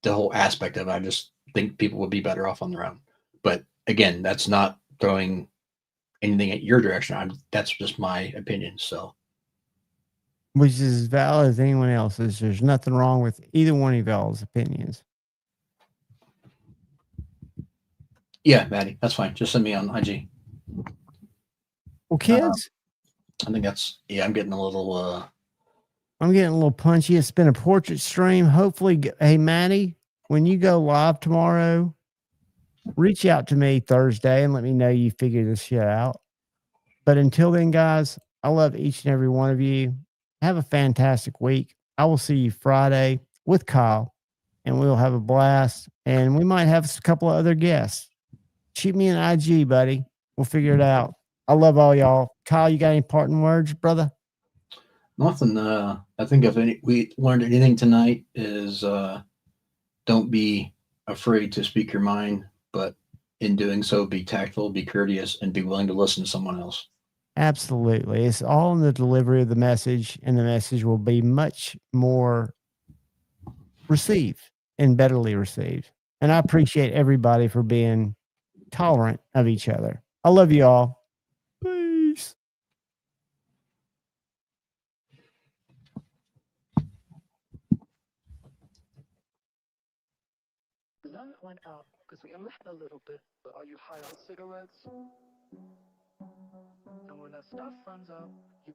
Speaker 9: whole aspect of it. I just think people would be better off on their own. But again, that's not throwing anything at your direction. That's just my opinion. So,
Speaker 6: Which is as valid as anyone else's. There's nothing wrong with either one of y'all's opinions.
Speaker 9: yeah, Maddie, that's fine. Just send me on IG.
Speaker 6: Well, kids,
Speaker 9: I think that's I'm getting a little.
Speaker 6: I'm getting a little punchy. It's been a portrait stream. Hopefully, hey Maddie, when you go live tomorrow, reach out to me Thursday and let me know you figured this shit out. But until then, guys, I love each and every one of you. Have a fantastic week. I will see you Friday with Kyle, and we'll have a blast. And we might have a couple of other guests. Shoot me an IG, buddy. We'll figure it out. I love all y'all. Kyle, you got any parting words, brother?
Speaker 9: Nothing. I think if we learned anything tonight is don't be afraid to speak your mind, but in doing so, be tactful, be courteous, and be willing to listen to someone else.
Speaker 6: Absolutely. It's all in the delivery of the message, and the message will be much more received and betterly received. And I appreciate everybody for being tolerant of each other. I love you all. Peace.
Speaker 4: The light went out because we left a little bit, but are you high on cigarettes? And when that stuff runs out, you